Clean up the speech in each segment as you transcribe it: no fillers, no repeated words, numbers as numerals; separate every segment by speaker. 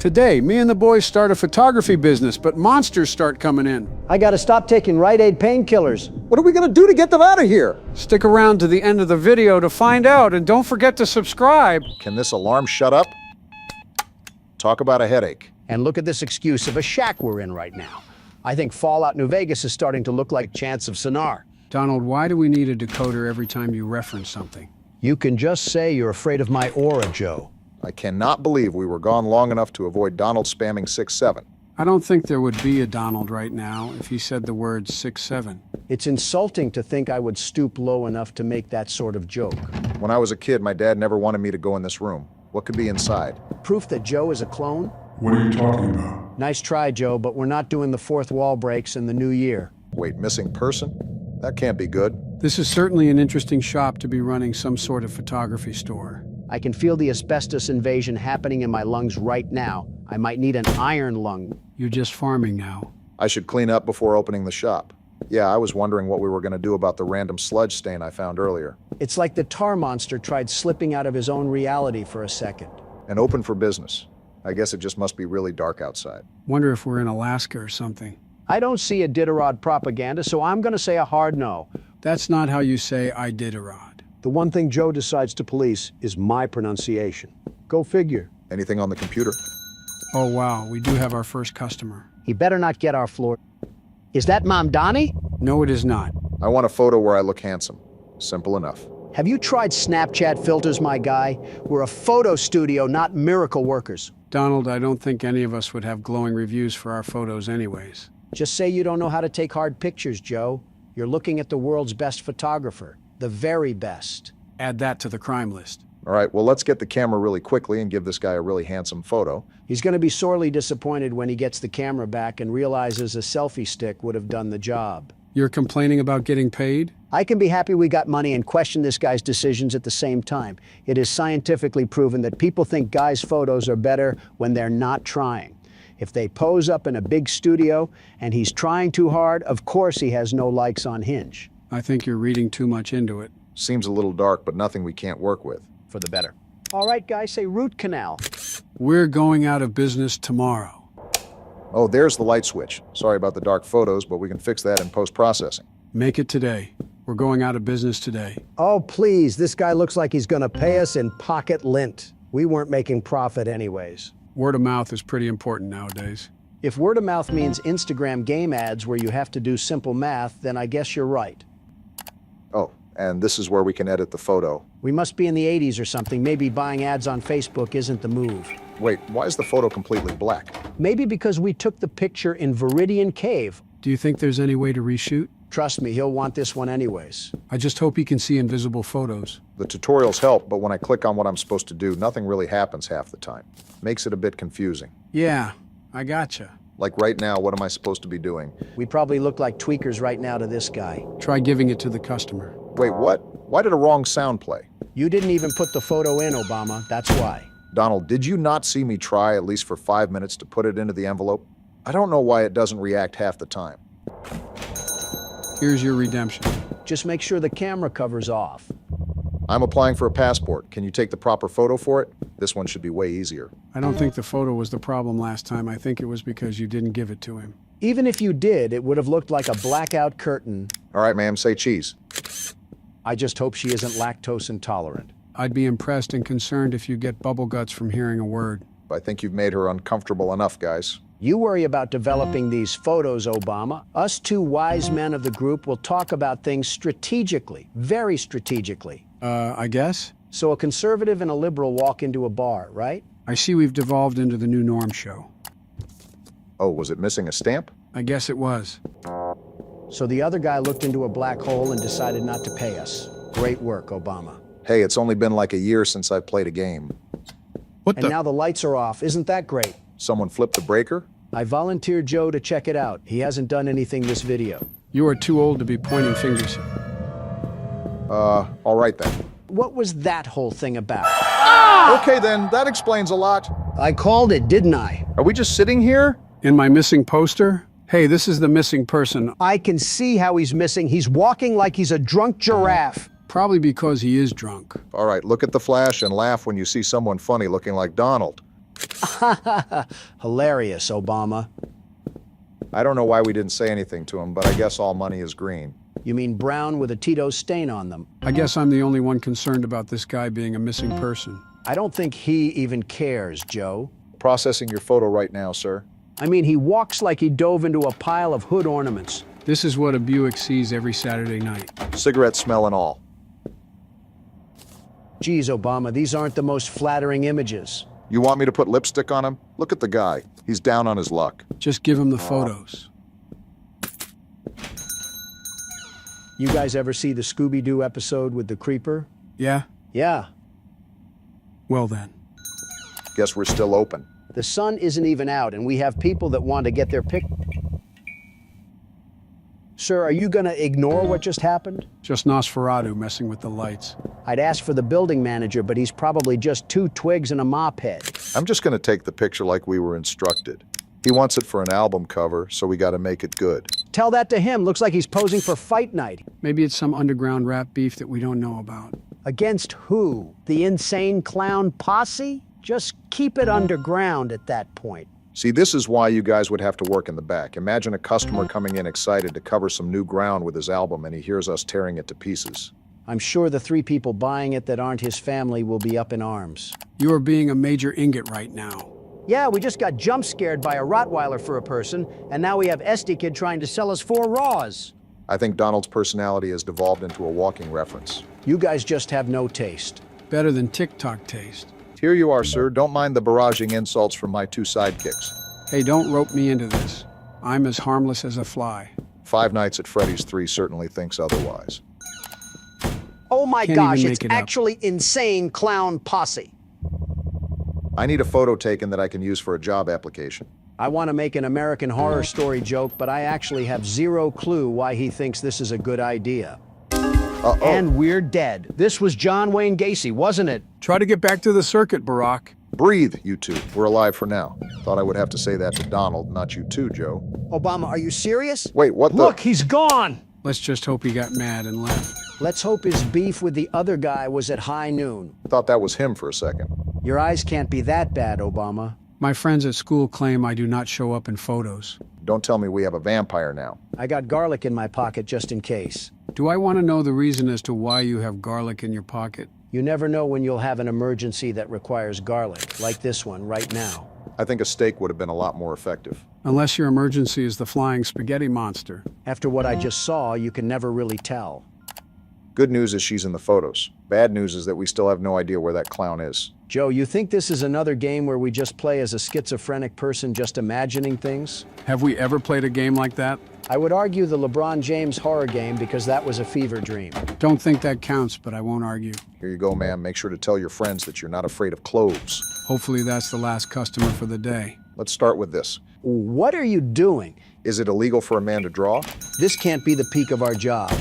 Speaker 1: Today, me and the boys start a photography business, but monsters start coming in.
Speaker 2: I gotta stop taking Rite Aid painkillers.
Speaker 3: What are we gonna do to get them out of here?
Speaker 1: Stick around to the end of the video to find out, and don't forget to subscribe.
Speaker 4: Can this alarm shut up? Talk about a headache.
Speaker 2: And look at this excuse of a shack we're in right now. I think Fallout New Vegas is starting to look like Chants of Sonar.
Speaker 1: Donald, why do we need a decoder every time you reference something?
Speaker 2: You can just say you're afraid of my aura, Joe.
Speaker 4: I cannot believe we were gone long enough to avoid Donald spamming 6-7.
Speaker 1: I don't think there would be a Donald right now if he said the word 6-7.
Speaker 2: It's insulting to think I would stoop low enough to make that sort of joke.
Speaker 4: When I was a kid, my dad never wanted me to go in this room. What could be inside?
Speaker 2: Proof that Joe is a clone?
Speaker 5: What are you talking about?
Speaker 2: Nice try, Joe, but we're not doing the fourth wall breaks in the new year.
Speaker 4: Wait, missing person? That can't be good.
Speaker 1: This is certainly an interesting shop to be running some sort of photography store.
Speaker 2: I can feel the asbestos invasion happening in my lungs right now. I might need an iron lung.
Speaker 1: You're just farming now.
Speaker 4: I should clean up before opening the shop. Yeah, I was wondering what we were going to do about the random sludge stain I found earlier.
Speaker 2: It's like the tar monster tried slipping out of his own reality for a second.
Speaker 4: And open for business. I guess it just must be really dark outside.
Speaker 1: Wonder if we're in Alaska or something.
Speaker 2: I don't see a Diderot propaganda, so I'm going to say a hard no.
Speaker 1: That's not how you say Iditarod.
Speaker 2: The one thing Joe decides to police is my pronunciation. Go figure.
Speaker 4: Anything on the computer?
Speaker 1: Oh wow, we do have our first customer.
Speaker 2: He better not get our floor. Is that Mom Donnie?
Speaker 1: No, it is not.
Speaker 4: I want a photo where I look handsome. Simple enough.
Speaker 2: Have you tried Snapchat filters, my guy? We're a photo studio, not miracle workers.
Speaker 1: Donald, I don't think any of us would have glowing reviews for our photos anyways.
Speaker 2: Just say you don't know how to take hard pictures, Joe. You're looking at the world's best photographer. The very best.
Speaker 1: Add that to the crime list.
Speaker 4: All right, well, let's get the camera really quickly and give this guy a really handsome photo.
Speaker 2: He's going to be sorely disappointed when he gets the camera back and realizes a selfie stick would have done the job.
Speaker 1: You're complaining about getting paid?
Speaker 2: I can be happy we got money and question this guy's decisions at the same time. It is scientifically proven that people think guys' photos are better when they're not trying. If they pose up in a big studio and he's trying too hard, of course he has no likes on Hinge.
Speaker 1: I think you're reading too much into it.
Speaker 4: Seems a little dark, but nothing we can't work with.
Speaker 2: For the better. All right, guys, say root canal.
Speaker 1: We're going out of business tomorrow.
Speaker 4: Oh, there's the light switch. Sorry about the dark photos, but we can fix that in post-processing.
Speaker 1: Make it today. We're going out of business today.
Speaker 2: Oh, please, this guy looks like he's gonna pay us in pocket lint. We weren't making profit anyways.
Speaker 1: Word of mouth is pretty important nowadays.
Speaker 2: If word of mouth means Instagram game ads where you have to do simple math, then I guess you're right.
Speaker 4: Oh, and this is where we can edit the photo.
Speaker 2: We must be in the 80s or something. Maybe buying ads on Facebook isn't the move.
Speaker 4: Wait, why is the photo completely black?
Speaker 2: Maybe because we took the picture in Viridian Cave.
Speaker 1: Do you think there's any way to reshoot?
Speaker 2: Trust me, he'll want this one anyways.
Speaker 1: I just hope he can see invisible photos.
Speaker 4: The tutorials help, but when I click on what I'm supposed to do, nothing really happens half the time. Makes it a bit confusing.
Speaker 1: Yeah, I gotcha.
Speaker 4: Like right now, what am I supposed to be doing?
Speaker 2: We probably look like tweakers right now to this guy.
Speaker 1: Try giving it to the customer.
Speaker 4: Wait, what? Why did a wrong sound play?
Speaker 2: You didn't even put the photo in, Obama. That's why.
Speaker 4: Donald, did you not see me try at least for 5 minutes to put it into the envelope? I don't know why it doesn't react half the time.
Speaker 1: Here's your redemption.
Speaker 2: Just make sure the camera cover's off.
Speaker 4: I'm applying for a passport. Can you take the proper photo for it? This one should be way easier.
Speaker 1: I don't think the photo was the problem last time. I think it was because you didn't give it to him.
Speaker 2: Even if you did, it would have looked like a blackout curtain.
Speaker 4: All right, ma'am, say cheese.
Speaker 2: I just hope she isn't lactose intolerant.
Speaker 1: I'd be impressed and concerned if you get bubble guts from hearing a word.
Speaker 4: I think you've made her uncomfortable enough, guys.
Speaker 2: You worry about developing these photos, Obama. Us two wise men of the group will talk about things strategically, very strategically.
Speaker 1: I guess?
Speaker 2: So a conservative and a liberal walk into a bar, right?
Speaker 1: I see we've devolved into the new norm show.
Speaker 4: Oh, was it missing a stamp?
Speaker 1: I guess it was.
Speaker 2: So the other guy looked into a black hole and decided not to pay us. Great work, Obama.
Speaker 4: Hey, it's only been like a year since I've played a game.
Speaker 1: What
Speaker 2: And now the lights are off. Isn't that great?
Speaker 4: Someone flipped the breaker?
Speaker 2: I volunteered Joe to check it out. He hasn't done anything this video.
Speaker 1: You are too old to be pointing fingers.
Speaker 4: All right then.
Speaker 2: What was that whole thing about?
Speaker 4: Okay then, that explains a lot.
Speaker 2: I called it, didn't I?
Speaker 4: Are we just sitting here?
Speaker 1: In my missing poster? Hey, this is the missing person.
Speaker 2: I can see how he's missing. He's walking like he's a drunk giraffe.
Speaker 1: Probably because he is drunk.
Speaker 4: All right, look at the flash and laugh when you see someone funny looking like Donald.
Speaker 2: Hilarious, Obama.
Speaker 4: I don't know why we didn't say anything to him, but I guess all money is green.
Speaker 2: You mean brown with a Tito's stain on them?
Speaker 1: I guess I'm the only one concerned about this guy being a missing person.
Speaker 2: I don't think he even cares, Joe.
Speaker 4: Processing your photo right now, sir.
Speaker 2: I mean, he walks like he dove into a pile of hood ornaments.
Speaker 1: This is what a Buick sees every Saturday night.
Speaker 4: Cigarette smell and all.
Speaker 2: Geez, Obama, these aren't the most flattering images.
Speaker 4: You want me to put lipstick on him? Look at the guy. He's down on his luck.
Speaker 1: Just give him the photos.
Speaker 2: You guys ever see the Scooby-Doo episode with the creeper?
Speaker 1: Yeah?
Speaker 2: Yeah.
Speaker 1: Well then.
Speaker 4: Guess we're still open.
Speaker 2: The sun isn't even out, and we have people that want to get their pic. Sir, are you going to ignore what just happened?
Speaker 1: Just Nosferatu messing with the lights.
Speaker 2: I'd ask for the building manager, but he's probably just 2 twigs and a mop head.
Speaker 4: I'm just going to take the picture like we were instructed. He wants it for an album cover, so we got to make it good.
Speaker 2: Tell that to him. Looks like he's posing for fight night.
Speaker 1: Maybe it's some underground rap beef that we don't know about.
Speaker 2: Against who? The insane clown posse? Just keep it underground at that point.
Speaker 4: See, this is why you guys would have to work in the back. Imagine a customer coming in excited to cover some new ground with his album, and he hears us tearing it to pieces.
Speaker 2: I'm sure the 3 people buying it that aren't his family will be up in arms.
Speaker 1: You are being a major ingot right now.
Speaker 2: Yeah, we just got jump scared by a Rottweiler for a person, and now we have Esty Kid trying to sell us 4 Raws.
Speaker 4: I think Donald's personality has devolved into a walking reference.
Speaker 2: You guys just have no taste.
Speaker 1: Better than TikTok taste.
Speaker 4: Here you are, sir. Don't mind the barraging insults from my 2 sidekicks.
Speaker 1: Hey, don't rope me into this. I'm as harmless as a fly.
Speaker 4: 5 Nights at Freddy's 3 certainly thinks otherwise.
Speaker 2: Oh my
Speaker 1: Can't
Speaker 2: gosh,
Speaker 1: even
Speaker 2: it's
Speaker 1: make it up.
Speaker 2: actually insane clown posse.
Speaker 4: I need a photo taken that I can use for a job application.
Speaker 2: I want to make an American Horror Story joke, but I actually have 0 clue why he thinks this is a good idea.
Speaker 4: Uh-oh.
Speaker 2: And we're dead. This was John Wayne Gacy, wasn't it?
Speaker 1: Try to get back to the circuit, Barack.
Speaker 4: Breathe, you 2. We're alive for now. Thought I would have to say that to Donald, not you too, Joe.
Speaker 2: Obama, are you serious?
Speaker 4: Wait, what the?
Speaker 2: Look, he's gone!
Speaker 1: Let's just hope he got mad and left.
Speaker 2: Let's hope his beef with the other guy was at high noon.
Speaker 4: Thought that was him for a second.
Speaker 2: Your eyes can't be that bad, Obama.
Speaker 1: My friends at school claim I do not show up in photos.
Speaker 4: Don't tell me we have a vampire now.
Speaker 2: I got garlic in my pocket just in case.
Speaker 1: Do I want to know the reason as to why you have garlic in your pocket?
Speaker 2: You never know when you'll have an emergency that requires garlic, like this one right now.
Speaker 4: I think a steak would have been a lot more effective.
Speaker 1: Unless your emergency is the flying spaghetti monster.
Speaker 2: After what I just saw, you can never really tell.
Speaker 4: Good news is she's in the photos. Bad news is that we still have no idea where that clown is.
Speaker 2: Joe, you think this is another game where we just play as a schizophrenic person just imagining things?
Speaker 1: Have we ever played a game like that?
Speaker 2: I would argue the LeBron James horror game because that was a fever dream.
Speaker 1: Don't think that counts, but I won't argue.
Speaker 4: Here you go, ma'am. Make sure to tell your friends that you're not afraid of cloves.
Speaker 1: Hopefully that's the last customer for the day.
Speaker 4: Let's start with this.
Speaker 2: What are you doing?
Speaker 4: Is it illegal for a man to draw?
Speaker 2: This can't be the peak of our job.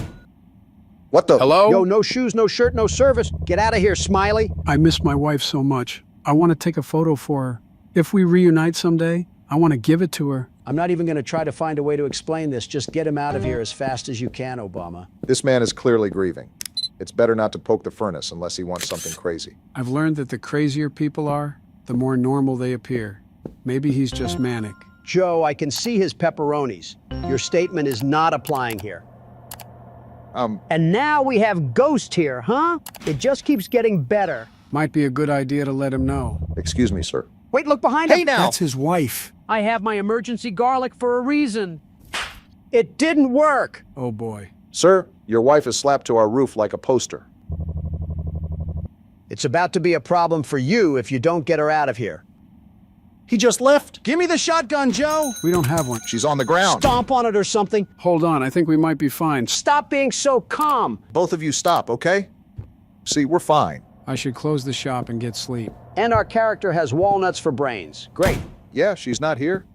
Speaker 4: What the?
Speaker 1: Hello?
Speaker 2: Yo, no shoes, no shirt, no service. Get out of here, Smiley.
Speaker 1: I miss my wife so much. I want to take a photo for her. If we reunite someday, I want to give it to her.
Speaker 2: I'm not even going to try to find a way to explain this. Just get him out of here as fast as you can, Obama.
Speaker 4: This man is clearly grieving. It's better not to poke the furnace unless he wants something crazy.
Speaker 1: I've learned that the crazier people are, the more normal they appear. Maybe he's just manic.
Speaker 2: Joe, I can see his pepperonis. Your statement is not applying here. And now we have Ghost here, huh? It just keeps getting better.
Speaker 1: Might be a good idea to let him know.
Speaker 4: Excuse me, sir.
Speaker 2: Wait, look behind him.
Speaker 1: That's his wife.
Speaker 2: I have my emergency garlic for a reason. It didn't work.
Speaker 1: Oh boy.
Speaker 4: Sir, your wife is slapped to our roof like a poster.
Speaker 2: It's about to be a problem for you if you don't get her out of here.
Speaker 3: He just left.
Speaker 2: Give me the shotgun, Joe.
Speaker 1: We don't have one.
Speaker 4: She's on the ground.
Speaker 2: Stomp on it or something.
Speaker 1: Hold on, I think we might be fine.
Speaker 2: Stop being so calm.
Speaker 4: Both of you stop, okay? See, we're fine.
Speaker 1: I should close the shop and get sleep.
Speaker 2: And our character has walnuts for brains. Great.
Speaker 4: Yeah, she's not here.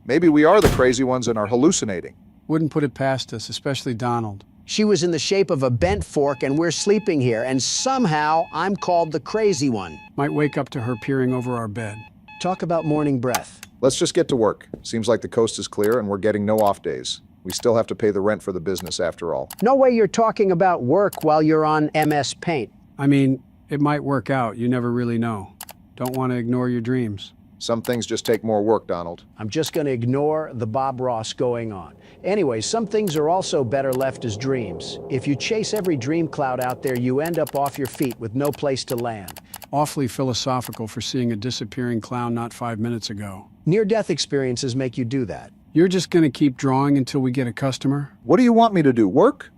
Speaker 4: Maybe we are the crazy ones and are hallucinating.
Speaker 1: Wouldn't put it past us, especially Donald.
Speaker 2: She was in the shape of a bent fork and we're sleeping here, and somehow I'm called the crazy one.
Speaker 1: Might wake up to her peering over our bed.
Speaker 2: Talk about morning breath.
Speaker 4: Let's just get to work. Seems like the coast is clear and we're getting no off days. We still have to pay the rent for the business after all.
Speaker 2: No way you're talking about work while you're on MS Paint.
Speaker 1: I mean, it might work out, you never really know. Don't want to ignore your dreams.
Speaker 4: Some things just take more work, Donald.
Speaker 2: I'm just going to ignore the Bob Ross going on. Anyway, some things are also better left as dreams. If you chase every dream cloud out there, you end up off your feet with no place to land.
Speaker 1: Awfully philosophical for seeing a disappearing clown not 5 minutes ago.
Speaker 2: Near-death experiences make you do that.
Speaker 1: You're just gonna keep drawing until we get a customer?
Speaker 4: What do you want me to do, work?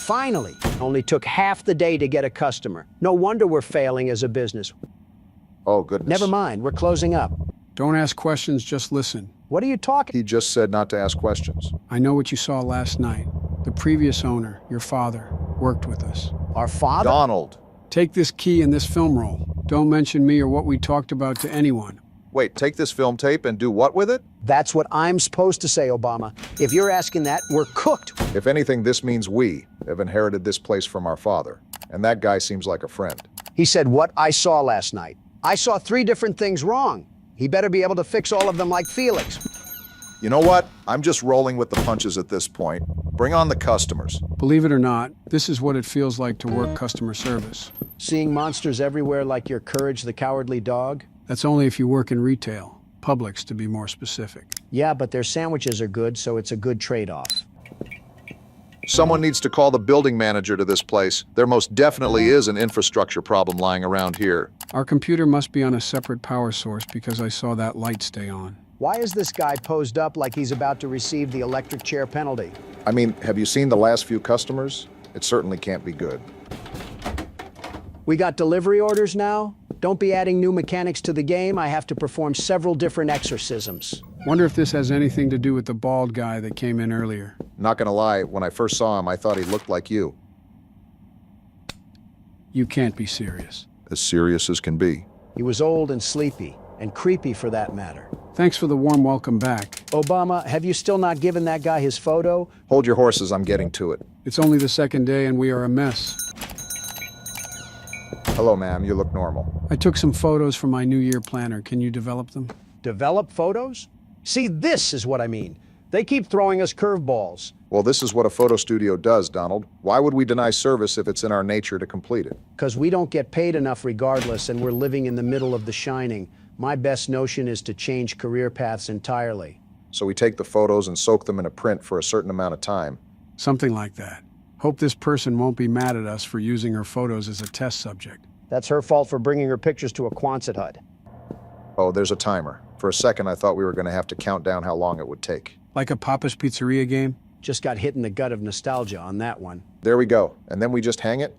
Speaker 2: Finally, only took half the day to get a customer. No wonder we're failing as a business.
Speaker 4: Oh, goodness.
Speaker 2: Never mind, we're closing up.
Speaker 1: Don't ask questions, just listen.
Speaker 2: What are you talking?
Speaker 4: He just said not to ask questions.
Speaker 1: I know what you saw last night. The previous owner, your father, worked with us.
Speaker 2: Our father?
Speaker 4: Donald.
Speaker 1: Take this key and this film roll. Don't mention me or what we talked about to anyone.
Speaker 4: Wait, take this film tape and do what with it?
Speaker 2: That's what I'm supposed to say, Obama. If you're asking that, we're cooked.
Speaker 4: If anything, this means we have inherited this place from our father. And that guy seems like a friend.
Speaker 2: He said what I saw last night. I saw 3 different things wrong. He better be able to fix all of them like Felix.
Speaker 4: You know what? I'm just rolling with the punches at this point. Bring on the customers.
Speaker 1: Believe it or not, this is what it feels like to work customer service.
Speaker 2: Seeing monsters everywhere like your Courage the Cowardly Dog?
Speaker 1: That's only if you work in retail. Publix, to be more specific.
Speaker 2: Yeah, but their sandwiches are good, so it's a good trade-off.
Speaker 4: Someone needs to call the building manager to this place. There most definitely is an infrastructure problem lying around here.
Speaker 1: Our computer must be on a separate power source because I saw that light stay on.
Speaker 2: Why is this guy posed up like he's about to receive the electric chair penalty?
Speaker 4: I mean, have you seen the last few customers? It certainly can't be good.
Speaker 2: We got delivery orders now? Don't be adding new mechanics to the game. I have to perform several different exorcisms.
Speaker 1: Wonder if this has anything to do with the bald guy that came in earlier.
Speaker 4: Not gonna lie, when I first saw him, I thought he looked like you.
Speaker 1: You can't be serious.
Speaker 4: As serious as can be.
Speaker 2: He was old and sleepy, and creepy for that matter.
Speaker 1: Thanks for the warm welcome back.
Speaker 2: Obama, have you still not given that guy his photo?
Speaker 4: Hold your horses, I'm getting to it.
Speaker 1: It's only the second day and we are a mess.
Speaker 4: Hello, ma'am, you look normal.
Speaker 1: I took some photos from my New Year planner. Can you develop them?
Speaker 2: Develop photos? See, this is what I mean. They keep throwing us curveballs.
Speaker 4: Well, this is what a photo studio does, Donald. Why would we deny service if it's in our nature to complete it?
Speaker 2: Because we don't get paid enough regardless, and we're living in the middle of The Shining. My best notion is to change career paths entirely.
Speaker 4: So we take the photos and soak them in a print for a certain amount of time.
Speaker 1: Something like that. Hope this person won't be mad at us for using her photos as a test subject.
Speaker 2: That's her fault for bringing her pictures to a Quonset hut.
Speaker 4: Oh, there's a timer. For a second, I thought we were going to have to count down how long it would take.
Speaker 1: Like a Papa's Pizzeria game?
Speaker 2: Just got hit in the gut of nostalgia on that one.
Speaker 4: There we go. And then we just hang it?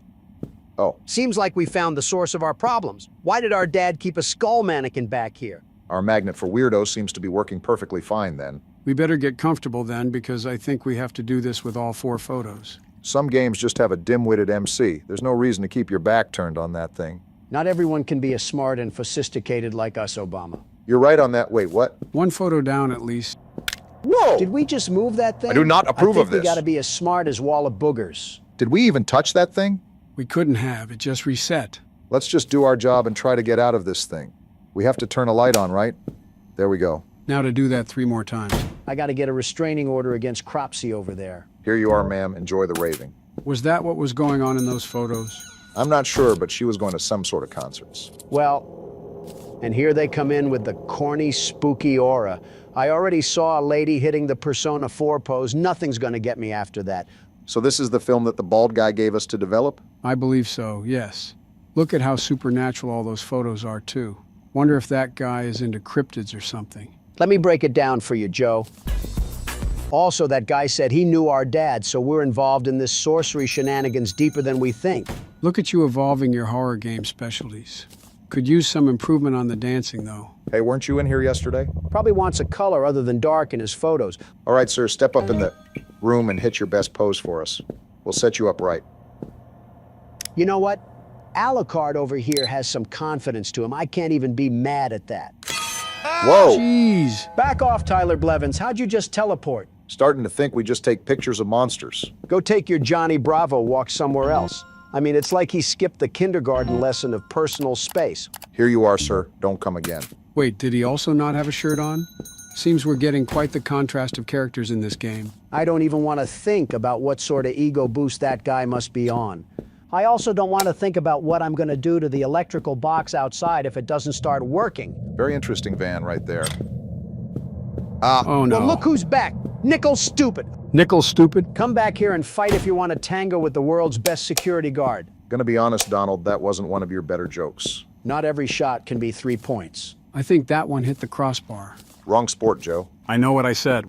Speaker 4: Oh,
Speaker 2: Seems like we found the source of our problems. Why did our dad keep a skull mannequin back here?
Speaker 4: our magnet for weirdos seems to be working perfectly fine then.
Speaker 1: We better get comfortable then, because I think we have to do this with all 4 photos.
Speaker 4: Some games just have a dim-witted MC. There's no reason to keep your back turned on that thing.
Speaker 2: Not everyone can be as smart and sophisticated like us, Obama.
Speaker 4: You're right on that. Wait, what?
Speaker 1: 1 photo down at least.
Speaker 4: Whoa!
Speaker 2: Did we just move that thing?
Speaker 4: I do not approve of
Speaker 2: I think we
Speaker 4: this.
Speaker 2: gotta be as smart as Wall of Boogers.
Speaker 4: Did we even touch that thing?
Speaker 1: We couldn't have. It just reset.
Speaker 4: Let's just do our job and try to get out of this thing. We have to turn a light on, right? There we go.
Speaker 1: Now to do that 3 more times.
Speaker 2: I gotta get a restraining order against Cropsy over there.
Speaker 4: Here you are, ma'am. Enjoy the raving.
Speaker 1: Was that what was going on in those photos?
Speaker 4: I'm not sure, but she was going to some sort of concerts.
Speaker 2: Well, and here they come in with the corny, spooky aura. I already saw a lady hitting the Persona 4 pose. Nothing's gonna get me after that.
Speaker 4: So this is the film that the bald guy gave us to develop?
Speaker 1: I believe so, yes. Look at how supernatural all those photos are, too. Wonder if that guy is into cryptids or something.
Speaker 2: Let me break it down for you, Joe. Also, that guy said he knew our dad, so we're involved in this sorcery shenanigans deeper than we think.
Speaker 1: Look at you evolving your horror game specialties. Could use some improvement on the dancing, though.
Speaker 4: Hey, weren't you in here yesterday?
Speaker 2: Probably wants a color other than dark in his photos.
Speaker 4: All right, sir, step up in the room and hit your best pose for us. We'll set you up right.
Speaker 2: You know what? Alucard over here has some confidence to him. I can't even be mad at that.
Speaker 4: Whoa!
Speaker 1: Jeez!
Speaker 2: Back off, Tyler Blevins. How'd you just teleport?
Speaker 4: Starting to think we just take pictures of monsters.
Speaker 2: Go take your Johnny Bravo walk somewhere else. I mean, it's like he skipped the kindergarten lesson of personal space.
Speaker 4: Here you are, sir. Don't come again.
Speaker 1: Wait, did he also not have a shirt on? Seems we're getting quite the contrast of characters in this game.
Speaker 2: I don't even want to think about what sort of ego boost that guy must be on. I also don't want to think about what I'm going to do to the electrical box outside if it doesn't start working.
Speaker 4: Very interesting van right there.
Speaker 1: Oh no.
Speaker 2: Well, look who's back. Nickel's stupid.
Speaker 1: Nickel's stupid?
Speaker 2: Come back here and fight if you want to tango with the world's best security guard.
Speaker 4: Gonna be honest, Donald, that wasn't one of your better jokes.
Speaker 2: Not every shot can be 3 points.
Speaker 1: I think that one hit the crossbar.
Speaker 4: Wrong sport, Joe.
Speaker 1: I know what I said.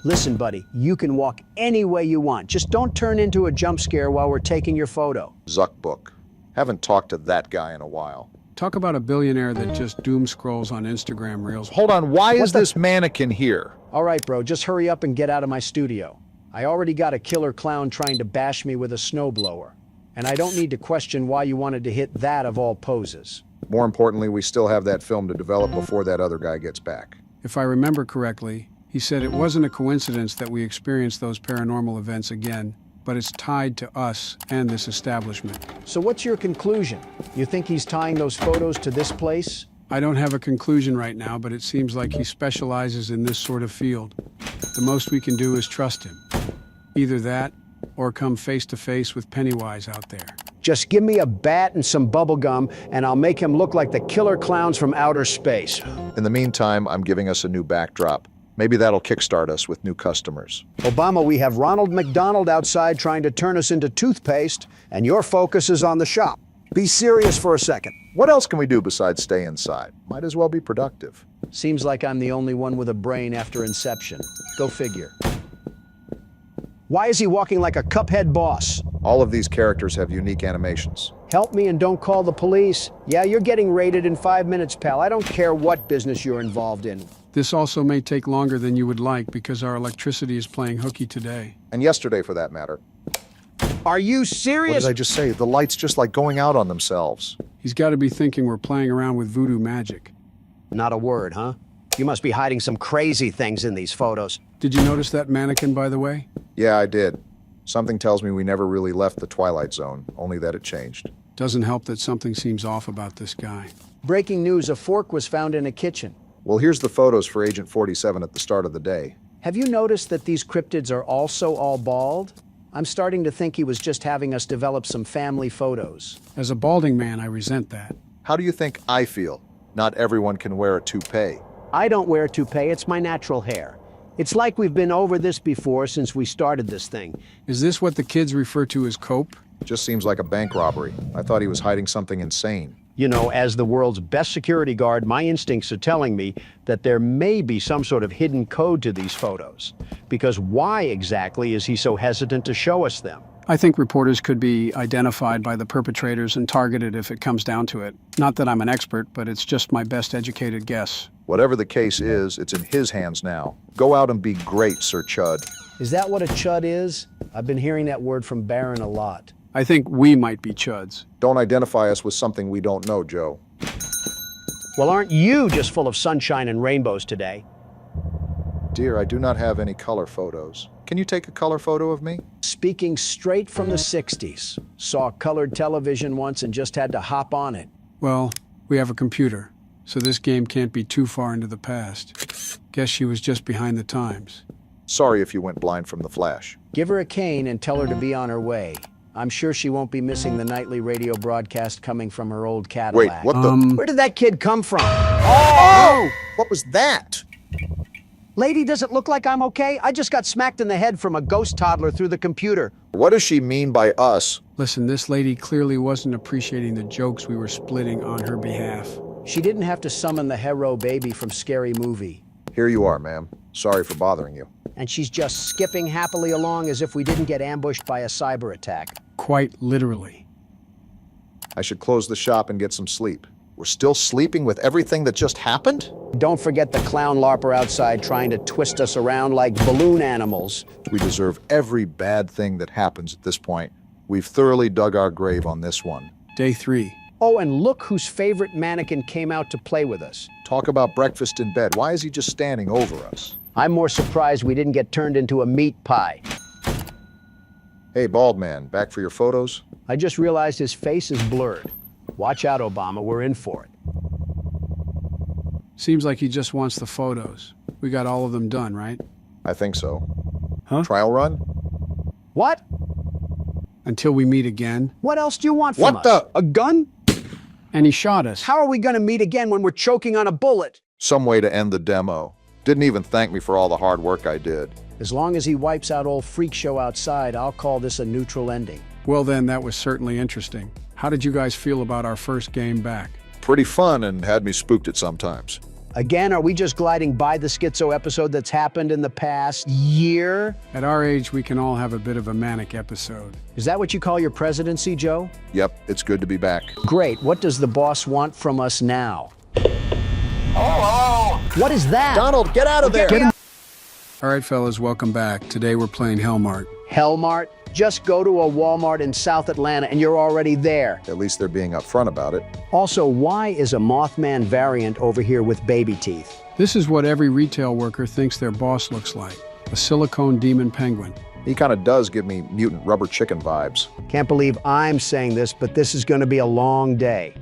Speaker 2: Listen, buddy, you can walk any way you want. Just don't turn into a jump scare while we're taking your photo.
Speaker 4: Zuck book. Haven't talked to that guy in a while.
Speaker 1: Talk about a billionaire that just doom scrolls on Instagram Reels.
Speaker 4: Hold on, why is this mannequin here?
Speaker 2: All right, bro, just hurry up and get out of my studio. I already got a killer clown trying to bash me with a snowblower. And I don't need to question why you wanted to hit that of all poses.
Speaker 4: More importantly, we still have that film to develop before that other guy gets back.
Speaker 1: If I remember correctly, he said it wasn't a coincidence that we experienced those paranormal events again, but it's tied to us and this establishment.
Speaker 2: So what's your conclusion? You think he's tying those photos to this place?
Speaker 1: I don't have a conclusion right now, but it seems like he specializes in this sort of field. The most we can do is trust him. Either that, or come face to face with Pennywise out there.
Speaker 2: Just give me a bat and some bubble gum, and I'll make him look like the killer clowns from outer space.
Speaker 4: In the meantime, I'm giving us a new backdrop. Maybe that'll kickstart us with new customers.
Speaker 2: Obama, we have Ronald McDonald outside trying to turn us into toothpaste, and your focus is on the shop. Be serious for a second.
Speaker 4: What else can we do besides stay inside? Might as well be productive.
Speaker 2: Seems like I'm the only one with a brain after Inception. Go figure. Why is he walking like a Cuphead boss?
Speaker 4: All of these characters have unique animations.
Speaker 2: Help me and don't call the police. Yeah, you're getting raided in 5 minutes, pal. I don't care what business you're involved in.
Speaker 1: This also may take longer than you would like because our electricity is playing hooky today.
Speaker 4: And yesterday, for that matter.
Speaker 2: Are you
Speaker 4: What
Speaker 2: serious?
Speaker 4: did I just say? The lights just like going out on themselves.
Speaker 1: He's got to be thinking we're playing around with voodoo magic.
Speaker 2: Not a word, huh? You must be hiding some crazy things in these photos.
Speaker 1: Did you notice that mannequin, by the way?
Speaker 4: Yeah, I did. Something tells me we never really left the Twilight Zone, only that it changed.
Speaker 1: Doesn't help that something seems off about this guy.
Speaker 2: Breaking news, a fork was found in a kitchen.
Speaker 4: Well, here's the photos for Agent 47 at the start of the day.
Speaker 2: Have you noticed that these cryptids are also all bald? I'm starting to think he was just having us develop some family photos.
Speaker 1: As a balding man, I resent that.
Speaker 4: How do you think I feel? Not everyone can wear a toupee.
Speaker 2: I don't wear a toupee, it's my natural hair. It's like we've been over this before since we started this thing.
Speaker 1: Is this what the kids refer to as cope?
Speaker 4: Just seems like a bank robbery. I thought he was hiding something insane.
Speaker 2: You know, as the world's best security guard, my instincts are telling me that there may be some sort of hidden code to these photos. Because why exactly is he so hesitant to show us them?
Speaker 1: I think reporters could be identified by the perpetrators and targeted if it comes down to it. Not that I'm an expert, but it's just my best educated guess.
Speaker 4: Whatever the case is, it's in his hands now. Go out and be great, Sir Chud.
Speaker 2: Is that what a chud is? I've been hearing that word from Barron a lot.
Speaker 1: I think we might be chuds.
Speaker 4: Don't identify us with something we don't know, Joe.
Speaker 2: Well, aren't you just full of sunshine and rainbows today?
Speaker 4: Dear, I do not have any color photos. Can you take a color photo of me?
Speaker 2: Speaking straight from the 60s. Saw colored television once and just had to hop on it.
Speaker 1: Well, we have a computer, so this game can't be too far into the past. Guess she was just behind the times.
Speaker 4: Sorry if you went blind from the flash.
Speaker 2: Give her a cane and tell her to be on her way. I'm sure she won't be missing the nightly radio broadcast coming from her old
Speaker 4: Wait,
Speaker 2: Cadillac.
Speaker 4: what the?
Speaker 2: Where did that kid come from?
Speaker 4: Oh! What was that?
Speaker 2: Lady, does it look like I'm okay? I just got smacked in the head from a ghost toddler through the computer.
Speaker 4: What does she mean by us?
Speaker 1: Listen, this lady clearly wasn't appreciating the jokes we were splitting on her behalf.
Speaker 2: She didn't have to summon the hero baby from Scary Movie.
Speaker 4: Here you are, ma'am. Sorry for bothering you.
Speaker 2: And she's just skipping happily along as if we didn't get ambushed by a cyber attack.
Speaker 1: Quite literally.
Speaker 4: I should close the shop and get some sleep. We're still sleeping with everything that just happened?
Speaker 2: Don't forget the clown larper outside trying to twist us around like balloon animals.
Speaker 4: We deserve every bad thing that happens at this point. We've thoroughly dug our grave on this one.
Speaker 1: Day 3.
Speaker 2: Oh, and look whose favorite mannequin came out to play with us.
Speaker 4: Talk about breakfast in bed. Why is he just standing over us?
Speaker 2: I'm more surprised we didn't get turned into a meat pie.
Speaker 4: Hey, bald man, back for your photos?
Speaker 2: I just realized his face is blurred. Watch out, Obama, we're in for it.
Speaker 1: Seems like he just wants the photos. We got all of them done, right?
Speaker 4: I think so.
Speaker 1: Huh?
Speaker 4: Trial run?
Speaker 2: What?
Speaker 1: Until we meet again.
Speaker 2: What else do you want from
Speaker 3: What
Speaker 2: us?
Speaker 3: the-
Speaker 2: A gun?
Speaker 1: And he shot us.
Speaker 2: How are we going to meet again when we're choking on a bullet?
Speaker 4: Some way to end the demo. Didn't even thank me for all the hard work I did.
Speaker 2: As long as he wipes out old freak show outside, I'll call this a neutral ending.
Speaker 1: Well then, that was certainly interesting. How did you guys feel about our first game back?
Speaker 4: Pretty fun and had me spooked at sometimes.
Speaker 2: Again, are we just gliding by the schizo episode that's happened in the past year?
Speaker 1: At our age, we can all have a bit of a manic episode.
Speaker 2: Is that what you call your presidency, Joe?
Speaker 4: Yep, it's good to be back.
Speaker 2: Great. What does the boss want from us now? What is that?
Speaker 3: Donald, get out of there!
Speaker 1: All right, fellas, welcome back. Today we're playing Hellmart.
Speaker 2: Hellmart? Just go to a Walmart in South Atlanta and you're already there.
Speaker 4: At least they're being upfront about it.
Speaker 2: Also, why is a Mothman variant over here with baby teeth?
Speaker 1: This is what every retail worker thinks their boss looks like. A silicone demon penguin.
Speaker 4: He kind of does give me mutant rubber chicken vibes.
Speaker 2: Can't believe I'm saying this, but this is going to be a long day.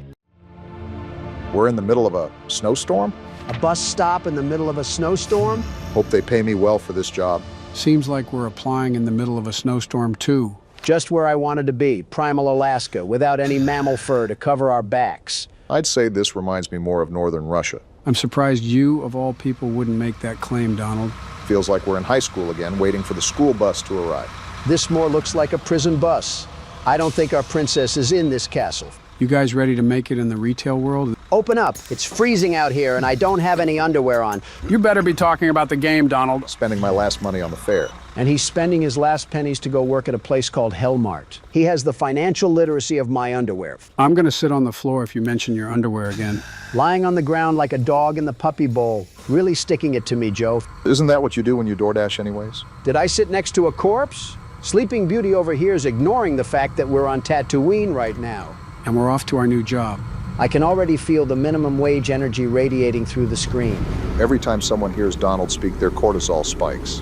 Speaker 4: We're in the middle of a snowstorm?
Speaker 2: A bus stop in the middle of a snowstorm?
Speaker 4: Hope they pay me well for this job.
Speaker 1: Seems like we're applying in the middle of a snowstorm too.
Speaker 2: Just where I wanted to be, primal Alaska, without any mammal fur to cover our backs.
Speaker 4: I'd say this reminds me more of northern Russia.
Speaker 1: I'm surprised you, of all people, wouldn't make that claim, Donald.
Speaker 4: Feels like we're in high school again, waiting for the school bus to arrive.
Speaker 2: This more looks like a prison bus. I don't think our princess is in this castle.
Speaker 1: You guys ready to make it in the retail world?
Speaker 2: Open up. It's freezing out here and I don't have any underwear on.
Speaker 1: You better be talking about the game, Donald.
Speaker 4: Spending my last money on the fair.
Speaker 2: And he's spending his last pennies to go work at a place called Hellmart. He has the financial literacy of my underwear.
Speaker 1: I'm gonna sit on the floor if you mention your underwear again.
Speaker 2: Lying on the ground like a dog in the puppy bowl. Really sticking it to me, Joe.
Speaker 4: Isn't that what you do when you DoorDash anyways?
Speaker 2: Did I sit next to a corpse? Sleeping Beauty over here is ignoring the fact that we're on Tatooine right now.
Speaker 1: And we're off to our new job.
Speaker 2: I can already feel the minimum wage energy radiating through the screen.
Speaker 4: Every time someone hears Donald speak, their cortisol spikes.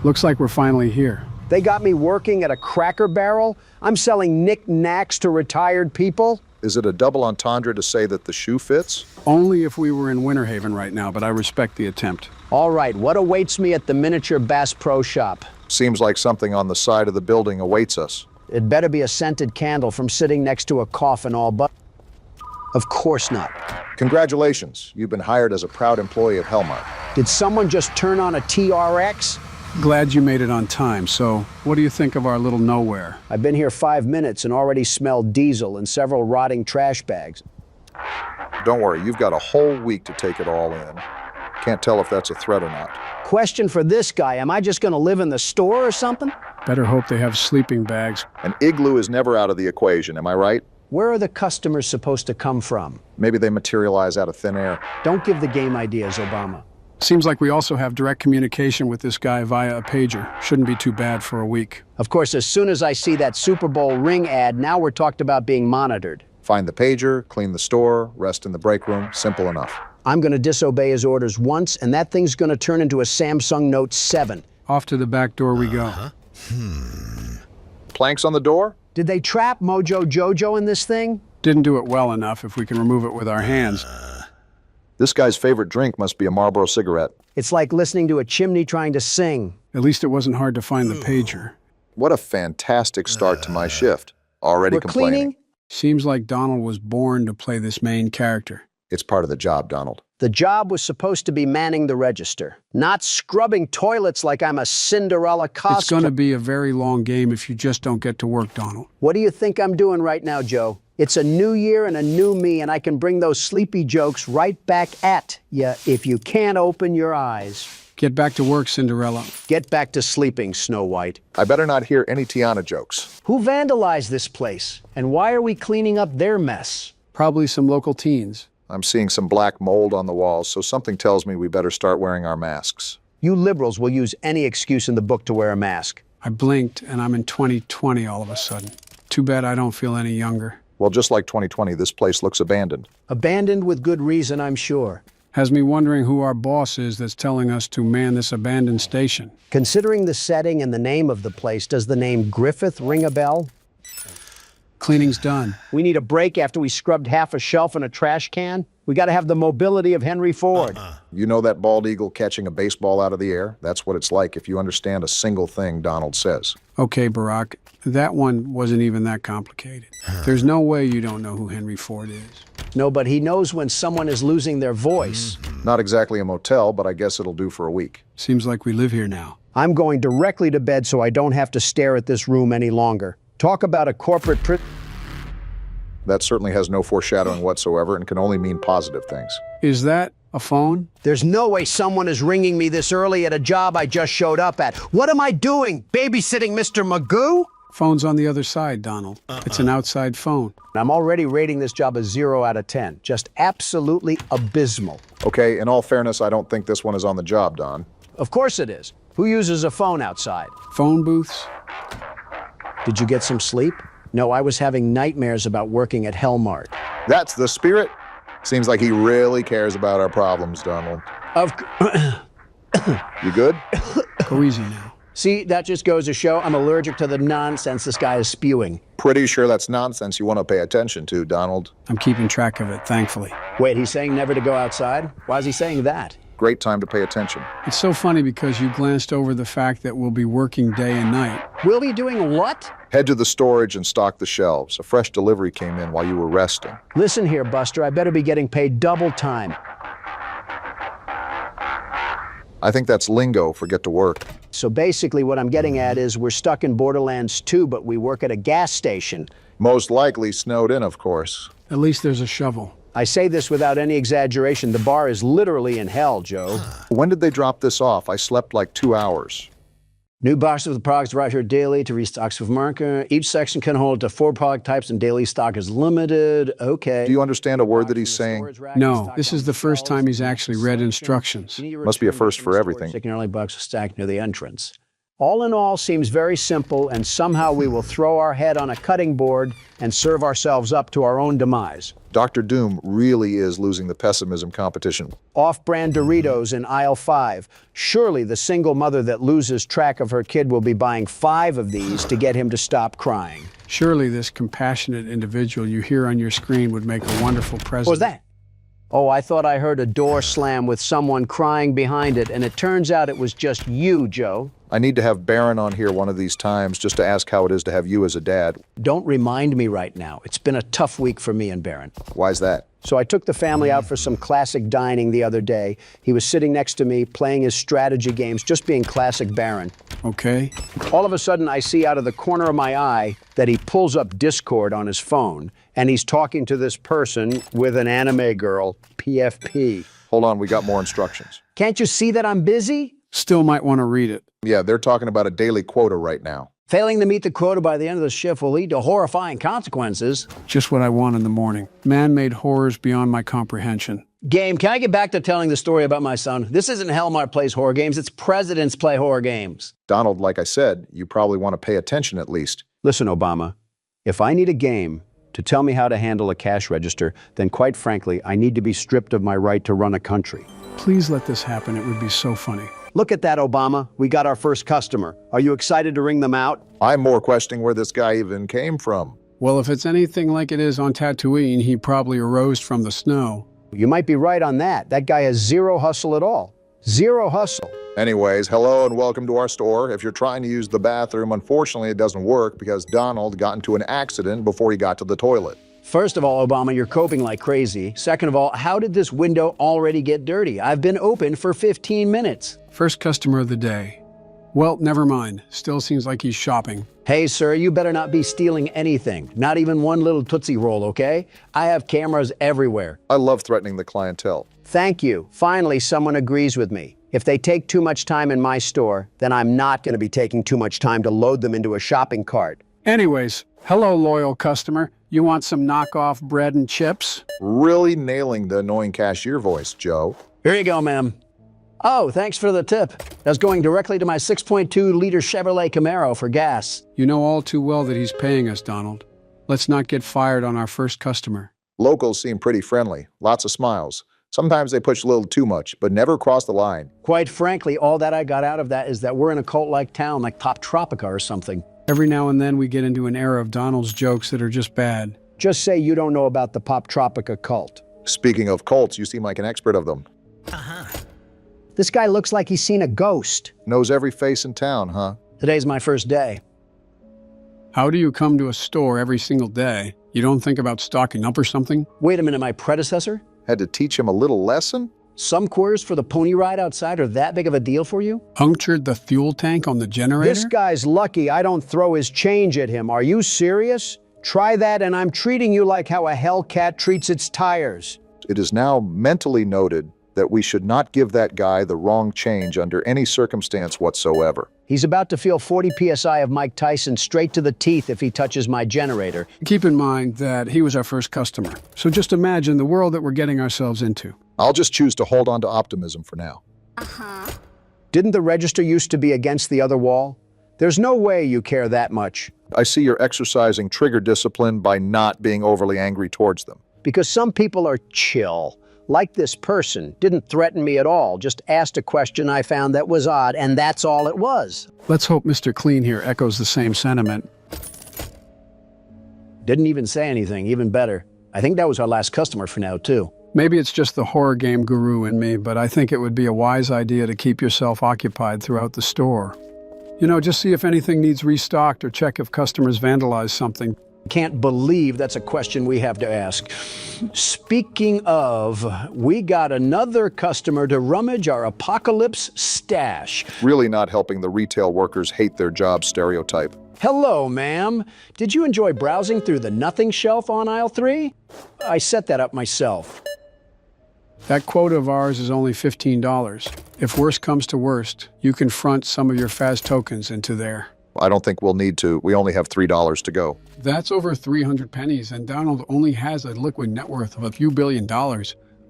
Speaker 1: Looks like we're finally here.
Speaker 2: They got me working at a Cracker Barrel? I'm selling knick-knacks to retired people?
Speaker 4: Is it a double entendre to say that the shoe fits?
Speaker 1: Only if we were in Winter Haven right now, but I respect the attempt.
Speaker 2: All right, what awaits me at the Miniature Bass Pro Shop?
Speaker 4: Seems like something on the side of the building awaits us.
Speaker 2: It better be a scented candle from sitting next to a coffin all but... Of course not.
Speaker 4: Congratulations, you've been hired as a proud employee of Hellmart.
Speaker 2: Did someone just turn on a TRX?
Speaker 1: Glad you made it on time. So, what do you think of our little nowhere?
Speaker 2: I've been here 5 minutes and already smelled diesel and several rotting trash bags.
Speaker 4: Don't worry, you've got a whole week to take it all in. Can't tell if that's a threat or not.
Speaker 2: Question for this guy, am I just gonna live in the store or something?
Speaker 1: Better hope they have sleeping bags.
Speaker 4: An igloo is never out of the equation, am I right?
Speaker 2: Where are the customers supposed to come from?
Speaker 4: Maybe they materialize out of thin air.
Speaker 2: Don't give the game ideas, Obama.
Speaker 1: Seems like we also have direct communication with this guy via a pager. Shouldn't be too bad for a week.
Speaker 2: Of course, as soon as I see that Super Bowl ring ad, now we're talked about being monitored.
Speaker 4: Find the pager, clean the store, rest in the break room, simple enough.
Speaker 2: I'm gonna disobey his orders once, and that thing's gonna turn into a Samsung Note 7.
Speaker 1: Off to the back door we go.
Speaker 4: Planks on the door?
Speaker 2: Did they trap Mojo Jojo in this thing?
Speaker 1: Didn't do it well enough if we can remove it with our hands.
Speaker 4: This guy's favorite drink must be a Marlboro cigarette.
Speaker 2: It's like listening to a chimney trying to sing.
Speaker 1: At least it wasn't hard to find the pager.
Speaker 4: What a fantastic start to my shift. Already
Speaker 2: We're
Speaker 4: complaining.
Speaker 2: cleaning?
Speaker 1: Seems like Donald was born to play this main character.
Speaker 4: It's part of the job, Donald.
Speaker 2: The job was supposed to be manning the register, not scrubbing toilets like I'm a Cinderella cosplay.
Speaker 1: It's gonna be a very long game if you just don't get to work, Donald.
Speaker 2: What do you think I'm doing right now, Joe? It's a new year and a new me, and I can bring those sleepy jokes right back at ya if you can't open your eyes.
Speaker 1: Get back to work, Cinderella.
Speaker 2: Get back to sleeping, Snow White.
Speaker 4: I better not hear any Tiana jokes.
Speaker 2: Who vandalized this place? And why are we cleaning up their mess?
Speaker 1: Probably some local teens.
Speaker 4: I'm seeing some black mold on the walls, so something tells me we better start wearing our masks.
Speaker 2: You liberals will use any excuse in the book to wear a mask.
Speaker 1: I blinked and I'm in 2020 all of a sudden. Too bad I don't feel any younger.
Speaker 4: Well, just like 2020, this place looks abandoned.
Speaker 2: Abandoned with good reason, I'm sure.
Speaker 1: Has me wondering who our boss is that's telling us to man this abandoned station.
Speaker 2: Considering the setting and the name of the place, does the name Griffith ring a bell?
Speaker 1: Cleaning's done.
Speaker 2: We need a break after we scrubbed half a shelf and a trash can. We got to have the mobility of Henry Ford.
Speaker 4: You know that bald eagle catching a baseball out of the air? That's what it's like if you understand a single thing Donald says.
Speaker 1: Okay, Barack, that one wasn't even that complicated. There's no way you don't know who Henry Ford is.
Speaker 2: No, but he knows when someone is losing their voice.
Speaker 4: Not exactly a motel, but I guess it'll do for a week.
Speaker 1: Seems like we live here now.
Speaker 2: I'm going directly to bed so I don't have to stare at this room any longer. Talk about a corporate
Speaker 4: That certainly has no foreshadowing whatsoever and can only mean positive things.
Speaker 1: Is that a phone?
Speaker 2: There's no way someone is ringing me this early at a job I just showed up at. What am I doing? Babysitting Mr. Magoo?
Speaker 1: Phone's on the other side, Donald. It's an outside phone.
Speaker 2: I'm already rating this job a 0 out of 10. Just absolutely abysmal.
Speaker 4: Okay, in all fairness, I don't think this one is on the job, Don.
Speaker 2: Of course it is. Who uses a phone outside?
Speaker 1: Phone booths?
Speaker 2: Did you get some sleep? No, I was having nightmares about working at Hellmart.
Speaker 4: That's the spirit. Seems like he really cares about our problems, Donald. You good?
Speaker 1: Go easy now.
Speaker 2: See, that just goes to show I'm allergic to the nonsense this guy is spewing.
Speaker 4: Pretty sure that's nonsense you want to pay attention to, Donald.
Speaker 1: I'm keeping track of it, thankfully.
Speaker 2: Wait, he's saying never to go outside? Why is he saying that?
Speaker 4: Great time to pay attention.
Speaker 1: It's so funny because you glanced over the fact that we'll be working day and night.
Speaker 2: We'll be doing what?
Speaker 4: Head to the storage and stock the shelves. A fresh delivery came in while you were resting.
Speaker 2: Listen here, Buster, I better be getting paid double time.
Speaker 4: I think that's lingo for get to work.
Speaker 2: So basically what I'm getting at is we're stuck in Borderlands 2, but we work at a gas station.
Speaker 4: Most likely snowed in, of course.
Speaker 1: At least there's a shovel.
Speaker 2: I say this without any exaggeration. The bar is literally in hell, Joe.
Speaker 4: When did they drop this off? I slept like 2 hours.
Speaker 2: New boxes of the products arrive here daily to restocks of market. Each section can hold to 4 product types and daily stock is limited. Okay.
Speaker 4: Do you understand a word that he's saying?
Speaker 1: No, this is the first time he's actually read instructions.
Speaker 4: Must be a first for everything.
Speaker 2: Chicken early bucks stacked near the entrance. All in all, seems very simple, and somehow we will throw our head on a cutting board and serve ourselves up to our own demise.
Speaker 4: Dr. Doom really is losing the pessimism competition.
Speaker 2: Off-brand Doritos in aisle 5. Surely the single mother that loses track of her kid will be buying 5 of these to get him to stop crying.
Speaker 1: Surely this compassionate individual you hear on your screen would make a wonderful president.
Speaker 2: What was that? Oh, I thought I heard a door slam with someone crying behind it, and it turns out it was just you, Joe.
Speaker 4: I need to have Barron on here one of these times just to ask how it is to have you as a dad.
Speaker 2: Don't remind me right now. It's been a tough week for me and Barron.
Speaker 4: Why's that?
Speaker 2: So I took the family out for some classic dining the other day. He was sitting next to me, playing his strategy games, just being classic Barron.
Speaker 1: Okay.
Speaker 2: All of a sudden, I see out of the corner of my eye that he pulls up Discord on his phone, and he's talking to this person with an anime girl, PFP.
Speaker 4: Hold on, we got more instructions.
Speaker 2: Can't you see that I'm busy?
Speaker 1: Still might want to read it.
Speaker 4: Yeah, they're talking about a daily quota right now.
Speaker 2: Failing to meet the quota by the end of the shift will lead to horrifying consequences.
Speaker 1: Just what I want in the morning. Man-made horrors beyond my comprehension.
Speaker 2: Game, can I get back to telling the story about my son? This isn't Hellmart plays horror games, it's presidents play horror games.
Speaker 4: Donald, like I said, you probably want to pay attention at least.
Speaker 2: Listen, Obama, if I need a game to tell me how to handle a cash register, then quite frankly, I need to be stripped of my right to run a country.
Speaker 1: Please let this happen. It would be so funny.
Speaker 2: Look at that, Obama. We got our first customer. Are you excited to ring them out?
Speaker 4: I'm more questioning where this guy even came from.
Speaker 1: Well, if it's anything like it is on Tatooine, he probably arose from the snow.
Speaker 2: You might be right on that. That guy has zero hustle at all. Zero hustle.
Speaker 4: Anyways, hello and welcome to our store. If you're trying to use the bathroom, unfortunately it doesn't work because Donald got into an accident before he got to the toilet.
Speaker 2: First of all, Obama, you're coping like crazy. Second of all, how did this window already get dirty? I've been open for 15 minutes.
Speaker 1: First customer of the day. Well, never mind. Still seems like he's shopping.
Speaker 2: Hey, sir, you better not be stealing anything. Not even one little Tootsie Roll, okay? I have cameras everywhere.
Speaker 4: I love threatening the clientele.
Speaker 2: Thank you. Finally, someone agrees with me. If they take too much time in my store, then I'm not going to be taking too much time to load them into a shopping cart.
Speaker 1: Anyways, hello, loyal customer. You want some knockoff bread and chips?
Speaker 4: Really nailing the annoying cashier voice, Joe.
Speaker 2: Here you go, ma'am. Oh, thanks for the tip. That's going directly to my 6.2-liter Chevrolet Camaro for gas.
Speaker 1: You know all too well that he's paying us, Donald. Let's not get fired on our first customer.
Speaker 4: Locals seem pretty friendly, lots of smiles. Sometimes they push a little too much, but never cross the line.
Speaker 2: Quite frankly, all that I got out of that is that we're in a cult-like town like Top Tropica or something.
Speaker 1: Every now and then we get into an era of Donald's jokes that are just bad.
Speaker 2: Just say you don't know about the Pop Tropica cult.
Speaker 4: Speaking of cults, you seem like an expert of them.
Speaker 2: This guy looks like he's seen a ghost.
Speaker 4: Knows every face in town, huh?
Speaker 2: Today's my first day.
Speaker 1: How do you come to a store every single day? You don't think about stocking up or something?
Speaker 2: Wait a minute, my predecessor?
Speaker 4: Had to teach him a little lesson?
Speaker 2: Some quarters for the pony ride outside are that big of a deal for you?
Speaker 1: Punctured the fuel tank on the generator?
Speaker 2: This guy's lucky I don't throw his change at him. Are you serious? Try that and I'm treating you like how a Hellcat treats its tires.
Speaker 4: It is now mentally noted that we should not give that guy the wrong change under any circumstance whatsoever.
Speaker 2: He's about to feel 40 PSI of Mike Tyson straight to the teeth if he touches my generator.
Speaker 1: Keep in mind that he was our first customer. So just imagine the world that we're getting ourselves into.
Speaker 4: I'll just choose to hold on to optimism for now.
Speaker 2: Didn't the register used to be against the other wall? There's no way you care that much.
Speaker 4: I see you're exercising trigger discipline by not being overly angry towards them.
Speaker 2: Because some people are chill. Like this person, didn't threaten me at all, just asked a question I found that was odd, and that's all it was.
Speaker 1: Let's hope Mr. Clean here echoes the same sentiment.
Speaker 2: Didn't even say anything, even better. I think that was our last customer for now, too.
Speaker 1: Maybe it's just the horror game guru in me, but I think it would be a wise idea to keep yourself occupied throughout the store. You know, just see if anything needs restocked or check if customers vandalize something.
Speaker 2: Can't believe that's a question we have to ask. Speaking of, we got another customer to rummage our apocalypse stash.
Speaker 4: Really not helping the retail workers hate their job stereotype.
Speaker 2: Hello, ma'am. Did you enjoy browsing through the nothing shelf on aisle 3? I set that up myself.
Speaker 1: That quota of ours is only $15. If worst comes to worst, you can front some of your Faz tokens into there.
Speaker 4: I don't think we'll need to. We only have $3 to go.
Speaker 1: That's over 300 pennies, and Donald only has a liquid net worth of a few $1 billion.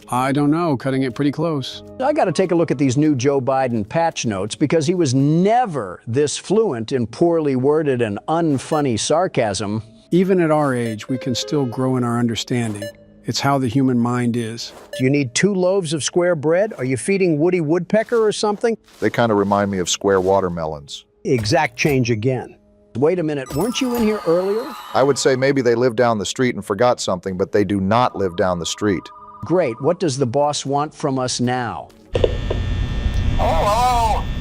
Speaker 1: I don't know, cutting it pretty close.
Speaker 2: I got to take a look at these new Joe Biden patch notes because he was never this fluent in poorly worded and unfunny sarcasm.
Speaker 1: Even at our age, we can still grow in our understanding. It's how the human mind is.
Speaker 2: Do you need 2 loaves of square bread? Are you feeding Woody Woodpecker or something?
Speaker 4: They kind of remind me of square watermelons.
Speaker 2: Exact change again. Wait a minute, weren't you in here earlier?
Speaker 4: I would say maybe they live down the street and forgot something, but they do not live down the street.
Speaker 2: Great, what does the boss want from us now?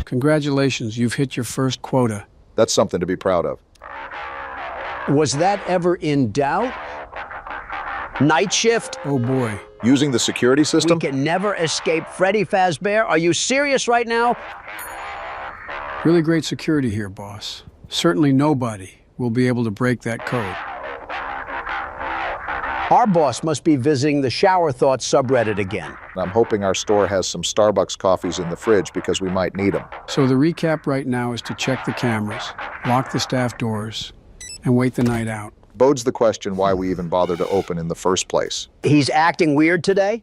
Speaker 1: Congratulations, you've hit your first quota.
Speaker 4: That's something to be proud of.
Speaker 2: Was that ever in doubt? Night shift?
Speaker 1: Oh boy.
Speaker 4: Using the security
Speaker 2: We
Speaker 4: system?
Speaker 2: can never escape Freddy Fazbear? Are you serious right now?
Speaker 1: Really great security here, boss. Certainly nobody will be able to break that code.
Speaker 2: Our boss must be visiting the Shower Thoughts subreddit again.
Speaker 4: I'm hoping our store has some Starbucks coffees in the fridge because we might need them.
Speaker 1: So the recap right now is to check the cameras, lock the staff doors, and wait the night out.
Speaker 4: Bodes the question why we even bother to open in the first place.
Speaker 2: He's acting weird today?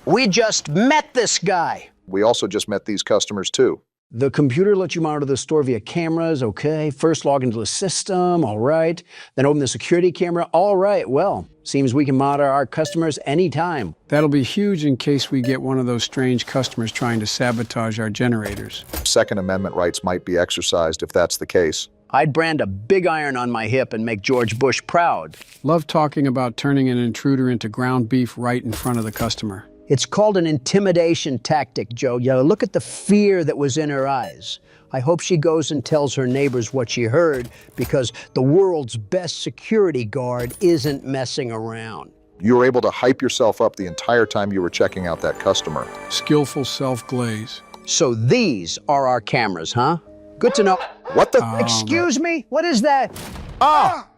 Speaker 2: We just met this guy.
Speaker 4: We also just met these customers too.
Speaker 2: The computer lets you monitor the store via cameras, okay. First log into the system, all right. Then open the security camera, all right. Well, seems we can monitor our customers anytime.
Speaker 1: That'll be huge in case we get one of those strange customers trying to sabotage our generators.
Speaker 4: Second Amendment rights might be exercised if that's the case.
Speaker 2: I'd brand a big iron on my hip and make George Bush proud.
Speaker 1: Love talking about turning an intruder into ground beef right in front of the customer.
Speaker 2: It's called an intimidation tactic, Joe. You look at the fear that was in her eyes. I hope she goes and tells her neighbors what she heard because the world's best security guard isn't messing around.
Speaker 4: You were able to hype yourself up the entire time you were checking out that customer.
Speaker 1: Skillful self-glaze.
Speaker 2: So these are our cameras, huh? Good to know.
Speaker 4: What the?
Speaker 2: Excuse me? What is that? Oh!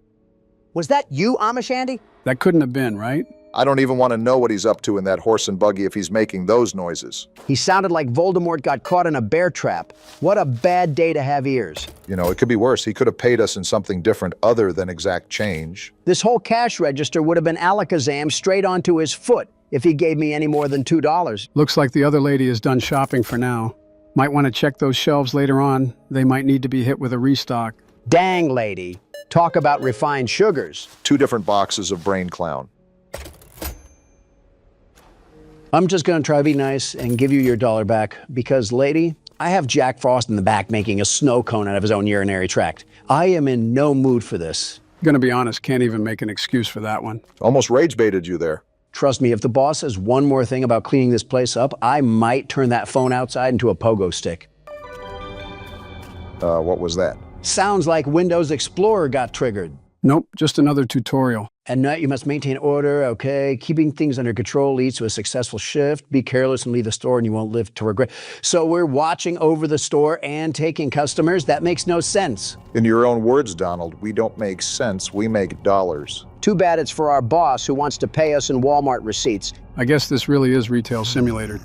Speaker 2: Was that you, Amish Andy?
Speaker 1: That couldn't have been, right?
Speaker 4: I don't even want to know what he's up to in that horse and buggy if he's making those noises.
Speaker 2: He sounded like Voldemort got caught in a bear trap. What a bad day to have ears.
Speaker 4: You know, it could be worse. He could have paid us in something different other than exact change.
Speaker 2: This whole cash register would have been alakazam straight onto his foot if he gave me any more than $2.
Speaker 1: Looks like the other lady is done shopping for now. Might want to check those shelves later on. They might need to be hit with a restock.
Speaker 2: Dang, lady. Talk about refined sugars.
Speaker 4: 2 different boxes of Brain Clown.
Speaker 2: I'm just going to try to be nice and give you your $1 back because, lady, I have Jack Frost in the back making a snow cone out of his own urinary tract. I am in no mood for this.
Speaker 1: Gonna be honest, can't even make an excuse for that one.
Speaker 4: Almost rage baited you there.
Speaker 2: Trust me, if the boss says one more thing about cleaning this place up, I might turn that phone outside into a pogo stick.
Speaker 4: What was that?
Speaker 2: Sounds like Windows Explorer got triggered.
Speaker 1: Nope, just another tutorial.
Speaker 2: At night, you must maintain order, okay? Keeping things under control leads to a successful shift. Be careless and leave the store and you won't live to regret. So we're watching over the store and taking customers? That makes no sense.
Speaker 4: In your own words, Donald, we don't make cents, we make dollars.
Speaker 2: Too bad it's for our boss who wants to pay us in Walmart receipts.
Speaker 1: I guess this really is Retail Simulator.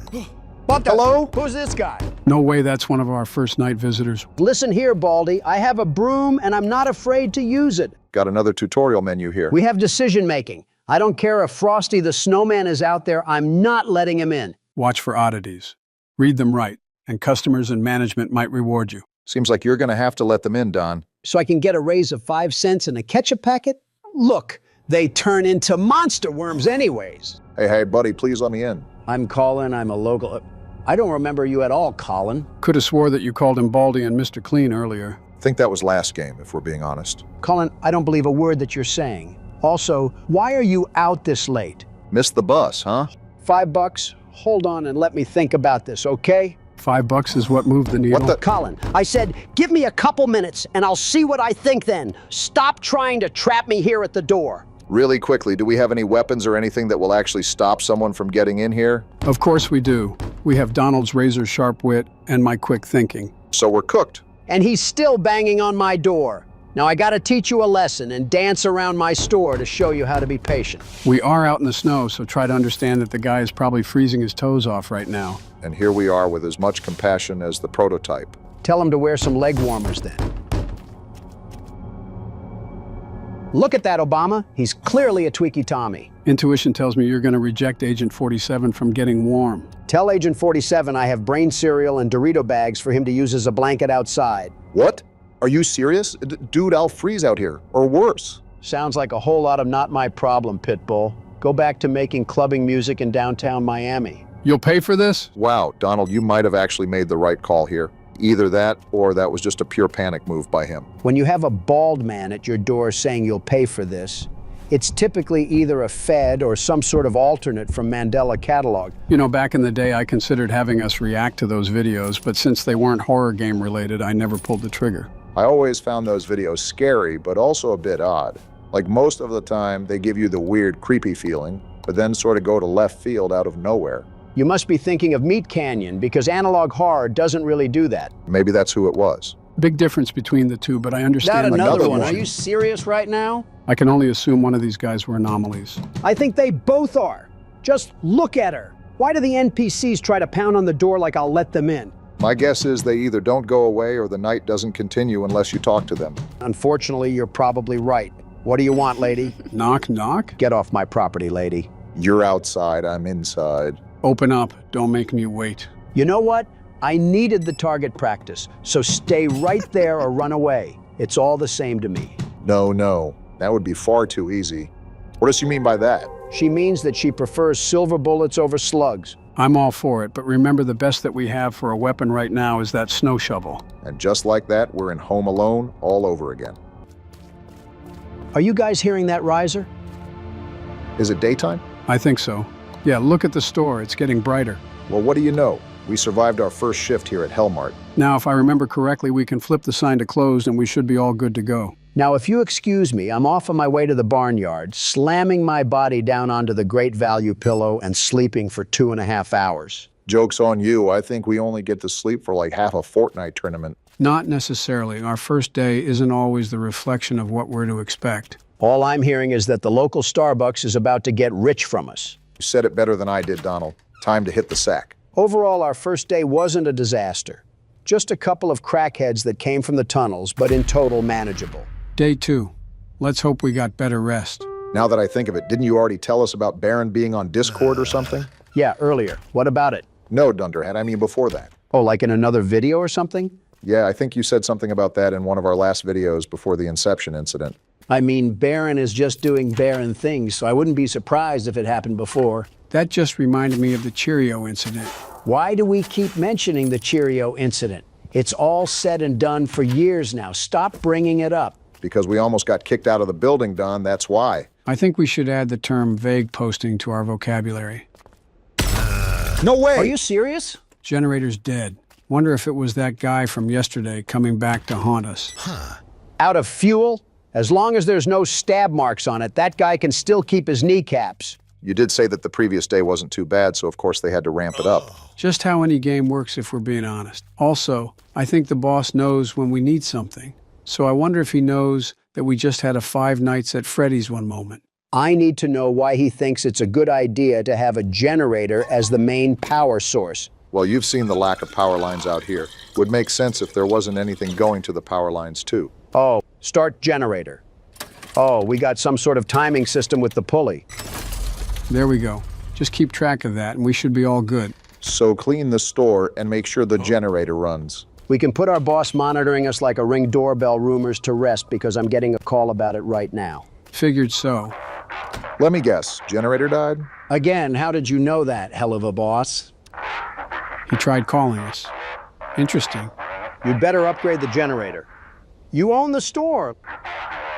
Speaker 2: What the?
Speaker 4: Hello?
Speaker 2: Who's this guy?
Speaker 1: No way that's one of our first night visitors.
Speaker 2: Listen here, Baldy. I have a broom and I'm not afraid to use it.
Speaker 4: Got another tutorial menu here.
Speaker 2: We have decision making. I don't care if Frosty the Snowman is out there, I'm not letting him in.
Speaker 1: Watch for oddities. Read them right, and customers and management might reward you.
Speaker 4: Seems like you're going to have to let them in, Don.
Speaker 2: So I can get a raise of 5 cents and a ketchup packet? Look, they turn into monster worms anyways.
Speaker 4: Hey, buddy, please let me in.
Speaker 2: I'm Colin, I'm a local. I don't remember you at all, Colin.
Speaker 1: Could have swore that you called him Baldy and Mr. Clean earlier.
Speaker 4: Think that was last game, if we're being honest.
Speaker 2: Colin, I don't believe a word that you're saying. Also, why are you out this late?
Speaker 4: Missed the bus, huh?
Speaker 2: $5? Hold on and let me think about this, okay?
Speaker 1: $5 is what moved the needle.
Speaker 4: What the?
Speaker 2: Colin, I said, give me a couple minutes and I'll see what I think then. Stop trying to trap me here at the door.
Speaker 4: Really quickly, do we have any weapons or anything that will actually stop someone from getting in here?
Speaker 1: Of course we do. We have Donald's razor-sharp wit and my quick thinking.
Speaker 4: So we're cooked.
Speaker 2: And he's still banging on my door. Now I gotta teach you a lesson and dance around my store to show you how to be patient.
Speaker 1: We are out in the snow, so try to understand that the guy is probably freezing his toes off right now.
Speaker 4: And here we are with as much compassion as the prototype.
Speaker 2: Tell him to wear some leg warmers then. Look at that, Obama. He's clearly a tweaky Tommy.
Speaker 1: Intuition tells me you're going to reject Agent 47 from getting warm.
Speaker 2: Tell Agent 47 I have brain cereal and Dorito bags for him to use as a blanket outside.
Speaker 4: What? Are you serious? Dude, I'll freeze out here. Or worse.
Speaker 2: Sounds like a whole lot of not my problem, Pitbull. Go back to making clubbing music in downtown Miami.
Speaker 1: You'll pay for this?
Speaker 4: Wow, Donald, you might have actually made the right call here. Either that, or that was just a pure panic move by him.
Speaker 2: When you have a bald man at your door saying you'll pay for this, it's typically either a Fed or some sort of alternate from Mandela catalog.
Speaker 1: You know, back in the day, I considered having us react to those videos, but since they weren't horror game related, I never pulled the trigger.
Speaker 4: I always found those videos scary, but also a bit odd. Like most of the time, they give you the weird, creepy feeling, but then sort of go to left field out of nowhere.
Speaker 2: You must be thinking of Meat Canyon, because analog horror doesn't really do that.
Speaker 4: Maybe that's who it was.
Speaker 1: Big difference between the two, but I
Speaker 2: Not
Speaker 1: understand.
Speaker 2: another one.
Speaker 4: one.
Speaker 2: Are you serious right now?
Speaker 1: I can only assume one of these guys were anomalies.
Speaker 2: I think they both are. Just look at her. Why do the NPCs try to pound on the door like I'll let them in?
Speaker 4: My guess is they either don't go away or the night doesn't continue unless you talk to them.
Speaker 2: Unfortunately, you're probably right. What do you want, lady?
Speaker 1: Knock, knock?
Speaker 2: Get off my property, lady.
Speaker 4: You're outside, I'm inside.
Speaker 1: Open up. Don't make me wait.
Speaker 2: You know what? I needed the target practice, so stay right there or run away. It's all the same to me.
Speaker 4: No. That would be far too easy. What does she mean by that?
Speaker 2: She means that she prefers silver bullets over slugs.
Speaker 1: I'm all for it, but remember the best that we have for a weapon right now is that snow shovel.
Speaker 4: And just like that, we're in Home Alone all over again.
Speaker 2: Are you guys hearing that riser?
Speaker 4: Is it daytime?
Speaker 1: I think so. Yeah, look at the store. It's getting brighter.
Speaker 4: Well, what do you know? We survived our first shift here at Hellmart.
Speaker 1: Now, if I remember correctly, we can flip the sign to closed and we should be all good to go.
Speaker 2: Now, if you excuse me, I'm off on my way to the barnyard, slamming my body down onto the Great Value pillow and sleeping for 2.5 hours.
Speaker 4: Joke's on you. I think we only get to sleep for like half a Fortnite tournament.
Speaker 1: Not necessarily. Our first day isn't always the reflection of what we're to expect.
Speaker 2: All I'm hearing is that the local Starbucks is about to get rich from us.
Speaker 4: You said it better than I did, Donald. Time to hit the sack.
Speaker 2: Overall, our first day wasn't a disaster. Just a couple of crackheads that came from the tunnels, but in total manageable.
Speaker 1: Day 2. Let's hope we got better rest.
Speaker 4: Now that I think of it, didn't you already tell us about Baron being on Discord or something?
Speaker 2: Yeah, earlier. What about it?
Speaker 4: No, Dunderhead, I mean before that.
Speaker 2: Oh, like in another video or something?
Speaker 4: Yeah, I think you said something about that in one of our last videos before the Inception incident.
Speaker 2: I mean, Baron is just doing Baron things, so I wouldn't be surprised if it happened before.
Speaker 1: That just reminded me of the Cheerio incident.
Speaker 2: Why do we keep mentioning the Cheerio incident? It's all said and done for years now. Stop bringing it up.
Speaker 4: Because we almost got kicked out of the building, Don, that's why.
Speaker 1: I think we should add the term vague posting to our vocabulary.
Speaker 3: No way!
Speaker 2: Are you serious?
Speaker 1: Generator's dead. Wonder if it was that guy from yesterday coming back to haunt us.
Speaker 2: Out of fuel? As long as there's no stab marks on it, that guy can still keep his kneecaps.
Speaker 4: You did say that the previous day wasn't too bad, so of course they had to ramp it up.
Speaker 1: Just how any game works if we're being honest. Also, I think the boss knows when we need something. So I wonder if he knows that we just had a Five Nights at Freddy's one moment.
Speaker 2: I need to know why he thinks it's a good idea to have a generator as the main power source.
Speaker 4: Well, you've seen the lack of power lines out here. Would make sense if there wasn't anything going to the power lines, too.
Speaker 2: Oh, start generator. Oh, we got some sort of timing system with the pulley.
Speaker 1: There we go. Just keep track of that and we should be all good.
Speaker 4: So clean the store and make sure the generator runs.
Speaker 2: We can put our boss monitoring us like a Ring doorbell rumors to rest because I'm getting a call about it right now.
Speaker 1: Figured so.
Speaker 4: Let me guess, generator died?
Speaker 2: Again, how did you know that, hell of a boss?
Speaker 1: He tried calling us. Interesting.
Speaker 2: You'd better upgrade the generator. You own the store.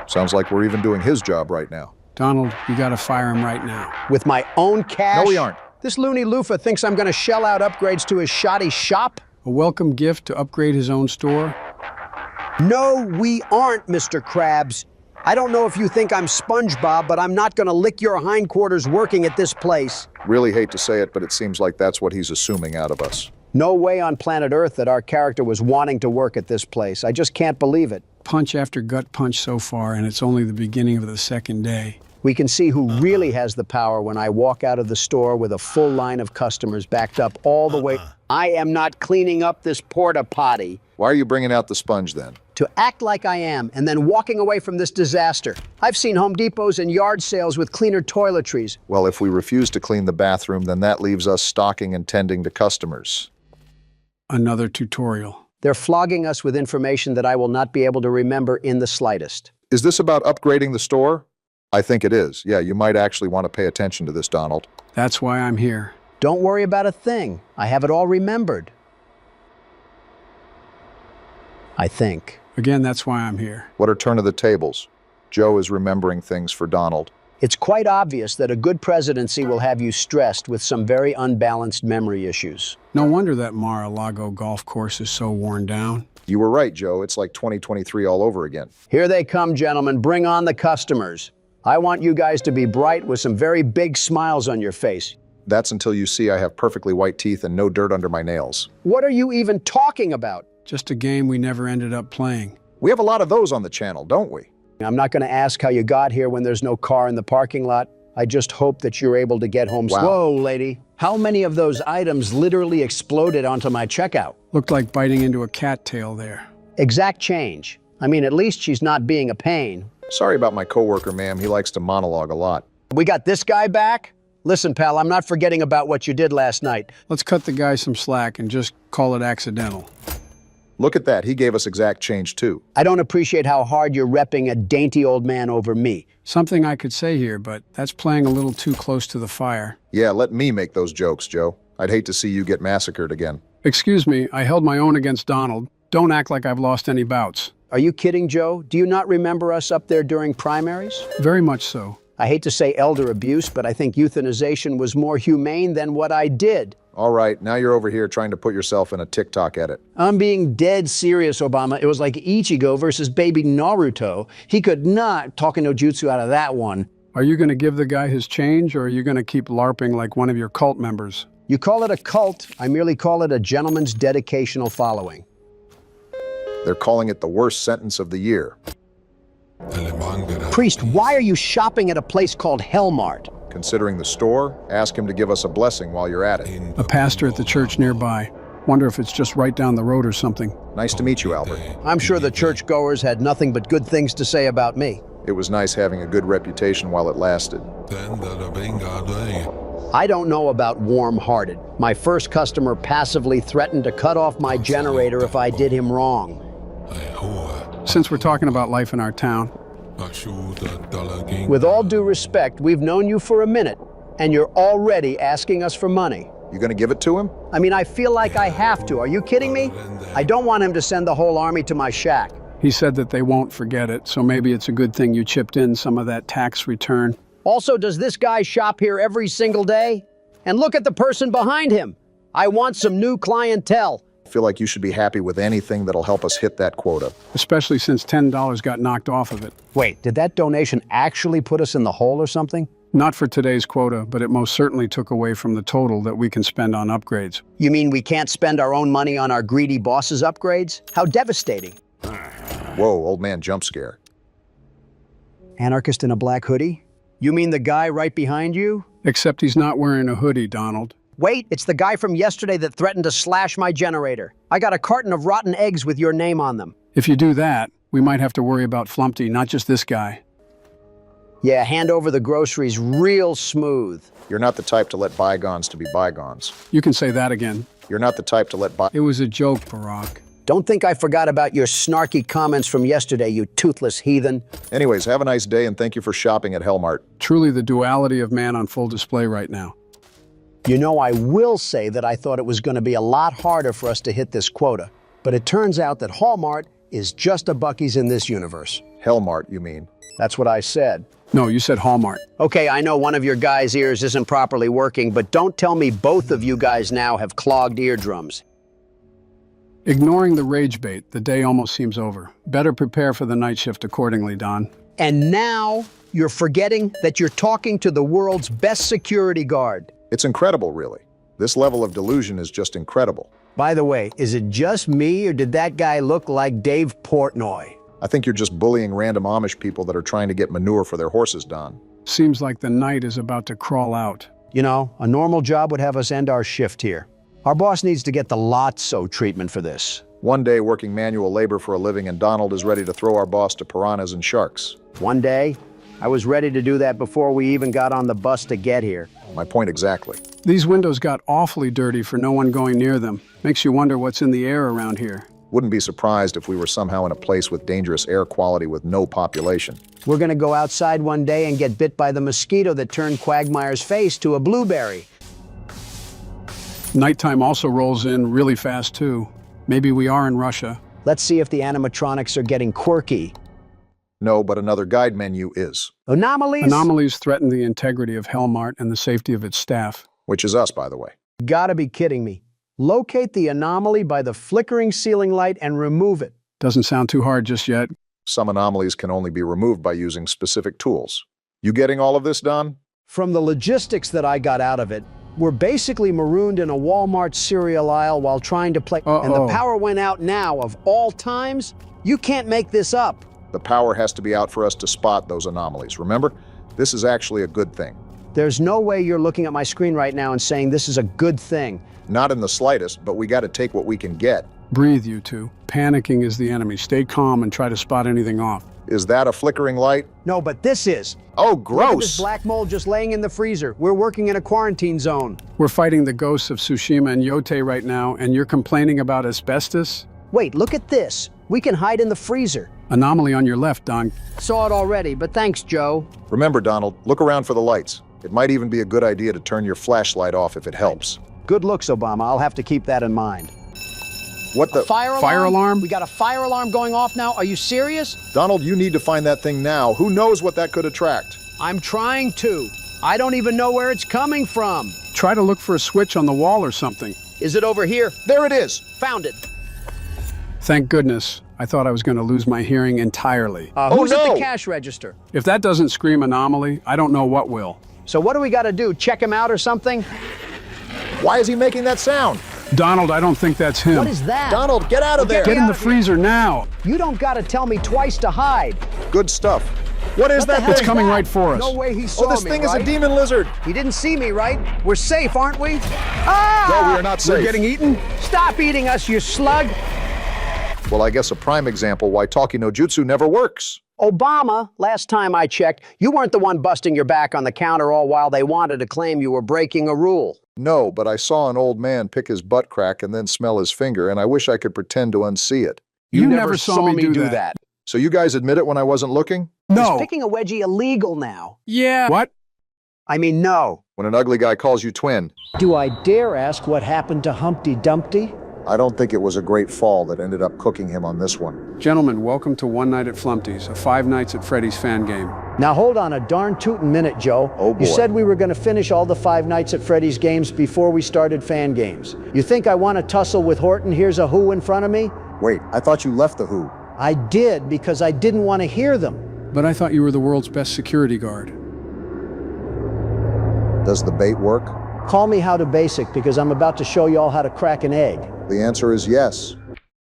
Speaker 4: Sounds like we're even doing his job right now.
Speaker 1: Donald, you gotta fire him right now.
Speaker 2: With my own cash?
Speaker 4: No, we aren't.
Speaker 2: This loony loofah thinks I'm gonna shell out upgrades to his shoddy shop?
Speaker 1: A welcome gift to upgrade his own store?
Speaker 2: No, we aren't, Mr. Krabs. I don't know if you think I'm SpongeBob, but I'm not gonna lick your hindquarters working at this place.
Speaker 4: Really hate to say it, but it seems like that's what he's assuming out of us.
Speaker 2: No way on planet Earth that our character was wanting to work at this place. I just can't believe it.
Speaker 1: Punch after gut punch so far, and it's only the beginning of the second day.
Speaker 2: We can see who really has the power when I walk out of the store with a full line of customers backed up all the way. I am not cleaning up this porta potty.
Speaker 4: Why are you bringing out the sponge then?
Speaker 2: To act like I am and then walking away from this disaster. I've seen Home Depots and yard sales with cleaner toiletries.
Speaker 4: Well, if we refuse to clean the bathroom, then that leaves us stocking and tending to customers.
Speaker 1: Another tutorial.
Speaker 2: They're flogging us with information that I will not be able to remember in the slightest.
Speaker 4: Is this about upgrading the store? I think it is. Yeah, you might actually want to pay attention to this, Donald.
Speaker 1: That's why I'm here.
Speaker 2: Don't worry about a thing. I have it all remembered. I think.
Speaker 1: Again, that's why I'm here.
Speaker 4: What a turn of the tables. Joe is remembering things for Donald.
Speaker 2: It's quite obvious that a good presidency will have you stressed with some very unbalanced memory issues.
Speaker 1: No wonder that Mar-a-Lago golf course is so worn down.
Speaker 4: You were right, Joe. It's like 2023 all over again.
Speaker 2: Here they come, gentlemen. Bring on the customers. I want you guys to be bright with some very big smiles on your face.
Speaker 4: That's until you see I have perfectly white teeth and no dirt under my nails.
Speaker 2: What are you even talking about?
Speaker 1: Just a game we never ended up playing.
Speaker 4: We have a lot of those on the channel, don't we?
Speaker 2: I'm not going to ask how you got here when there's no car in the parking lot. I just hope that you're able to get home.
Speaker 4: Wow.
Speaker 2: Whoa, lady. How many of those items literally exploded onto my checkout?
Speaker 1: Looked like biting into a cattail there.
Speaker 2: Exact change. I mean, at least she's not being a pain.
Speaker 4: Sorry about my coworker, ma'am. He likes to monologue a lot.
Speaker 2: We got this guy back? Listen, pal, I'm not forgetting about what you did last night.
Speaker 1: Let's cut the guy some slack and just call it accidental.
Speaker 4: Look at that. He gave us exact change, too.
Speaker 2: I don't appreciate how hard you're repping a dainty old man over me.
Speaker 1: Something I could say here, but that's playing a little too close to the fire.
Speaker 4: Yeah, let me make those jokes, Joe. I'd hate to see you get massacred again.
Speaker 1: Excuse me, I held my own against Donald. Don't act like I've lost any bouts.
Speaker 2: Are you kidding, Joe? Do you not remember us up there during primaries?
Speaker 1: Very much so.
Speaker 2: I hate to say elder abuse, but I think euthanization was more humane than what I did.
Speaker 4: All right, now you're over here trying to put yourself in a TikTok edit.
Speaker 2: I'm being dead serious, Obama. It was like Ichigo versus baby Naruto. He could not talk no jutsu out of that one.
Speaker 1: Are you going to give the guy his change, or are you going to keep LARPing like one of your cult members?
Speaker 2: You call it a cult, I merely call it a gentleman's dedicational following.
Speaker 4: They're calling it the worst sentence of the year.
Speaker 2: Priest, why are you shopping at a place called Hellmart?
Speaker 4: Considering the store, ask him to give us a blessing while you're at it.
Speaker 1: A pastor at the church nearby. Wonder if it's just right down the road or something.
Speaker 4: Nice to meet you, Albert.
Speaker 2: I'm sure the churchgoers had nothing but good things to say about me.
Speaker 4: It was nice having a good reputation while it lasted.
Speaker 2: I don't know about warm-hearted. My first customer passively threatened to cut off my generator if I did him wrong.
Speaker 1: Since we're talking about life in our town,
Speaker 2: With all due respect, we've known you for a minute, and you're already asking us for money.
Speaker 4: You gonna give it to him?
Speaker 2: I mean, I feel like I have to. Are you kidding me? I don't want him to send the whole army to my shack.
Speaker 1: He said that they won't forget it, so maybe it's a good thing you chipped in some of that tax return.
Speaker 2: Also, does this guy shop here every single day? And look at the person behind him. I want some new clientele.
Speaker 4: I feel like you should be happy with anything that'll help us hit that quota.
Speaker 1: Especially since $10 got knocked off of it.
Speaker 2: Wait, did that donation actually put us in the hole or something?
Speaker 1: Not for today's quota, but it most certainly took away from the total that we can spend on upgrades.
Speaker 2: You mean we can't spend our own money on our greedy boss's upgrades? How devastating.
Speaker 4: Whoa, old man jump scare.
Speaker 2: Anarchist in a black hoodie? You mean the guy right behind you?
Speaker 1: Except he's not wearing a hoodie, Donald.
Speaker 2: Wait, it's the guy from yesterday that threatened to slash my generator. I got a carton of rotten eggs with your name on them.
Speaker 1: If you do that, we might have to worry about Flumpty, not just this guy.
Speaker 2: Yeah, hand over the groceries real smooth.
Speaker 4: You're not the type to let bygones to be bygones.
Speaker 1: You can say that again.
Speaker 4: You're not the type to let
Speaker 1: It was a joke, Barack.
Speaker 2: Don't think I forgot about your snarky comments from yesterday, you toothless heathen.
Speaker 4: Anyways, have a nice day and thank you for shopping at Hellmart.
Speaker 1: Truly the duality of man on full display right now.
Speaker 2: You know, I will say that I thought it was going to be a lot harder for us to hit this quota, but it turns out that Hallmart is just a Buc-ee's in this universe.
Speaker 4: Hellmart, you mean?
Speaker 2: That's what I said.
Speaker 1: No, you said Hallmark.
Speaker 2: Okay, I know one of your guys' ears isn't properly working, but don't tell me both of you guys now have clogged eardrums.
Speaker 1: Ignoring the rage bait, the day almost seems over. Better prepare for the night shift accordingly, Don.
Speaker 2: And now you're forgetting that you're talking to the world's best security guard.
Speaker 4: It's incredible, really. This level of delusion is just incredible.
Speaker 2: By the way, is it just me or did that guy look like Dave Portnoy?
Speaker 4: I think you're just bullying random Amish people that are trying to get manure for their horses, Don.
Speaker 1: Seems like the night is about to crawl out.
Speaker 2: You know, a normal job would have us end our shift here. Our boss needs to get the Lotso treatment for this.
Speaker 4: One day working manual labor for a living and Donald is ready to throw our boss to piranhas and sharks.
Speaker 2: One day, I was ready to do that before we even got on the bus to get here.
Speaker 4: My point exactly.
Speaker 1: These windows got awfully dirty for no one going near them. Makes you wonder what's in the air around here.
Speaker 4: Wouldn't be surprised if we were somehow in a place with dangerous air quality with no population.
Speaker 2: We're gonna go outside one day and get bit by the mosquito that turned Quagmire's face to a blueberry.
Speaker 1: Nighttime also rolls in really fast, too. Maybe we are in Russia.
Speaker 2: Let's see if the animatronics are getting quirky.
Speaker 4: No, but another guide menu is.
Speaker 2: Anomalies?
Speaker 1: Anomalies threaten the integrity of Hellmart and the safety of its staff.
Speaker 4: Which is us, by the way.
Speaker 2: Gotta be kidding me. Locate the anomaly by the flickering ceiling light and remove it.
Speaker 1: Doesn't sound too hard just yet.
Speaker 4: Some anomalies can only be removed by using specific tools. You getting all of this, Don?
Speaker 2: From the logistics that I got out of it, we're basically marooned in a Walmart cereal aisle while trying to play. And the power went out now, of all times? You can't make this up.
Speaker 4: The power has to be out for us to spot those anomalies. Remember, this is actually a good thing.
Speaker 2: There's no way you're looking at my screen right now and saying this is a good thing.
Speaker 4: Not in the slightest, but we got to take what we can get.
Speaker 1: Breathe, you two. Panicking is the enemy. Stay calm and try to spot anything off.
Speaker 4: Is that a flickering light?
Speaker 2: No, but this is.
Speaker 4: Oh,
Speaker 2: Look at
Speaker 4: gross!
Speaker 2: this black mold just laying in the freezer. We're working in a quarantine zone.
Speaker 1: We're fighting the ghosts of Tsushima and Yote right now, and you're complaining about asbestos?
Speaker 2: Wait, look at this. We can hide in the freezer.
Speaker 1: Anomaly on your left, Don.
Speaker 2: Saw it already, but thanks, Joe.
Speaker 4: Remember, Donald, look around for the lights. It might even be a good idea to turn your flashlight off if it helps.
Speaker 2: Good looks, Obama. I'll have to keep that in mind.
Speaker 4: What the?
Speaker 1: Fire alarm?
Speaker 2: We got a fire alarm going off now? Are you serious?
Speaker 4: Donald, you need to find that thing now. Who knows what that could attract?
Speaker 2: I'm trying to. I don't even know where it's coming from.
Speaker 1: Try to look for a switch on the wall or something.
Speaker 2: Is it over here?
Speaker 4: There it is!
Speaker 2: Found it.
Speaker 1: Thank goodness. I thought I was going to lose my hearing entirely.
Speaker 2: Who's at
Speaker 4: no!
Speaker 2: the cash register?
Speaker 1: If that doesn't scream anomaly, I don't know what will.
Speaker 2: So what do we got to do? Check him out or something?
Speaker 4: Why is he making that sound?
Speaker 1: Donald, I don't think that's him.
Speaker 2: What is that?
Speaker 4: Donald, get out of there!
Speaker 1: Get in the freezer now.
Speaker 2: You don't got to tell me twice to hide.
Speaker 4: Good stuff. What is
Speaker 2: What the
Speaker 4: that
Speaker 2: hell
Speaker 4: thing?
Speaker 1: It's
Speaker 2: is
Speaker 1: coming
Speaker 2: that?
Speaker 1: right for us.
Speaker 2: No way he saw
Speaker 4: Oh, this
Speaker 2: me,
Speaker 4: thing is
Speaker 2: right?
Speaker 4: a demon lizard.
Speaker 2: He didn't see me, right? We're safe, aren't we? Ah!
Speaker 4: No, we are not safe.
Speaker 1: We're getting eaten?
Speaker 2: Stop eating us, you slug!
Speaker 4: Well, I guess a prime example why talkie no jutsu never works.
Speaker 2: Obama, last time I checked, you weren't the one busting your back on the counter all while they wanted to claim you were breaking a rule.
Speaker 4: No, but I saw an old man pick his butt crack and then smell his finger, and I wish I could pretend to unsee it.
Speaker 1: You never saw me do that.
Speaker 4: So you guys admit it when I wasn't looking?
Speaker 1: No.
Speaker 2: Is picking a wedgie illegal now?
Speaker 1: Yeah. What?
Speaker 2: I mean, no.
Speaker 4: When an ugly guy calls you twin,
Speaker 2: Do I dare ask what happened to Humpty Dumpty?
Speaker 4: I don't think it was a great fall that ended up cooking him on this one.
Speaker 1: Gentlemen, welcome to One Night at Flumpty's, a 5 Nights at Freddy's fan game.
Speaker 2: Now hold on a darn tootin' minute, Joe.
Speaker 4: Oh, boy.
Speaker 2: You said we were going to finish all the 5 Nights at Freddy's games before we started fan games. You think I want to tussle with Horton? Here's a who in front of me?
Speaker 4: Wait, I thought you left the Who.
Speaker 2: I did because I didn't want to hear them.
Speaker 1: But I thought you were the world's best security guard.
Speaker 4: Does the bait work?
Speaker 2: Call me How to Basic because I'm about to show you all how to crack an egg.
Speaker 4: The answer is yes.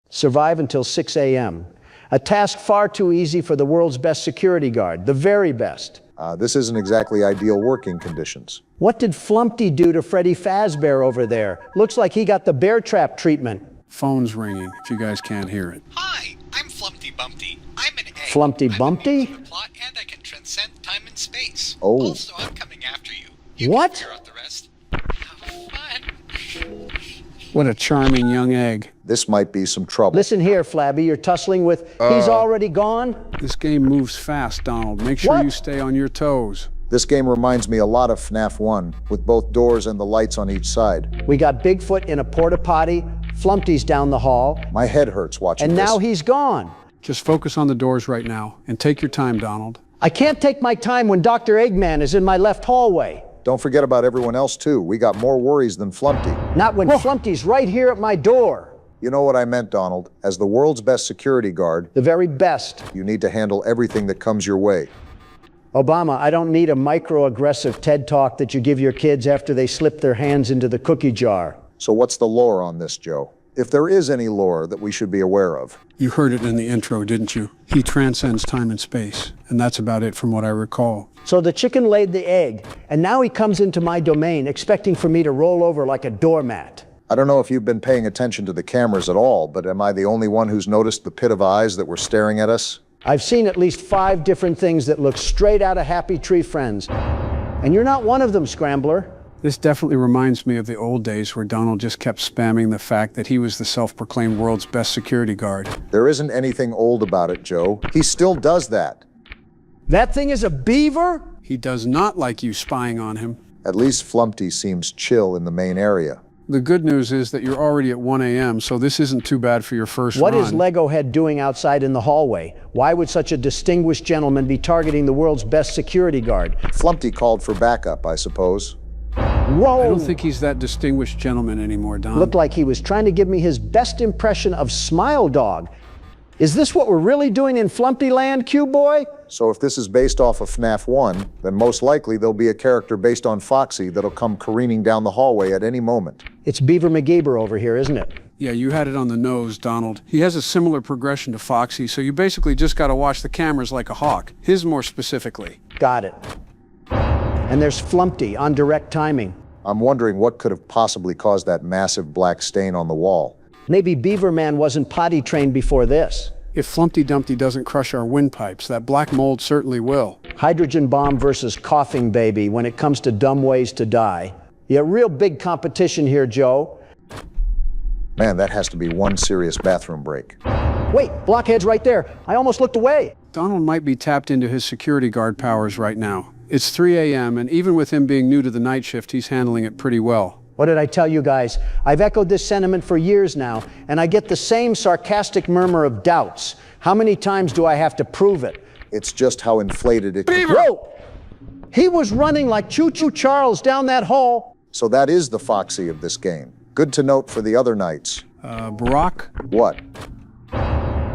Speaker 2: Survive until 6 a.m. A task far too easy for the world's best security guard, the very best.
Speaker 4: This isn't exactly ideal working conditions.
Speaker 2: What did Flumpty do to Freddy Fazbear over there? Looks like he got the bear trap treatment.
Speaker 1: Phone's ringing, if you guys can't hear it.
Speaker 6: Hi, I'm Flumpty Bumpty. I'm an egg.
Speaker 2: Flumpty
Speaker 6: I'm
Speaker 2: Bumpty?
Speaker 6: the plot, and I can transcend time and space.
Speaker 4: Oh.
Speaker 6: Also, I'm coming after you. You
Speaker 2: What?
Speaker 6: can figure out the rest. Have fun.
Speaker 1: What a charming young egg.
Speaker 4: This might be some trouble.
Speaker 2: Listen here, Flabby, you're tussling with, he's already gone?
Speaker 1: This game moves fast, Donald. Make sure
Speaker 2: What?
Speaker 1: you stay on your toes.
Speaker 4: This game reminds me a lot of FNAF 1, with both doors and the lights on each side.
Speaker 2: We got Bigfoot in a porta potty, Flumpty's down the hall,
Speaker 4: My head hurts watching
Speaker 2: and
Speaker 4: this.
Speaker 2: now he's gone.
Speaker 1: Just focus on the doors right now, and take your time, Donald.
Speaker 2: I can't take my time when Dr. Eggman is in my left hallway.
Speaker 4: Don't forget about everyone else, too. We got more worries than Flumpty.
Speaker 2: Not when Flumpty's right here at my door.
Speaker 4: You know what I meant, Donald. As the world's best security guard,
Speaker 2: The very best.
Speaker 4: you need to handle everything that comes your way.
Speaker 2: Obama, I don't need a microaggressive TED talk that you give your kids after they slip their hands into the cookie jar.
Speaker 4: So what's the lore on this, Joe? If there is any lore that we should be aware of.
Speaker 1: You heard it in the intro, didn't you? He transcends time and space, and that's about it from what I recall.
Speaker 2: So the chicken laid the egg, and now he comes into my domain expecting for me to roll over like a doormat.
Speaker 4: I don't know if you've been paying attention to the cameras at all, but am I the only one who's noticed the pit of eyes that were staring at us?
Speaker 2: I've seen at least 5 different things that look straight out of Happy Tree Friends. And you're not one of them, Scrambler.
Speaker 1: This definitely reminds me of the old days where Donald just kept spamming the fact that he was the self-proclaimed world's best security guard.
Speaker 4: There isn't anything old about it, Joe. He still does that.
Speaker 2: That thing is a beaver?
Speaker 1: He does not like you spying on him.
Speaker 4: At least Flumpty seems chill in the main area.
Speaker 1: The good news is that you're already at 1 a.m., so this isn't too bad for your first
Speaker 2: What
Speaker 1: run.
Speaker 2: is Lego Head doing outside in the hallway? Why would such a distinguished gentleman be targeting the world's best security guard?
Speaker 4: Flumpty called for backup, I suppose.
Speaker 2: Whoa!
Speaker 1: I don't think he's that distinguished gentleman anymore, Don.
Speaker 2: Looked like he was trying to give me his best impression of Smile Dog. Is this what we're really doing in Flumpty Land, Q-Boy?
Speaker 4: So if this is based off of FNAF 1, then most likely there'll be a character based on Foxy that'll come careening down the hallway at any moment.
Speaker 2: It's Beaver McGeeber over here, isn't it?
Speaker 1: Yeah, you had it on the nose, Donald. He has a similar progression to Foxy, so you basically just gotta watch the cameras like a hawk. His more specifically.
Speaker 2: Got it. And there's Flumpty on direct timing.
Speaker 4: I'm wondering what could have possibly caused that massive black stain on the wall.
Speaker 2: Maybe Beaver Man wasn't potty trained before this.
Speaker 1: If Flumpty Dumpty doesn't crush our windpipes, that black mold certainly will.
Speaker 2: Hydrogen bomb versus coughing baby when it comes to dumb ways to die. Yeah, real big competition here, Joe.
Speaker 4: Man, that has to be one serious bathroom break.
Speaker 2: Wait, blockhead's right there. I almost looked away.
Speaker 1: Donald might be tapped into his security guard powers right now. It's 3 a.m., and even with him being new to the night shift, he's handling it pretty well.
Speaker 2: What did I tell you guys? I've echoed this sentiment for years now, and I get the same sarcastic murmur of doubts. How many times do I have to prove it?
Speaker 4: It's just how inflated it could.
Speaker 2: Whoa! He was running like Choo Choo Charles down that hall.
Speaker 4: So that is the Foxy of this game. Good to note for the other nights.
Speaker 1: Barack?
Speaker 4: What?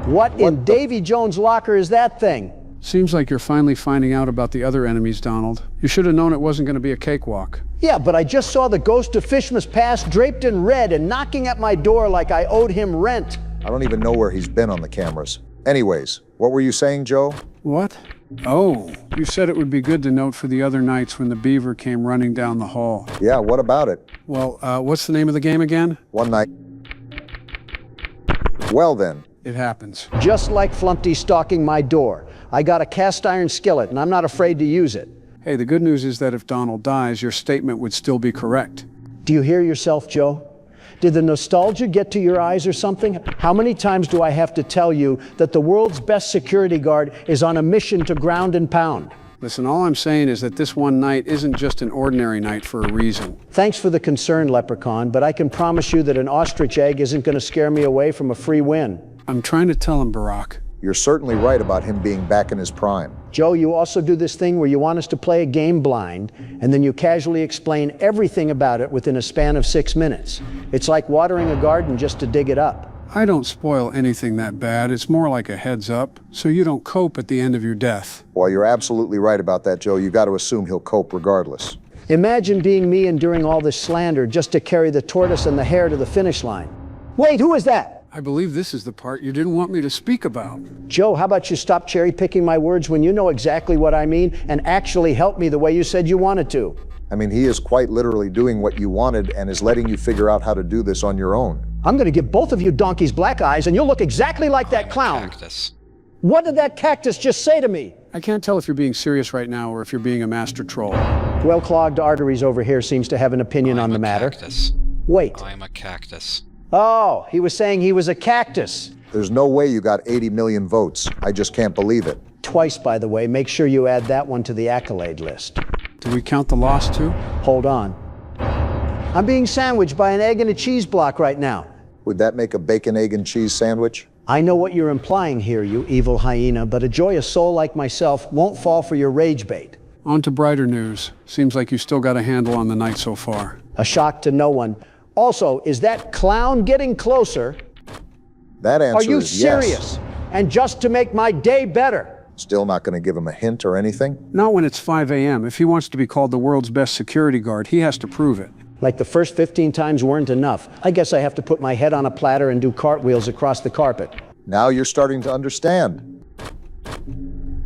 Speaker 2: What in Davy Jones' locker is that thing?
Speaker 1: Seems like you're finally finding out about the other enemies, Donald. You should have known it wasn't going to be a cakewalk.
Speaker 2: Yeah, but I just saw the ghost of Fishmas Pass draped in red and knocking at my door like I owed him rent.
Speaker 4: I don't even know where he's been on the cameras. Anyways, what were you saying, Joe?
Speaker 1: What? Oh, you said it would be good to note for the other nights when the beaver came running down the hall.
Speaker 4: Yeah, what about it?
Speaker 1: Well, what's the name of the game again?
Speaker 4: One night. Well then.
Speaker 1: It happens.
Speaker 2: Just like Flumpty stalking my door. I got a cast iron skillet and I'm not afraid to use it.
Speaker 1: Hey, the good news is that if Donald dies, your statement would still be correct.
Speaker 2: Do you hear yourself, Joe? Did the nostalgia get to your eyes or something? How many times do I have to tell you that the world's best security guard is on a mission to ground and pound?
Speaker 1: Listen, all I'm saying is that this one night isn't just an ordinary night for a reason.
Speaker 2: Thanks for the concern, Leprechaun, but I can promise you that an ostrich egg isn't going to scare me away from a free win.
Speaker 1: I'm trying to tell him, Barack.
Speaker 4: You're certainly right about him being back in his prime.
Speaker 2: Joe, you also do this thing where you want us to play a game blind, and then you casually explain everything about it within a span of 6 minutes. It's like watering a garden just to dig it up.
Speaker 1: I don't spoil anything that bad. It's more like a heads up, so you don't cope at the end of your death.
Speaker 4: While you're absolutely right about that, Joe, you got to assume he'll cope regardless.
Speaker 2: Imagine being me enduring all this slander just to carry the tortoise and the hare to the finish line. Wait, who is that?
Speaker 1: I believe this is the part you didn't want me to speak about.
Speaker 2: Joe, how about you stop cherry-picking my words when you know exactly what I mean and actually help me the way you said you wanted to?
Speaker 4: I mean, he is quite literally doing what you wanted and is letting you figure out how to do this on your own.
Speaker 2: I'm going to give both of you donkeys black eyes and you'll look exactly like that clown.
Speaker 6: Cactus.
Speaker 2: What did that cactus just say to me?
Speaker 1: I can't tell if you're being serious right now or if you're being a master troll.
Speaker 2: Well-clogged arteries over here seems to have an opinion on the matter.
Speaker 6: Cactus.
Speaker 2: Wait.
Speaker 6: I'm a cactus.
Speaker 2: Oh, he was saying he was a cactus.
Speaker 4: There's no way you got 80 million votes. I just can't believe it.
Speaker 2: Twice, by the way. Make sure you add that one to the accolade list.
Speaker 1: Do we count the loss too?
Speaker 2: Hold on. I'm being sandwiched by an egg and a cheese block right now.
Speaker 4: Would that make a bacon, egg, and cheese sandwich?
Speaker 2: I know what you're implying here, you evil hyena, but a joyous soul like myself won't fall for your rage bait.
Speaker 1: On to brighter news. Seems like you still got a handle on the night so far.
Speaker 2: A shock to no one. Also, is that clown getting closer?
Speaker 4: That answer
Speaker 2: Are you
Speaker 4: is yes.
Speaker 2: serious? And just to make my day better?
Speaker 4: Still not going to give him a hint or anything?
Speaker 1: Not when it's 5 a.m. If he wants to be called the world's best security guard, he has to prove it.
Speaker 2: Like the first 15 times weren't enough. I guess I have to put my head on a platter and do cartwheels across the carpet.
Speaker 4: Now you're starting to understand.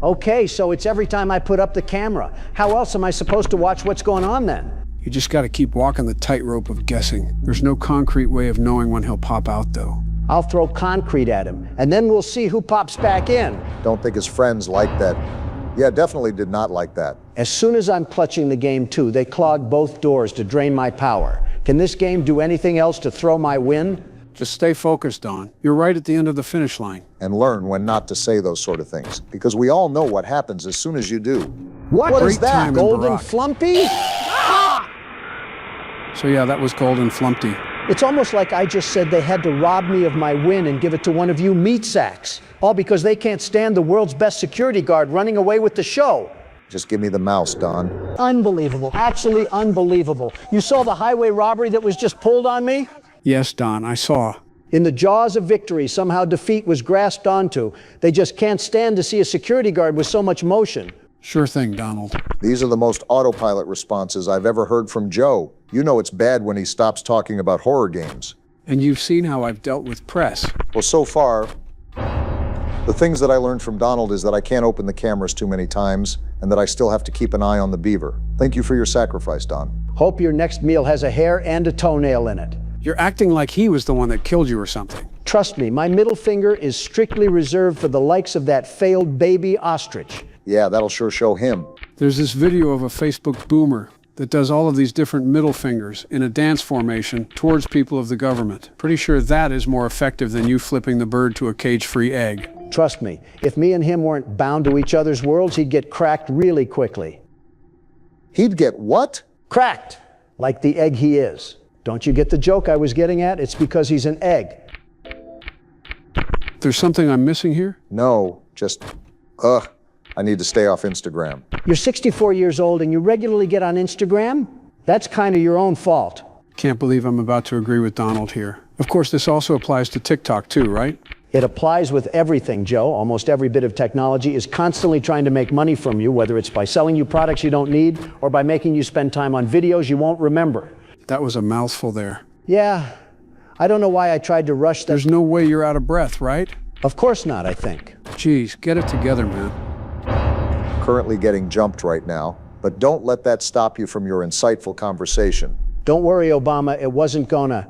Speaker 2: Okay, so it's every time I put up the camera. How else am I supposed to watch what's going on then?
Speaker 1: You just got to keep walking the tightrope of guessing. There's no concrete way of knowing when he'll pop out, though.
Speaker 2: I'll throw concrete at him, and then we'll see who pops back in.
Speaker 4: Don't think his friends like that. Yeah, definitely did not like that.
Speaker 2: As soon as I'm clutching the game too, they clog both doors to drain my power. Can this game do anything else to throw my win?
Speaker 1: Just stay focused, Don. You're right at the end of the finish line.
Speaker 4: And learn when not to say those sort of things. Because we all know what happens as soon as you do.
Speaker 2: What is
Speaker 1: Great
Speaker 2: that,
Speaker 1: timing,
Speaker 2: Golden
Speaker 1: Barack.
Speaker 2: Flumpy?
Speaker 1: So yeah, that was Golden Flumpty.
Speaker 2: It's almost like I just said they had to rob me of my win and give it to one of you meat sacks. All because they can't stand the world's best security guard running away with the show.
Speaker 4: Just give me the mouse, Don.
Speaker 2: Unbelievable. Actually unbelievable. You saw the highway robbery that was just pulled on me?
Speaker 1: Yes, Don, I saw.
Speaker 2: In the jaws of victory, somehow defeat was grasped onto. They just can't stand to see a security guard with so much motion.
Speaker 1: Sure thing, Donald.
Speaker 4: These are the most autopilot responses I've ever heard from Joe. You know it's bad when he stops talking about horror games.
Speaker 1: And you've seen how I've dealt with press.
Speaker 4: Well, so far, the things that I learned from Donald is that I can't open the cameras too many times and that I still have to keep an eye on the beaver. Thank you for your sacrifice, Don.
Speaker 2: Hope your next meal has a hair and a toenail in it.
Speaker 1: You're acting like he was the one that killed you or something.
Speaker 2: Trust me, my middle finger is strictly reserved for the likes of that failed baby ostrich.
Speaker 4: Yeah, that'll sure show him.
Speaker 1: There's this video of a Facebook boomer that does all of these different middle fingers in a dance formation towards people of the government. Pretty sure that is more effective than you flipping the bird to a cage-free egg.
Speaker 2: Trust me, if me and him weren't bound to each other's worlds, he'd get cracked really quickly.
Speaker 4: He'd get what?
Speaker 2: Cracked, like the egg he is. Don't you get the joke I was getting at? It's because he's an egg.
Speaker 1: There's something I'm missing here?
Speaker 4: No, just, I need to stay off Instagram.
Speaker 2: You're 64 years old and you regularly get on Instagram? That's kind of your own fault.
Speaker 1: Can't believe I'm about to agree with Donald here. Of course, this also applies to TikTok too, right?
Speaker 2: It applies with everything, Joe. Almost every bit of technology is constantly trying to make money from you, whether it's by selling you products you don't need or by making you spend time on videos you won't remember.
Speaker 1: That was a mouthful there.
Speaker 2: Yeah, I don't know why I tried to rush that.
Speaker 1: There's no way you're out of breath, right?
Speaker 2: Of course not, I think.
Speaker 1: Geez, get it together, man.
Speaker 4: Currently getting jumped right now, but don't let that stop you from your insightful conversation.
Speaker 2: Don't worry, Obama, it wasn't gonna.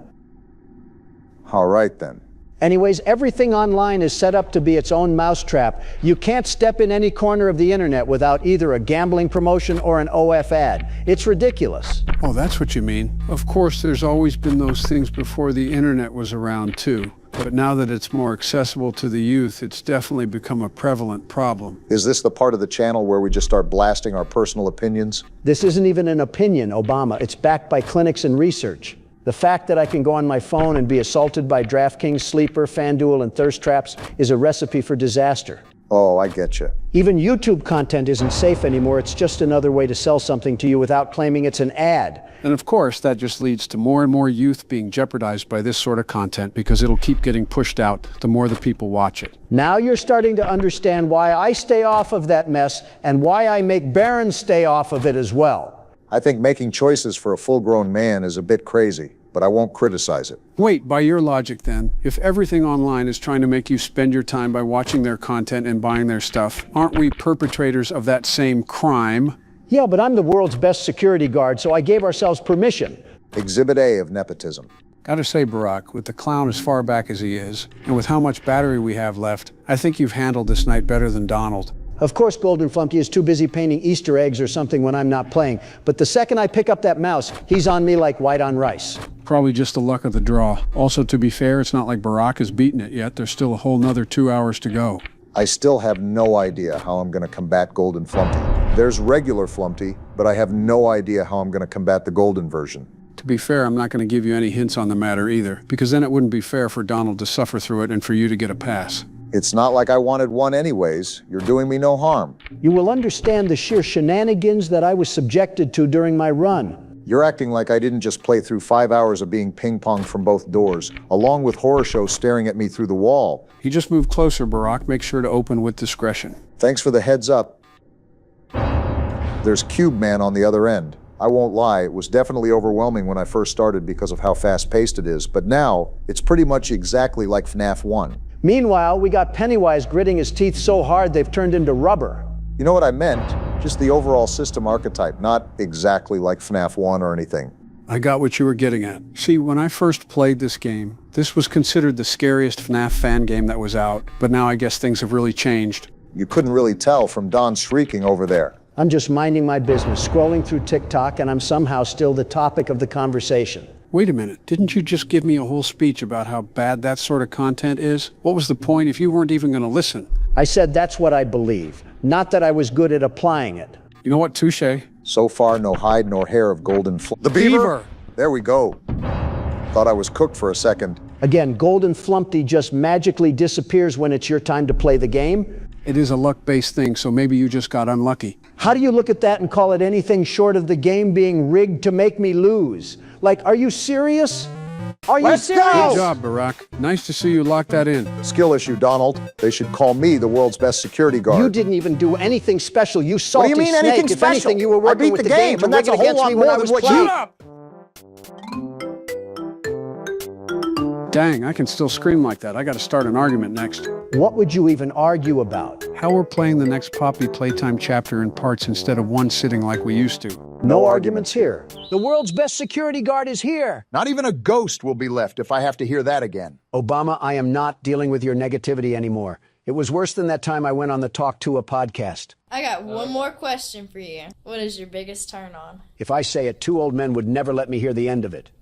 Speaker 4: All right then.
Speaker 2: Anyways, everything online is set up to be its own mousetrap. You can't step in any corner of the internet without either a gambling promotion or an OF ad. It's ridiculous.
Speaker 1: Oh, that's what you mean. Of course, there's always been those things before the internet was around too. but now that it's more accessible to the youth, it's definitely become a prevalent problem.
Speaker 4: Is this the part of the channel where we just start blasting our personal opinions?
Speaker 2: This isn't even an opinion, Obama. It's backed by clinics and research. The fact that I can go on my phone and be assaulted by DraftKings, Sleeper, FanDuel, and thirst traps is a recipe for disaster.
Speaker 4: Oh, I get you.
Speaker 2: Even YouTube content isn't safe anymore. It's just another way to sell something to you without claiming it's an ad.
Speaker 1: And of course, that just leads to more and more youth being jeopardized by this sort of content because it'll keep getting pushed out the more the people watch it.
Speaker 2: Now you're starting to understand why I stay off of that mess and why I make Barron stay off of it as well.
Speaker 4: I think making choices for a full-grown man is a bit crazy, but I won't criticize it.
Speaker 1: Wait, by your logic then, if everything online is trying to make you spend your time by watching their content and buying their stuff, aren't we perpetrators of that same crime?
Speaker 2: Yeah, but I'm the world's best security guard, so I gave ourselves permission.
Speaker 4: Exhibit A of nepotism.
Speaker 1: Gotta say, Barack, with the clown as far back as he is, and with how much battery we have left, I think you've handled this night better than Donald.
Speaker 2: Of course, Golden Flumpty is too busy painting Easter eggs or something when I'm not playing, but the second I pick up that mouse, he's on me like white on rice.
Speaker 1: Probably just the luck of the draw. Also, to be fair, it's not like Barack has beaten it yet. There's still a whole nother 2 hours to go.
Speaker 4: I still have no idea how I'm going to combat Golden Flumpty. There's regular Flumpty, but I have no idea how I'm going to combat the Golden version.
Speaker 1: To be fair, I'm not going to give you any hints on the matter either, because then it wouldn't be fair for Donald to suffer through it and for you to get a pass.
Speaker 4: It's not like I wanted one anyways. You're doing me no harm.
Speaker 2: You will understand the sheer shenanigans that I was subjected to during my run.
Speaker 4: You're acting like I didn't just play through 5 hours of being ping-ponged from both doors, along with horror shows staring at me through the wall.
Speaker 1: He just moved closer, Barack. Make sure to open with discretion.
Speaker 4: Thanks for the heads up. There's Cube Man on the other end. I won't lie, it was definitely overwhelming when I first started because of how fast-paced it is, but now it's pretty much exactly like FNAF 1.
Speaker 2: Meanwhile, we got Pennywise gritting his teeth so hard they've turned into rubber.
Speaker 4: You know what I meant? Just the overall system archetype, not exactly like FNAF 1 or anything.
Speaker 1: I got what you were getting at. See, when I first played this game, this was considered the scariest FNAF fan game that was out, but now I guess things have really changed.
Speaker 4: You couldn't really tell from Don shrieking over there.
Speaker 2: I'm just minding my business, scrolling through TikTok, and I'm somehow still the topic of the conversation.
Speaker 1: Wait a minute, didn't you just give me a whole speech about how bad that sort of content is? What was the point if you weren't even going to listen?
Speaker 2: I said that's what I believe, not that I was good at applying it.
Speaker 1: You know what, touche?
Speaker 4: So far, no hide nor hair of Golden The beaver! There we go. Thought I was cooked for a second.
Speaker 2: Again, Golden Flumpty just magically disappears when it's your time to play the game.
Speaker 1: It is a luck-based thing, so maybe you just got unlucky.
Speaker 2: How do you look at that and call it anything short of the game being rigged to make me lose? Like, are you serious? Are you serious?
Speaker 1: Good job, Barack. Nice to see you lock that in.
Speaker 4: Skill issue, Donald. They should call me the world's best security guard.
Speaker 2: You didn't even do anything special, you salty
Speaker 3: What do you mean
Speaker 2: snake.
Speaker 3: anything
Speaker 2: If
Speaker 3: special?
Speaker 2: anything, you were working
Speaker 3: I beat
Speaker 2: with
Speaker 3: the
Speaker 2: the
Speaker 3: game,
Speaker 2: to
Speaker 3: and that's
Speaker 2: rig it
Speaker 3: a whole
Speaker 2: against
Speaker 3: lot
Speaker 2: me
Speaker 3: more
Speaker 2: when I
Speaker 3: than
Speaker 2: was
Speaker 3: what
Speaker 2: playing.
Speaker 3: you-
Speaker 1: Dang, I can still scream like that. I gotta start an argument next.
Speaker 2: What would you even argue about?
Speaker 1: How we're playing the next Poppy Playtime chapter in parts instead of one sitting like we used to.
Speaker 2: No arguments here. The world's best security guard is here.
Speaker 4: Not even a ghost will be left if I have to hear that again.
Speaker 2: Obama, I am not dealing with your negativity anymore. It was worse than that time I went on the Talk to a podcast.
Speaker 7: I got one more question for you. What is your biggest turn on?
Speaker 2: If I say it, 2 old men would never let me hear the end of it.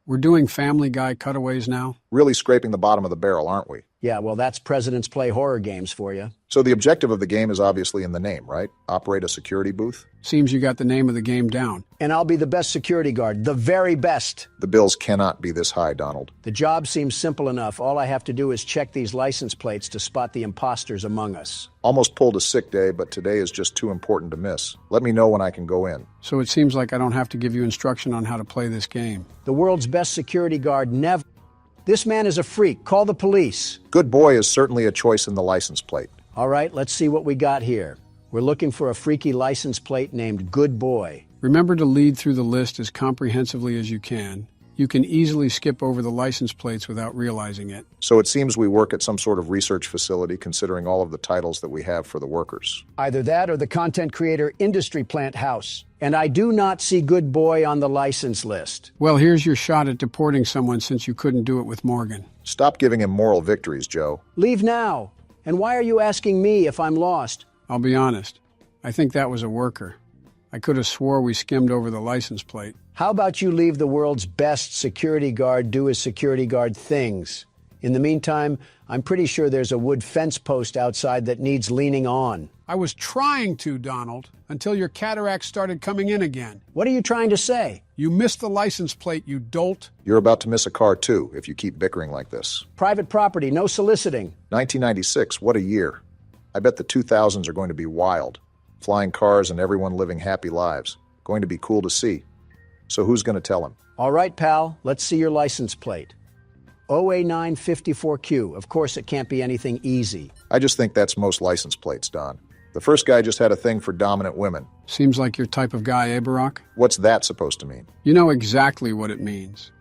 Speaker 1: We're doing Family Guy cutaways now.
Speaker 4: Really scraping the bottom of the barrel, aren't we?
Speaker 2: Yeah, well, that's Presidents Play Horror Games for you.
Speaker 4: So the objective of the game is obviously in the name, right? Operate a security booth?
Speaker 1: Seems you got the name of the game down.
Speaker 2: And I'll be the best security guard, the very best.
Speaker 4: The bills cannot be this high, Donald.
Speaker 2: The job seems simple enough. All I have to do is check these license plates to spot the imposters among us.
Speaker 4: Almost pulled a sick day, but today is just too important to miss. Let me know when I can go in.
Speaker 1: So it seems like I don't have to give you instruction on how to play this game.
Speaker 2: The world's best security guard never... This man is a freak. Call the police.
Speaker 4: Good boy is certainly a choice in the license plate.
Speaker 2: All right, let's see what we got here. We're looking for a freaky license plate named Good Boy.
Speaker 1: Remember to lead through the list as comprehensively as you can. You can easily skip over the license plates without realizing it.
Speaker 4: So it seems we work at some sort of research facility considering all of the titles that we have for the workers.
Speaker 2: Either that or the content creator industry plant house. And I do not see Good Boy on the license list.
Speaker 1: Well, here's your shot at deporting someone since you couldn't do it with Morgan.
Speaker 4: Stop giving him moral victories, Joe.
Speaker 2: Leave now. And why are you asking me if I'm lost?
Speaker 1: I'll be honest. I think that was a worker. I could have swore we skimmed over the license plate.
Speaker 2: How about you leave the world's best security guard do his security guard things? In the meantime, I'm pretty sure there's a wood fence post outside that needs leaning on.
Speaker 1: I was trying to, Donald, until your cataracts started coming in again.
Speaker 2: What are you trying to say?
Speaker 1: You missed the license plate, you dolt.
Speaker 4: You're about to miss a car, too, if you keep bickering like this.
Speaker 2: Private property, no soliciting.
Speaker 4: 1996, what a year. I bet the 2000s are going to be wild. Flying cars and everyone living happy lives. Going to be cool to see. So who's going to tell him?
Speaker 2: All right, pal, let's see your license plate. OA954Q. Of course, it can't be anything easy.
Speaker 4: I just think that's most license plates, Don. The first guy just had a thing for dominant women.
Speaker 1: Seems like your type of guy, eh, Barack?
Speaker 4: What's that supposed to mean?
Speaker 1: You know exactly what it means.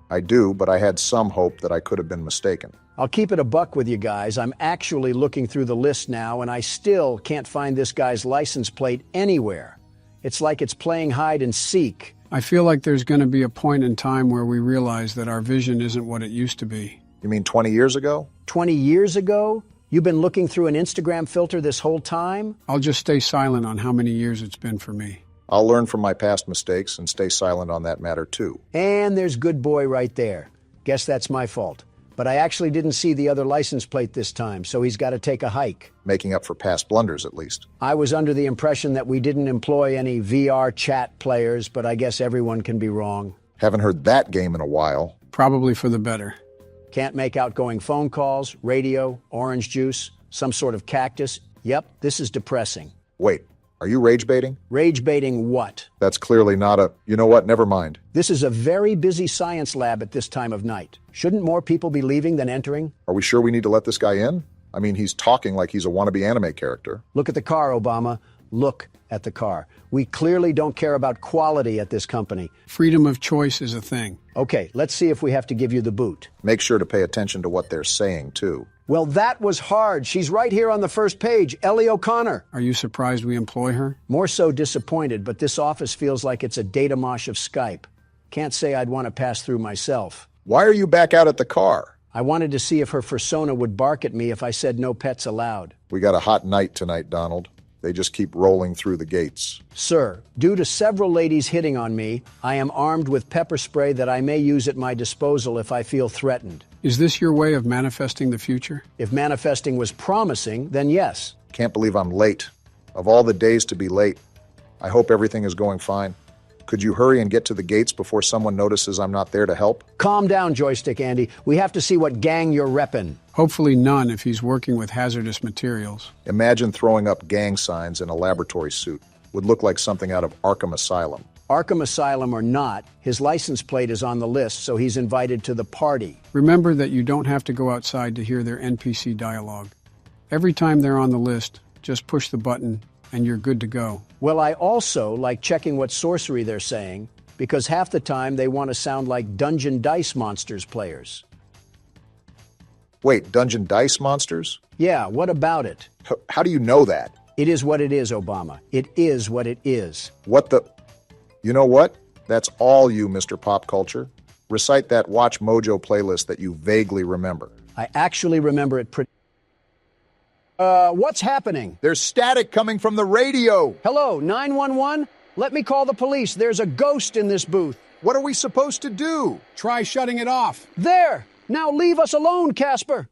Speaker 4: I do, but I had some hope that I could have been mistaken.
Speaker 2: I'll keep it a buck with you guys. I'm actually looking through the list now, and I still can't find this guy's license plate anywhere. It's like it's playing hide and seek.
Speaker 1: I feel like there's going to be a point in time where we realize that our vision isn't what it used to be.
Speaker 4: You mean 20 years ago?
Speaker 2: 20 years ago? You've been looking through an Instagram filter this whole time?
Speaker 1: I'll just stay silent on how many years it's been for me.
Speaker 4: I'll learn from my past mistakes and stay silent on that matter, too.
Speaker 2: And there's good boy right there. Guess that's my fault. But I actually didn't see the other license plate this time, so he's got to take a hike.
Speaker 4: Making up for past blunders, at least.
Speaker 2: I was under the impression that we didn't employ any VR chat players, but I guess everyone can be wrong.
Speaker 4: Haven't heard that game in a while.
Speaker 1: Probably for the better.
Speaker 2: Can't make outgoing phone calls, radio, orange juice, some sort of cactus. Yep, this is depressing.
Speaker 4: Wait, are you rage baiting?
Speaker 2: Rage baiting what?
Speaker 4: That's clearly not a, you know what, never mind.
Speaker 2: This is a very busy science lab at this time of night. Shouldn't more people be leaving than entering?
Speaker 4: Are we sure we need to let this guy in? I mean, he's talking like he's a wannabe anime character.
Speaker 2: Look at the car, Obama. Look at the car. We clearly don't care about quality at this company.
Speaker 1: Freedom of choice is a thing.
Speaker 2: Okay, let's see if we have to give you the boot.
Speaker 4: Make sure to pay attention to what they're saying, too.
Speaker 2: Well, that was hard. She's right here on the first page, Ellie O'Connor.
Speaker 1: Are you surprised we employ her?
Speaker 2: More so disappointed, but this office feels like it's a data mosh of Skype. Can't say I'd want to pass through myself.
Speaker 4: Why are you back out at the car?
Speaker 2: I wanted to see if her fursona would bark at me if I said no pets allowed.
Speaker 4: We got a hot night tonight, Donald. They just keep rolling through the gates.
Speaker 2: Sir, due to several ladies hitting on me, I am armed with pepper spray that I may use at my disposal if I feel threatened.
Speaker 1: Is this your way of manifesting the future?
Speaker 2: If manifesting was promising, then yes.
Speaker 4: Can't believe I'm late. Of all the days to be late, I hope everything is going fine. Could you hurry and get to the gates before someone notices I'm not there to help?
Speaker 2: Calm down, Joystick Andy. We have to see what gang you're reppin'.
Speaker 1: Hopefully none if he's working with hazardous materials.
Speaker 4: Imagine throwing up gang signs in a laboratory suit. Would look like something out of Arkham Asylum.
Speaker 2: Arkham Asylum or not, his license plate is on the list, so he's invited to the party.
Speaker 1: Remember that you don't have to go outside to hear their NPC dialogue. Every time they're on the list, just push the button and you're good to go.
Speaker 2: Well, I also like checking what sorcery they're saying, because half the time they want to sound like Dungeon Dice Monsters players.
Speaker 4: Wait, Dungeon Dice Monsters?
Speaker 2: Yeah, what about it?
Speaker 4: How do you know that?
Speaker 2: It is what it is, Obama. It is what it is.
Speaker 4: What the... You know what? That's all you, Mr. Pop Culture. Recite that Watch Mojo playlist that you vaguely remember.
Speaker 2: I actually remember it pretty... What's happening?
Speaker 3: There's static coming from the radio.
Speaker 2: Hello, 911? Let me call the police. There's a ghost in this booth.
Speaker 3: What are we supposed to do?
Speaker 1: Try shutting it off.
Speaker 2: There! Now leave us alone, Casper!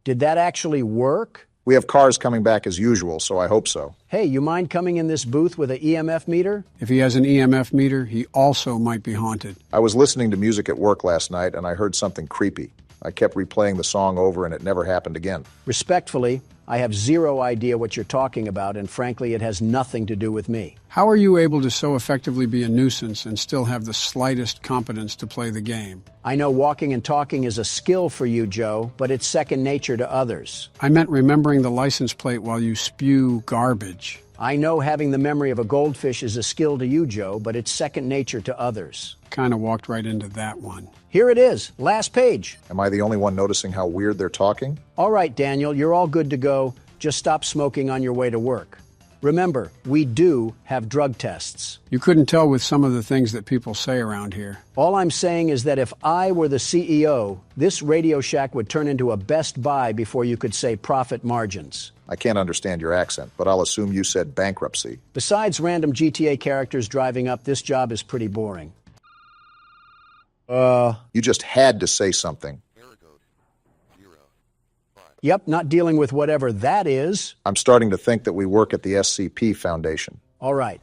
Speaker 2: Did that actually work?
Speaker 4: We have cars coming back as usual, so I hope so.
Speaker 2: Hey, you mind coming in this booth with an EMF meter?
Speaker 1: If he has an EMF meter, he also might be haunted.
Speaker 4: I was listening to music at work last night, and I heard something creepy. I kept replaying the song over, and it never happened again.
Speaker 2: Respectfully, I have zero idea what you're talking about, and frankly, it has nothing to do with me.
Speaker 1: How are you able to so effectively be a nuisance and still have the slightest competence to play the game?
Speaker 2: I know walking and talking is a skill for you, Joe, but it's second nature to others.
Speaker 1: I meant remembering the license plate while you spew garbage.
Speaker 2: I know having the memory of a goldfish is a skill to you, Joe, but it's second nature to others.
Speaker 1: Kind of walked right into that one.
Speaker 2: Here it is, last page.
Speaker 4: Am I the only one noticing how weird they're talking?
Speaker 2: All right, Daniel, you're all good to go. Just stop smoking on your way to work. Remember, we do have drug tests.
Speaker 1: You couldn't tell with some of the things that people say around here.
Speaker 2: All I'm saying is that if I were the CEO, this Radio Shack would turn into a Best Buy before you could say profit margins.
Speaker 4: I can't understand your accent, but I'll assume you said bankruptcy.
Speaker 2: Besides random GTA characters driving up, this job is pretty boring.
Speaker 4: You just had to say something.
Speaker 2: Yep, not dealing with whatever that is.
Speaker 4: I'm starting to think that we work at the SCP Foundation.
Speaker 2: All right.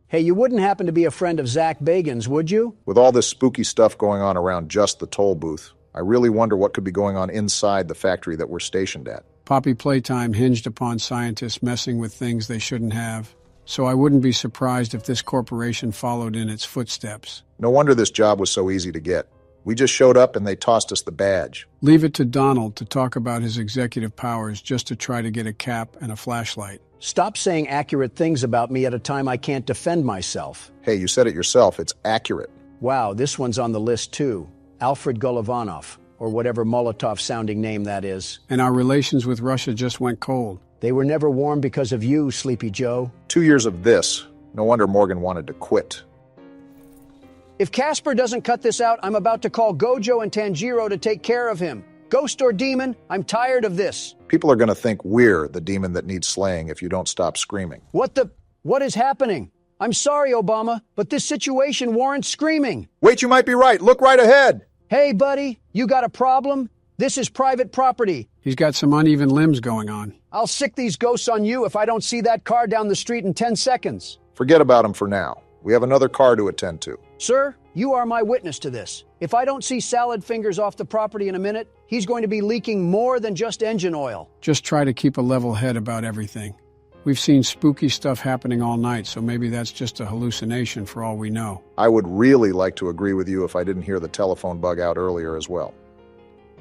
Speaker 2: Hey, you wouldn't happen to be a friend of Zach Bagan's, would you?
Speaker 4: With all this spooky stuff going on around just the toll booth, I really wonder what could be going on inside the factory that we're stationed at.
Speaker 1: Poppy Playtime hinged upon scientists messing with things they shouldn't have, so I wouldn't be surprised if this corporation followed in its footsteps.
Speaker 4: No wonder this job was so easy to get. We just showed up and they tossed us the badge.
Speaker 1: Leave it to Donald to talk about his executive powers just to try to get a cap and a flashlight.
Speaker 2: Stop saying accurate things about me at a time I can't defend myself.
Speaker 4: Hey, you said it yourself. It's accurate.
Speaker 2: Wow, this one's on the list too. Alfred Golovanov, or whatever Molotov-sounding name that is.
Speaker 1: And our relations with Russia just went cold.
Speaker 2: They were never warm because of you, Sleepy Joe.
Speaker 4: 2 years of this. No wonder Morgan wanted to quit.
Speaker 2: If Casper doesn't cut this out, I'm about to call Gojo and Tanjiro to take care of him. Ghost or demon, I'm tired of this.
Speaker 4: People are going to think we're the demon that needs slaying if you don't stop screaming.
Speaker 2: What is happening? I'm sorry, Obama, but this situation warrants screaming.
Speaker 4: Wait, you might be right. Look right ahead.
Speaker 2: Hey, buddy, you got a problem? This is private property.
Speaker 1: He's got some uneven limbs going on.
Speaker 2: I'll sick these ghosts on you if I don't see that car down the street in 10 seconds.
Speaker 4: Forget about him for now. We have another car to attend to.
Speaker 2: Sir, you are my witness to this. If I don't see salad fingers off the property in a minute, he's going to be leaking more than just engine oil.
Speaker 1: Just try to keep a level head about everything. We've seen spooky stuff happening all night, so maybe that's just a hallucination for all we know.
Speaker 4: I would really like to agree with you if I didn't hear the telephone bug out earlier as well.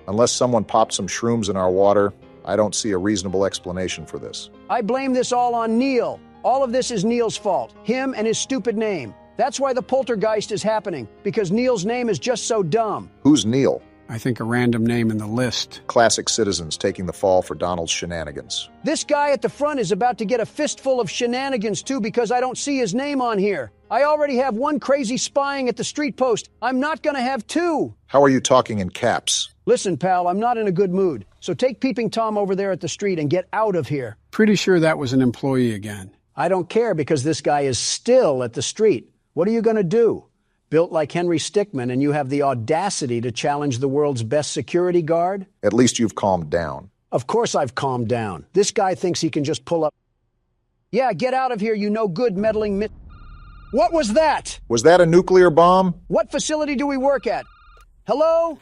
Speaker 4: Unless someone popped some shrooms in our water, I don't see a reasonable explanation for this.
Speaker 2: I blame this all on Neil. All of this is Neil's fault. Him and his stupid name. That's why the poltergeist is happening, because Neil's name is just so dumb.
Speaker 4: Who's Neil?
Speaker 1: I think a random name in the list.
Speaker 4: Classic citizens taking the fall for Donald's shenanigans.
Speaker 2: This guy at the front is about to get a fistful of shenanigans too because I don't see his name on here. I already have one crazy spying at the street post. I'm not gonna have two.
Speaker 4: How are you talking in caps?
Speaker 2: Listen, pal, I'm not in a good mood. So take Peeping Tom over there at the street and get out of here.
Speaker 1: Pretty sure that was an employee again.
Speaker 2: I don't care because this guy is still at the street. What are you gonna do? Built like Henry Stickmin, and you have the audacity to challenge the world's best security guard?
Speaker 4: At least you've calmed down.
Speaker 2: Of course I've calmed down. This guy thinks he can just pull up. Yeah, get out of here, you no good meddling What was that?
Speaker 4: Was that a nuclear bomb?
Speaker 2: What facility do we work at? Hello?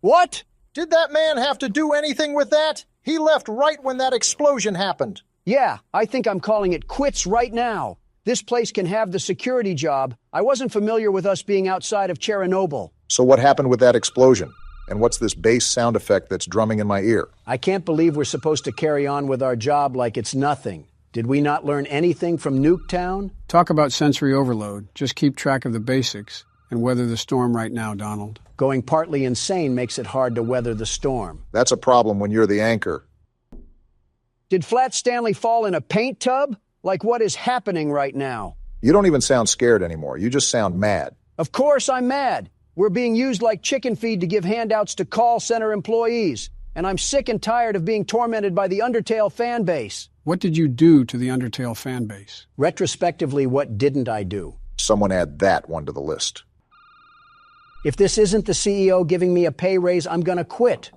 Speaker 2: What?
Speaker 3: Did that man have to do anything with that? He left right when that explosion happened.
Speaker 2: Yeah, I think I'm calling it quits right now. This place can have the security job. I wasn't familiar with us being outside of Chernobyl.
Speaker 4: So what happened with that explosion? And what's this bass sound effect that's drumming in my ear?
Speaker 2: I can't believe we're supposed to carry on with our job like it's nothing. Did we not learn anything from Nuketown?
Speaker 1: Talk about sensory overload. Just keep track of the basics and weather the storm right now, Donald.
Speaker 2: Going partly insane makes it hard to weather the storm.
Speaker 4: That's a problem when you're the anchor.
Speaker 2: Did Flat Stanley fall in a paint tub? Like what is happening right now?
Speaker 4: You don't even sound scared anymore. You just sound mad.
Speaker 2: Of course I'm mad. We're being used like chicken feed to give handouts to call center employees. And I'm sick and tired of being tormented by the Undertale fan base.
Speaker 1: What did you do to the Undertale fan base?
Speaker 2: Retrospectively, what didn't I do?
Speaker 4: Someone add that one to the list.
Speaker 2: If this isn't the CEO giving me a pay raise, I'm gonna quit.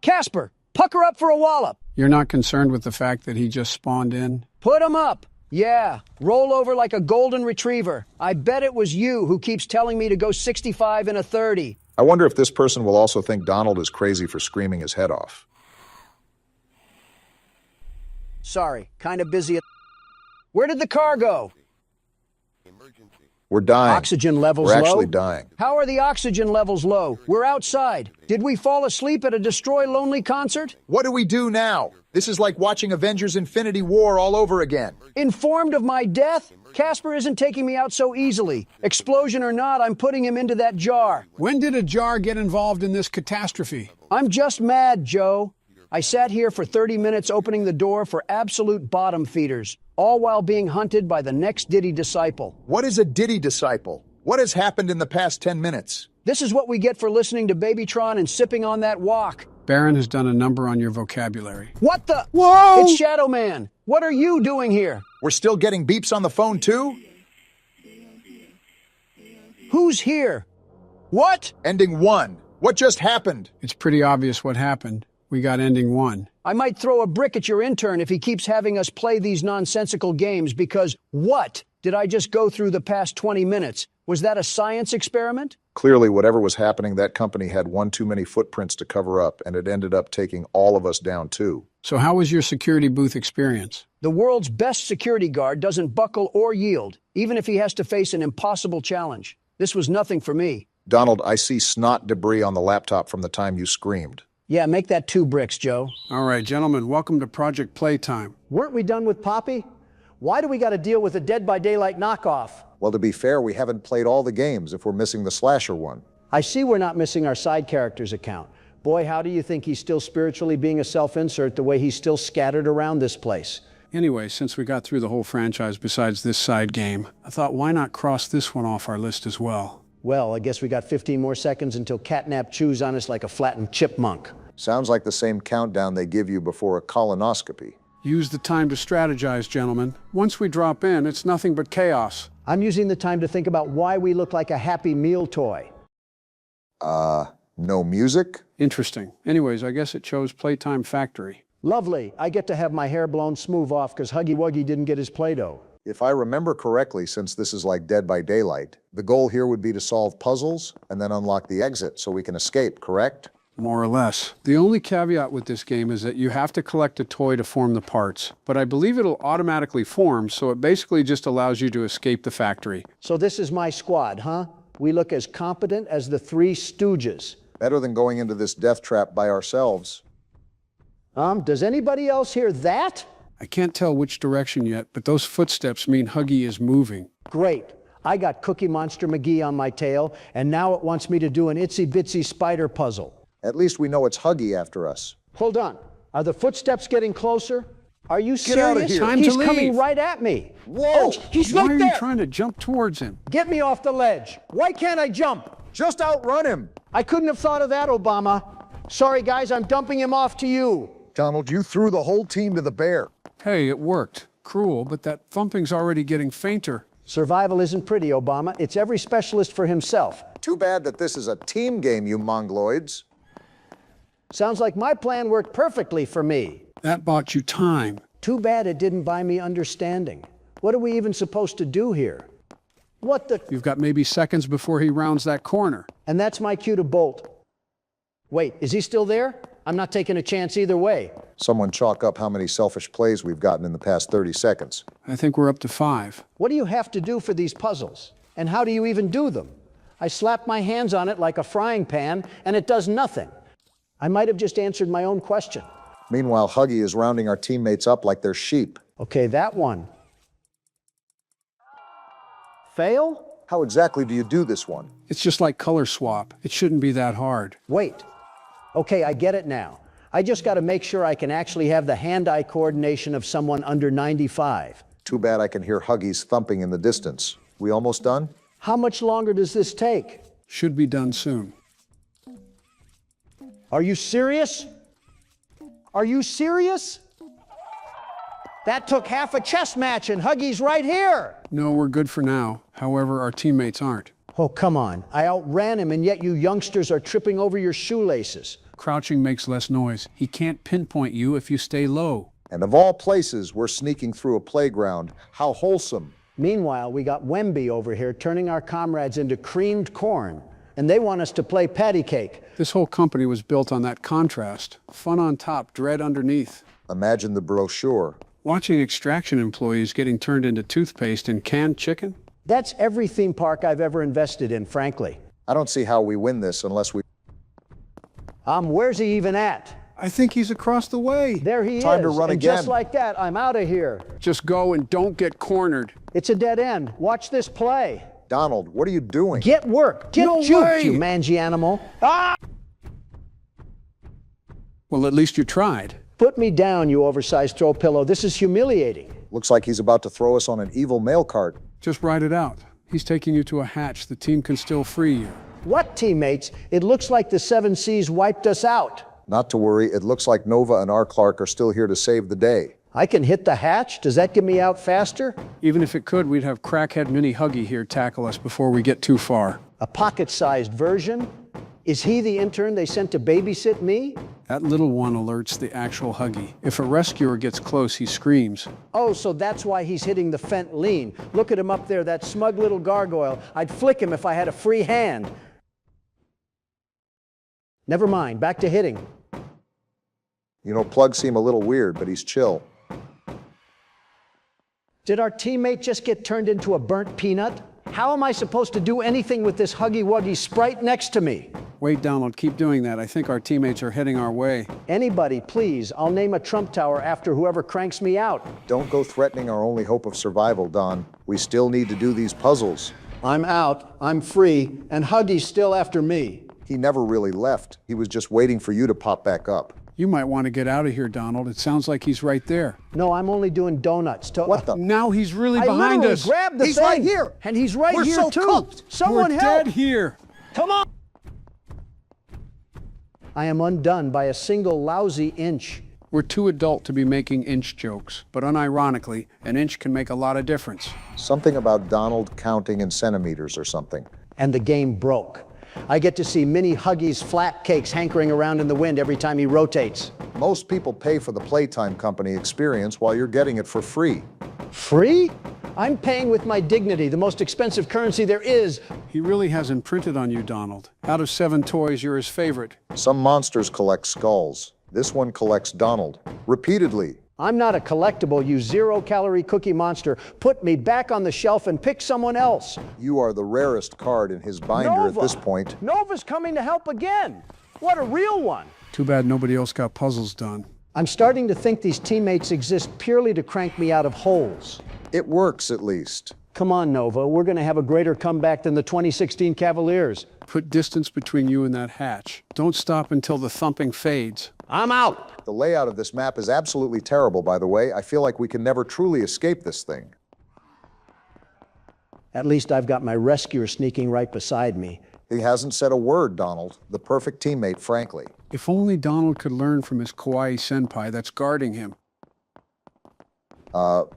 Speaker 2: Casper, pucker up for a wallop.
Speaker 1: You're not concerned with the fact that he just spawned in?
Speaker 2: Put him up. Yeah, roll over like a golden retriever. I bet it was you who keeps telling me to go 65 in a 30.
Speaker 4: I wonder if this person will also think Donald is crazy for screaming his head off.
Speaker 2: Sorry, kind of busy. Where did the car go?
Speaker 4: We're dying.
Speaker 2: Oxygen levels low?
Speaker 4: We're actually dying.
Speaker 2: How are the oxygen levels low? We're outside. Did we fall asleep at a Destroy Lonely concert?
Speaker 3: What do we do now? This is like watching Avengers Infinity War all over again.
Speaker 2: Informed of my death? Casper isn't taking me out so easily. Explosion or not, I'm putting him into that jar.
Speaker 1: When did a jar get involved in this catastrophe?
Speaker 2: I'm just mad, Joe. I sat here for 30 minutes opening the door for absolute bottom feeders, all while being hunted by the next Diddy disciple.
Speaker 3: What is a Diddy disciple? What has happened in the past 10 minutes?
Speaker 2: This is what we get for listening to Babytron and sipping on that wok.
Speaker 1: Baron has done a number on your vocabulary.
Speaker 2: What the?
Speaker 3: Whoa!
Speaker 2: It's Shadow Man. What are you doing here?
Speaker 3: We're still getting beeps on the phone, too?
Speaker 2: Who's here? What?
Speaker 3: Ending 1. What just happened?
Speaker 1: It's pretty obvious what happened. We got ending 1.
Speaker 2: I might throw a brick at your intern if he keeps having us play these nonsensical games because what did I just go through the past 20 minutes? Was that a science experiment?
Speaker 4: Clearly, whatever was happening, that company had one too many footprints to cover up, and it ended up taking all of us down, too.
Speaker 1: So how was your security booth experience?
Speaker 2: The world's best security guard doesn't buckle or yield, even if he has to face an impossible challenge. This was nothing for me.
Speaker 4: Donald, I see snot debris on the laptop from the time you screamed.
Speaker 2: Yeah, make that 2 bricks, Joe.
Speaker 1: All right, gentlemen, welcome to Project Playtime.
Speaker 2: Weren't we done with Poppy? Why do we got to deal with a Dead by Daylight knockoff?
Speaker 4: Well, to be fair, we haven't played all the games if we're missing the slasher one.
Speaker 2: I see we're not missing our side characters account. Boy, how do you think he's still spiritually being a self-insert the way he's still scattered around this place?
Speaker 1: Anyway, since we got through the whole franchise besides this side game, I thought why not cross this one off our list as well?
Speaker 2: Well, I guess we got 15 more seconds until Catnap chews on us like a flattened chipmunk.
Speaker 4: Sounds like the same countdown they give you before a colonoscopy.
Speaker 1: Use the time to strategize, gentlemen. Once we drop in, it's nothing but chaos.
Speaker 2: I'm using the time to think about why we look like a Happy Meal toy.
Speaker 4: No music?
Speaker 1: Interesting. Anyways, I guess it chose Playtime Factory.
Speaker 2: Lovely. I get to have my hair blown smooth off because Huggy Wuggy didn't get his Play-Doh.
Speaker 4: If I remember correctly, since this is like Dead by Daylight, the goal here would be to solve puzzles and then unlock the exit so we can escape, correct?
Speaker 1: More or less. The only caveat with this game is that you have to collect a toy to form the parts, but I believe it'll automatically form, so it basically just allows you to escape the factory.
Speaker 2: So this is my squad, huh? We look as competent as the Three Stooges.
Speaker 4: Better than going into this death trap by ourselves.
Speaker 2: Does anybody else hear that?
Speaker 1: I can't tell which direction yet, but those footsteps mean Huggy is moving.
Speaker 2: Great. I got Cookie Monster McGee on my tail, and now it wants me to do an itsy-bitsy spider puzzle.
Speaker 4: At least we know it's Huggy after us.
Speaker 2: Hold on. Are the footsteps getting closer? Are you serious?
Speaker 4: Get out of here.
Speaker 1: Time
Speaker 2: He's
Speaker 1: to leave.
Speaker 2: coming right at me.
Speaker 4: Whoa!
Speaker 2: Oh, he's
Speaker 1: Why
Speaker 2: right
Speaker 1: are
Speaker 2: there.
Speaker 1: you trying to jump towards him?
Speaker 2: Get me off the ledge. Why can't I jump?
Speaker 4: Just outrun him!
Speaker 2: I couldn't have thought of that, Obama. Sorry, guys, I'm dumping him off to you.
Speaker 4: Donald, you threw the whole team to the bear.
Speaker 1: Hey, it worked. Cruel, but that thumping's already getting fainter.
Speaker 2: Survival isn't pretty, Obama. It's every specialist for himself.
Speaker 4: Too bad that this is a team game, you mongoloids.
Speaker 2: Sounds like my plan worked perfectly for me.
Speaker 1: That bought you time.
Speaker 2: Too bad it didn't buy me understanding. What are we even supposed to do here? What the?
Speaker 1: You've got maybe seconds before he rounds that corner.
Speaker 2: And that's my cue to bolt. Wait, is he still there? I'm not taking a chance either way.
Speaker 4: Someone chalk up how many selfish plays we've gotten in the past 30 seconds.
Speaker 1: I think we're up to 5.
Speaker 2: What do you have to do for these puzzles? And how do you even do them? I slap my hands on it like a frying pan, and it does nothing. I might have just answered my own question.
Speaker 4: Meanwhile, Huggy is rounding our teammates up like they're sheep.
Speaker 2: Okay, that one. Fail?
Speaker 4: How exactly do you do this one?
Speaker 1: It's just like color swap. It shouldn't be that hard.
Speaker 2: Wait. Okay, I get it now. I just got to make sure I can actually have the hand-eye coordination of someone under 95.
Speaker 4: Too bad I can hear Huggy's thumping in the distance. We almost done?
Speaker 2: How much longer does this take?
Speaker 1: Should be done soon.
Speaker 2: Are you serious? Are you serious? That took half a chess match and Huggy's right here.
Speaker 1: No, we're good for now. However, our teammates aren't.
Speaker 2: Oh, come on. I outran him and yet you youngsters are tripping over your shoelaces.
Speaker 1: Crouching makes less noise. He can't pinpoint you if you stay low.
Speaker 4: And of all places, we're sneaking through a playground. How wholesome.
Speaker 2: Meanwhile, we got Wemby over here turning our comrades into creamed corn. And they want us to play patty cake.
Speaker 1: This whole company was built on that contrast. Fun on top, dread underneath.
Speaker 4: Imagine the brochure.
Speaker 1: Watching extraction employees getting turned into toothpaste and canned chicken?
Speaker 2: That's every theme park I've ever invested in, frankly.
Speaker 4: I don't see how we win this unless we...
Speaker 2: Where's he even at?
Speaker 1: I think he's across the way.
Speaker 2: There he is.
Speaker 4: Time to run
Speaker 2: and
Speaker 4: again.
Speaker 2: Just like that, I'm out of here.
Speaker 1: Just go and don't get cornered.
Speaker 2: It's a dead end. Watch this play.
Speaker 4: Donald, what are you doing?
Speaker 2: Get work. Get
Speaker 1: No
Speaker 2: juked,
Speaker 1: way.
Speaker 2: you mangy animal. Ah!
Speaker 1: Well, at least you tried.
Speaker 2: Put me down, you oversized throw pillow. This is humiliating.
Speaker 4: Looks like he's about to throw us on an evil mail cart.
Speaker 1: Just ride it out. He's taking you to a hatch. The team can still free you.
Speaker 2: What, teammates? It looks like the 7 Seas wiped us out.
Speaker 4: Not to worry, it looks like Nova and R. Clark are still here to save the day.
Speaker 2: I can hit the hatch? Does that get me out faster?
Speaker 1: Even if it could, we'd have crackhead Mini Huggy here tackle us before we get too far.
Speaker 2: A pocket-sized version? Is he the intern they sent to babysit me?
Speaker 1: That little one alerts the actual Huggy. If a rescuer gets close, he screams.
Speaker 2: Oh, so that's why he's hitting the fent lean. Look at him up there, that smug little gargoyle. I'd flick him if I had a free hand. Never mind, back to hitting.
Speaker 4: You know, plugs seem a little weird, but he's chill.
Speaker 2: Did our teammate just get turned into a burnt peanut? How am I supposed to do anything with this huggy-wuggy sprite next to me?
Speaker 1: Wait, Donald, keep doing that. I think our teammates are heading our way.
Speaker 2: Anybody, please. I'll name a Trump tower after whoever cranks me out.
Speaker 4: Don't go threatening our only hope of survival, Don. We still need to do these puzzles.
Speaker 2: I'm out, I'm free, and Huggy's still after me.
Speaker 4: He never really left. He was just waiting for you to pop back up.
Speaker 1: You might want to get out of here, Donald. It sounds like he's right there.
Speaker 2: No, I'm only doing donuts.
Speaker 4: What the?
Speaker 1: Now he's really
Speaker 2: I
Speaker 1: behind
Speaker 2: literally
Speaker 1: us.
Speaker 2: grabbed the
Speaker 3: He's
Speaker 2: thing.
Speaker 3: right here.
Speaker 2: And he's right
Speaker 3: We're
Speaker 2: here
Speaker 3: so
Speaker 2: too.
Speaker 3: cooked.
Speaker 2: Someone
Speaker 1: We're
Speaker 2: help.
Speaker 1: dead here.
Speaker 2: Come on. I am undone by a single lousy inch.
Speaker 1: We're too adult to be making inch jokes, but unironically, an inch can make a lot of difference.
Speaker 4: Something about Donald counting in centimeters or something.
Speaker 2: And the game broke. I get to see mini Huggy's flat cakes hankering around in the wind every time he rotates.
Speaker 4: Most people pay for the Playtime company experience while you're getting it for free.
Speaker 2: Free? I'm paying with my dignity, the most expensive currency there is.
Speaker 1: He really has imprinted on you, Donald. Out of 7 toys, you're his favorite.
Speaker 4: Some monsters collect skulls. This one collects Donald. Repeatedly.
Speaker 2: I'm not a collectible, you zero-calorie cookie monster. Put me back on the shelf and pick someone else.
Speaker 4: You are the rarest card in his binder
Speaker 2: Nova.
Speaker 4: at this point.
Speaker 2: Nova's coming to help again. What a real one.
Speaker 1: Too bad nobody else got puzzles done.
Speaker 2: I'm starting to think these teammates exist purely to crank me out of holes.
Speaker 4: It works, at least.
Speaker 2: Come on, Nova. We're going to have a greater comeback than the 2016 Cavaliers.
Speaker 1: Put distance between you and that hatch. Don't stop until the thumping fades.
Speaker 2: I'm out.
Speaker 4: The layout of this map is absolutely terrible, by the way. I feel like we can never truly escape this thing.
Speaker 2: At least I've got my rescuer sneaking right beside me.
Speaker 4: He hasn't said a word, Donald. The perfect teammate, frankly.
Speaker 1: If only Donald could learn from his kawaii senpai that's guarding him.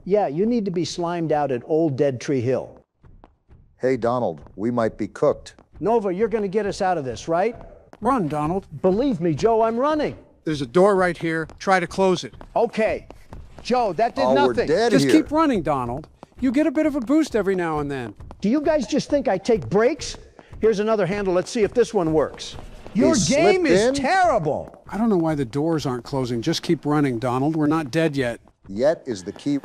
Speaker 2: Yeah, you need to be slimed out at Old Dead Tree Hill.
Speaker 4: Hey, Donald, we might be cooked.
Speaker 2: Nova, you're going to get us out of this, right?
Speaker 1: Run, Donald.
Speaker 2: Believe me, Joe, I'm running.
Speaker 1: There's a door right here. Try to close it.
Speaker 2: Okay. Joe, that did
Speaker 4: Oh,
Speaker 2: nothing.
Speaker 4: we're dead
Speaker 1: Just
Speaker 4: here.
Speaker 1: keep running, Donald. You get a bit of a boost every now and then.
Speaker 2: Do you guys just think I take breaks? Here's another handle. Let's see if this one works. Your
Speaker 4: He
Speaker 2: game
Speaker 4: slipped
Speaker 2: is
Speaker 4: in?
Speaker 2: terrible.
Speaker 1: I don't know why the doors aren't closing. Just keep running, Donald. We're not dead yet.
Speaker 4: Yet is the key.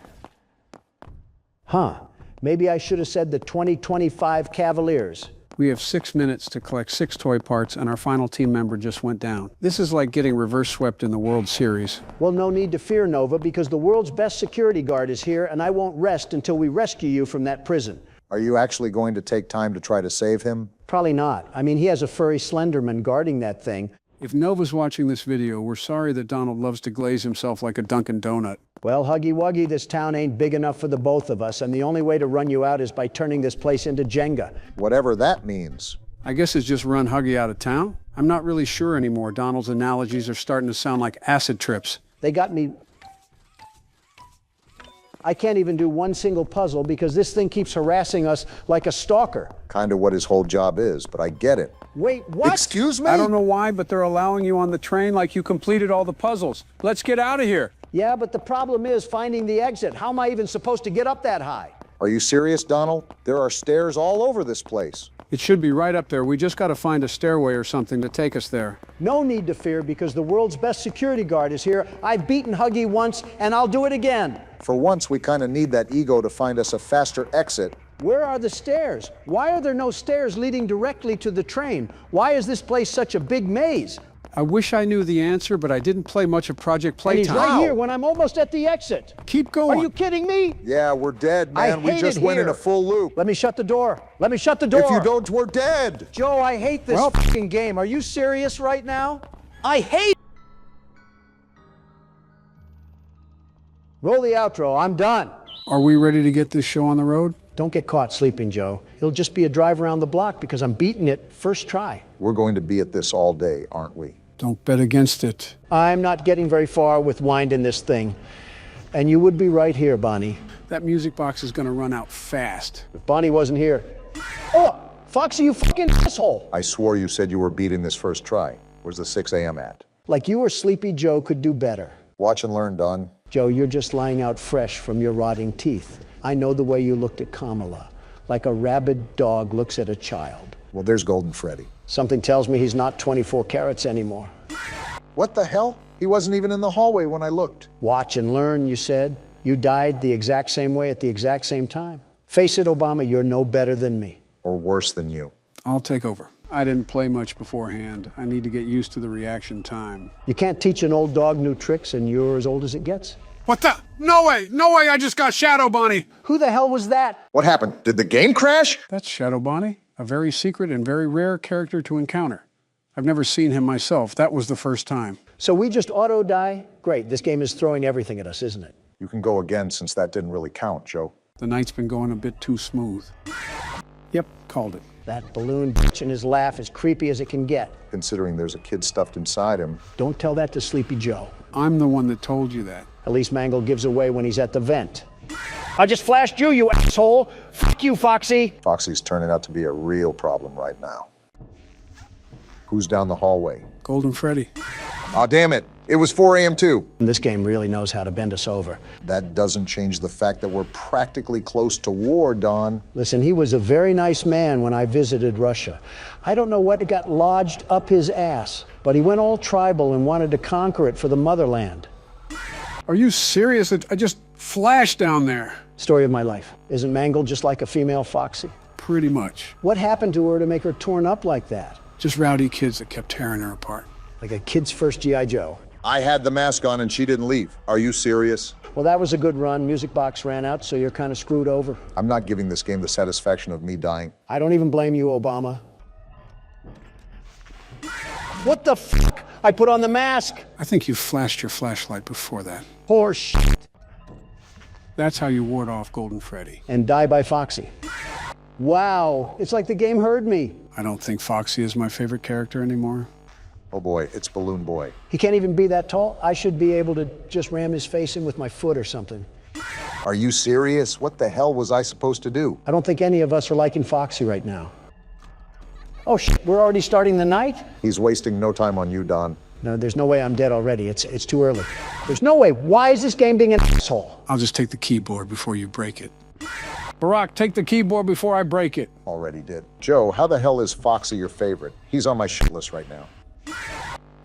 Speaker 2: Huh. Maybe I should have said the 2025 Cavaliers.
Speaker 1: We have 6 minutes to collect 6 toy parts, and our final team member just went down. This is like getting reverse swept in the World Series.
Speaker 2: Well, no need to fear, Nova, because the world's best security guard is here, and I won't rest until we rescue you from that prison.
Speaker 4: Are you actually going to take time to try to save him?
Speaker 2: Probably not. I mean, he has a furry Slenderman guarding that thing.
Speaker 1: If Nova's watching this video, we're sorry that Donald loves to glaze himself like a Dunkin' Donut.
Speaker 2: Well, Huggy Wuggy, this town ain't big enough for the both of us, and the only way to run you out is by turning this place into Jenga.
Speaker 4: Whatever that means.
Speaker 1: I guess it's just run Huggy out of town? I'm not really sure anymore. Donald's analogies are starting to sound like acid trips.
Speaker 2: They got me. I can't even do one single puzzle because this thing keeps harassing us like a stalker.
Speaker 4: Kind of what his whole job is, but I get it.
Speaker 2: Wait, what?
Speaker 4: Excuse me?
Speaker 1: I don't know why, but they're allowing you on the train like you completed all the puzzles. Let's get out of here.
Speaker 2: Yeah, but the problem is finding the exit. How am I even supposed to get up that high?
Speaker 4: Are you serious, Donald? There are stairs all over this place.
Speaker 1: It should be right up there. We just got to find a stairway or something to take us there.
Speaker 2: No need to fear because the world's best security guard is here. I've beaten Huggy once, and I'll do it again.
Speaker 4: For once, we kind of need that ego to find us a faster exit.
Speaker 2: Where are the stairs? Why are there no stairs leading directly to the train? Why is this place such a big maze?
Speaker 1: I wish I knew the answer, but I didn't play much of Project
Speaker 2: And he's
Speaker 1: Playtime.
Speaker 2: right here when I'm almost at the exit.
Speaker 1: Keep going.
Speaker 2: Are you kidding me?
Speaker 4: Yeah, we're dead,
Speaker 2: I
Speaker 4: man. We
Speaker 2: hate
Speaker 4: just
Speaker 2: it
Speaker 4: went in
Speaker 2: here.
Speaker 4: a full loop.
Speaker 2: Let me shut the door. Let me shut the door.
Speaker 4: If you don't, we're dead.
Speaker 2: Joe, I hate this fucking game. Are you serious right now? I hate Roll the outro. I'm done.
Speaker 1: Are we ready to get this show on the road?
Speaker 2: Don't get caught sleeping, Joe. It'll just be a drive around the block because I'm beating it first try.
Speaker 4: We're going to be at this all day, aren't we?
Speaker 1: Don't bet against it.
Speaker 2: I'm not getting very far with winding this thing. And you would be right here, Bonnie.
Speaker 1: That music box is going to run out fast.
Speaker 2: If Bonnie wasn't here. Oh, Foxy, you fucking asshole.
Speaker 4: I swore you said you were beating this first try. Where's the 6 a.m. at?
Speaker 2: Like you or Sleepy Joe could do better.
Speaker 4: Watch and learn, Don.
Speaker 2: Joe, you're just lying out fresh from your rotting teeth. I know the way you looked at Kamala, like a rabid dog looks at a child.
Speaker 4: Well, there's Golden Freddy.
Speaker 2: Something tells me he's not 24 carats anymore.
Speaker 4: What the hell? He wasn't even in the hallway when I looked.
Speaker 2: Watch and learn, you said. You died the exact same way at the exact same time. Face it, Obama, you're no better than me.
Speaker 4: Or worse than you.
Speaker 1: I'll take over. I didn't play much beforehand. I need to get used to the reaction time.
Speaker 2: You can't teach an old dog new tricks, and you're as old as it gets.
Speaker 1: What the? No way! No way! I just got Shadow Bonnie!
Speaker 2: Who the hell was that?
Speaker 4: What happened? Did the game crash?
Speaker 1: That's Shadow Bonnie, a very secret and very rare character to encounter. I've never seen him myself. That was the first time.
Speaker 2: So we just auto-die? Great, this game is throwing everything at us, isn't it?
Speaker 4: You can go again since that didn't really count, Joe.
Speaker 1: The night's been going a bit too smooth. Yep, called it.
Speaker 2: That balloon bitch and his laugh is creepy as it can get.
Speaker 4: Considering there's a kid stuffed inside him.
Speaker 2: Don't tell that to Sleepy Joe.
Speaker 1: I'm the one that told you that.
Speaker 2: At least Mangle gives away when he's at the vent. I just flashed you, you asshole! Fuck you, Foxy!
Speaker 4: Foxy's turning out to be a real problem right now. Who's down the hallway?
Speaker 1: Golden Freddy.
Speaker 4: Aw, damn it. It was 4 a.m. too.
Speaker 2: This game really knows how to bend us over.
Speaker 4: That doesn't change the fact that we're practically close to war, Don.
Speaker 2: Listen, he was a very nice man when I visited Russia. I don't know what got lodged up his ass, but he went all tribal and wanted to conquer it for the motherland.
Speaker 1: Are you serious? I just flashed down there.
Speaker 2: Story of my life. Isn't Mangle just like a female Foxy?
Speaker 1: Pretty much.
Speaker 2: What happened to her to make her torn up like that?
Speaker 1: Just rowdy kids that kept tearing her apart.
Speaker 2: Like a kid's first G.I. Joe.
Speaker 4: I had the mask on and she didn't leave. Are you serious?
Speaker 2: Well, that was a good run. Music box ran out, so you're kind of screwed over.
Speaker 4: I'm not giving this game the satisfaction of me dying.
Speaker 2: I don't even blame you, Obama. What the fuck? I put on the mask.
Speaker 1: I think you flashed your flashlight before that.
Speaker 2: Horse shit.
Speaker 1: That's how you ward off Golden Freddy.
Speaker 2: And die by Foxy. Wow, it's like the game heard me.
Speaker 1: I don't think Foxy is my favorite character anymore.
Speaker 4: Oh boy, it's Balloon Boy.
Speaker 2: He can't even be that tall. I should be able to just ram his face in with my foot or something.
Speaker 4: Are you serious? What the hell was I supposed to do?
Speaker 2: I don't think any of us are liking Foxy right now. Oh shit, we're already starting the night?
Speaker 4: He's wasting no time on you, Don.
Speaker 2: No, there's no way I'm dead already. It's too early. There's no way. Why is this game being an asshole?
Speaker 1: I'll just take the keyboard before you break it. Barack, take the keyboard before I break it.
Speaker 4: Already did. Joe, how the hell is Foxy your favorite? He's on my shit list right now.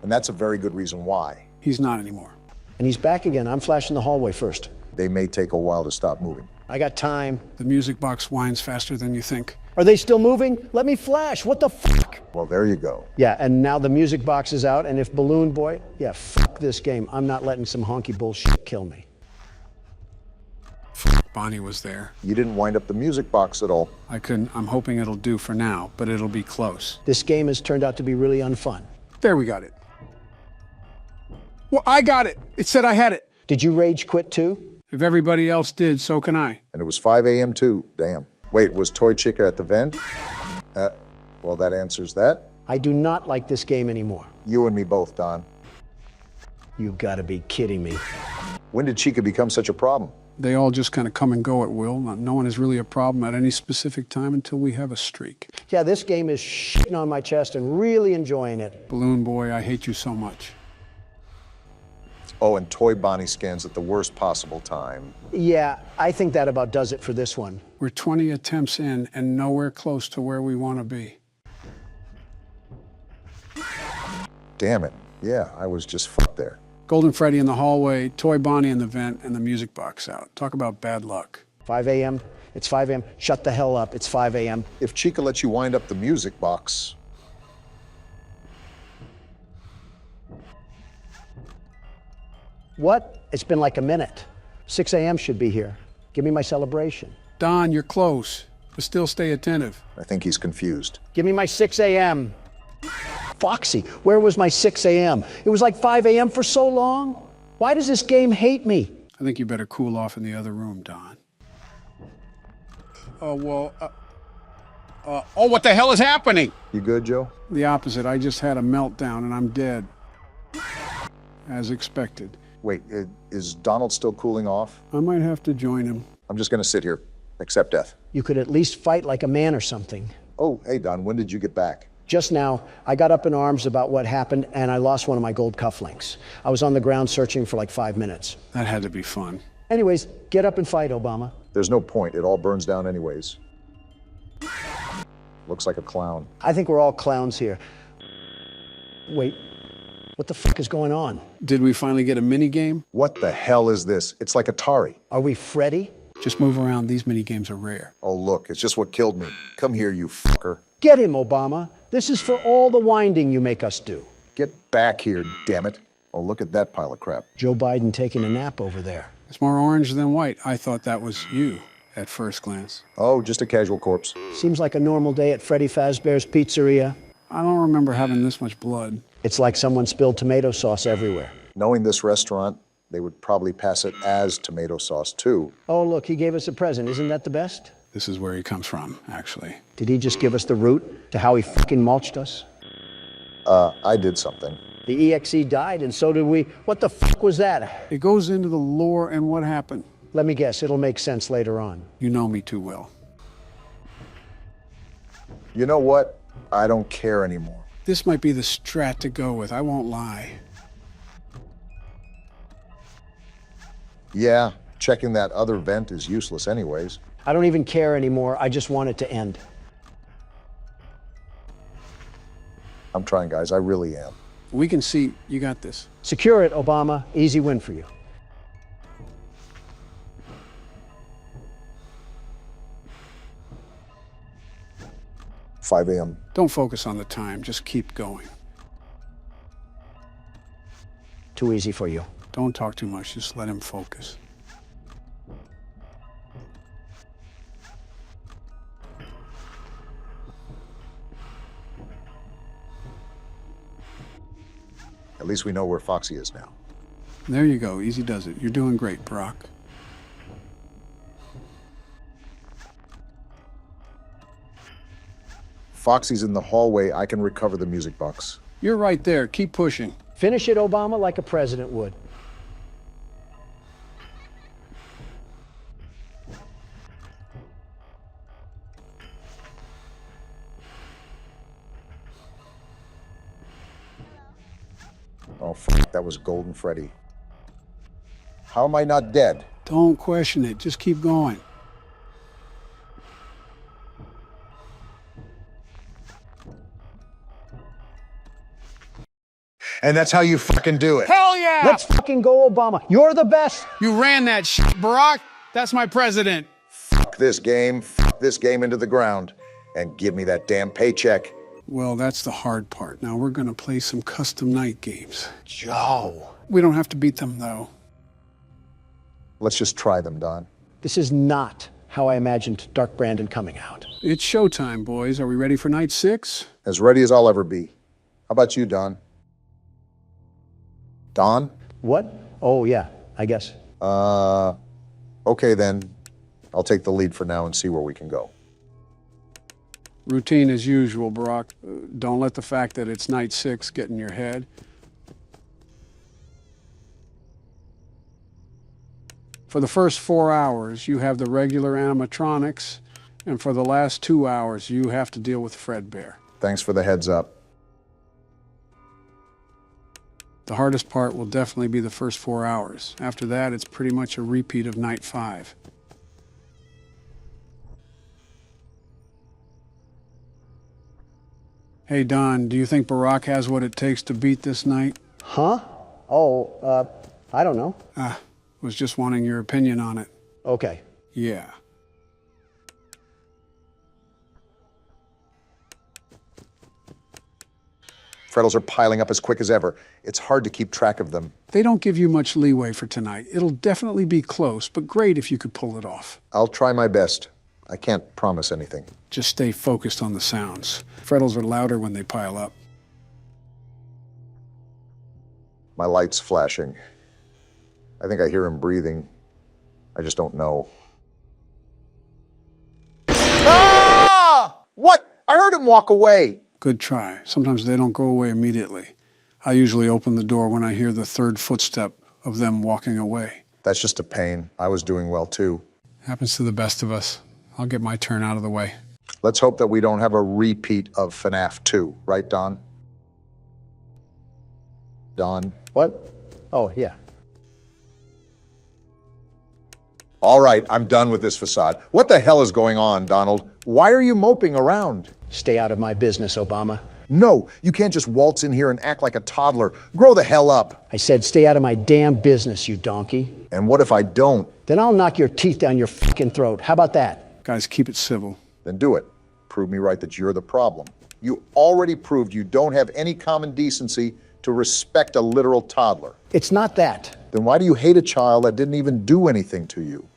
Speaker 4: And that's a very good reason why.
Speaker 1: He's not anymore.
Speaker 2: And he's back again. I'm flashing the hallway first.
Speaker 4: They may take a while to stop moving.
Speaker 2: I got time.
Speaker 1: The music box whines faster than you think.
Speaker 2: Are they still moving? Let me flash. What the fuck?
Speaker 4: Well, there you go.
Speaker 2: Yeah, and now the music box is out, and if Balloon Boy, yeah, fuck this game. I'm not letting some honky bullshit kill me.
Speaker 1: Bonnie was there.
Speaker 4: You didn't wind up the music box at all.
Speaker 1: I couldn't. I'm hoping it'll do for now, but it'll be close.
Speaker 2: This game has turned out to be really unfun.
Speaker 1: There, we got it. Well, I got it. It said I had it.
Speaker 2: Did you rage quit too?
Speaker 1: If everybody else did, so can I.
Speaker 4: And it was 5 a.m. too. Damn. Wait, was Toy Chica at the vent? Well, that answers that.
Speaker 2: I do not like this game anymore.
Speaker 4: You and me both, Don.
Speaker 2: You've got to be kidding me.
Speaker 4: When did Chica become such a problem?
Speaker 1: They all just kind of come and go at will. No one is really a problem at any specific time until we have a streak.
Speaker 2: Yeah, this game is shitting on my chest and really enjoying it.
Speaker 1: Balloon Boy, I hate you so much.
Speaker 4: Oh, and Toy Bonnie scans at the worst possible time.
Speaker 2: Yeah, I think that about does it for this one.
Speaker 1: We're 20 attempts in and nowhere close to where we want to be.
Speaker 4: Damn it. Yeah, I was just fucked there.
Speaker 1: Golden Freddy in the hallway, Toy Bonnie in the vent, and the music box out. Talk about bad luck.
Speaker 2: 5 a.m. It's 5 a.m. Shut the hell up. It's 5 a.m.
Speaker 4: If Chica lets you wind up the music box.
Speaker 2: What? It's been like a minute. 6 a.m. should be here. Give me my celebration.
Speaker 1: Don, you're close, but still stay attentive.
Speaker 4: I think he's confused.
Speaker 2: Give me my 6 a.m. Foxy, where was my 6 a.m.? It was like 5 a.m. for so long. Why does this game hate me?
Speaker 1: I think you better cool off in the other room, Don. What the hell is happening?
Speaker 4: You good, Joe?
Speaker 1: The opposite. I just had a meltdown and I'm dead. As expected.
Speaker 4: Wait, is Donald still cooling off?
Speaker 1: I might have to join him.
Speaker 4: I'm just gonna sit here, accept death.
Speaker 2: You could at least fight like a man or something.
Speaker 4: Oh, hey, Don, when did you get back?
Speaker 2: Just now, I got up in arms about what happened, and I lost one of my gold cufflinks. I was on the ground searching for like 5 minutes.
Speaker 1: That had to be fun.
Speaker 2: Anyways, get up and fight, Obama.
Speaker 4: There's no point. It all burns down anyways. Looks like a clown.
Speaker 2: I think we're all clowns here. Wait, what the fuck is going on?
Speaker 1: Did we finally get a mini game?
Speaker 4: What the hell is this? It's like Atari.
Speaker 2: Are we Freddy?
Speaker 1: Just move around. These mini games are rare.
Speaker 4: Oh, look, it's just what killed me. Come here, you fucker.
Speaker 2: Get him, Obama. This is for all the winding you make us do.
Speaker 4: Get back here, damn it. Oh, look at that pile of crap.
Speaker 2: Joe Biden taking a nap over there.
Speaker 1: It's more orange than white. I thought that was you at first glance.
Speaker 4: Oh, just a casual corpse.
Speaker 2: Seems like a normal day at Freddy Fazbear's Pizzeria.
Speaker 1: I don't remember having this much blood.
Speaker 2: It's like someone spilled tomato sauce everywhere.
Speaker 4: Knowing this restaurant, they would probably pass it as tomato sauce, too.
Speaker 2: Oh, look, he gave us a present. Isn't that the best?
Speaker 1: This is where he comes from, actually.
Speaker 2: Did he just give us the route to how he fucking mulched us?
Speaker 4: I did something.
Speaker 2: The EXE died, and so did we. What the fuck was that?
Speaker 1: It goes into the lore and what happened.
Speaker 2: Let me guess, it'll make sense later on.
Speaker 1: You know me too well.
Speaker 4: You know what? I don't care anymore.
Speaker 1: This might be the strat to go with, I won't lie.
Speaker 4: Yeah, checking that other vent is useless anyways.
Speaker 2: I don't even care anymore. I just want it to end.
Speaker 4: I'm trying, guys. I really am.
Speaker 1: We can see you got this.
Speaker 2: Secure it, Obama. Easy win for you.
Speaker 4: $5 a.m.
Speaker 1: Don't focus on the time, just keep going.
Speaker 2: Too easy for you.
Speaker 1: Don't talk too much, just let him focus.
Speaker 4: At least we know where Foxy is now.
Speaker 1: There you go, easy does it. You're doing great, Brock.
Speaker 4: Foxy's in the hallway. I can recover the music box.
Speaker 1: You're right there, keep pushing.
Speaker 2: Finish it, Obama, like a president would.
Speaker 4: Oh, fuck, that was Golden Freddy. How am I not dead?
Speaker 1: Don't question it, just keep going.
Speaker 4: And that's how you fucking do it.
Speaker 1: Hell yeah!
Speaker 2: Let's fucking go, Obama. You're the best.
Speaker 1: You ran that shit, Barack. That's my president.
Speaker 4: Fuck this game into the ground, and give me that damn paycheck.
Speaker 1: Well, that's the hard part. Now we're gonna play some custom night games.
Speaker 2: Joe.
Speaker 1: We don't have to beat them, though.
Speaker 4: Let's just try them, Don.
Speaker 2: This is not how I imagined Dark Brandon coming out.
Speaker 1: It's showtime, boys. Are we ready for night 6?
Speaker 4: As ready as I'll ever be. How about you, Don? Don?
Speaker 2: What? Oh, yeah, I guess.
Speaker 4: Okay then. I'll take the lead for now and see where we can go.
Speaker 1: Routine as usual, Barack. Don't let the fact that it's night 6 get in your head. For the first 4 hours, you have the regular animatronics, and for the last 2 hours, you have to deal with Fredbear.
Speaker 4: Thanks for the heads up.
Speaker 1: The hardest part will definitely be the first 4 hours. After that, it's pretty much a repeat of night 5. Hey, Don, do you think Barack has what it takes to beat this night?
Speaker 2: Huh? Oh, I don't know.
Speaker 1: Was just wanting your opinion on it.
Speaker 2: Okay.
Speaker 1: Yeah.
Speaker 4: Frettles are piling up as quick as ever. It's hard to keep track of them.
Speaker 1: They don't give you much leeway for tonight. It'll definitely be close, but great if you could pull it off.
Speaker 4: I'll try my best. I can't promise anything.
Speaker 1: Just stay focused on the sounds. Frettles are louder when they pile up.
Speaker 4: My light's flashing. I think I hear him breathing. I just don't know. Ah! What? I heard him walk away.
Speaker 1: Good try. Sometimes they don't go away immediately. I usually open the door when I hear the third footstep of them walking away.
Speaker 4: That's just a pain. I was doing well too.
Speaker 1: Happens to the best of us. I'll get my turn out of the way.
Speaker 4: Let's hope that we don't have a repeat of FNAF 2, right, Don? Don?
Speaker 2: What? Oh, yeah.
Speaker 4: All right, I'm done with this facade. What the hell is going on, Donald? Why are you moping around?
Speaker 2: Stay out of my business, Obama.
Speaker 4: No, you can't just waltz in here and act like a toddler. Grow the hell up.
Speaker 2: I said stay out of my damn business, you donkey.
Speaker 4: And what if I don't?
Speaker 2: Then I'll knock your teeth down your fucking throat. How about that?
Speaker 1: Guys, keep it civil.
Speaker 4: Then do it. Prove me right that you're the problem. You already proved you don't have any common decency to respect a literal toddler.
Speaker 2: It's not that.
Speaker 4: Then why do you hate a child that didn't even do anything to you?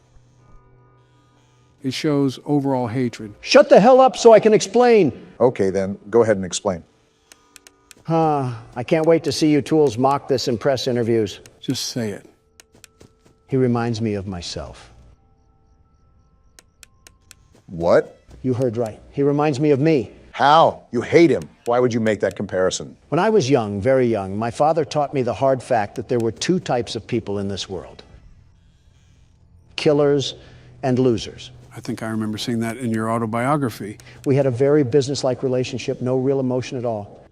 Speaker 1: It shows overall hatred.
Speaker 2: Shut the hell up so I can explain.
Speaker 4: Okay, then go ahead and explain.
Speaker 2: I can't wait to see you tools mock this in press interviews.
Speaker 1: Just say it.
Speaker 2: He reminds me of myself.
Speaker 4: What?
Speaker 2: You heard right. He reminds me of me.
Speaker 4: How? You hate him. Why would you make that comparison?
Speaker 2: When I was young, very young, my father taught me the hard fact that there were two types of people in this world: killers and losers.
Speaker 1: I think I remember seeing that in your autobiography.
Speaker 2: We had a very businesslike relationship, no real emotion at all.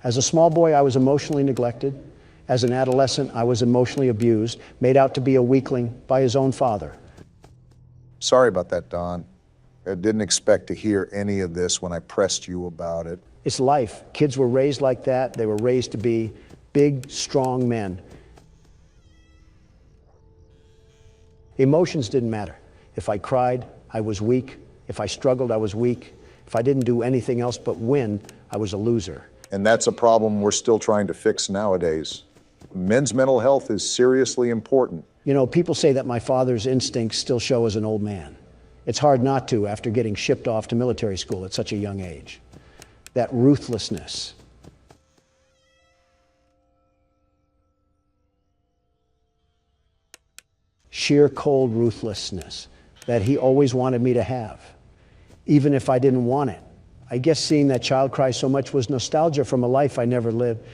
Speaker 2: As a small boy, I was emotionally neglected. As an adolescent, I was emotionally abused, made out to be a weakling by his own father.
Speaker 4: Sorry about that, Don. I didn't expect to hear any of this when I pressed you about it.
Speaker 2: It's life. Kids were raised like that. They were raised to be big, strong men. Emotions didn't matter. If I cried, I was weak. If I struggled, I was weak. If I didn't do anything else but win, I was a loser.
Speaker 4: And that's a problem we're still trying to fix nowadays. Men's mental health is seriously important.
Speaker 2: You know, people say that my father's instincts still show as an old man. It's hard not to after getting shipped off to military school at such a young age. That ruthlessness. Sheer cold ruthlessness that he always wanted me to have, even if I didn't want it. I guess seeing that child cry so much was nostalgia from a life I never lived.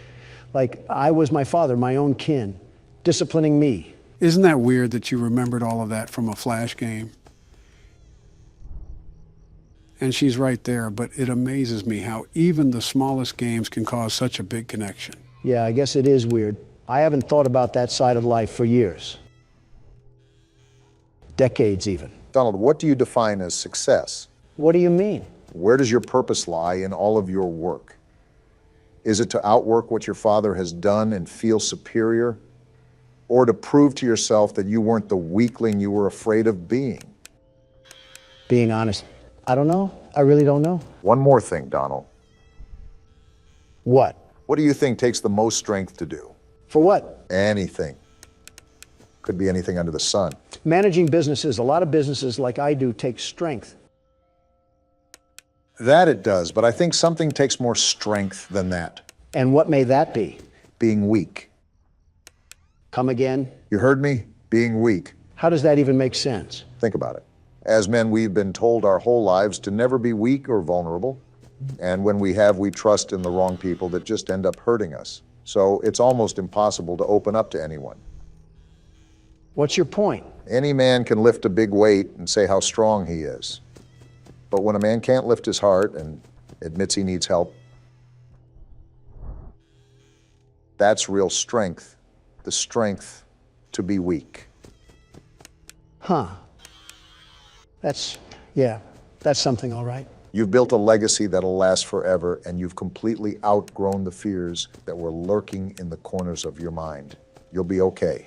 Speaker 2: Like I was my father, my own kin, disciplining me.
Speaker 1: Isn't that weird that you remembered all of that from a Flash game? And she's right there, but it amazes me how even the smallest games can cause such a big connection.
Speaker 2: Yeah, I guess it is weird. I haven't thought about that side of life for years. Decades even.
Speaker 4: Donald, what do you define as success?
Speaker 2: What do you mean?
Speaker 4: Where does your purpose lie in all of your work? Is it to outwork what your father has done and feel superior? Or to prove to yourself that you weren't the weakling you were afraid of being?
Speaker 2: Being honest, I don't know. I really don't know.
Speaker 4: One more thing, Donald.
Speaker 2: What?
Speaker 4: What do you think takes the most strength to do?
Speaker 2: For what?
Speaker 4: Anything. Could be anything under the sun.
Speaker 2: Managing businesses, a lot of businesses like I do take strength.
Speaker 4: That it does, but I think something takes more strength than that.
Speaker 2: And what may that be?
Speaker 4: Being weak.
Speaker 2: Come again?
Speaker 4: You heard me? Being weak.
Speaker 2: How does that even make sense?
Speaker 4: Think about it. As men, we've been told our whole lives to never be weak or vulnerable. And when we have, we trust in the wrong people that just end up hurting us. So it's almost impossible to open up to anyone.
Speaker 2: What's your point?
Speaker 4: Any man can lift a big weight and say how strong he is. But when a man can't lift his heart and admits he needs help, that's real strength. The strength to be weak.
Speaker 2: Huh. That's something, all right.
Speaker 4: You've built a legacy that'll last forever, and you've completely outgrown the fears that were lurking in the corners of your mind. You'll be okay.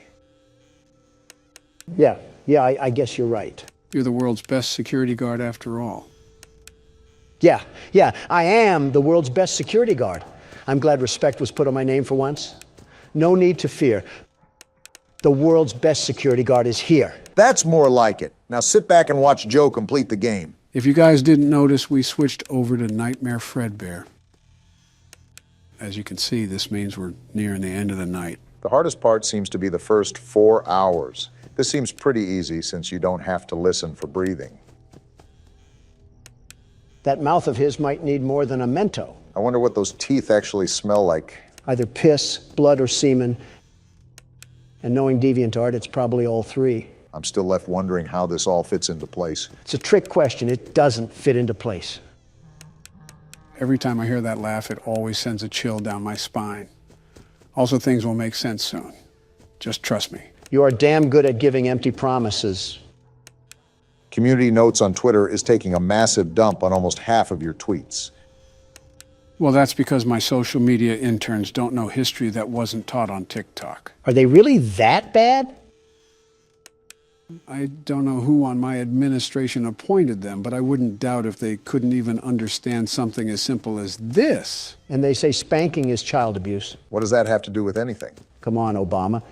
Speaker 2: Yeah, I guess you're right.
Speaker 1: You're the world's best security guard after all.
Speaker 2: Yeah, I am the world's best security guard. I'm glad respect was put on my name for once. No need to fear. The world's best security guard is here.
Speaker 4: That's more like it. Now sit back and watch Joe complete the game.
Speaker 1: If you guys didn't notice, we switched over to Nightmare Fredbear. As you can see, this means we're nearing the end of the night.
Speaker 4: The hardest part seems to be the first 4 hours. This seems pretty easy since you don't have to listen for breathing.
Speaker 2: That mouth of his might need more than a Mento.
Speaker 4: I wonder what those teeth actually smell like.
Speaker 2: Either piss, blood, or semen. And knowing DeviantArt, it's probably all three.
Speaker 4: I'm still left wondering how this all fits into place.
Speaker 2: It's a trick question. It doesn't fit into place.
Speaker 1: Every time I hear that laugh, it always sends a chill down my spine. Also, things will make sense soon. Just trust me.
Speaker 2: You are damn good at giving empty promises.
Speaker 4: Community Notes on Twitter is taking a massive dump on almost half of your tweets.
Speaker 1: Well, that's because my social media interns don't know history that wasn't taught on TikTok.
Speaker 2: Are they really that bad?
Speaker 1: I don't know who on my administration appointed them, but I wouldn't doubt if they couldn't even understand something as simple as this.
Speaker 2: And they say spanking is child abuse.
Speaker 4: What does that have to do with anything?
Speaker 2: Come on, Obama.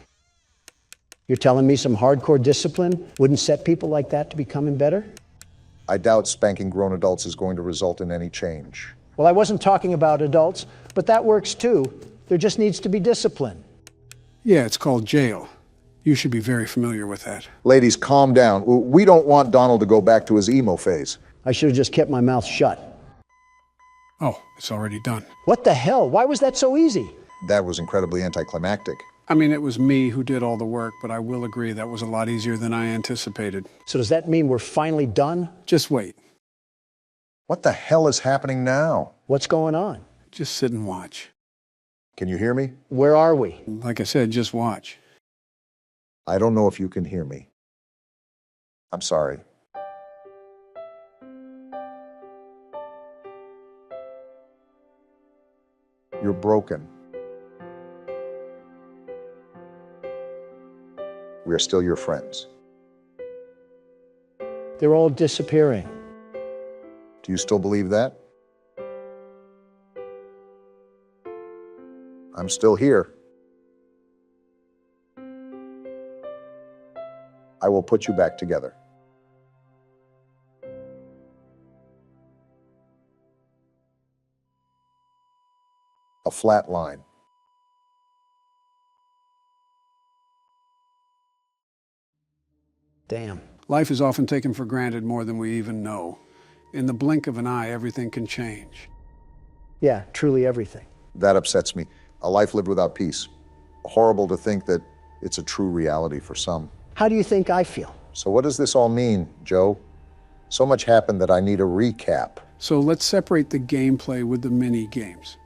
Speaker 2: You're telling me some hardcore discipline wouldn't set people like that to becoming better?
Speaker 4: I doubt spanking grown adults is going to result in any change.
Speaker 2: Well, I wasn't talking about adults, but that works too. There just needs to be discipline.
Speaker 1: Yeah, it's called jail. You should be very familiar with that.
Speaker 4: Ladies, calm down. We don't want Donald to go back to his emo phase.
Speaker 2: I should have just kept my mouth shut.
Speaker 1: Oh, it's already done.
Speaker 2: What the hell? Why was that so easy?
Speaker 4: That was incredibly anticlimactic.
Speaker 1: I mean, it was me who did all the work, but I will agree that was a lot easier than I anticipated.
Speaker 2: So does that mean we're finally done?
Speaker 1: Just wait.
Speaker 4: What the hell is happening now?
Speaker 2: What's going on?
Speaker 1: Just sit and watch.
Speaker 4: Can you hear me?
Speaker 2: Where are we?
Speaker 1: Like I said, just watch.
Speaker 4: I don't know if you can hear me. I'm sorry. You're broken. We are still your friends.
Speaker 2: They're all disappearing.
Speaker 4: Do you still believe that? I'm still here. I will put you back together. A flat line.
Speaker 2: Damn.
Speaker 1: Life is often taken for granted more than we even know. In the blink of an eye, everything can change.
Speaker 2: Yeah, truly everything.
Speaker 4: That upsets me. A life lived without peace. Horrible to think that it's a true reality for some.
Speaker 2: How do you think I feel?
Speaker 4: So what does this all mean, Joe? So much happened that I need a recap.
Speaker 1: So let's separate the gameplay with the mini-games.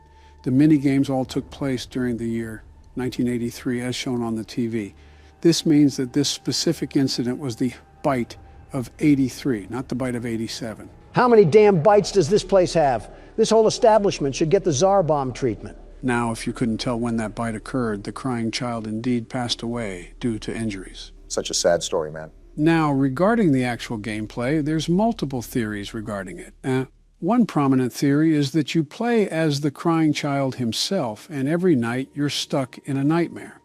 Speaker 1: The mini-games all took place during the year 1983, as shown on the TV. This means that this specific incident was the bite of 83, not the bite of 87.
Speaker 2: How many damn bites does this place have? This whole establishment should get the Tsar bomb treatment.
Speaker 1: Now, if you couldn't tell when that bite occurred, the crying child indeed passed away due to injuries.
Speaker 4: Such a sad story, man.
Speaker 1: Now, regarding the actual gameplay, there's multiple theories regarding it. One prominent theory is that you play as the crying child himself, and every night you're stuck in a nightmare.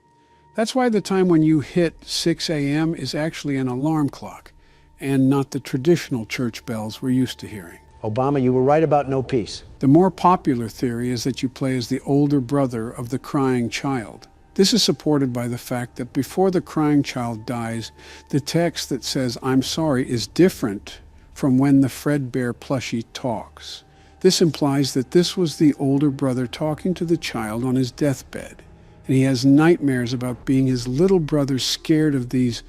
Speaker 1: That's why the time when you hit 6 a.m. is actually an alarm clock, and not the traditional church bells we're used to hearing.
Speaker 2: Obama, you were right about no peace.
Speaker 1: The more popular theory is that you play as the older brother of the crying child. This is supported by the fact that before the crying child dies, the text that says, "I'm sorry," is different from when the Fredbear plushie talks. This implies that this was the older brother talking to the child on his deathbed, and he has nightmares about being his little brother scared of these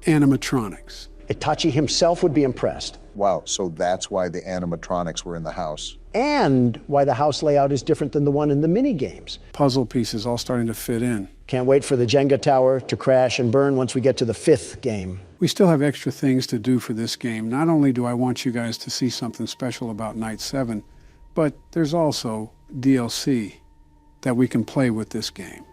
Speaker 1: animatronics.
Speaker 2: Itachi himself would be impressed.
Speaker 4: Wow, so that's why the animatronics were in the house.
Speaker 2: And why the house layout is different than the one in the mini games.
Speaker 1: Puzzle pieces all starting to fit in.
Speaker 2: Can't wait for the Jenga tower to crash and burn once we get to the 5th game.
Speaker 1: We still have extra things to do for this game. Not only do I want you guys to see something special about Night 7, but there's also DLC that we can play with this game.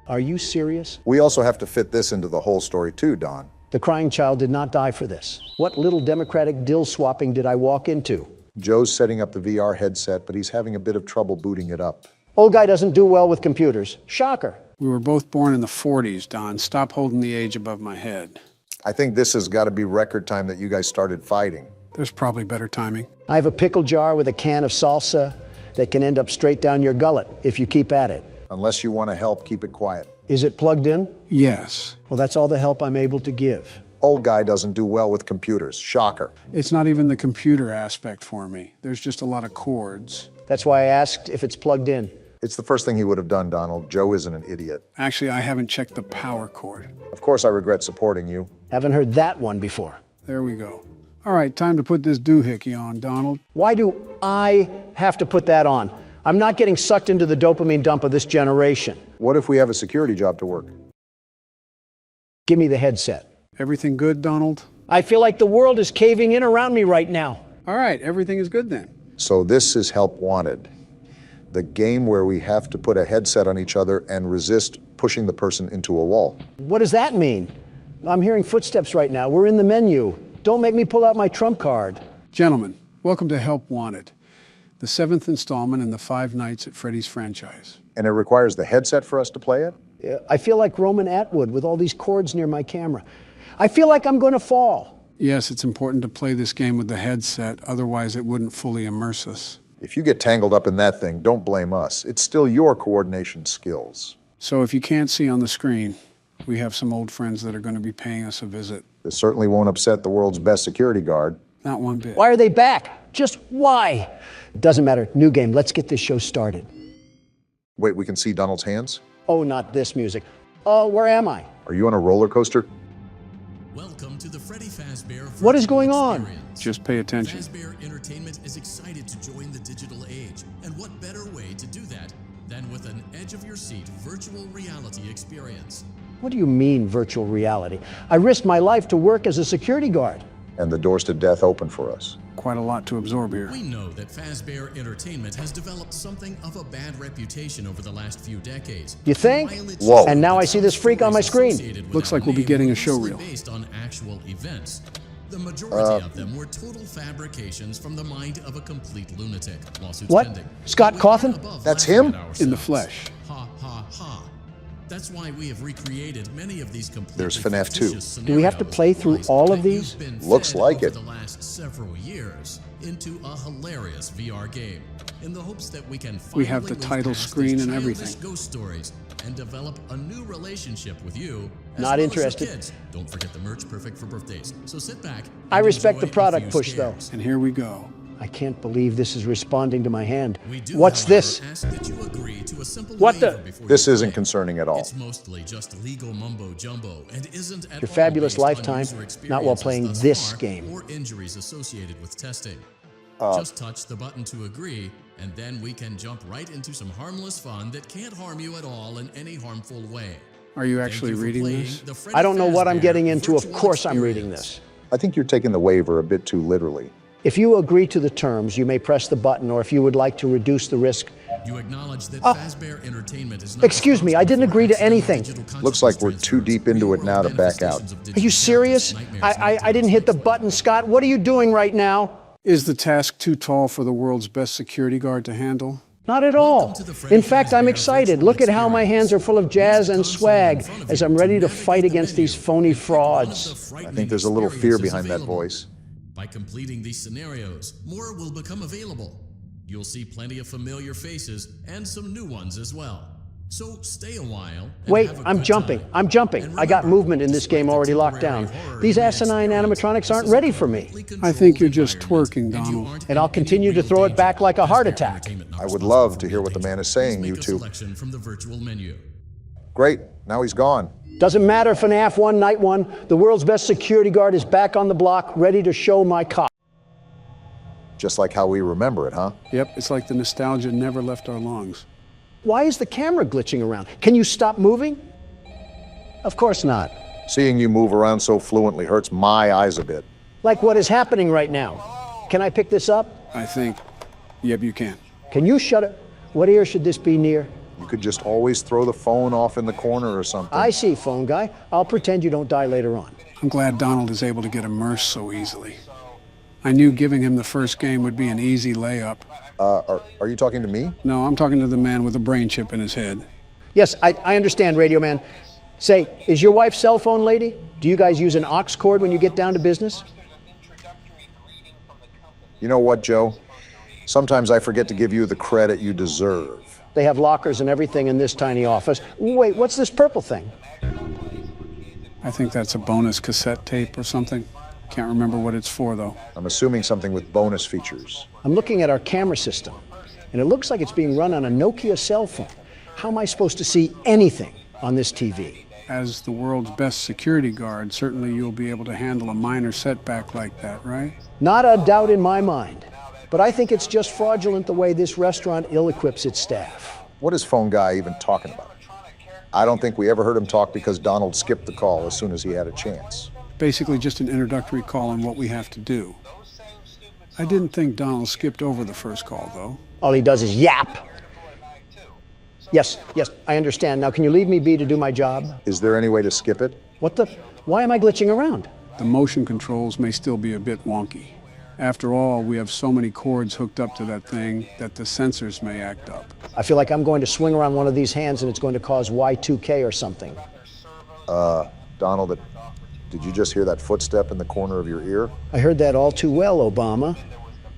Speaker 2: Are you serious?
Speaker 4: We also have to fit this into the whole story too, Don.
Speaker 2: The crying child did not die for this. What little democratic dill swapping did I walk into?
Speaker 4: Joe's setting up the VR headset, but he's having a bit of trouble booting it up.
Speaker 2: Old guy doesn't do well with computers. Shocker.
Speaker 1: We were both born in the 40s, Don. Stop holding the age above my head.
Speaker 4: I think this has got to be record time that you guys started fighting.
Speaker 1: There's probably better timing.
Speaker 2: I have a pickle jar with a can of salsa, that can end up straight down your gullet if you keep at it.
Speaker 4: Unless you want to help, keep it quiet.
Speaker 2: Is it plugged in?
Speaker 1: Yes.
Speaker 2: Well, that's all the help I'm able to give.
Speaker 4: Old guy doesn't do well with computers. Shocker.
Speaker 1: It's not even the computer aspect for me. There's just a lot of cords.
Speaker 2: That's why I asked if it's plugged in.
Speaker 4: It's the first thing he would have done, Donald. Joe isn't an idiot.
Speaker 1: Actually, I haven't checked the power cord.
Speaker 4: Of course, I regret supporting you.
Speaker 2: Haven't heard that one before.
Speaker 1: There we go. All right, time to put this doohickey on, Donald.
Speaker 2: Why do I have to put that on? I'm not getting sucked into the dopamine dump of this generation.
Speaker 4: What if we have a security job to work?
Speaker 2: Give me the headset.
Speaker 1: Everything good, Donald?
Speaker 2: I feel like the world is caving in around me right now.
Speaker 1: All right, everything is good then.
Speaker 4: So this is Help Wanted, the game where we have to put a headset on each other and resist pushing the person into a wall.
Speaker 2: What does that mean? I'm hearing footsteps right now. We're in the menu. Don't make me pull out my trump card.
Speaker 1: Gentlemen, welcome to Help Wanted, the 7th installment in the 5 Nights at Freddy's franchise.
Speaker 4: And it requires the headset for us to play it?
Speaker 2: I feel like Roman Atwood with all these cords near my camera. I feel like I'm going to fall.
Speaker 1: Yes, it's important to play this game with the headset, otherwise it wouldn't fully immerse us.
Speaker 4: If you get tangled up in that thing, don't blame us. It's still your coordination skills.
Speaker 1: So if you can't see on the screen, we have some old friends that are going to be paying us a visit.
Speaker 4: This certainly won't upset the world's best security guard.
Speaker 1: Not one bit.
Speaker 2: Why are they back? Just why? Doesn't matter. New game. Let's get this show started.
Speaker 4: Wait, we can see Donald's hands?
Speaker 2: Oh, not this music. Oh, where am I?
Speaker 4: Are you on a roller coaster?
Speaker 8: Welcome to the Freddy Fazbear
Speaker 2: What is going on?
Speaker 8: Experience.
Speaker 1: Just pay attention.
Speaker 8: Fazbear Entertainment is excited to join the digital age. And what better way to do that than with an edge-of-your-seat virtual reality experience?
Speaker 2: What do you mean, virtual reality? I risked my life to work as a security guard.
Speaker 4: And the doors to death open for us.
Speaker 1: Quite a lot to absorb here.
Speaker 8: We know that Fazbear Entertainment has developed something of a bad reputation over the last few decades.
Speaker 2: You think?
Speaker 4: Whoa.
Speaker 2: And now I see this freak on my screen.
Speaker 1: Looks like we'll be getting a show reel.
Speaker 8: Based on actual events. The majority of them were total fabrications from the mind of a complete lunatic. Lawsuits
Speaker 2: What?
Speaker 8: pending.
Speaker 2: Scott Cawthon?
Speaker 4: That's him?
Speaker 1: In the flesh.
Speaker 8: Ha ha ha. That's why we have recreated many of these completely
Speaker 4: There's FNAF 2.
Speaker 8: fictitious
Speaker 2: Do we have to
Speaker 8: scenarios
Speaker 2: play through all of
Speaker 8: that
Speaker 2: these?
Speaker 8: you've been
Speaker 4: Looks
Speaker 8: fed
Speaker 4: like
Speaker 8: over
Speaker 4: it.
Speaker 8: the last several years into a hilarious VR game in the hopes that we can
Speaker 1: We have
Speaker 8: finally
Speaker 1: the
Speaker 8: move
Speaker 1: title
Speaker 8: past
Speaker 1: screen
Speaker 8: these
Speaker 1: and
Speaker 8: childish
Speaker 1: everything.
Speaker 8: ghost stories and develop a new relationship with you. As
Speaker 2: Not
Speaker 8: well
Speaker 2: interested.
Speaker 8: As your kids. Don't forget the merch, perfect for birthdays. So sit back.
Speaker 2: I
Speaker 8: and
Speaker 2: respect the
Speaker 8: enjoy a
Speaker 2: product
Speaker 8: few
Speaker 2: push, though.
Speaker 8: scares.
Speaker 1: And here we go.
Speaker 2: I can't believe this is responding to my hand.
Speaker 8: We do,
Speaker 2: What's
Speaker 8: however,
Speaker 2: this?
Speaker 8: ask that you agree to a simple
Speaker 2: What the-
Speaker 8: waiver before
Speaker 4: This
Speaker 8: you
Speaker 4: isn't
Speaker 8: play.
Speaker 4: concerning at all.
Speaker 8: It's mostly just legal mumbo jumbo and isn't at
Speaker 2: Your
Speaker 8: all
Speaker 2: fabulous
Speaker 8: based on
Speaker 2: lifetime,
Speaker 8: user
Speaker 2: not while
Speaker 8: experiences
Speaker 2: playing
Speaker 8: thus
Speaker 2: this
Speaker 8: far
Speaker 2: game.
Speaker 8: or injuries associated with testing. Just touch the button to agree, and then we can jump right into some harmless fun that can't harm you at all in any harmful way.
Speaker 1: Are you
Speaker 8: Thank
Speaker 1: actually
Speaker 8: you for
Speaker 1: reading
Speaker 8: playing
Speaker 1: this?
Speaker 8: the Freddy
Speaker 2: I don't know what I'm
Speaker 8: Fazbear
Speaker 2: getting into. Of
Speaker 8: virtual
Speaker 2: course I'm reading
Speaker 8: experience.
Speaker 2: this.
Speaker 4: I think you're taking the waiver a bit too literally.
Speaker 2: If you agree to the terms, you may press the button, or if you would like to reduce the risk.
Speaker 8: You acknowledge that Fazbear Entertainment is not
Speaker 2: Excuse me, I didn't
Speaker 8: responsible
Speaker 2: agree
Speaker 8: for
Speaker 2: to anything.
Speaker 8: digital
Speaker 4: Looks like we're
Speaker 8: consciousness
Speaker 4: too deep into it now to back out.
Speaker 8: manifestations of
Speaker 2: Are you
Speaker 8: digital
Speaker 2: serious?
Speaker 8: nightmares,
Speaker 2: I didn't hit the button, Scott. What are you doing right now?
Speaker 1: Is the task too tall for the world's best security guard to handle?
Speaker 2: Not at all.
Speaker 8: Welcome to the Freddy
Speaker 2: In fact, I'm
Speaker 8: Fazbear
Speaker 2: excited.
Speaker 8: virtual
Speaker 2: Look at how my hands are full of jazz and
Speaker 8: Use the
Speaker 2: swag
Speaker 8: console in front of
Speaker 2: as
Speaker 8: you
Speaker 2: I'm ready to
Speaker 8: navigate
Speaker 2: fight
Speaker 8: the
Speaker 2: against
Speaker 8: menu
Speaker 2: these phony
Speaker 8: and pick one of the
Speaker 2: frauds.
Speaker 4: I
Speaker 8: frightening
Speaker 4: think there's a little fear
Speaker 8: experiences
Speaker 4: behind that
Speaker 8: available.
Speaker 4: voice.
Speaker 8: By completing these scenarios, more will become available. You'll see plenty of familiar faces and some new ones as well. So stay a while. And
Speaker 2: Wait,
Speaker 8: have a
Speaker 2: I'm
Speaker 8: good
Speaker 2: jumping.
Speaker 8: time.
Speaker 2: I'm jumping.
Speaker 8: And
Speaker 2: I got
Speaker 8: remember,
Speaker 2: movement in this game
Speaker 8: despite the
Speaker 2: already locked down.
Speaker 8: temporary horror
Speaker 2: These
Speaker 8: you may
Speaker 2: asinine
Speaker 8: experience,
Speaker 2: animatronics aren't
Speaker 8: this is
Speaker 2: ready
Speaker 8: a
Speaker 2: for me.
Speaker 8: completely
Speaker 1: I think you're
Speaker 8: controlled
Speaker 1: just
Speaker 8: environment,
Speaker 1: twerking,
Speaker 8: and you
Speaker 1: Donald.
Speaker 8: aren't
Speaker 2: And I'll
Speaker 8: in
Speaker 2: continue
Speaker 8: any
Speaker 2: to
Speaker 8: real
Speaker 2: throw it
Speaker 8: danger.
Speaker 2: back like a heart
Speaker 8: Fazbear
Speaker 2: attack.
Speaker 8: Entertainment not
Speaker 4: I would
Speaker 8: responsible
Speaker 4: love
Speaker 8: for
Speaker 4: to hear
Speaker 8: real
Speaker 4: what the man
Speaker 8: danger.
Speaker 4: is saying,
Speaker 8: Please
Speaker 4: you
Speaker 8: make a
Speaker 4: two.
Speaker 8: selection from the virtual menu.
Speaker 4: Great, now he's gone.
Speaker 2: Doesn't matter, FNAF 1, Night 1. The world's best security guard is back on the block, ready to show my cock.
Speaker 4: Just like how we remember it, huh?
Speaker 1: Yep, it's like the nostalgia never left our lungs.
Speaker 2: Why is the camera glitching around? Can you stop moving? Of course not.
Speaker 4: Seeing you move around so fluently hurts my eyes a bit.
Speaker 2: Like what is happening right now. Can I pick this up?
Speaker 1: I think, yep, you can.
Speaker 2: Can you shut it? What ear should this be near?
Speaker 4: You could just always throw the phone off in the corner or something.
Speaker 2: I see, phone guy. I'll pretend you don't die later on.
Speaker 1: I'm glad Donald is able to get immersed so easily. I knew giving him the first game would be an easy layup.
Speaker 4: Are you talking to me?
Speaker 1: No, I'm talking to the man with a brain chip in his head.
Speaker 2: Yes, I understand, Radio Man. Say, is your wife cell phone lady? Do you guys use an aux cord when you get down to business?
Speaker 4: You know what, Joe? Sometimes I forget to give you the credit you deserve.
Speaker 2: They have lockers and everything in this tiny office. Wait, what's this purple thing?
Speaker 1: I think that's a bonus cassette tape or something. Can't remember what it's for, though.
Speaker 4: I'm assuming something with bonus features.
Speaker 2: I'm looking at our camera system, and it looks like it's being run on a Nokia cell phone. How am I supposed to see anything on this TV?
Speaker 1: As the world's best security guard, certainly you'll be able to handle a minor setback like that, right?
Speaker 2: Not a doubt in my mind. But I think it's just fraudulent the way this restaurant ill-equips its staff.
Speaker 4: What is Phone Guy even talking about? I don't think we ever heard him talk because Donald skipped the call as soon as he had a chance.
Speaker 1: Basically just an introductory call on what we have to do. I didn't think Donald skipped over the first call, though.
Speaker 2: All he does is yap. Yes, I understand. Now, can you leave me be to do my job?
Speaker 4: Is there any way to skip it?
Speaker 2: What the? Why am I glitching around?
Speaker 1: The motion controls may still be a bit wonky. After all, we have so many cords hooked up to that thing that the sensors may act up.
Speaker 2: I feel like I'm going to swing around one of these hands and it's going to cause Y2K or something.
Speaker 4: Donald, did you just hear that footstep in the corner of your ear?
Speaker 2: I heard that all too well, Obama.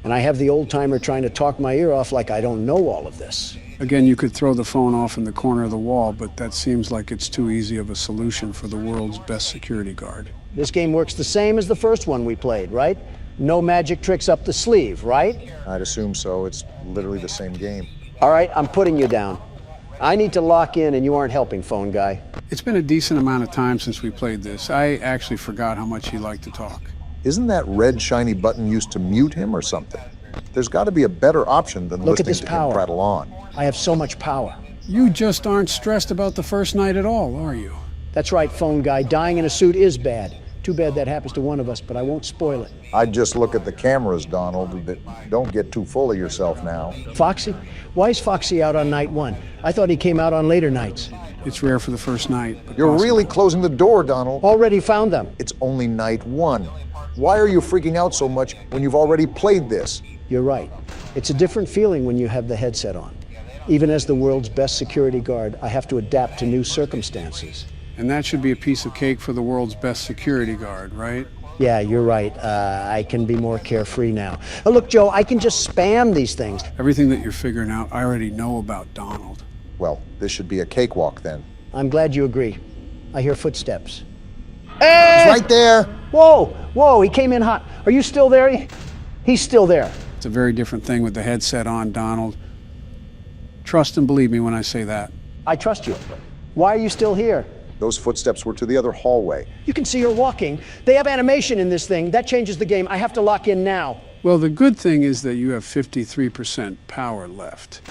Speaker 2: And I have the old-timer trying to talk my ear off like I don't know all of this.
Speaker 1: Again, you could throw the phone off in the corner of the wall, but that seems like it's too easy of a solution for the world's best security guard.
Speaker 2: This game works the same as the first one we played, right? No magic tricks up the sleeve, right?
Speaker 4: I'd assume so. It's literally the same game.
Speaker 2: All right, I'm putting you down. I need to lock in and you aren't helping, Phone Guy.
Speaker 1: It's been a decent amount of time since we played this. I actually forgot how much he liked to talk.
Speaker 4: Isn't that red shiny button used to mute him or something? There's got to be a better option than
Speaker 2: Look at
Speaker 4: listening
Speaker 2: this
Speaker 4: to
Speaker 2: power.
Speaker 4: him prattle on.
Speaker 2: I have so much power.
Speaker 1: You just aren't stressed about the first night at all, are you?
Speaker 2: That's right, Phone Guy. Dying in a suit is bad. Too bad that happens to one of us, but I won't spoil it.
Speaker 4: I'd just look at the cameras, Donald. Don't get too full of yourself now.
Speaker 2: Foxy? Why is Foxy out on night one? I thought he came out on later nights.
Speaker 1: It's rare for the first night. But
Speaker 4: You're
Speaker 1: possible.
Speaker 4: really closing the door, Donald.
Speaker 2: Already found them.
Speaker 4: It's only night one. Why are you freaking out so much when you've already played this?
Speaker 2: You're right. It's a different feeling when you have the headset on. Even as the world's best security guard, I have to adapt to new circumstances.
Speaker 1: And that should be a piece of cake for the world's best security guard, right?
Speaker 2: Yeah, you're right. I can be more carefree now. Oh, look, Joe, I can just spam these things.
Speaker 1: Everything that you're figuring out, I already know about Donald.
Speaker 4: Well, this should be a cakewalk then.
Speaker 2: I'm glad you agree. I hear footsteps.
Speaker 4: He's right there.
Speaker 2: Whoa, he came in hot. Are you still there? He's still there.
Speaker 1: It's a very different thing with the headset on, Donald. Trust and believe me when I say that.
Speaker 2: I trust you. Why are you still here?
Speaker 4: Those footsteps were to the other hallway.
Speaker 2: You can see her walking. They have animation in this thing. That changes the game. I have to lock in now.
Speaker 1: Well, the good thing is that you have 53% power left.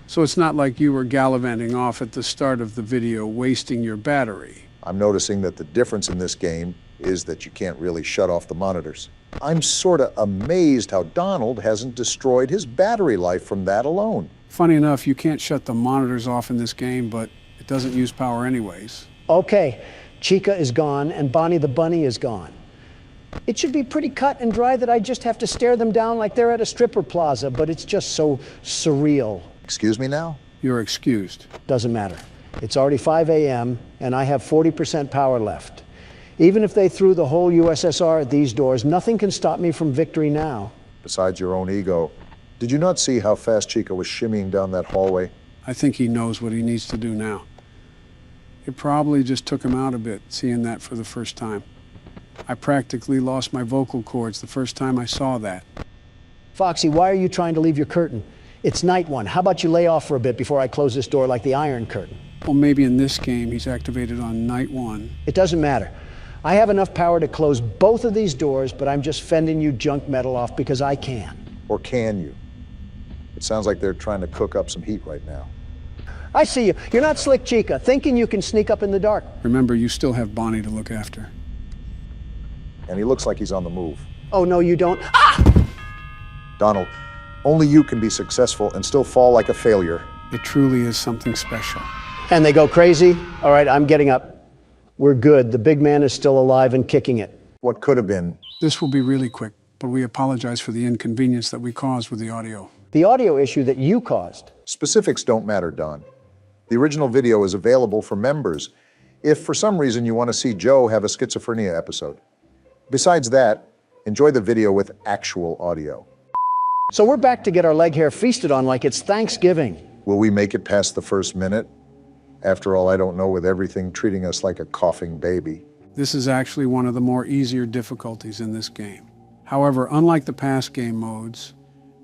Speaker 1: So it's not like you were gallivanting off at the start of the video, wasting your battery.
Speaker 4: I'm noticing that the difference in this game is that you can't really shut off the monitors. I'm sort of amazed how Donald hasn't destroyed his battery life from that alone.
Speaker 1: Funny enough, you can't shut the monitors off in this game, but it doesn't use power anyways.
Speaker 2: Okay, Chica is gone and Bonnie the Bunny is gone. It should be pretty cut and dry that I just have to stare them down like they're at a stripper plaza, but it's just so surreal.
Speaker 4: Excuse me now?
Speaker 1: You're excused.
Speaker 2: Doesn't matter. It's already 5 a.m. and I have 40% power left. Even if they threw the whole USSR at these doors, nothing can stop me from victory now.
Speaker 4: Besides your own ego, did you not see how fast Chica was shimmying down that hallway?
Speaker 1: I think he knows what he needs to do now. It probably just took him out a bit, seeing that for the first time. I practically lost my vocal cords the first time I saw that.
Speaker 2: Foxy, why are you trying to leave your curtain? It's night one. How about you lay off for a bit before I close this door like the Iron Curtain?
Speaker 1: Well, maybe in this game he's activated on night one.
Speaker 2: It doesn't matter. I have enough power to close both of these doors, but I'm just fending you junk metal off because I can.
Speaker 4: Or can you? It sounds like they're trying to cook up some heat right now.
Speaker 2: I see you. You're not Slick Chica, thinking you can sneak up in the dark.
Speaker 1: Remember, you still have Bonnie to look after.
Speaker 4: And he looks like he's on the move.
Speaker 2: Oh, no, you don't. Ah!
Speaker 4: Donald, only you can be successful and still fall like a failure.
Speaker 1: It truly is something special.
Speaker 2: And they go crazy? All right, I'm getting up. We're good. The big man is still alive and kicking it.
Speaker 4: What could have been?
Speaker 1: This will be really quick, but we apologize for the inconvenience that we caused with the audio.
Speaker 2: The audio issue that you caused.
Speaker 4: Specifics don't matter, Don. The original video is available for members if for some reason you want to see Joe have a schizophrenia episode. Besides that, enjoy the video with actual audio.
Speaker 2: So we're back to get our leg hair feasted on like it's Thanksgiving.
Speaker 4: Will we make it past the first minute? After all, I don't know, with everything treating us like a coughing baby.
Speaker 1: This is actually one of the more easier difficulties in this game. However, unlike the past game modes,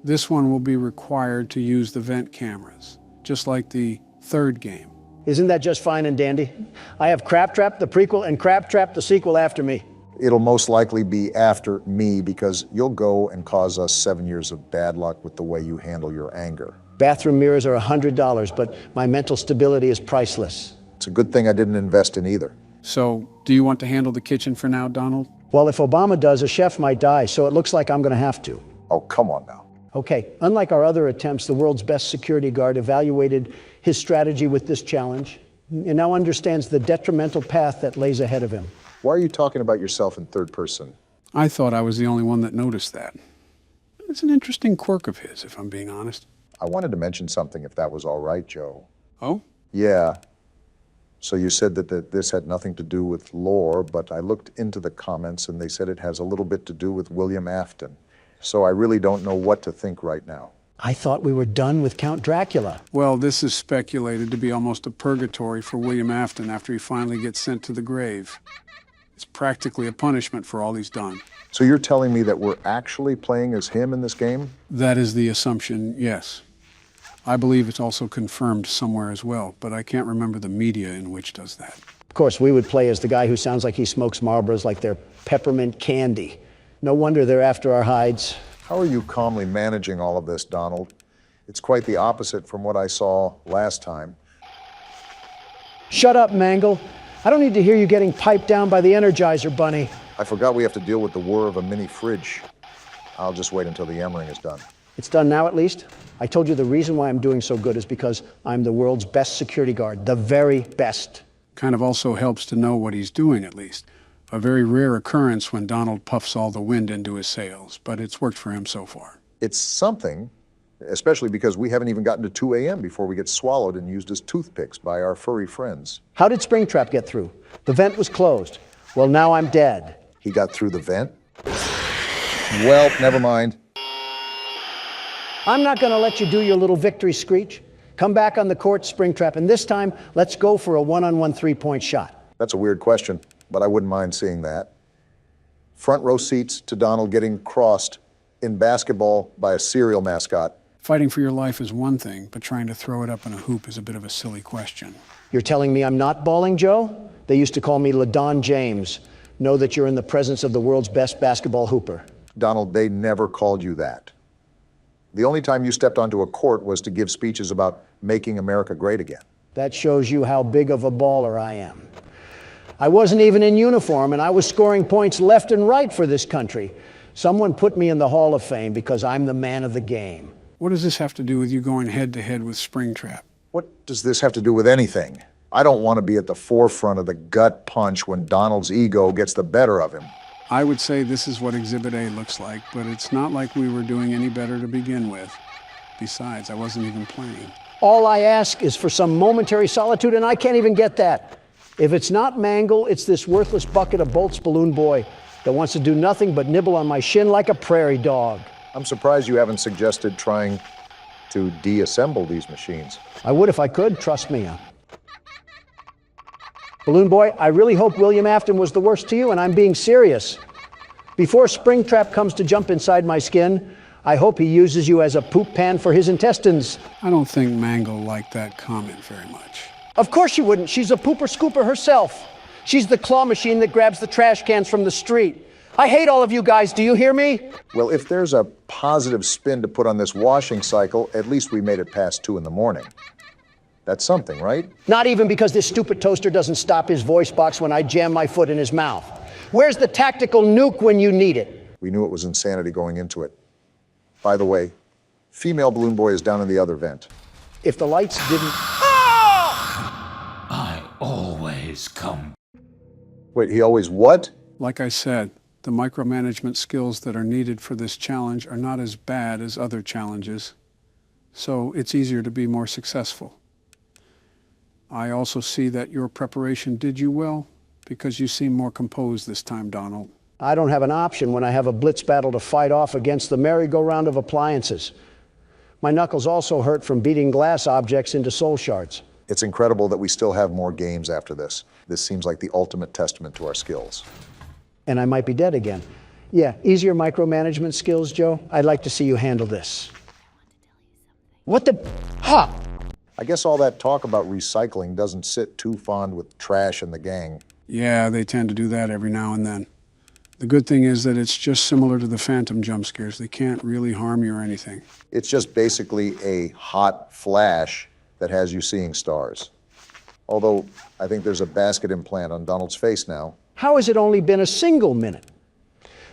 Speaker 1: this one will be required to use the vent cameras, just like the third game.
Speaker 2: Isn't that just fine and dandy? I have Crab Trap, the prequel, and Crab Trap, the sequel, after me.
Speaker 4: It'll most likely be after me because you'll go and cause us 7 years of bad luck with the way you handle your anger.
Speaker 2: Bathroom mirrors are $100, but my mental stability is priceless.
Speaker 4: It's a good thing I didn't invest in either.
Speaker 1: So, do you want to handle the kitchen for now, Donald?
Speaker 2: Well, if Obama does, a chef might die, so it looks like I'm going to have to.
Speaker 4: Oh, come on now.
Speaker 2: Okay, unlike our other attempts, the world's best security guard evaluated his strategy with this challenge and now understands the detrimental path that lays ahead of him.
Speaker 4: Why are you talking about yourself in third person?
Speaker 1: I thought I was the only one that noticed that. It's an interesting quirk of his, if I'm being honest.
Speaker 4: I wanted to mention something, if that was all right, Joe.
Speaker 1: Oh?
Speaker 4: Yeah. So you said that this had nothing to do with lore, but I looked into the comments and they said it has a little bit to do with William Afton. So I really don't know what to think right now.
Speaker 2: I thought we were done with Count Dracula.
Speaker 1: Well, this is speculated to be almost a purgatory for William Afton after he finally gets sent to the grave. It's practically a punishment for all he's done.
Speaker 4: So you're telling me that we're actually playing as him in this game?
Speaker 1: That is the assumption, yes. I believe it's also confirmed somewhere as well, but I can't remember the media in which does that.
Speaker 2: Of course, we would play as the guy who sounds like he smokes Marlboros like they're peppermint candy. No wonder they're after our hides.
Speaker 4: How are you calmly managing all of this, Donald? It's quite the opposite from what I saw last time.
Speaker 2: Shut up, Mangle. I don't need to hear you getting piped down by the Energizer Bunny.
Speaker 4: I forgot we have to deal with the whir of a mini fridge. I'll just wait until the yammering is done.
Speaker 2: It's done now, at least. I told you the reason why I'm doing so good is because I'm the world's best security guard, the very best.
Speaker 1: Kind of also helps to know what he's doing, at least. A very rare occurrence when Donald puffs all the wind into his sails, but it's worked for him so far.
Speaker 4: It's something, especially because we haven't even gotten to 2 a.m. before we get swallowed and used as toothpicks by our furry friends.
Speaker 2: How did Springtrap get through? The vent was closed. Well, now I'm dead.
Speaker 4: He got through the vent? Well, never mind.
Speaker 2: I'm not going to let you do your little victory screech. Come back on the court, Springtrap, and this time, let's go for a one-on-one three-point shot.
Speaker 4: That's a weird question, but I wouldn't mind seeing that. Front row seats to Donald getting crossed in basketball by a cereal mascot.
Speaker 1: Fighting for your life is one thing, but trying to throw it up in a hoop is a bit of a silly question.
Speaker 2: You're telling me I'm not balling, Joe? They used to call me LaDon James. Know that you're in the presence of the world's best basketball hooper.
Speaker 4: Donald, they never called you that. The only time you stepped onto a court was to give speeches about making America great again.
Speaker 2: That shows you how big of a baller I am. I wasn't even in uniform, and I was scoring points left and right for this country. Someone put me in the Hall of Fame because I'm the man of the game.
Speaker 1: What does this have to do with you going head-to-head with Springtrap?
Speaker 4: What does this have to do with anything? I don't want to be at the forefront of the gut punch when Donald's ego gets the better of him.
Speaker 1: I would say this is what Exhibit A looks like, but it's not like we were doing any better to begin with. Besides, I wasn't even playing.
Speaker 2: All I ask is for some momentary solitude, and I can't even get that. If it's not Mangle, it's this worthless bucket of bolts balloon boy that wants to do nothing but nibble on my shin like a prairie dog.
Speaker 4: I'm surprised you haven't suggested trying to deassemble these machines.
Speaker 2: I would if I could, trust me. Balloon boy, I really hope William Afton was the worst to you, and I'm being serious. Before Springtrap comes to jump inside my skin, I hope he uses you as a poop pan for his intestines.
Speaker 1: I don't think Mangle liked that comment very much.
Speaker 2: Of course she wouldn't. She's a pooper scooper herself. She's the claw machine that grabs the trash cans from the street. I hate all of you guys. Do you hear me?
Speaker 4: Well, if there's a positive spin to put on this washing cycle, at least we made it past 2 in the morning. That's something, right?
Speaker 2: Not even because this stupid toaster doesn't stop his voice box when I jam my foot in his mouth. Where's the tactical nuke when you need it?
Speaker 4: We knew it was insanity going into it. By the way, female balloon boy is down in the other vent.
Speaker 2: If the lights didn't...
Speaker 9: I always come.
Speaker 4: Wait, he always what?
Speaker 1: Like I said, the micromanagement skills that are needed for this challenge are not as bad as other challenges, so it's easier to be more successful. I also see that your preparation did you well, because you seem more composed this time, Donald.
Speaker 2: I don't have an option when I have a blitz battle to fight off against the merry-go-round of appliances. My knuckles also hurt from beating glass objects into soul shards.
Speaker 4: It's incredible that we still have more games after this. This seems like the ultimate testament to our skills.
Speaker 2: And I might be dead again. Yeah, easier micromanagement skills, Joe. I'd like to see you handle this. What the? Ha!
Speaker 4: I guess all that talk about recycling doesn't sit too fond with Trash and the gang.
Speaker 1: Yeah, they tend to do that every now and then. The good thing is that it's just similar to the Phantom jump scares. They can't really harm you or anything.
Speaker 4: It's just basically a hot flash that has you seeing stars. Although, I think there's a basket implant on Donald's face now.
Speaker 2: How has it only been a single minute?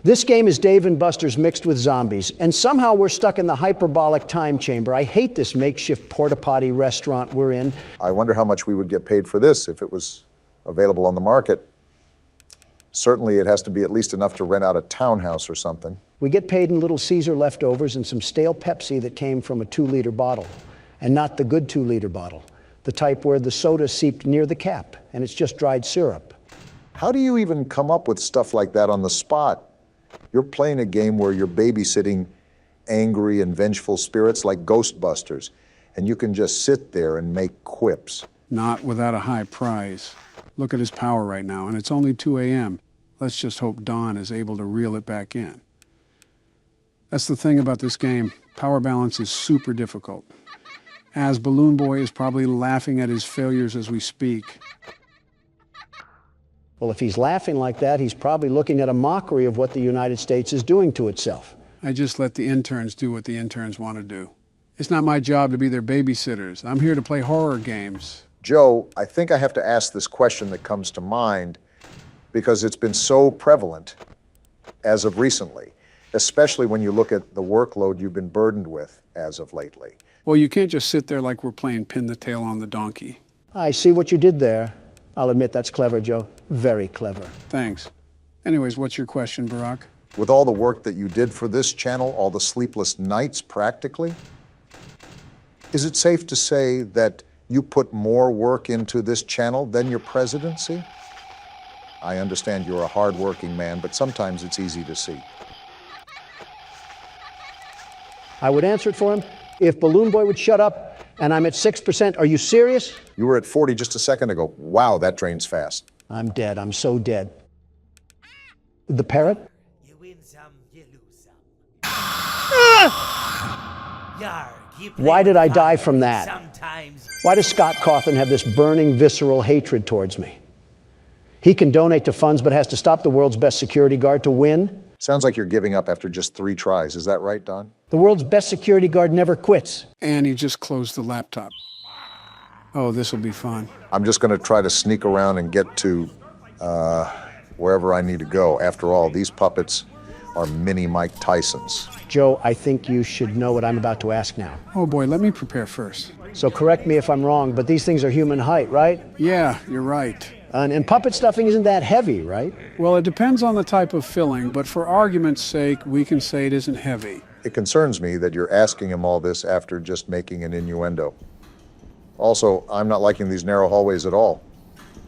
Speaker 2: This game is Dave and Buster's mixed with zombies, and somehow we're stuck in the hyperbolic time chamber. I hate this makeshift porta-potty restaurant we're in.
Speaker 4: I wonder how much we would get paid for this if it was available on the market. Certainly it has to be at least enough to rent out a townhouse or something.
Speaker 2: We get paid in Little Caesar leftovers and some stale Pepsi that came from a 2-liter bottle. And not the good 2-liter bottle, the type where the soda seeped near the cap, and it's just dried syrup.
Speaker 4: How do you even come up with stuff like that on the spot? You're playing a game where you're babysitting angry and vengeful spirits like Ghostbusters, and you can just sit there and make quips.
Speaker 1: Not without a high prize. Look at his power right now, and it's only 2 a.m. Let's just hope Don is able to reel it back in. That's the thing about this game. Power balance is super difficult. As Balloon Boy is probably laughing at his failures as we speak.
Speaker 2: Well, if he's laughing like that, he's probably looking at a mockery of what the United States is doing to itself.
Speaker 1: I just let the interns do what the interns want to do. It's not my job to be their babysitters. I'm here to play horror games.
Speaker 4: Joe, I think I have to ask this question that comes to mind because it's been so prevalent as of recently, especially when you look at the workload you've been burdened with as of lately.
Speaker 1: Well, you can't just sit there like we're playing pin the tail on the donkey.
Speaker 2: I see what you did there. I'll admit that's clever, Joe. Very clever.
Speaker 1: Thanks. Anyways, what's your question, Barack?
Speaker 4: With all the work that you did for this channel, all the sleepless nights practically, is it safe to say that you put more work into this channel than your presidency? I understand you're a hard-working man, but sometimes it's easy to see.
Speaker 2: I would answer it for him if Balloon Boy would shut up, and I'm at 6%. Are you serious?
Speaker 4: You were at 40 just a second ago. Wow, that drains fast.
Speaker 2: I'm dead. I'm so dead. The parrot?
Speaker 10: You win some, you lose some. Yarg, you play
Speaker 2: Why did I
Speaker 10: with
Speaker 2: die
Speaker 10: fire
Speaker 2: from that?
Speaker 10: Sometimes.
Speaker 2: Why does Scott Cawthon have this burning, visceral hatred towards me? He can donate to funds, but has to stop the world's best security guard to win?
Speaker 4: Sounds like you're giving up after just 3 tries. Is that right, Don?
Speaker 2: The world's best security guard never quits.
Speaker 1: And he just closed the laptop. Oh, this will be fun.
Speaker 4: I'm just going to try to sneak around and get to wherever I need to go. After all, these puppets are mini Mike Tysons.
Speaker 2: Joe, I think you should know what I'm about to ask now.
Speaker 1: Oh boy, let me prepare first.
Speaker 2: So correct me if I'm wrong, but these things are human height, right?
Speaker 1: Yeah, you're right.
Speaker 2: And puppet stuffing isn't that heavy, right?
Speaker 1: Well, it depends on the type of filling, but for argument's sake, we can say it isn't heavy.
Speaker 4: It concerns me that you're asking him all this after just making an innuendo. Also, I'm not liking these narrow hallways at all.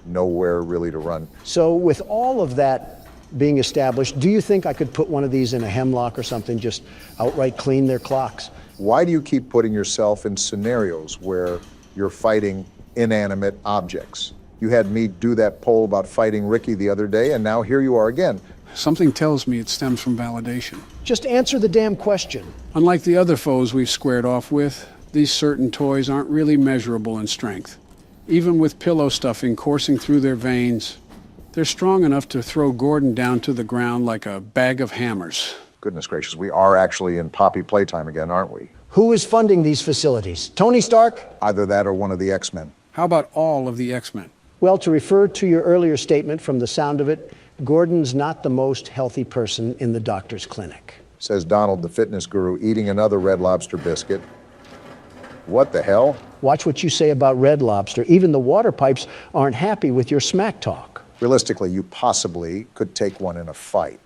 Speaker 4: Nowhere really to run.
Speaker 2: So with all of that being established, do you think I could put one of these in a hemlock or something, just outright clean their clocks?
Speaker 4: Why do you keep putting yourself in scenarios where you're fighting inanimate objects? You had me do that poll about fighting Ricky the other day, and now here you are again.
Speaker 1: Something tells me it stems from validation.
Speaker 2: Just answer the damn question.
Speaker 1: Unlike the other foes we've squared off with, these certain toys aren't really measurable in strength. Even with pillow stuffing coursing through their veins, they're strong enough to throw Gordon down to the ground like a bag of hammers.
Speaker 4: Goodness gracious, we are actually in Poppy Playtime again, aren't we?
Speaker 2: Who is funding these facilities? Tony Stark?
Speaker 4: Either that or one of the X-Men.
Speaker 1: How about all of the X-Men?
Speaker 2: Well, to refer to your earlier statement, from the sound of it, Gordon's not the most healthy person in the doctor's clinic.
Speaker 4: Says Donald, the fitness guru, eating another Red Lobster biscuit. What the hell?
Speaker 2: Watch what you say about Red Lobster. Even the water pipes aren't happy with your smack talk.
Speaker 4: Realistically, you possibly could take one in a fight.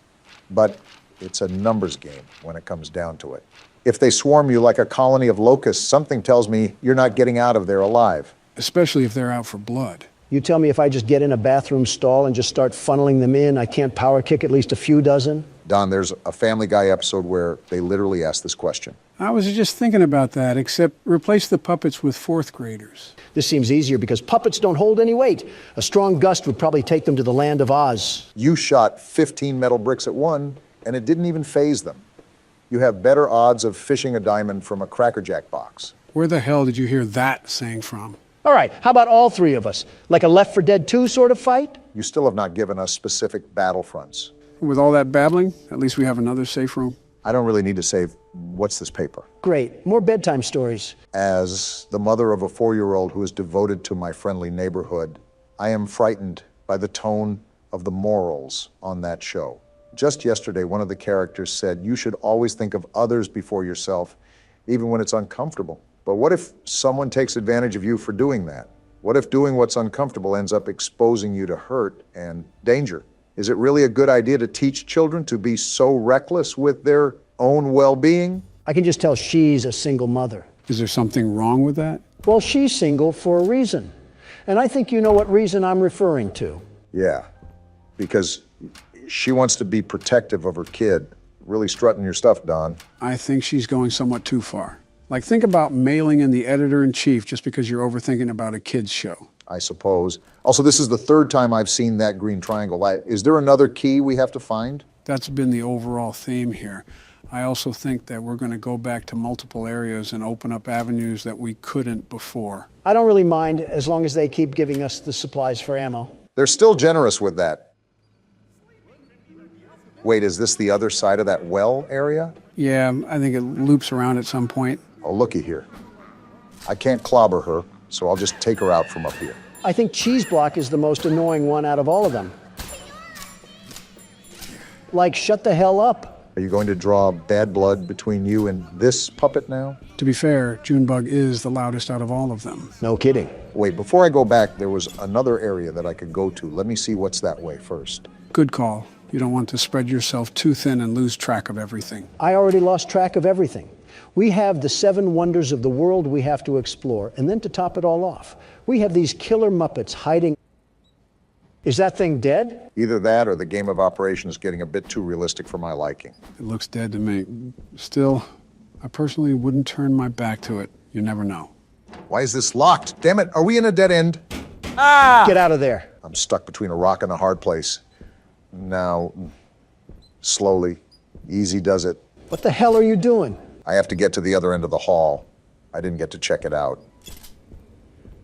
Speaker 4: But it's a numbers game when it comes down to it. If they swarm you like a colony of locusts, something tells me you're not getting out of there alive.
Speaker 1: Especially if they're out for blood.
Speaker 2: You tell me if I just get in a bathroom stall and just start funneling them in, I can't power kick at least a few dozen?
Speaker 4: Don, there's a Family Guy episode where they literally ask this question.
Speaker 1: I was just thinking about that, except replace the puppets with fourth graders.
Speaker 2: This seems easier because puppets don't hold any weight. A strong gust would probably take them to the land of Oz.
Speaker 4: You shot 15 metal bricks at one, and it didn't even faze them. You have better odds of fishing a diamond from a Cracker Jack box.
Speaker 1: Where the hell did you hear that saying from?
Speaker 2: All right, how about all three of us? Like a Left 4 Dead 2 sort of fight?
Speaker 4: You still have not given us specific battlefronts.
Speaker 1: With all that babbling, at least we have another safe room.
Speaker 4: I don't really need to save. What's this paper?
Speaker 2: Great, more bedtime stories.
Speaker 4: As the mother of a 4-year-old who is devoted to my friendly neighborhood, I am frightened by the tone of the morals on that show. Just yesterday, one of the characters said, you should always think of others before yourself, even when it's uncomfortable. But what if someone takes advantage of you for doing that? What if doing what's uncomfortable ends up exposing you to hurt and danger? Is it really a good idea to teach children to be so reckless with their own well-being?
Speaker 2: I can just tell she's a single mother.
Speaker 1: Is there something wrong with that?
Speaker 2: Well, she's single for a reason. And I think you know what reason I'm referring to.
Speaker 4: Yeah, because she wants to be protective of her kid. Really strutting your stuff, Don.
Speaker 1: I think she's going somewhat too far. Like, think about mailing in the editor-in-chief just because you're overthinking about a kid's show.
Speaker 4: I suppose. Also, this is the third time I've seen that green triangle. Is there another key we have to find?
Speaker 1: That's been the overall theme here. I also think that we're going to go back to multiple areas and open up avenues that we couldn't before.
Speaker 2: I don't really mind as long as they keep giving us the supplies for ammo.
Speaker 4: They're still generous with that. Wait, is this the other side of that well area?
Speaker 1: Yeah, I think it loops around at some point.
Speaker 4: Oh, looky here. I can't clobber her, so I'll just take her out from up here.
Speaker 2: I think Cheese Block is the most annoying one out of all of them. Like, shut the hell up.
Speaker 4: Are you going to draw bad blood between you and this puppet now?
Speaker 1: To be fair, Junebug is the loudest out of all of them.
Speaker 2: No kidding.
Speaker 4: Wait, before I go back, there was another area that I could go to. Let me see what's that way first.
Speaker 1: Good call. You don't want to spread yourself too thin and lose track of everything.
Speaker 2: I already lost track of everything. We have the 7 wonders of the world we have to explore, and then to top it all off, we have these killer Muppets hiding. Is that thing dead?
Speaker 4: Either that or the game of operation is getting a bit too realistic for my liking.
Speaker 1: It looks dead to me. Still, I personally wouldn't turn my back to it. You never know.
Speaker 4: Why is this locked? Damn it, are we in a dead end?
Speaker 2: Get out of there.
Speaker 4: I'm stuck between a rock and a hard place. Now, slowly, easy does it.
Speaker 2: What the hell are you doing?
Speaker 4: I have to get to the other end of the hall. I didn't get to check it out.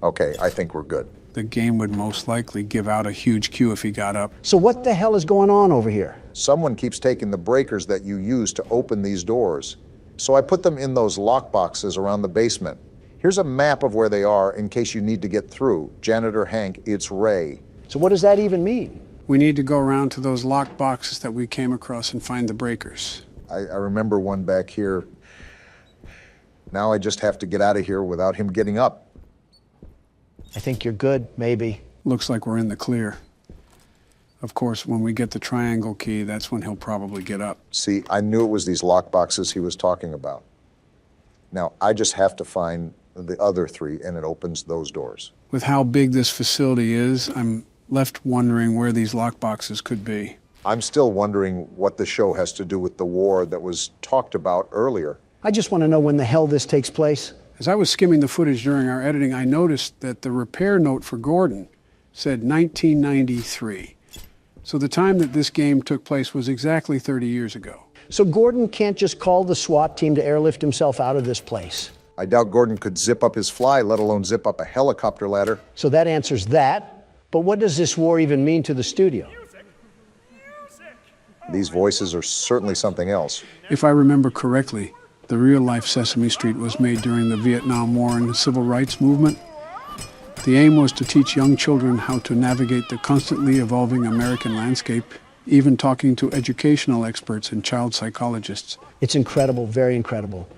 Speaker 4: Okay, I think we're good.
Speaker 1: The game would most likely give out a huge cue if he got up.
Speaker 2: So what the hell is going on over here?
Speaker 4: Someone keeps taking the breakers that you use to open these doors. So I put them in those lock boxes around the basement. Here's a map of where they are in case you need to get through. Janitor Hank, it's Ray.
Speaker 2: So what does that even mean?
Speaker 1: We need to go around to those locked boxes that we came across and find the breakers.
Speaker 4: I remember one back here. Now I just have to get out of here without him getting up.
Speaker 2: I think you're good, maybe.
Speaker 1: Looks like we're in the clear. Of course, when we get the triangle key, that's when he'll probably get up.
Speaker 4: See, I knew it was these lock boxes he was talking about. Now, I just have to find the other 3, and it opens those doors.
Speaker 1: With how big this facility is, I'm left wondering where these lock boxes could be.
Speaker 4: I'm still wondering what the show has to do with the war that was talked about earlier.
Speaker 2: I just want to know when the hell this takes place.
Speaker 1: As I was skimming the footage during our editing, I noticed that the repair note for Gordon said 1993. So the time that this game took place was exactly 30 years ago.
Speaker 2: So Gordon can't just call the SWAT team to airlift himself out of this place.
Speaker 4: I doubt Gordon could zip up his fly, let alone zip up a helicopter ladder.
Speaker 2: So that answers that. But what does this war even mean to the studio?
Speaker 4: These voices are certainly something else.
Speaker 1: If I remember correctly, the real-life Sesame Street was made during the Vietnam War and the Civil Rights Movement. The aim was to teach young children how to navigate the constantly evolving American landscape, even talking to educational experts and child psychologists.
Speaker 2: It's incredible, very incredible,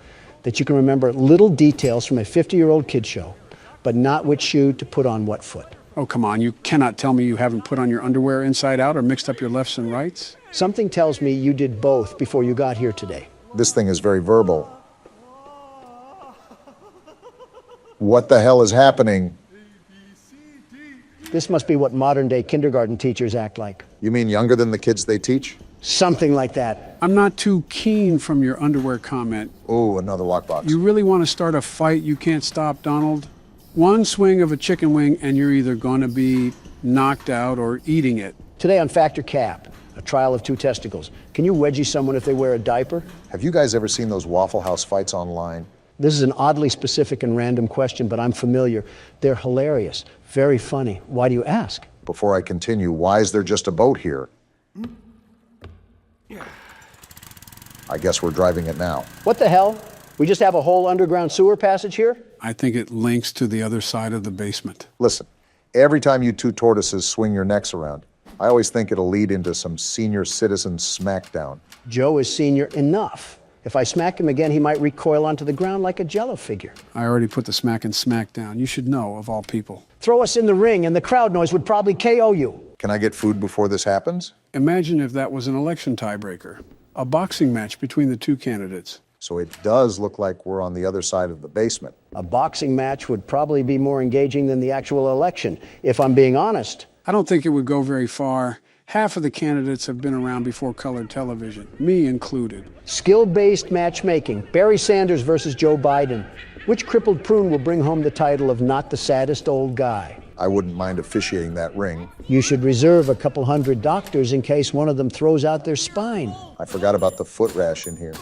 Speaker 2: that you can remember little details from a 50-year-old kid show, but not which shoe to put on what foot.
Speaker 1: Oh, come on, you cannot tell me you haven't put on your underwear inside out or mixed up your lefts and rights?
Speaker 2: Something tells me you did both before you got here today.
Speaker 4: This thing is very verbal. What the hell is happening?
Speaker 2: This must be what modern-day kindergarten teachers act like.
Speaker 4: You mean younger than the kids they teach?
Speaker 2: Something like that.
Speaker 1: I'm not too keen from your underwear comment.
Speaker 4: Oh, another lockbox.
Speaker 1: You really want to start a fight you can't stop, Donald? One swing of a chicken wing and you're either going to be knocked out or eating it.
Speaker 2: Today on Factor Cap, a trial of two testicles. Can you wedgie someone if they wear a diaper?
Speaker 4: Have you guys ever seen those Waffle House fights online?
Speaker 2: This is an oddly specific and random question, but I'm familiar. They're hilarious, very funny. Why do you ask?
Speaker 4: Before I continue, why is there just a boat here? I guess we're driving it now.
Speaker 2: What the hell? We just have a whole underground sewer passage here?
Speaker 1: I think it links to the other side of the basement.
Speaker 4: Listen, every time you two tortoises swing your necks around, I always think it'll lead into some senior citizen smackdown.
Speaker 2: Joe is senior enough. If I smack him again, he might recoil onto the ground like a Jell-O figure.
Speaker 1: I already put the smack and smack down. You should know, of all people.
Speaker 2: Throw us in the ring and the crowd noise would probably KO you.
Speaker 4: Can I get food before this happens?
Speaker 1: Imagine if that was an election tiebreaker. A boxing match between the two candidates.
Speaker 4: So it does look like we're on the other side of the basement.
Speaker 2: A boxing match would probably be more engaging than the actual election, if I'm being honest.
Speaker 1: I don't think it would go very far. Half of the candidates have been around before colored television, me included.
Speaker 2: Skill-based matchmaking. Barry Sanders versus Joe Biden. Which crippled prune will bring home the title of not the saddest old guy?
Speaker 4: I wouldn't mind officiating that ring.
Speaker 2: You should reserve a couple hundred doctors in case one of them throws out their spine.
Speaker 4: I forgot about the foot rash in here.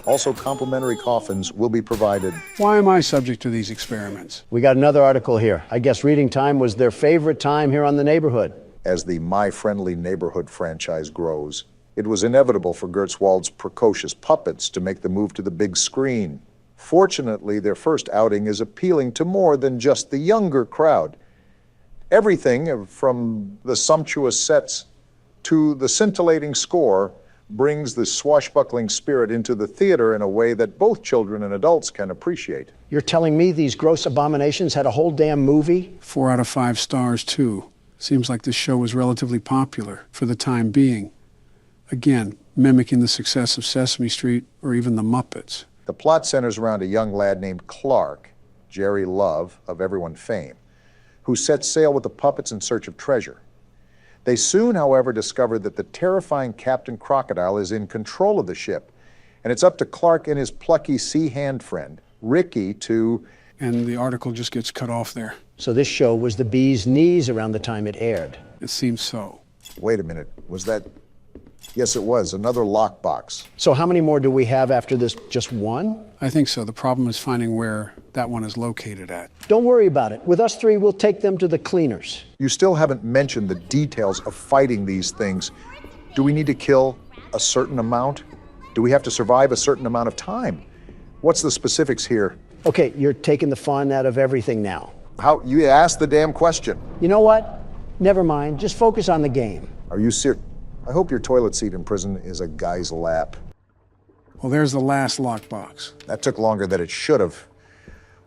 Speaker 4: Also, complimentary coffins will be provided.
Speaker 1: Why am I subject to these experiments?
Speaker 2: We got another article here. I guess reading time was their favorite time here on The Neighborhood.
Speaker 4: As the My Friendly Neighborhood franchise grows, it was inevitable for Gertzwald's precocious puppets to make the move to the big screen. Fortunately, their first outing is appealing to more than just the younger crowd. Everything from the sumptuous sets to the scintillating score brings the swashbuckling spirit into the theater in a way that both children and adults can appreciate.
Speaker 2: You're telling me these gross abominations had a whole damn movie?
Speaker 1: 4 out of 5 stars, too. Seems like this show was relatively popular for the time being. Again, mimicking the success of Sesame Street or even the Muppets.
Speaker 4: The plot centers around a young lad named Clark, Jerry Love, of everyone fame, who sets sail with the puppets in search of treasure. They soon, however, discover that the terrifying Captain Crocodile is in control of the ship, and it's up to Clark and his plucky sea hand friend, Ricky, to...
Speaker 1: And the article just gets cut off there.
Speaker 2: So this show was the bee's knees around the time it aired.
Speaker 1: It seems so.
Speaker 4: Wait a minute, was that... Yes, it was, another lockbox.
Speaker 2: So how many more do we have after this? Just one?
Speaker 1: I think so. The problem is finding where that one is located at.
Speaker 2: Don't worry about it. With us three, we'll take them to the cleaners.
Speaker 4: You still haven't mentioned the details of fighting these things. Do we need to kill a certain amount? Do we have to survive a certain amount of time? What's the specifics here?
Speaker 2: Okay, you're taking the fun out of everything now.
Speaker 4: How? You asked the damn question.
Speaker 2: You know what? Never mind. Just focus on the game.
Speaker 4: Are you serious? I hope your toilet seat in prison is a guy's lap.
Speaker 1: Well, there's the last lockbox.
Speaker 4: That took longer than it should have.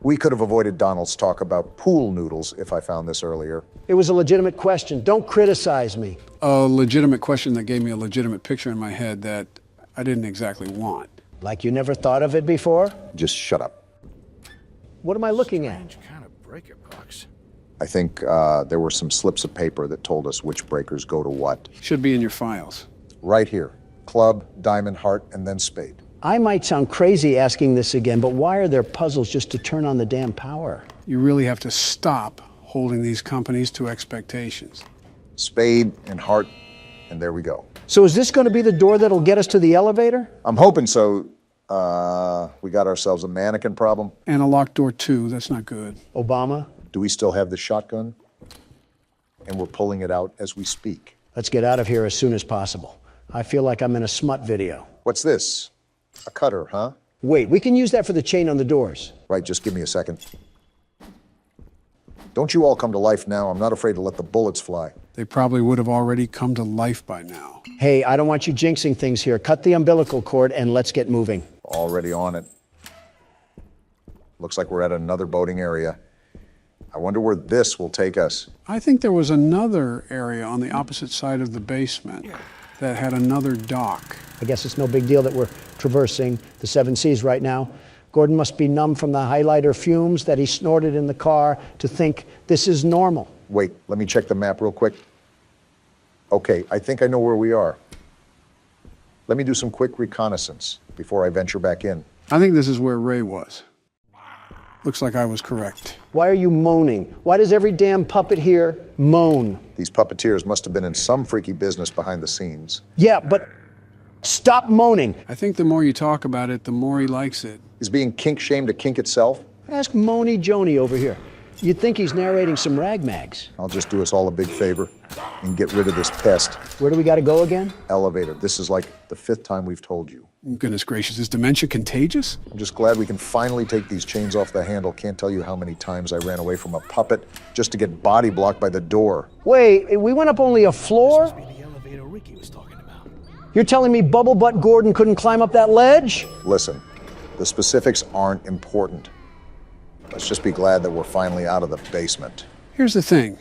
Speaker 4: We could have avoided Donald's talk about pool noodles if I found this earlier.
Speaker 2: It was a legitimate question. Don't criticize me.
Speaker 1: A legitimate question that gave me a legitimate picture in my head that I didn't exactly want.
Speaker 2: Like you never thought of it before?
Speaker 4: Just shut up.
Speaker 2: What am I looking at?
Speaker 3: Kind of breaker box.
Speaker 4: I think there were some slips of paper that told us which breakers go to what.
Speaker 1: Should be in your files.
Speaker 4: Right here. Club, diamond, heart, and then spade.
Speaker 2: I might sound crazy asking this again, but why are there puzzles just to turn on the damn power?
Speaker 1: You really have to stop holding these companies to expectations.
Speaker 4: Spade and heart, and there we go.
Speaker 2: So is this going to be the door that'll get us to the elevator?
Speaker 4: I'm hoping so. We got ourselves a mannequin problem.
Speaker 1: And a locked door, too. That's not good.
Speaker 2: Obama?
Speaker 4: Do we still have the shotgun? And we're pulling it out as we speak.
Speaker 2: Let's get out of here as soon as possible. I feel like I'm in a smut video.
Speaker 4: What's this? A cutter, huh?
Speaker 2: Wait, we can use that for the chain on the doors.
Speaker 4: Right, just give me a second. Don't you all come to life now? I'm not afraid to let the bullets fly.
Speaker 1: They probably would have already come to life by now.
Speaker 2: Hey, I don't want you jinxing things here. Cut the umbilical cord and let's get moving.
Speaker 4: Already on it. Looks like we're at another boating area. I wonder where this will take us.
Speaker 1: I think there was another area on the opposite side of the basement that had another dock.
Speaker 2: I guess it's no big deal that we're traversing the 7 seas right now. Gordon must be numb from the highlighter fumes that he snorted in the car to think this is normal.
Speaker 4: Wait, let me check the map real quick. Okay, I think I know where we are. Let me do some quick reconnaissance before I venture back in.
Speaker 1: I think this is where Ray was. Looks like I was correct.
Speaker 2: Why are you moaning? Why does every damn puppet here moan?
Speaker 4: These puppeteers must have been in some freaky business behind the scenes.
Speaker 2: Yeah, but stop moaning.
Speaker 1: I think the more you talk about it, the more he likes it.
Speaker 4: Is being kink-shamed a kink itself?
Speaker 2: Ask Moany Joni over here. You'd think he's narrating some ragmags.
Speaker 4: I'll just do us all a big favor and get rid of this pest.
Speaker 2: Where do we got to go again?
Speaker 4: Elevator. This is like the 5th time we've told you.
Speaker 1: Goodness gracious, is dementia contagious?
Speaker 4: I'm just glad we can finally take these chains off the handle. Can't tell you how many times I ran away from a puppet just to get body blocked by the door.
Speaker 2: Wait, we went up only a floor?
Speaker 10: Must be the elevator Ricky was talking about.
Speaker 2: You're telling me Bubble Butt Gordon couldn't climb up that ledge?
Speaker 4: Listen, the specifics aren't important. Let's just be glad that we're finally out of the basement.
Speaker 1: Here's the thing.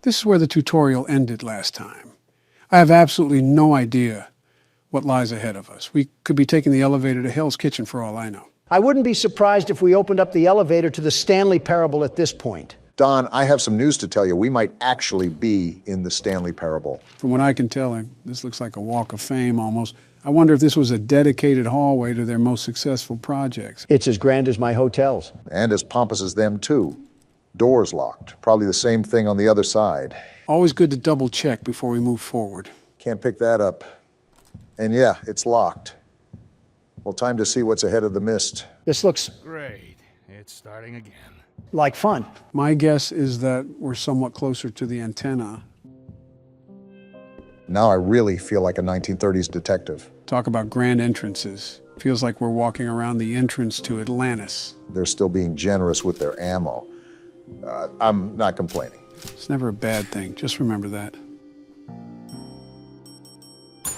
Speaker 1: This is where the tutorial ended last time. I have absolutely no idea what lies ahead of us. We could be taking the elevator to Hell's Kitchen for all I know.
Speaker 2: I wouldn't be surprised if we opened up the elevator to the Stanley Parable at this point.
Speaker 4: Don, I have some news to tell you. We might actually be in the Stanley Parable.
Speaker 1: From what I can tell, this looks like a walk of fame almost. I wonder if this was a dedicated hallway to their most successful projects.
Speaker 2: It's as grand as my hotels.
Speaker 4: And as pompous as them, too. Doors locked. Probably the same thing on the other side.
Speaker 1: Always good to double check before we move forward.
Speaker 4: Can't pick that up. And yeah, it's locked. Well, time to see what's ahead of the mist.
Speaker 2: This looks
Speaker 9: Great. It's starting again.
Speaker 2: like fun.
Speaker 1: My guess is that we're somewhat closer to the antenna.
Speaker 4: Now I really feel like a 1930s detective.
Speaker 1: Talk about grand entrances. Feels like we're walking around the entrance to Atlantis.
Speaker 4: They're still being generous with their ammo. I'm not complaining.
Speaker 1: It's never a bad thing. Just remember that.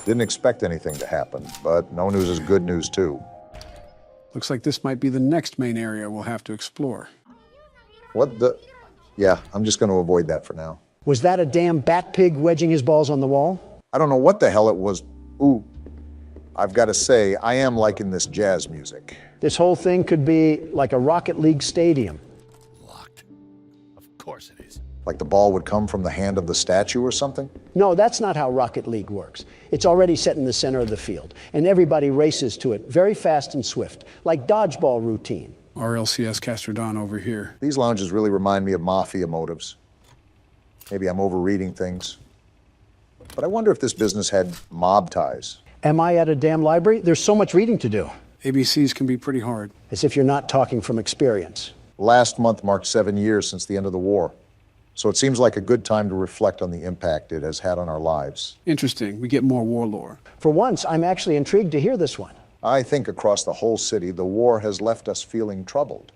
Speaker 4: Didn't expect anything to happen, but no news is good news too.
Speaker 1: Looks like this might be the next main area we'll have to explore.
Speaker 4: What the? Yeah, I'm just going to avoid that for now.
Speaker 2: Was that a damn bat pig wedging his balls on the wall?
Speaker 4: I don't know what the hell it was. Ooh, I've got to say, I am liking this jazz music.
Speaker 2: This whole thing could be like a Rocket League stadium.
Speaker 9: Locked. Of course it is.
Speaker 4: Like the ball would come from the hand of the statue or something?
Speaker 2: No, that's not how Rocket League works. It's already set in the center of the field, and everybody races to it very fast and swift, like dodgeball routine.
Speaker 1: RLCS Castrodon over here.
Speaker 4: These lounges really remind me of mafia motives. Maybe I'm overreading things. But I wonder if this business had mob ties.
Speaker 2: Am I at a damn library? There's so much reading to do.
Speaker 1: ABCs can be pretty hard.
Speaker 2: As if you're not talking from experience.
Speaker 4: Last month marked 7 years since the end of the war. So it seems like a good time to reflect on the impact it has had on our lives.
Speaker 1: Interesting. We get more war lore.
Speaker 2: For once, I'm actually intrigued to hear this one.
Speaker 4: I think across the whole city, the war has left us feeling troubled.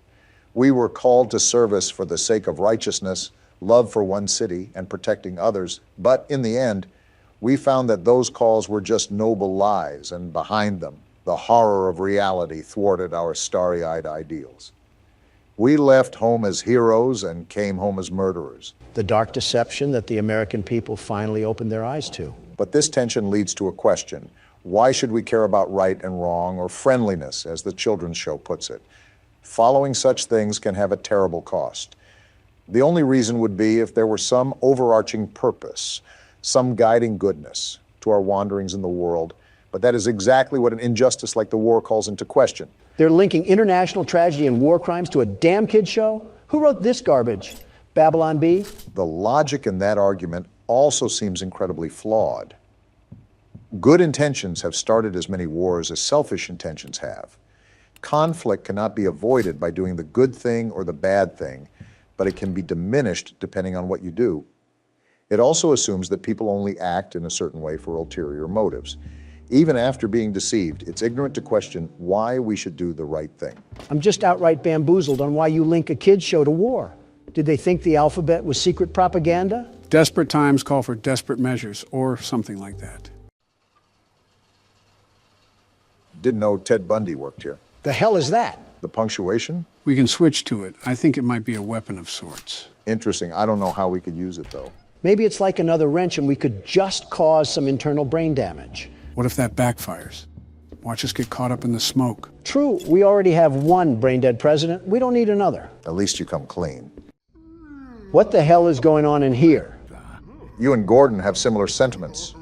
Speaker 4: We were called to service for the sake of righteousness, love for one city, and protecting others. But in the end, we found that those calls were just noble lies, and behind them, the horror of reality thwarted our starry-eyed ideals. We left home as heroes and came home as murderers.
Speaker 2: The dark deception that the American people finally opened their eyes to.
Speaker 4: But this tension leads to a question. Why should we care about right and wrong, or friendliness, as the children's show puts it? Following such things can have a terrible cost. The only reason would be if there were some overarching purpose, some guiding goodness to our wanderings in the world. But that is exactly what an injustice like the war calls into question.
Speaker 2: They're linking international tragedy and war crimes to a damn kid show? Who wrote this garbage? Babylon Bee?
Speaker 4: The logic in that argument also seems incredibly flawed. Good intentions have started as many wars as selfish intentions have. Conflict cannot be avoided by doing the good thing or the bad thing, but it can be diminished depending on what you do. It also assumes that people only act in a certain way for ulterior motives. Even after being deceived, it's ignorant to question why we should do the right thing.
Speaker 2: I'm just outright bamboozled on why you link a kids show to war. Did they think the alphabet was secret propaganda?
Speaker 1: Desperate times call for desperate measures, or something like that.
Speaker 4: Didn't know Ted Bundy worked here.
Speaker 2: The hell is that?
Speaker 4: The punctuation?
Speaker 1: We can switch to it. I think it might be a weapon of sorts.
Speaker 4: Interesting. I don't know how we could use it, though.
Speaker 2: Maybe it's like another wrench and we could just cause some internal brain damage.
Speaker 1: What if that backfires? Watch us get caught up in the smoke.
Speaker 2: True, we already have one brain-dead president. We don't need another.
Speaker 4: At least you come clean.
Speaker 2: What the hell is going on in here?
Speaker 4: You and Gordon have similar sentiments.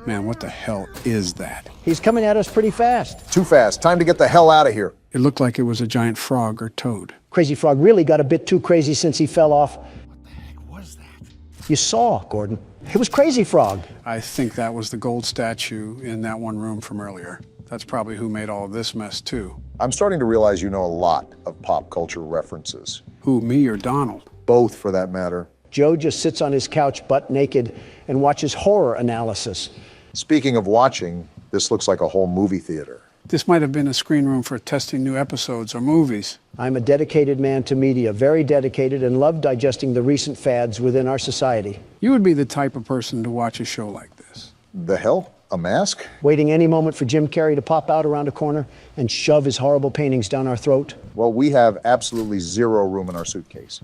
Speaker 1: Man, what the hell is that?
Speaker 2: He's coming at us pretty fast.
Speaker 4: Too fast. Time to get the hell out of here.
Speaker 1: It looked like it was a giant frog or toad.
Speaker 2: Crazy Frog really got a bit too crazy since he fell off.
Speaker 10: What the heck was that?
Speaker 2: You saw, Gordon. It was Crazy Frog.
Speaker 1: I think that was the gold statue in that one room from earlier. That's probably who made all of this mess, too.
Speaker 4: I'm starting to realize you know a lot of pop culture references.
Speaker 1: Who, me or Donald?
Speaker 4: Both, for that matter.
Speaker 2: Joe just sits on his couch butt naked and watches horror analysis.
Speaker 4: Speaking of watching, this looks like a whole movie theater.
Speaker 1: This might have been a screen room for testing new episodes or movies.
Speaker 2: I'm a dedicated man to media, very dedicated, and love digesting the recent fads within our society.
Speaker 1: You would be the type of person to watch a show like this.
Speaker 4: The hell? A mask?
Speaker 2: Waiting any moment for Jim Carrey to pop out around a corner and shove his horrible paintings down our throat.
Speaker 4: Well, we have absolutely zero room in our suitcase.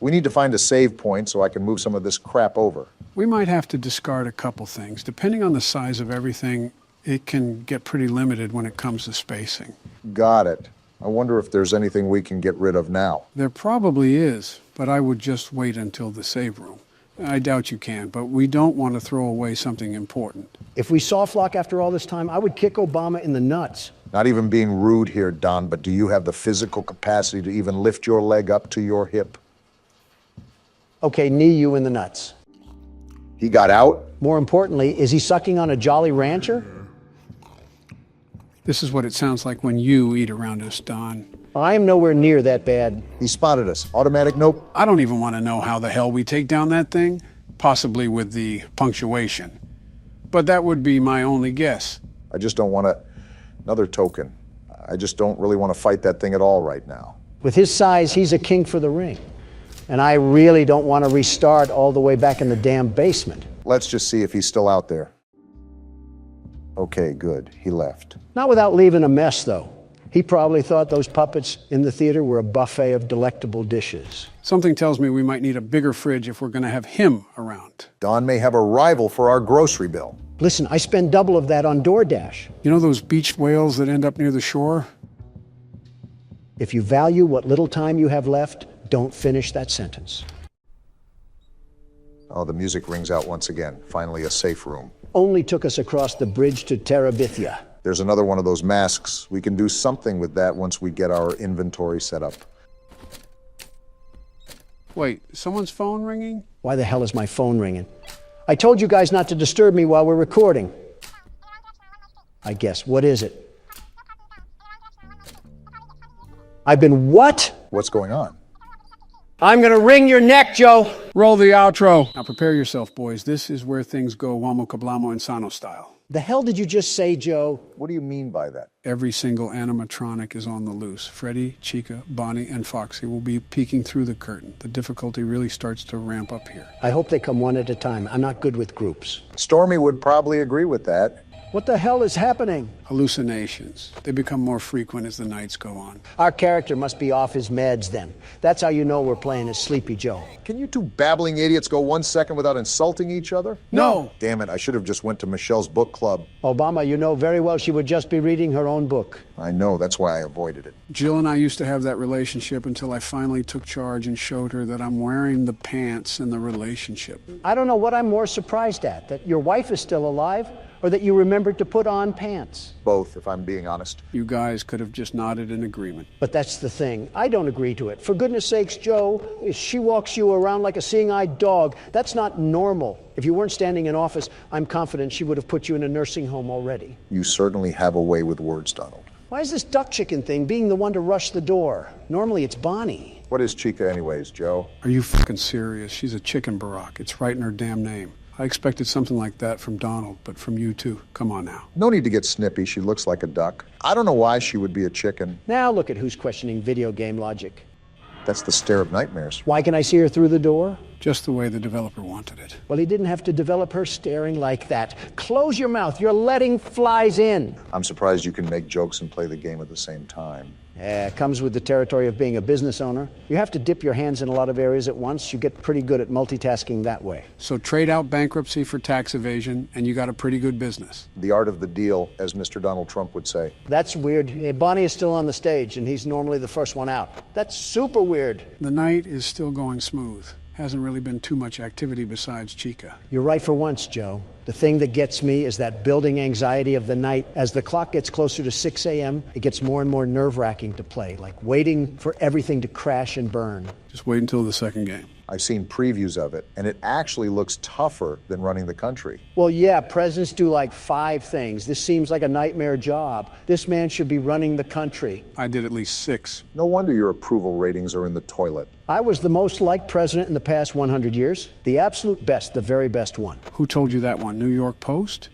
Speaker 4: We need to find a save point so I can move some of this crap over.
Speaker 1: We might have to discard a couple things. Depending on the size of everything, it can get pretty limited when it comes to spacing.
Speaker 4: Got it. I wonder if there's anything we can get rid of now.
Speaker 1: There probably is, but I would just wait until the save room. I doubt you can, but we don't want to throw away something important.
Speaker 2: If we saw Flock after all this time, I would kick Obama in the nuts.
Speaker 4: Not even being rude here, Don, but do you have the physical capacity to even lift your leg up to your hip?
Speaker 2: Okay, knee you in the nuts.
Speaker 4: He got out?
Speaker 2: More importantly, is he sucking on a Jolly Rancher?
Speaker 1: This is what it sounds like when you eat around us, Don.
Speaker 2: I am nowhere near that bad.
Speaker 4: He spotted us. Automatic nope.
Speaker 1: I don't even want to know how the hell we take down that thing, possibly with the punctuation. But that would be my only guess.
Speaker 4: I just don't want another token. I just don't really want to fight that thing at all right now.
Speaker 2: With his size, he's a king for the ring. And I really don't want to restart all the way back in the damn basement.
Speaker 4: Let's just see if he's still out there. Okay, good. He left.
Speaker 2: Not without leaving a mess, though. He probably thought those puppets in the theater were a buffet of delectable dishes.
Speaker 1: Something tells me we might need a bigger fridge if we're going to have him around.
Speaker 4: Don may have a rival for our grocery bill.
Speaker 2: Listen, I spend double of that on DoorDash.
Speaker 1: You know those beached whales that end up near the shore?
Speaker 2: If you value what little time you have left, don't finish that sentence.
Speaker 4: Oh, the music rings out once again. Finally, a safe room.
Speaker 2: Only took us across the bridge to Terabithia.
Speaker 4: There's another one of those masks. We can do something with that once we get our inventory set up.
Speaker 1: Wait, someone's phone ringing?
Speaker 2: Why the hell is my phone ringing? I told you guys not to disturb me while we're recording. I guess. What is it? I've been what?
Speaker 4: What's going on?
Speaker 2: I'm gonna wring your neck, Joe.
Speaker 1: Roll the outro. Now prepare yourself, boys. This is where things go Wamo Kablamo Insano style.
Speaker 2: The hell did you just say, Joe?
Speaker 4: What do you mean by that?
Speaker 1: Every single animatronic is on the loose. Freddy, Chica, Bonnie, and Foxy will be peeking through the curtain. The difficulty really starts to ramp up here.
Speaker 2: I hope they come one at a time. I'm not good with groups.
Speaker 4: Stormy would probably agree with that.
Speaker 2: What the hell is happening?
Speaker 1: Hallucinations. They become more frequent as the nights go on.
Speaker 2: Our character must be off his meds then. That's how you know we're playing as Sleepy Joe.
Speaker 4: Can you two babbling idiots go 1 second without insulting each other?
Speaker 1: No!
Speaker 4: Damn it, I should have just went to Michelle's book club.
Speaker 2: Obama, you know very well she would just be reading her own book.
Speaker 4: I know, that's why I avoided it.
Speaker 1: Jill and I used to have that relationship until I finally took charge and showed her that I'm wearing the pants in the relationship.
Speaker 2: I don't know what I'm more surprised at, that your wife is still alive or that you remembered to put on pants.
Speaker 4: Both, if I'm being honest.
Speaker 1: You guys could have just nodded in agreement.
Speaker 2: But that's the thing. I don't agree to it. For goodness sakes, Joe, if she walks you around like a seeing-eyed dog, that's not normal. If you weren't standing in office, I'm confident she would have put you in a nursing home already.
Speaker 4: You certainly have a way with words, Donald.
Speaker 2: Why is this duck chicken thing being the one to rush the door? Normally it's Bonnie.
Speaker 4: What is Chica anyways, Joe?
Speaker 1: Are you fucking serious? She's a chicken barack. It's right in her damn name. I expected something like that from Donald, but from you too. Come on now.
Speaker 4: No need to get snippy. She looks like a duck. I don't know why she would be a chicken.
Speaker 2: Now look at who's questioning video game logic.
Speaker 4: That's the stare of nightmares.
Speaker 2: Why can I see her through the door?
Speaker 1: Just the way the developer wanted it.
Speaker 2: Well, he didn't have to develop her staring like that. Close your mouth. You're letting flies in.
Speaker 4: I'm surprised you can make jokes and play the game at the same time.
Speaker 2: Comes with the territory of being a business owner. You have to dip your hands in a lot of areas at once. You get pretty good at multitasking that way.
Speaker 1: So trade out bankruptcy for tax evasion, and you got a pretty good business.
Speaker 4: The art of the deal, as Mr. Donald Trump would say.
Speaker 2: That's weird. Bonnie is still on the stage, and he's normally the first one out. That's super weird.
Speaker 1: The night is still going smooth. Hasn't really been too much activity besides Chica.
Speaker 2: You're right for once, Joe. The thing that gets me is that building anxiety of the night. As the clock gets closer to 6 a.m., it gets more and more nerve-wracking to play, like waiting for everything to crash and burn.
Speaker 1: Just wait until the second game.
Speaker 4: I've seen previews of it, and it actually looks tougher than running the country.
Speaker 2: Well, yeah, presidents do like 5 things. This seems like a nightmare job. This man should be running the country.
Speaker 1: I did at least 6.
Speaker 4: No wonder your approval ratings are in the toilet.
Speaker 2: I was the most liked president in the past 100 years. The absolute best, the very best one.
Speaker 1: Who told you that one? New York Post?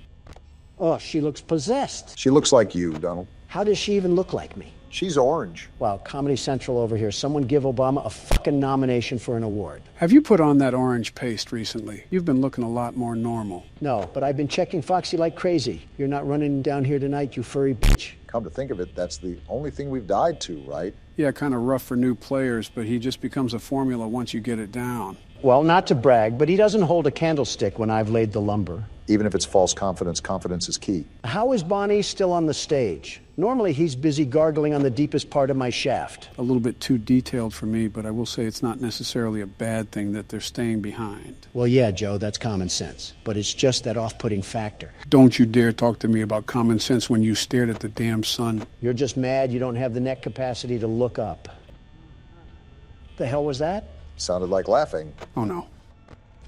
Speaker 2: Oh, she looks possessed.
Speaker 4: She looks like you, Donald.
Speaker 2: How does she even look like me?
Speaker 4: She's orange.
Speaker 2: Wow, Comedy Central over here. Someone give Obama a fucking nomination for an award.
Speaker 1: Have you put on that orange paste recently? You've been looking a lot more normal.
Speaker 2: No, but I've been checking Foxy like crazy. You're not running down here tonight, you furry bitch.
Speaker 4: Come to think of it, that's the only thing we've died to, right?
Speaker 1: Yeah, kind of rough for new players, but he just becomes a formula once you get it down.
Speaker 2: Well, not to brag, but he doesn't hold a candlestick when I've laid the lumber.
Speaker 4: Even if it's false confidence, confidence is key.
Speaker 2: How is Bonnie still on the stage? Normally he's busy gargling on the deepest part of my shaft.
Speaker 1: A little bit too detailed for me, but I will say it's not necessarily a bad thing that they're staying behind.
Speaker 2: Well, yeah, Joe, that's common sense. But it's just that off-putting factor.
Speaker 1: Don't you dare talk to me about common sense when you stared at the damn sun.
Speaker 2: You're just mad you don't have the neck capacity to look up. The hell was that?
Speaker 4: Sounded like laughing.
Speaker 1: Oh, no.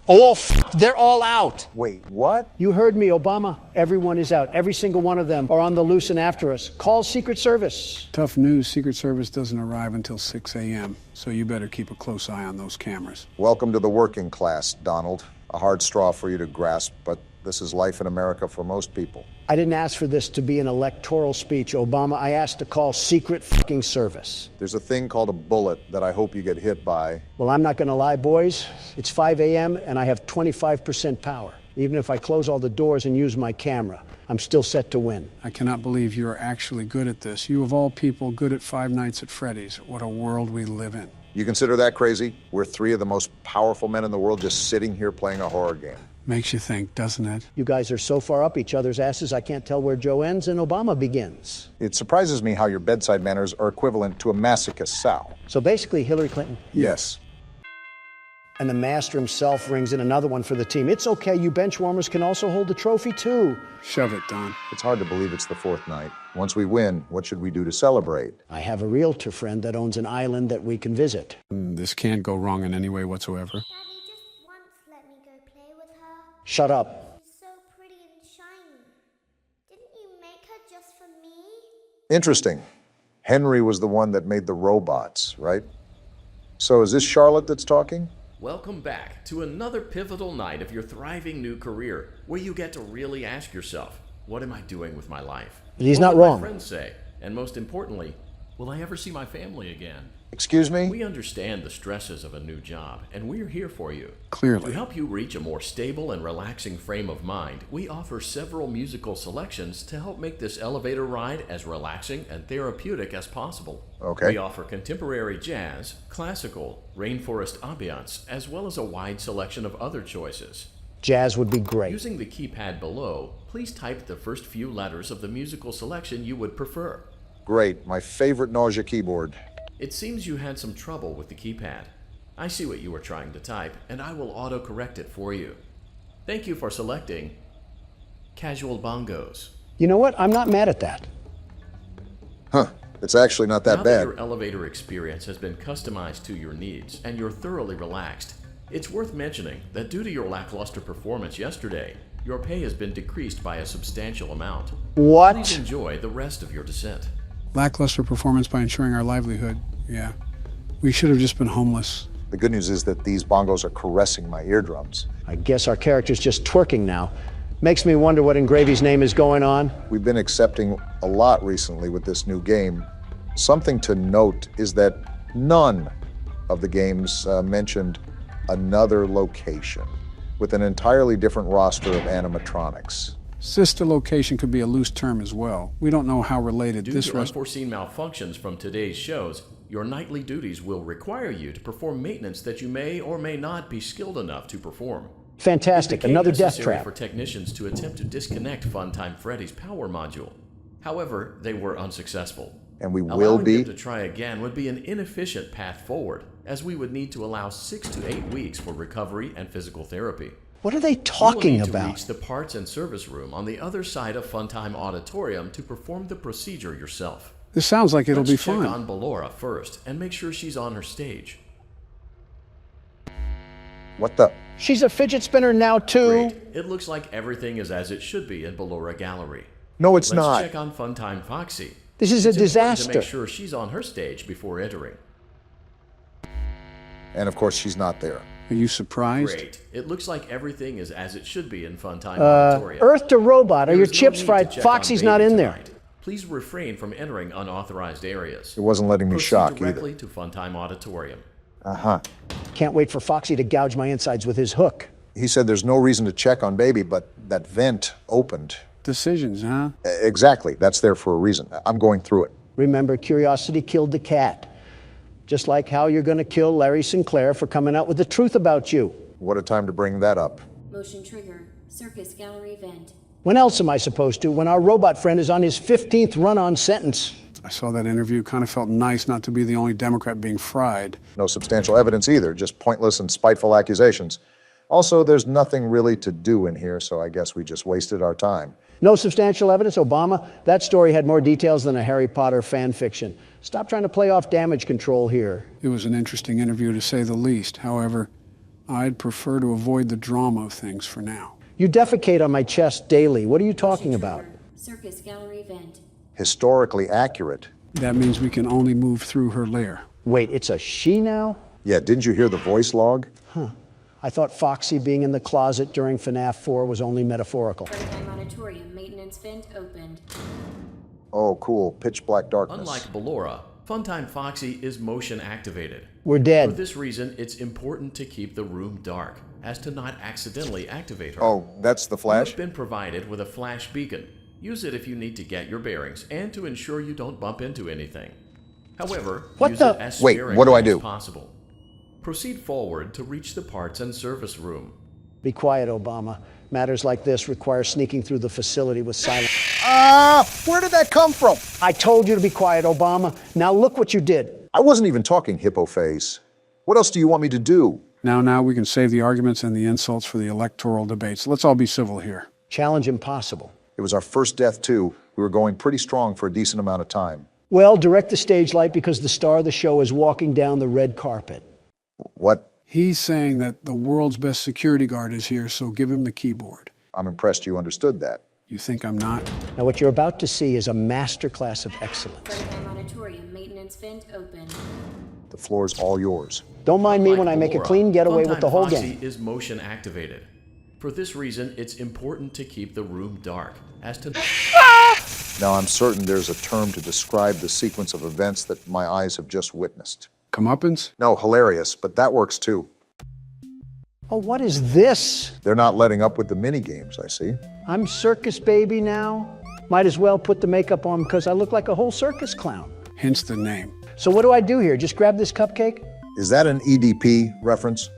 Speaker 2: Oh, they're all out.
Speaker 4: Wait, what?
Speaker 2: You heard me, Obama. Everyone is out. Every single one of them are on the loose and after us. Call Secret Service.
Speaker 1: Tough news, Secret Service doesn't arrive until 6 a.m., so you better keep a close eye on those cameras.
Speaker 4: Welcome to the working class, Donald. A hard straw for you to grasp, but this is life in America for most people.
Speaker 2: I didn't ask for this to be an electoral speech, Obama. I asked to call Secret fucking Service.
Speaker 4: There's a thing called a bullet that I hope you get hit by.
Speaker 2: Well, I'm not going to lie, boys. It's 5 a.m. and I have 25% power. Even if I close all the doors and use my camera, I'm still set to win.
Speaker 1: I cannot believe you are actually good at this. You, of all people, good at Five Nights at Freddy's. What a world we live in.
Speaker 4: You consider that crazy? We're 3 of the most powerful men in the world just sitting here playing a horror game.
Speaker 1: Makes you think, doesn't it?
Speaker 2: You guys are so far up each other's asses, I can't tell where Joe ends and Obama begins.
Speaker 4: It surprises me how your bedside manners are equivalent to a masochist sow.
Speaker 2: So basically, Hillary Clinton.
Speaker 4: Yes.
Speaker 2: And the master himself rings in another one for the team. It's okay, you bench warmers can also hold the trophy too.
Speaker 1: Shove it, Don.
Speaker 4: It's hard to believe it's the 4th night. Once we win, what should we do to celebrate?
Speaker 2: I have a realtor friend that owns an island that we can visit.
Speaker 1: This can't go wrong in any way whatsoever.
Speaker 2: Shut up.
Speaker 11: She's so pretty and shiny. Didn't you make her just for me?
Speaker 4: Interesting. Henry was the one that made the robots, right? So is this Charlotte that's talking?
Speaker 8: Welcome back to another pivotal night of your thriving new career, where you get to really ask yourself, what am I doing with my life?
Speaker 2: He's
Speaker 8: What
Speaker 2: not
Speaker 8: will
Speaker 2: wrong.
Speaker 8: my friends say? And most importantly, will I ever see my family again?
Speaker 4: Excuse me?
Speaker 8: We understand the stresses of a new job, and we're here for you.
Speaker 1: Clearly.
Speaker 8: To help you reach a more stable and relaxing frame of mind, we offer several musical selections to help make this elevator ride as relaxing and therapeutic as possible.
Speaker 4: Okay.
Speaker 8: We offer contemporary jazz, classical, rainforest ambiance, as well as a wide selection of other choices.
Speaker 2: Jazz would be great.
Speaker 8: Using the keypad below, please type the first few letters of the musical selection you would prefer.
Speaker 4: Great. My favorite nausea keyboard.
Speaker 8: It seems you had some trouble with the keypad. I see what you were trying to type, and I will auto-correct it for you. Thank you for selecting Casual Bongos.
Speaker 2: You know what? I'm not mad at that.
Speaker 4: Huh. It's actually not that
Speaker 8: Now
Speaker 4: bad.
Speaker 8: that your elevator experience has been customized to your needs, and you're thoroughly relaxed, it's worth mentioning that due to your lackluster performance yesterday, your pay has been decreased by a substantial amount.
Speaker 2: What?
Speaker 8: Please enjoy the rest of your descent.
Speaker 1: Lackluster performance by ensuring our livelihood. Yeah. We should have just been homeless.
Speaker 4: The good news is that these bongos are caressing my eardrums.
Speaker 2: I guess our character's just twerking now. Makes me wonder what in Gravy's name is going on.
Speaker 4: We've been accepting a lot recently with this new game. Something to note is that none of the games mentioned another location with an entirely different roster of animatronics.
Speaker 1: Sister location could be a loose term as well. We don't know how related
Speaker 8: Due
Speaker 1: this
Speaker 8: to unforeseen malfunctions from today's shows, your nightly duties will require you to perform maintenance that you may or may not be skilled enough to perform.
Speaker 2: Fantastic,
Speaker 8: It became
Speaker 2: another death
Speaker 8: necessary
Speaker 2: trap.
Speaker 8: for technicians to attempt to disconnect Funtime Freddy's power module. However, they were unsuccessful.
Speaker 4: And we will
Speaker 8: Allowing
Speaker 4: be.
Speaker 8: them to try again would be an inefficient path forward, as we would need to allow 6 to 8 weeks for recovery and physical therapy.
Speaker 2: What are they talking
Speaker 8: You will need
Speaker 2: about?
Speaker 8: to reach the parts and service room on the other side of Funtime Auditorium to perform the procedure yourself.
Speaker 1: This sounds like it'll
Speaker 8: Let's
Speaker 1: be
Speaker 8: check
Speaker 1: fun.
Speaker 8: on Ballora first and make sure she's on her stage.
Speaker 4: What the?
Speaker 2: She's a fidget spinner now, too.
Speaker 8: Great. It looks like everything is as it should be in Ballora Gallery.
Speaker 4: No, it's
Speaker 8: Let's
Speaker 4: not.
Speaker 8: check on Funtime Foxy.
Speaker 2: This is a
Speaker 8: It's important
Speaker 2: disaster.
Speaker 8: to make sure she's on her stage before entering.
Speaker 4: And of course, she's not there.
Speaker 1: Are you surprised?
Speaker 8: Great. It looks like everything is as it should be in Funtime Auditorium.
Speaker 2: Earth to robot. Are
Speaker 8: There
Speaker 2: your
Speaker 8: is no
Speaker 2: chips
Speaker 8: need
Speaker 2: fried?
Speaker 8: to check
Speaker 2: Foxy's
Speaker 8: on
Speaker 2: not
Speaker 8: Baby
Speaker 2: in there.
Speaker 8: tonight. Please refrain from entering unauthorized areas.
Speaker 4: It wasn't letting me
Speaker 8: Proceed
Speaker 4: shock
Speaker 8: directly
Speaker 4: either.
Speaker 8: to Funtime Auditorium.
Speaker 4: Uh-huh.
Speaker 2: Can't wait for Foxy to gouge my insides with his hook.
Speaker 4: He said there's no reason to check on Baby, but that vent opened.
Speaker 1: Decisions, huh?
Speaker 4: Exactly. That's there for a reason. I'm going through it.
Speaker 2: Remember, curiosity killed the cat. Just like how you're going to kill Larry Sinclair for coming out with the truth about you.
Speaker 4: What a time to bring that up.
Speaker 12: Motion trigger. Circus gallery vent.
Speaker 2: When else am I supposed to? When our robot friend is on his 15th run-on sentence.
Speaker 1: I saw that interview. Kind of felt nice not to be the only Democrat being fried.
Speaker 4: No substantial evidence either, just pointless and spiteful accusations. Also, there's nothing really to do in here, so I guess we just wasted our time.
Speaker 2: No substantial evidence, Obama? That story had more details than a Harry Potter fan fiction. Stop trying to play off damage control here.
Speaker 1: It was an interesting interview, to say the least. However, I'd prefer to avoid the drama of things for now.
Speaker 2: You defecate on my chest daily. What are you talking about?
Speaker 12: Circus gallery vent.
Speaker 4: Historically accurate.
Speaker 1: That means we can only move through her lair.
Speaker 2: Wait, it's a she now?
Speaker 4: Yeah, didn't you hear the voice log?
Speaker 2: I thought Foxy being in the closet during FNAF 4 was only metaphorical.
Speaker 12: Funtime auditorium maintenance vent opened.
Speaker 4: Oh, cool. Pitch black darkness.
Speaker 8: Unlike Ballora, Funtime Foxy is motion activated.
Speaker 2: We're
Speaker 8: For
Speaker 2: dead.
Speaker 8: this reason, it's important to keep the room dark, as to not accidentally activate her.
Speaker 4: Oh, that's the flash?
Speaker 8: You've been provided with a flash beacon. Use it if you need to get your bearings and to ensure you don't bump into anything. However,
Speaker 2: What
Speaker 8: use
Speaker 2: the-
Speaker 8: it as
Speaker 4: Wait,
Speaker 8: sparingly
Speaker 4: what do I
Speaker 8: as
Speaker 4: do?
Speaker 8: possible. Proceed forward to reach the parts and service room.
Speaker 2: Be quiet, Obama. Matters like this require sneaking through the facility with silence.
Speaker 4: Where did that come from?
Speaker 2: I told you to be quiet, Obama. Now look what you did.
Speaker 4: I wasn't even talking hippo face. What else do you want me to do?
Speaker 1: Now, we can save the arguments and the insults for the electoral debates. Let's all be civil here.
Speaker 2: Challenge impossible.
Speaker 4: It was our first death, too. We were going pretty strong for a decent amount of time.
Speaker 2: Well, direct the stage light because the star of the show is walking down the red carpet.
Speaker 4: What?
Speaker 1: He's saying that the world's best security guard is here, so give him the keyboard.
Speaker 4: I'm impressed you understood that.
Speaker 1: You think I'm not?
Speaker 2: Now, what you're about to see is a masterclass of excellence.
Speaker 12: Funtime auditorium maintenance vent opened.
Speaker 4: The floor's all yours.
Speaker 2: Don't mind me
Speaker 8: Like
Speaker 2: when I make a
Speaker 8: Ballora,
Speaker 2: clean getaway with
Speaker 8: Funtime
Speaker 2: the whole
Speaker 8: Foxy
Speaker 2: game.
Speaker 8: is motion activated. For this reason, it's important to keep the room dark, as to
Speaker 4: Now, I'm certain there's a term to describe the sequence of events that my eyes have just witnessed.
Speaker 1: Comeuppance?
Speaker 4: No, hilarious, but that works too.
Speaker 2: Oh, what is this?
Speaker 4: They're not letting up with the mini games, I see.
Speaker 2: I'm circus baby now? Might as well put the makeup on because I look like a whole circus clown.
Speaker 1: Hence the name.
Speaker 2: So what do I do here? Just grab this cupcake?
Speaker 4: Is that an EDP reference?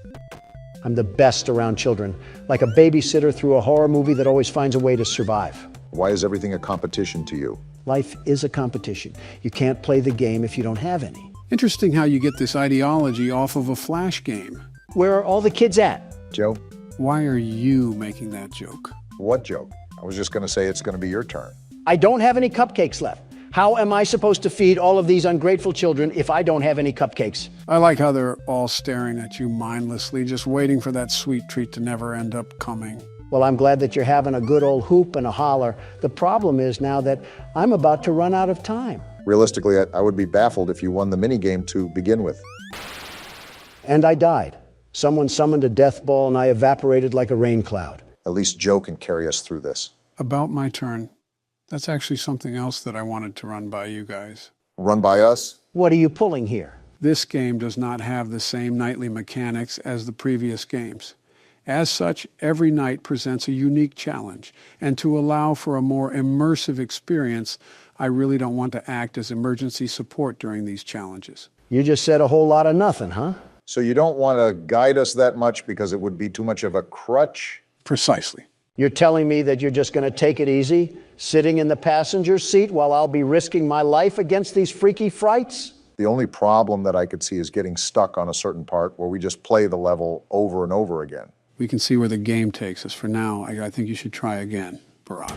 Speaker 2: I'm the best around children, like a babysitter through a horror movie that always finds a way to survive.
Speaker 4: Why is everything a competition to you?
Speaker 2: Life is a competition. You can't play the game if you don't have any.
Speaker 1: Interesting how you get this ideology off of a Flash game.
Speaker 2: Where are all the kids at?
Speaker 4: Joe?
Speaker 1: Why are you making that joke?
Speaker 4: What joke? I was just going to say it's going to be your turn.
Speaker 2: I don't have any cupcakes left. How am I supposed to feed all of these ungrateful children if I don't have any cupcakes?
Speaker 1: I like how they're all staring at you mindlessly, just waiting for that sweet treat to never end up coming.
Speaker 2: Well, I'm glad that you're having a good old hoop and a holler. The problem is now that I'm about to run out of time.
Speaker 4: Realistically, I would be baffled if you won the minigame to begin with.
Speaker 2: And I died. Someone summoned a death ball and I evaporated like a rain cloud.
Speaker 4: At least Joe can carry us through this.
Speaker 1: About my turn. That's actually something else that I wanted to run by you guys.
Speaker 4: Run by us?
Speaker 2: What are you pulling here?
Speaker 1: This game does not have the same nightly mechanics as the previous games. As such, every night presents a unique challenge, and to allow for a more immersive experience, I really don't want to act as emergency support during these challenges.
Speaker 2: You just said a whole lot of nothing, huh?
Speaker 4: So you don't want to guide us that much because it would be too much of a crutch?
Speaker 1: Precisely.
Speaker 2: You're telling me that you're just going to take it easy, sitting in the passenger seat while I'll be risking my life against these freaky frights?
Speaker 4: The only problem that I could see is getting stuck on a certain part where we just play the level over and over again.
Speaker 1: We can see where the game takes us. For now, I think you should try again, Barack.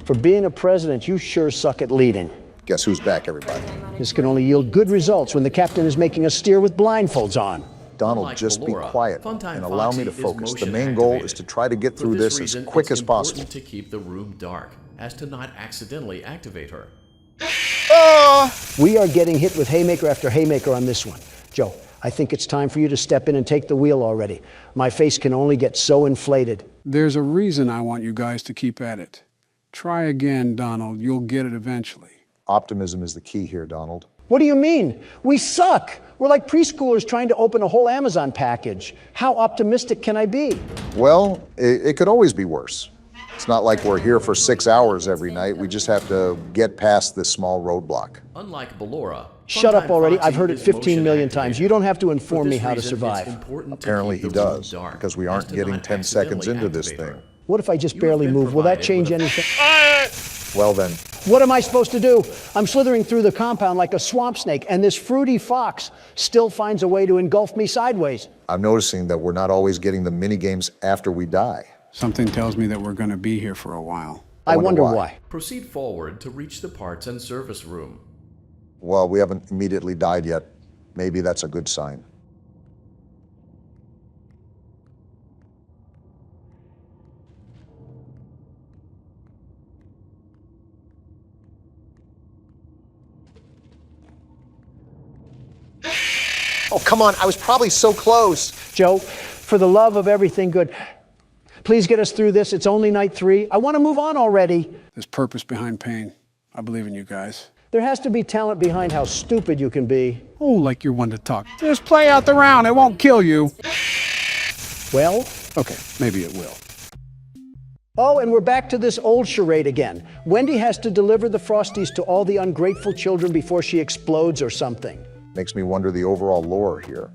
Speaker 2: For being a president, you sure suck at leading.
Speaker 4: Guess who's back, everybody?
Speaker 2: This can only yield good results when the captain is making us steer with blindfolds on.
Speaker 4: Donald,
Speaker 8: Unlike
Speaker 4: just be
Speaker 8: Ballora,
Speaker 4: quiet
Speaker 8: Funtime
Speaker 4: and allow me to
Speaker 8: Foxy is
Speaker 4: focus. The
Speaker 8: motion
Speaker 4: main goal
Speaker 8: activated.
Speaker 4: is to try to get
Speaker 8: For
Speaker 4: through
Speaker 8: this
Speaker 4: this
Speaker 8: reason,
Speaker 4: as quick
Speaker 8: it's
Speaker 4: as possible.
Speaker 8: important to keep the room dark, as to not accidentally activate her.
Speaker 2: We are getting hit with haymaker after haymaker on this one. Joe, I think it's time for you to step in and take the wheel already. My face can only get so inflated.
Speaker 1: There's a reason I want you guys to keep at it. Try again, Donald. You'll get it eventually.
Speaker 4: Optimism is the key here, Donald.
Speaker 2: What do you mean? We suck. We're like preschoolers trying to open a whole Amazon package. How optimistic can I be?
Speaker 4: Well, it could always be worse. It's not like we're here for 6 hours every night. We just have to get past this small roadblock.
Speaker 8: Unlike Ballora,
Speaker 2: Shut up
Speaker 8: Funtime
Speaker 2: already.
Speaker 8: Foxy
Speaker 2: I've heard it
Speaker 8: is
Speaker 2: 15 million
Speaker 8: motion
Speaker 2: times.
Speaker 8: activated.
Speaker 2: You don't have to
Speaker 8: For
Speaker 2: inform
Speaker 8: this
Speaker 2: me how to
Speaker 8: reason, it's
Speaker 2: survive.
Speaker 8: important to
Speaker 4: Apparently
Speaker 8: keep
Speaker 4: he
Speaker 8: the room
Speaker 4: does,
Speaker 8: dark,
Speaker 4: because we
Speaker 8: as
Speaker 4: aren't
Speaker 8: to
Speaker 4: getting
Speaker 8: not
Speaker 4: 10 seconds
Speaker 8: accidentally
Speaker 4: into this
Speaker 8: activate
Speaker 4: thing.
Speaker 8: her.
Speaker 2: What if I just
Speaker 8: You have
Speaker 2: barely
Speaker 8: been
Speaker 2: move? Will that
Speaker 8: provided
Speaker 2: change
Speaker 8: with a-
Speaker 2: anything?
Speaker 4: Well then,
Speaker 2: What am I supposed to do? I'm slithering through the compound like a swamp snake, and this fruity fox still finds a way to engulf me sideways.
Speaker 4: I'm noticing that we're not always getting the mini games after we die.
Speaker 1: Something tells me that we're going to be here for a while.
Speaker 2: I wonder why.
Speaker 8: Proceed forward to reach the parts and service room.
Speaker 4: Well, we haven't immediately died yet. Maybe that's a good sign.
Speaker 3: Oh, come on. I was probably so close.
Speaker 2: Joe, for the love of everything good, please get us through this. It's only night 3. I want to move on already.
Speaker 1: There's purpose behind pain. I believe in you guys.
Speaker 2: There has to be talent behind how stupid you can be.
Speaker 1: Oh, like you're one to talk. Just play out the round. It won't kill you.
Speaker 2: Well?
Speaker 1: Okay, maybe it will.
Speaker 2: Oh, and we're back to this old charade again. Wendy has to deliver the Frosties to all the ungrateful children before she explodes or something.
Speaker 4: Makes me wonder the overall lore here.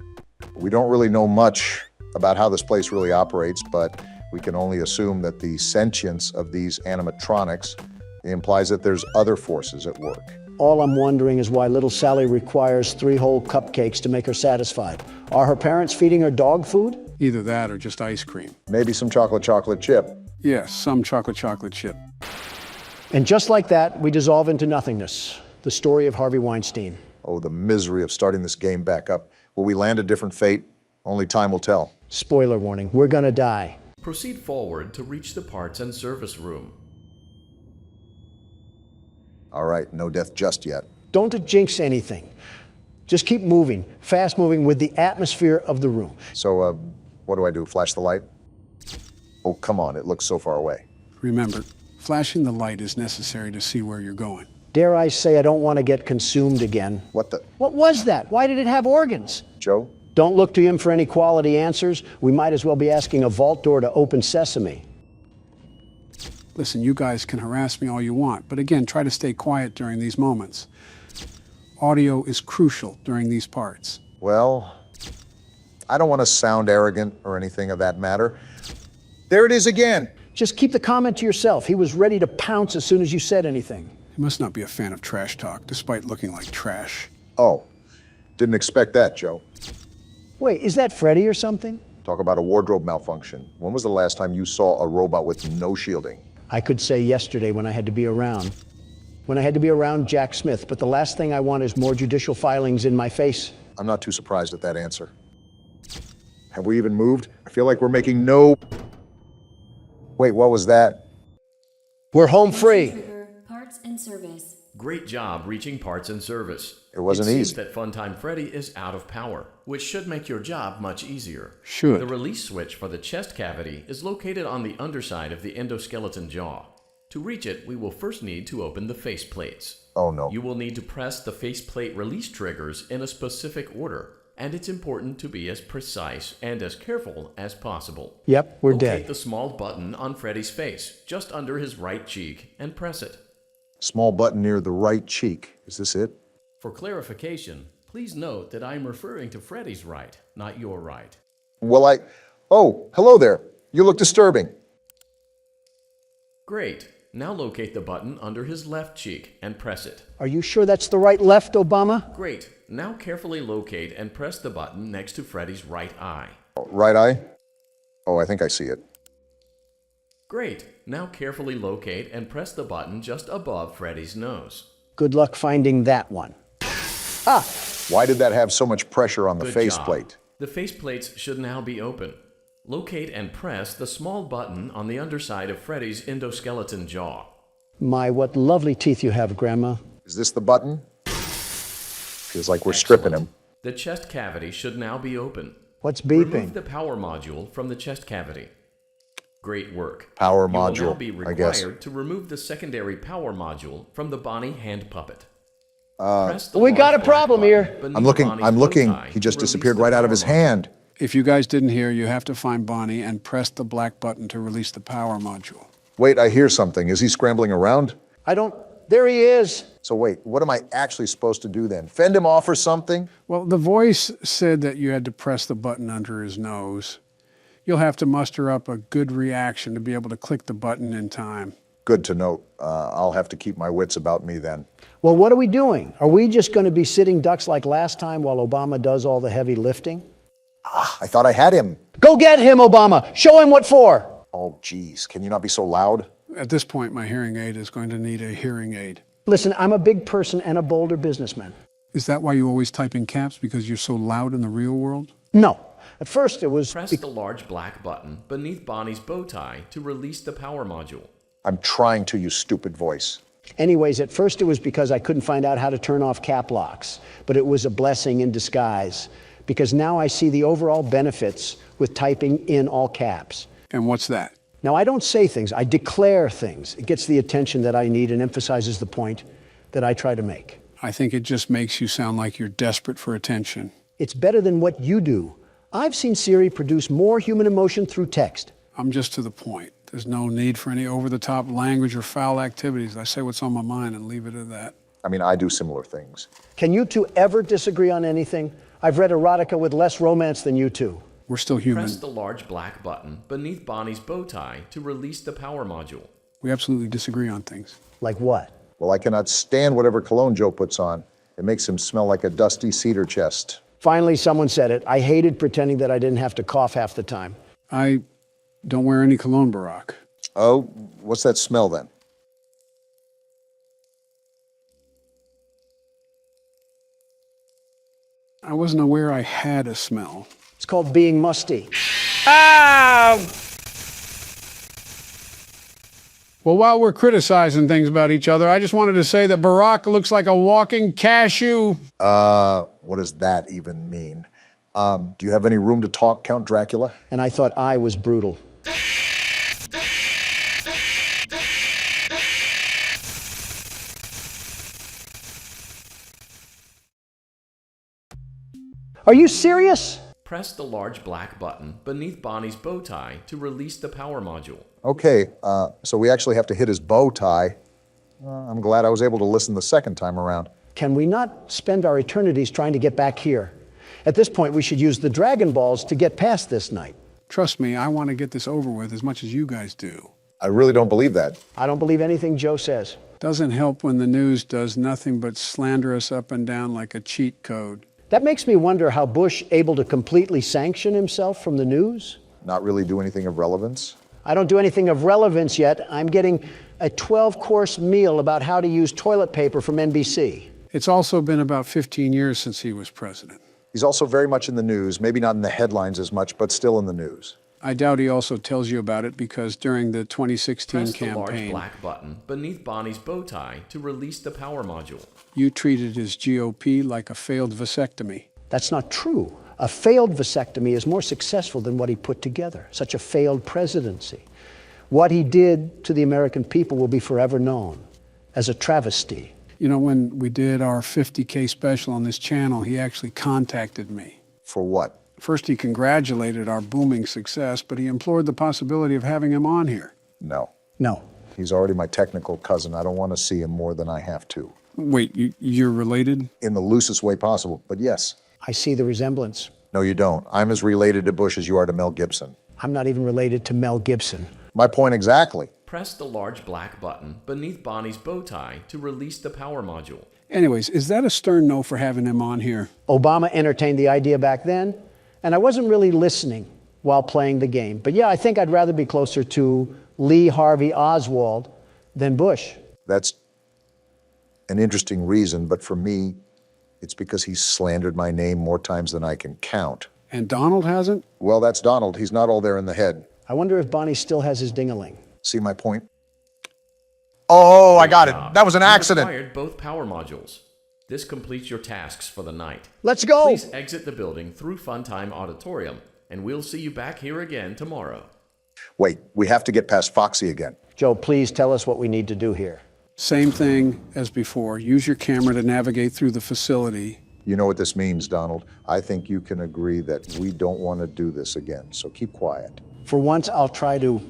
Speaker 4: We don't really know much about how this place really operates, but we can only assume that the sentience of these animatronics implies that there's other forces at work.
Speaker 2: All I'm wondering is why little Sally requires 3 whole cupcakes to make her satisfied. Are her parents feeding her dog food?
Speaker 1: Either that or just ice cream.
Speaker 4: Maybe some chocolate chip.
Speaker 1: Yes, some chocolate chip.
Speaker 2: And just like that, we dissolve into nothingness. The story of Harvey Weinstein.
Speaker 4: Oh, the misery of starting this game back up. Will we land a different fate? Only time will tell.
Speaker 2: Spoiler warning, we're gonna die.
Speaker 8: Proceed forward to reach the parts and service room.
Speaker 4: All right, no death just yet.
Speaker 2: Don't jinx anything. Just keep moving, fast moving with the atmosphere of the room.
Speaker 4: So, what do I do? Flash the light? Oh, come on, it looks so far away.
Speaker 1: Remember, flashing the light is necessary to see where you're going.
Speaker 2: Dare I say I don't want to get consumed again.
Speaker 4: What the?
Speaker 2: What was that? Why did it have organs?
Speaker 4: Joe?
Speaker 2: Don't look to him for any quality answers. We might as well be asking a vault door to open sesame.
Speaker 1: Listen, you guys can harass me all you want, but again, try to stay quiet during these moments. Audio is crucial during these parts.
Speaker 4: Well, I don't want to sound arrogant or anything of that matter. There it is again.
Speaker 2: Just keep the comment to yourself. He was ready to pounce as soon as you said anything.
Speaker 1: You must not be a fan of trash talk, despite looking like trash.
Speaker 4: Oh, didn't expect that, Joe.
Speaker 2: Wait, is that Freddy or something?
Speaker 4: Talk about a wardrobe malfunction. When was the last time you saw a robot with no shielding?
Speaker 2: I could say yesterday when I had to be around. When I had to be around Jack Smith, but the last thing I want is more judicial filings in my face.
Speaker 4: I'm not too surprised at that answer. Have we even moved? I feel like we're making no... Wait, what was that?
Speaker 2: We're home free.
Speaker 12: Trigger, parts and service.
Speaker 8: Great job reaching parts and service.
Speaker 4: It wasn't
Speaker 8: seems
Speaker 4: easy.
Speaker 8: that Funtime Freddy is out of power, which should make your job much easier.
Speaker 1: Should.
Speaker 8: The release switch for the chest cavity is located on the underside of the endoskeleton jaw. To reach it, we will first need to open the face plates.
Speaker 4: Oh no.
Speaker 8: You will need to press the faceplate release triggers in a specific order. and it's important to be as precise and as careful as possible.
Speaker 2: Yep, we're
Speaker 8: Locate
Speaker 2: dead.
Speaker 8: the small button on Freddy's face, just under his right cheek, and press it.
Speaker 4: Small button near the right cheek. Is this it?
Speaker 8: For clarification, please note that I'm referring to Freddy's right, not your right.
Speaker 4: Well, Oh, hello there. You look disturbing.
Speaker 8: Great. Now locate the button under his left cheek and press it.
Speaker 2: Are you sure that's the right left, Obama?
Speaker 8: Great. Now carefully locate and press the button next to Freddy's right eye.
Speaker 4: Right eye? Oh, I think I see it.
Speaker 8: Great. Now carefully locate and press the button just above Freddy's nose.
Speaker 2: Good luck finding that one. Ah!
Speaker 4: Why did that have so much pressure on the
Speaker 8: Good
Speaker 4: faceplate?
Speaker 8: job. The faceplates should now be open. Locate and press the small button on the underside of Freddy's endoskeleton jaw.
Speaker 2: My, what lovely teeth you have, Grandma.
Speaker 4: Is this the button? Feels like we're stripping him.
Speaker 8: The chest cavity should now be open.
Speaker 2: What's beeping?
Speaker 8: Remove the power module from the chest cavity. Great work.
Speaker 4: Power
Speaker 8: You will
Speaker 4: module,
Speaker 8: now be
Speaker 4: I guess.
Speaker 8: required to remove the secondary power module from the Bonnie hand puppet.
Speaker 2: We got a problem here.
Speaker 4: I'm looking. He just disappeared right out of his hand.
Speaker 1: If you guys didn't hear, you have to find Bonnie and press the black button to release the power module.
Speaker 4: Wait, I hear something. Is he scrambling around?
Speaker 2: There he is.
Speaker 4: So wait, what am I actually supposed to do then? Fend him off or something?
Speaker 1: Well, the voice said that you had to press the button under his nose. You'll have to muster up a good reaction to be able to click the button in time.
Speaker 4: Good to note. I'll have to keep my wits about me then.
Speaker 2: Well, what are we doing? Are we just going to be sitting ducks like last time while Obama does all the heavy lifting?
Speaker 4: I thought I had him.
Speaker 2: Go get him, Obama. Show him what for.
Speaker 4: Oh, geez. Can you not be so loud?
Speaker 1: At this point, my hearing aid is going to need a hearing aid.
Speaker 2: Listen, I'm a big person and a bolder businessman.
Speaker 1: Is that why you always type in caps, because you're so loud in the real world?
Speaker 2: No. At first it was...
Speaker 8: Press the large black button beneath Bonnie's bow tie to release the power module.
Speaker 4: I'm trying to, you stupid voice.
Speaker 2: Anyways, at first it was because I couldn't find out how to turn off cap locks. But it was a blessing in disguise, because now I see the overall benefits with typing in all caps.
Speaker 1: And what's that?
Speaker 2: Now, I don't say things, I declare things. It gets the attention that I need and emphasizes the point that I try to make.
Speaker 1: I think it just makes you sound like you're desperate for attention.
Speaker 2: It's better than what you do. I've seen Siri produce more human emotion through text.
Speaker 1: I'm just to the point. There's no need for any over-the-top language or foul activities. I say what's on my mind and leave it at that.
Speaker 4: I mean, I do similar things.
Speaker 2: Can you two ever disagree on anything? I've read erotica with less romance than you two.
Speaker 1: We're still human.
Speaker 8: Press the large black button beneath Bonnie's bow tie to release the power module.
Speaker 1: We absolutely disagree on things.
Speaker 2: Like what?
Speaker 4: Well, I cannot stand whatever cologne Joe puts on. It makes him smell like a dusty cedar chest.
Speaker 2: Finally, someone said it. I hated pretending that I didn't have to cough half the time.
Speaker 1: I don't wear any cologne, Barack.
Speaker 4: Oh, what's that smell then?
Speaker 1: I wasn't aware I had a smell.
Speaker 2: It's called being musty.
Speaker 1: Well, while we're criticizing things about each other, I just wanted to say that Barack looks like a walking cashew.
Speaker 4: What does that even mean? Do you have any room to talk, Count Dracula?
Speaker 2: And I thought I was brutal. Are you serious?
Speaker 8: Press the large black button beneath Bonnie's bow tie to release the power module.
Speaker 4: Okay, so we actually have to hit his bow tie. I'm glad I was able to listen the second time around.
Speaker 2: Can we not spend our eternities trying to get back here? At this point, we should use the Dragon Balls to get past this night.
Speaker 1: Trust me, I want to get this over with as much as you guys do.
Speaker 4: I really don't believe that.
Speaker 2: I don't believe anything Joe says.
Speaker 1: Doesn't help when the news does nothing but slander us up and down like a cheat code.
Speaker 2: That makes me wonder how Bush able to completely sanction himself from the news.
Speaker 4: Not really do anything of relevance?
Speaker 2: I don't do anything of relevance yet. I'm getting a 12-course meal about how to use toilet paper from NBC.
Speaker 1: It's also been about 15 years since he was president.
Speaker 4: He's also very much in the news, maybe not in the headlines as much, but still in the news.
Speaker 1: I doubt he also tells you about it because during the 2016
Speaker 8: Press
Speaker 1: campaign,
Speaker 8: the large black button beneath Bonnie's bow tie to release the power module.
Speaker 1: You treated his GOP like a failed vasectomy.
Speaker 2: That's not true. A failed vasectomy is more successful than what he put together, such a failed presidency. What he did to the American people will be forever known as a travesty.
Speaker 1: You know, when we did our 50K special on this channel, he actually contacted me.
Speaker 4: For what?
Speaker 1: First, he congratulated our booming success, but he implored the possibility of having him on here.
Speaker 4: No.
Speaker 2: No.
Speaker 4: He's already my technical cousin. I don't want to see him more than I have to.
Speaker 1: Wait, you're related?
Speaker 4: In the loosest way possible, but yes.
Speaker 2: I see the resemblance.
Speaker 4: No, you don't. I'm as related to Bush as you are to Mel Gibson.
Speaker 2: I'm not even related to Mel Gibson.
Speaker 4: My point exactly.
Speaker 8: Press the large black button beneath Bonnie's bow tie to release the power module.
Speaker 1: Anyways, is that a stern no for having him on here?
Speaker 2: Obama entertained the idea back then, and I wasn't really listening while playing the game. But yeah, I think I'd rather be closer to Lee Harvey Oswald than Bush.
Speaker 4: That's an interesting reason, but for me, it's because he's slandered my name more times than I can count.
Speaker 1: And Donald hasn't?
Speaker 4: Well, that's Donald. He's not all there in the head.
Speaker 2: I wonder if Bonnie still has his ding-a-ling.
Speaker 4: See my point? Oh, I got it. That was an accident.
Speaker 8: You acquired both power modules. This completes your tasks for the night.
Speaker 2: Let's go!
Speaker 8: Please exit the building through Funtime Auditorium, and we'll see you back here again tomorrow.
Speaker 4: Wait, we have to get past Foxy again.
Speaker 2: Joe, please tell us what we need to do here.
Speaker 1: Same thing as before. Use your camera to navigate through the facility.
Speaker 4: You know what this means, Donald. I think you can agree that we don't want to do this again, so keep quiet.
Speaker 2: For once, I'll try to...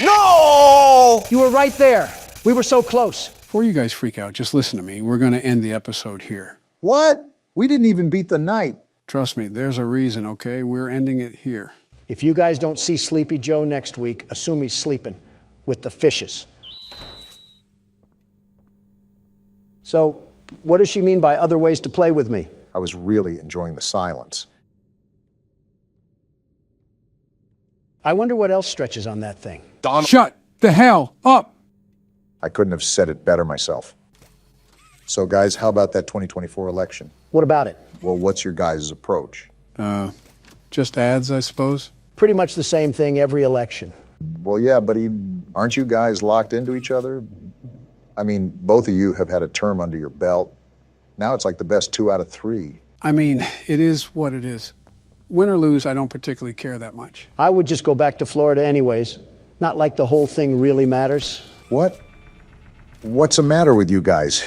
Speaker 4: No!
Speaker 2: You were right there. We were so close.
Speaker 1: Before you guys freak out, just listen to me. We're going to end the episode here.
Speaker 4: What? We didn't even beat the night.
Speaker 1: Trust me, there's a reason, okay? We're ending it here.
Speaker 2: If you guys don't see Sleepy Joe next week, assume he's sleeping with the fishes. So, what does she mean by other ways to play with me?
Speaker 4: I was really enjoying the silence.
Speaker 2: I wonder what else stretches on that thing.
Speaker 4: Donald.
Speaker 1: Shut the hell up!
Speaker 4: I couldn't have said it better myself. So, guys, how about that 2024 election?
Speaker 2: What about it?
Speaker 4: Well, what's your guys' approach?
Speaker 1: Just ads, I suppose?
Speaker 2: Pretty much the same thing every election.
Speaker 4: Well, yeah, but aren't you guys locked into each other? I mean, both of you have had a term under your belt. Now it's like the best 2 out of 3.
Speaker 1: I mean, it is what it is. Win or lose, I don't particularly care that much.
Speaker 2: I would just go back to Florida anyways. Not like the whole thing really matters.
Speaker 4: What? What's the matter with you guys?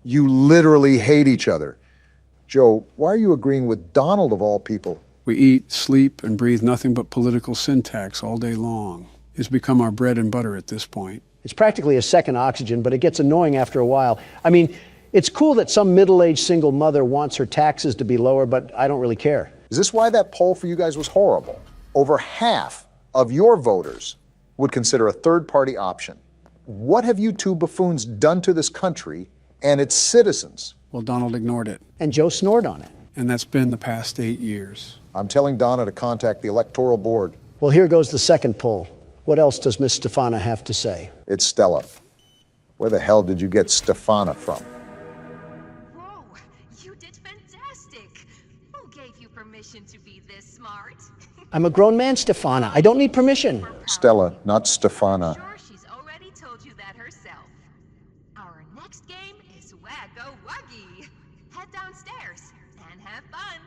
Speaker 4: You literally hate each other. Joe, why are you agreeing with Donald of all people?
Speaker 1: We eat, sleep, and breathe nothing but political syntax all day long. It's become our bread and butter at this point.
Speaker 2: It's practically a second oxygen, but it gets annoying after a while. I mean, it's cool that some middle-aged single mother wants her taxes to be lower, but I don't really care.
Speaker 4: Is this why that poll for you guys was horrible? Over half of your voters would consider a third-party option. What have you two buffoons done to this country and its citizens?
Speaker 1: Well, Donald ignored it.
Speaker 2: And Joe snored on it.
Speaker 1: And that's been the past 8 years.
Speaker 4: I'm telling Donna to contact the Electoral Board.
Speaker 2: Well, here goes the second poll. What else does Miss Stefana have to say?
Speaker 4: It's Stella. Where the hell did you get Stefana from?
Speaker 13: Whoa, you did fantastic. Who gave you permission to be this smart?
Speaker 2: I'm a grown man, Stefana. I don't need permission.
Speaker 4: Stella, not Stefana.
Speaker 13: Sure, she's already told you that herself. Our next game is Wacko-Wuggy. Head downstairs and have fun.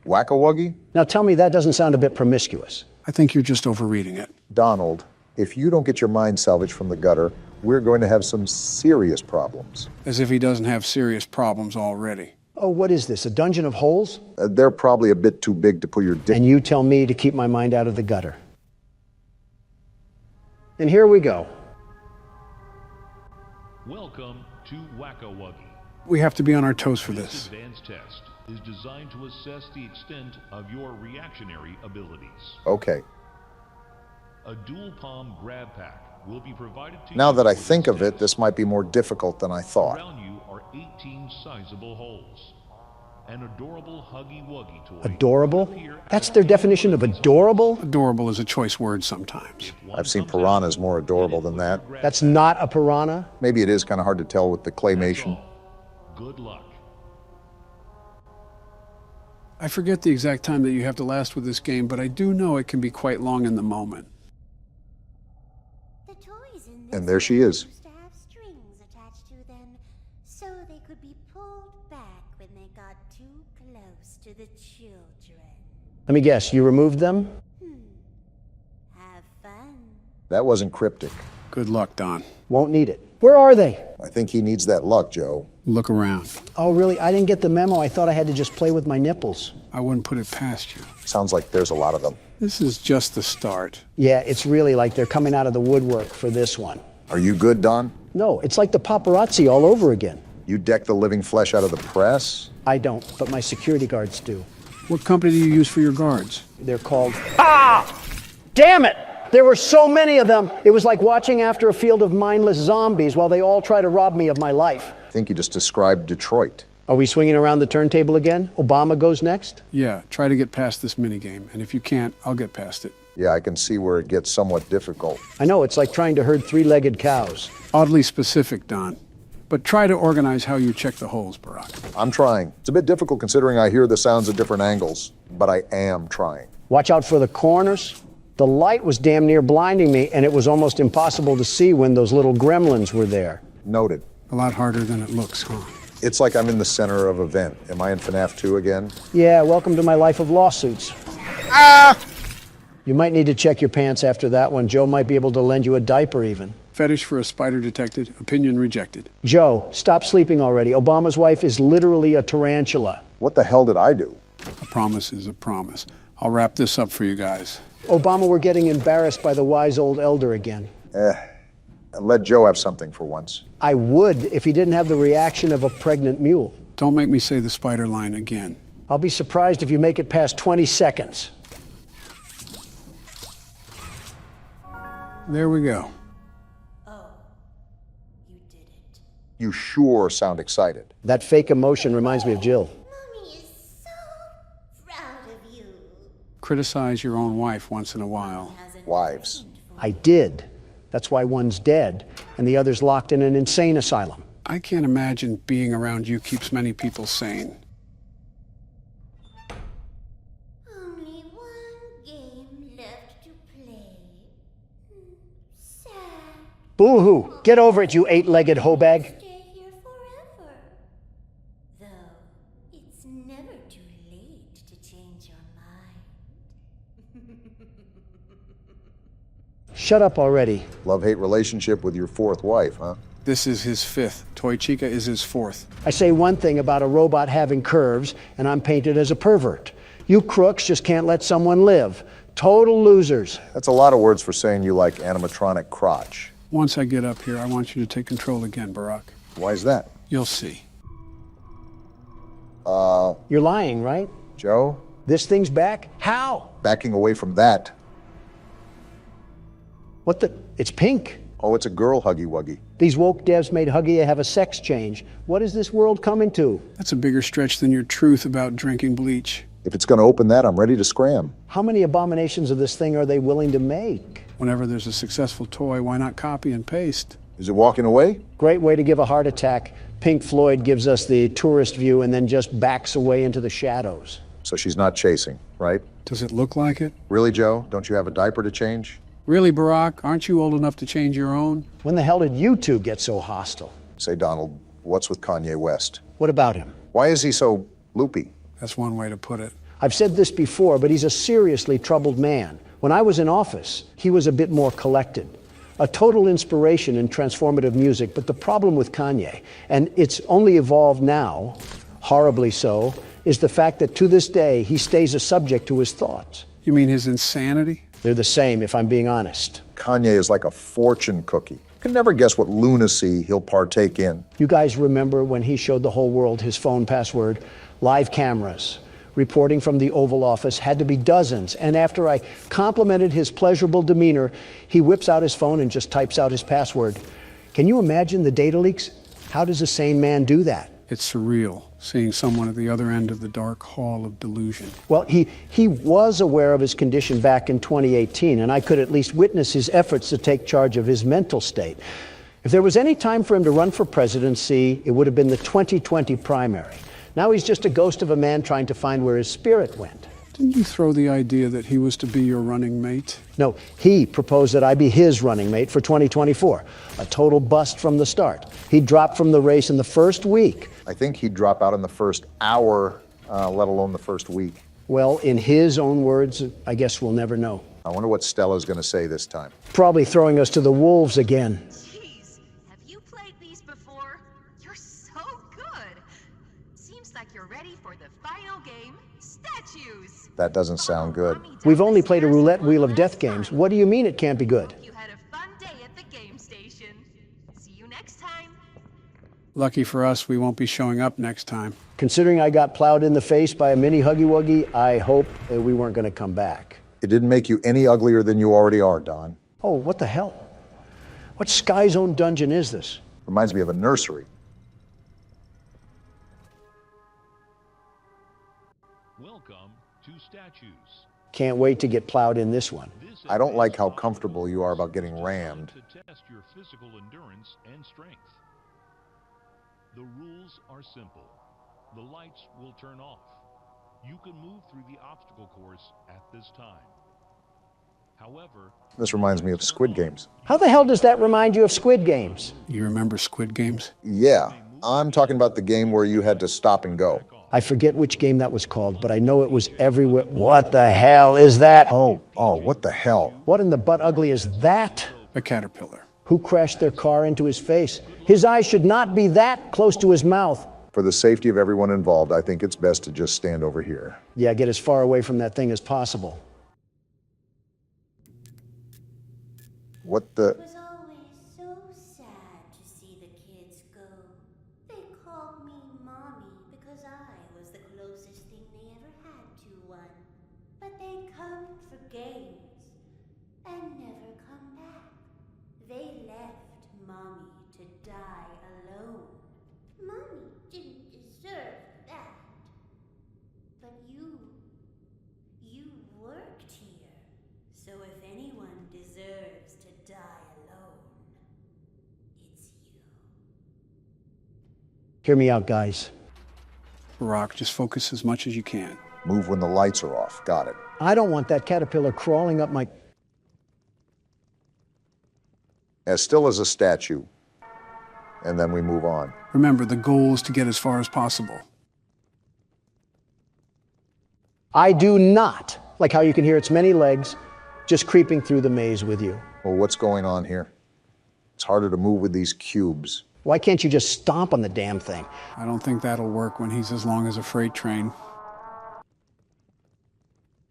Speaker 4: Wacko-Wuggy?
Speaker 2: Now tell me that doesn't sound a bit promiscuous.
Speaker 1: I think you're just overreading it.
Speaker 4: Donald, if you don't get your mind salvaged from the gutter, we're going to have some serious problems.
Speaker 1: As if he doesn't have serious problems already.
Speaker 2: Oh, what is this, a dungeon of holes?
Speaker 4: They're probably a bit too big to put your dick...
Speaker 2: And you tell me to keep my mind out of the gutter. And here we go.
Speaker 14: Welcome to Wacko-Wuggy.
Speaker 1: We have to be on our toes for
Speaker 14: This
Speaker 1: this.
Speaker 14: advanced test is designed to assess the extent of your reactionary abilities.
Speaker 4: Okay.
Speaker 14: A dual palm grab pack will be provided to you.
Speaker 4: Now that I
Speaker 14: for this
Speaker 4: think of it,
Speaker 14: test.
Speaker 4: this might be more difficult than I thought.
Speaker 14: Around you are 18 sizable holes. an adorable Huggy Wuggy toy.
Speaker 2: Adorable? That's their definition of adorable?
Speaker 1: Adorable is a choice word sometimes.
Speaker 4: I've seen piranhas more adorable than that.
Speaker 2: That's not a piranha?
Speaker 4: Maybe it is kind of hard to tell with the claymation.
Speaker 14: Good luck.
Speaker 1: I forget the exact time that you have to last with this game, but I do know it can be quite long in the moment.
Speaker 11: The toys in
Speaker 4: And there she is.
Speaker 11: used to have strings attached to them, so they could be pulled back when they got too close to the children.
Speaker 2: Let me guess, you removed them?
Speaker 11: Have fun.
Speaker 4: That wasn't cryptic.
Speaker 1: Good luck, Don.
Speaker 2: Won't need it. Where are they?
Speaker 4: I think he needs that luck, Joe.
Speaker 1: Look around.
Speaker 2: Oh, really? I didn't get the memo. I thought I had to just play with my nipples.
Speaker 1: I wouldn't put it past you.
Speaker 4: Sounds like there's a lot of them.
Speaker 1: This is just the start.
Speaker 2: Yeah, it's really like they're coming out of the woodwork for this one.
Speaker 4: Are you good, Don?
Speaker 2: No, it's like the paparazzi all over again.
Speaker 4: You deck the living flesh out of the press?
Speaker 2: I don't, but my security guards do.
Speaker 1: What company do you use for your guards?
Speaker 2: They're called... Ah! Damn it! There were so many of them. It was like watching after a field of mindless zombies while they all try to rob me of my life.
Speaker 4: I think you just described Detroit.
Speaker 2: Are we swinging around the turntable again? Obama goes next?
Speaker 1: Yeah, try to get past this minigame, and if you can't, I'll get past it.
Speaker 4: Yeah, I can see where it gets somewhat difficult.
Speaker 2: I know, it's like trying to herd three-legged cows.
Speaker 1: Oddly specific, Don. But try to organize how you check the holes, Barack.
Speaker 4: I'm trying. It's a bit difficult considering I hear the sounds at different angles, but I am trying.
Speaker 2: Watch out for the corners. The light was damn near blinding me, and it was almost impossible to see when those little gremlins were there.
Speaker 4: Noted.
Speaker 1: A lot harder than it looks, huh?
Speaker 4: It's like I'm in the center of an event. Am I in FNAF 2 again?
Speaker 2: Yeah, welcome to my life of lawsuits. You might need to check your pants after that one. Joe might be able to lend you a diaper even.
Speaker 1: Fetish for a spider detected, opinion rejected.
Speaker 2: Joe, stop sleeping already. Obama's wife is literally a tarantula.
Speaker 4: What the hell did I do?
Speaker 1: A promise is a promise. I'll wrap this up for you guys.
Speaker 2: Obama, we're getting embarrassed by the wise old elder again.
Speaker 4: Let Joe have something for once.
Speaker 2: I would if he didn't have the reaction of a pregnant mule.
Speaker 1: Don't make me say the spider line again.
Speaker 2: I'll be surprised if you make it past 20 seconds.
Speaker 1: There we go.
Speaker 11: Oh, you did it.
Speaker 4: You sure sound excited.
Speaker 2: That fake emotion reminds me of Jill.
Speaker 11: Mommy is so proud of you.
Speaker 1: Criticize your own wife once in a while.
Speaker 4: Wives.
Speaker 2: I did. That's why one's dead and the other's locked in an insane asylum.
Speaker 1: I can't imagine being around you keeps many people sane.
Speaker 11: Only one game left to play. Sad.
Speaker 2: Boo-hoo! Get over it, you eight-legged hoe bag.
Speaker 11: Stay here forever. Though, it's never too late to change your mind.
Speaker 2: Shut up already.
Speaker 4: Love-hate relationship with your fourth wife, huh?
Speaker 1: This is his fifth. Toy Chica is his fourth.
Speaker 2: I say one thing about a robot having curves, and I'm painted as a pervert. You crooks just can't let someone live. Total losers.
Speaker 4: That's a lot of words for saying you like animatronic crotch.
Speaker 1: Once I get up here, I want you to take control again, Barack.
Speaker 4: Why is that?
Speaker 1: You'll see.
Speaker 2: You're lying, right?
Speaker 4: Joe?
Speaker 2: This thing's back? How?
Speaker 4: Backing away from that.
Speaker 2: What the? It's pink.
Speaker 4: Oh, it's a girl Huggy Wuggy.
Speaker 2: These woke devs made Huggy have a sex change. What is this world coming to?
Speaker 1: That's a bigger stretch than your truth about drinking bleach.
Speaker 4: If it's going to open that, I'm ready to scram.
Speaker 2: How many abominations of this thing are they willing to make?
Speaker 1: Whenever there's a successful toy, why not copy and paste?
Speaker 4: Is it walking away?
Speaker 2: Great way to give a heart attack. Pink Floyd gives us the tourist view and then just backs away into the shadows.
Speaker 4: So she's not chasing, right?
Speaker 1: Does it look like it?
Speaker 4: Really, Joe? Don't you have a diaper to change?
Speaker 1: Really, Barack? Aren't you old enough to change your own?
Speaker 2: When the hell did you two get so hostile?
Speaker 4: Say, Donald, what's with Kanye West?
Speaker 2: What about him?
Speaker 4: Why is he so loopy?
Speaker 1: That's one way to put it.
Speaker 2: I've said this before, but he's a seriously troubled man. When I was in office, he was a bit more collected. A total inspiration in transformative music, but the problem with Kanye, and it's only evolved now, horribly so, is the fact that to this day, he stays a subject to his thoughts.
Speaker 1: You mean his insanity?
Speaker 2: They're the same, if I'm being honest.
Speaker 4: Kanye is like a fortune cookie. You can never guess what lunacy he'll partake in.
Speaker 2: You guys remember when he showed the whole world his phone password? Live cameras. Reporting from the Oval Office had to be dozens. And after I complimented his pleasurable demeanor, he whips out his phone and just types out his password. Can you imagine the data leaks? How does a sane man do that?
Speaker 1: It's surreal, seeing someone at the other end of the dark hall of delusion.
Speaker 2: Well, he was aware of his condition back in 2018, and I could at least witness his efforts to take charge of his mental state. If there was any time for him to run for presidency, it would have been the 2020 primary. Now he's just a ghost of a man trying to find where his spirit went.
Speaker 1: Didn't you throw the idea that he was to be your running mate?
Speaker 2: No, he proposed that I be his running mate for 2024. A total bust from the start. He dropped from the race in the first week.
Speaker 4: I think he'd drop out in the first hour, let alone the first week.
Speaker 2: Well, in his own words, I guess we'll never know.
Speaker 4: I wonder what Stella's going to say this time.
Speaker 2: Probably throwing us to the wolves again.
Speaker 13: Jeez, have you played these before? You're so good. Seems like you're ready for the final game, statues.
Speaker 4: That doesn't sound good.
Speaker 2: We've only played a roulette wheel of death games. What do you mean it can't be good?
Speaker 13: You had a fun day at the game station. See you next time.
Speaker 1: Lucky for us, we won't be showing up next time.
Speaker 2: Considering I got plowed in the face by a mini Huggy Wuggy, I hope that we weren't going to come back.
Speaker 4: It didn't make you any uglier than you already are, Don.
Speaker 2: Oh, what the hell? What Sky Zone dungeon is this?
Speaker 4: Reminds me of a nursery.
Speaker 14: Welcome to Statues.
Speaker 2: Can't wait to get plowed in this one.
Speaker 4: I don't like how comfortable you are about getting rammed.
Speaker 14: To test your physical endurance and strength. The rules are simple. The lights will turn off. You can move through the obstacle course at this time. However,
Speaker 4: This reminds me of Squid Games.
Speaker 2: How the hell does that remind you of Squid Games?
Speaker 1: You remember Squid Games?
Speaker 4: Yeah, I'm talking about the game where you had to stop and go.
Speaker 2: I forget which game that was called, but I know it was everywhere. What the hell is that?
Speaker 4: Oh, what the hell?
Speaker 2: What in the butt ugly is that?
Speaker 1: A caterpillar.
Speaker 2: Who crashed their car into his face? His eyes should not be that close to his mouth.
Speaker 4: For the safety of everyone involved, I think it's best to just stand over here.
Speaker 2: Yeah, get as far away from that thing as possible.
Speaker 4: What the?
Speaker 11: It was always so sad to see the kids go. They called me Mommy because I was the closest thing they ever had to one. But they come for games and never come back. They left Mommy to die alone. Mommy didn't deserve that. But you worked here. So if anyone deserves to die alone, it's you.
Speaker 2: Hear me out, guys.
Speaker 1: Barack, just focus as much as you can.
Speaker 4: Move when the lights are off. Got it.
Speaker 2: I don't want that caterpillar crawling up my...
Speaker 4: As still as a statue. And then we move on.
Speaker 1: Remember, the goal is to get as far as possible.
Speaker 2: I do not like how you can hear its many legs just creeping through the maze with you.
Speaker 4: Well, what's going on here? It's harder to move with these cubes.
Speaker 2: Why can't you just stomp on the damn thing?
Speaker 1: I don't think that'll work when he's as long as a freight train.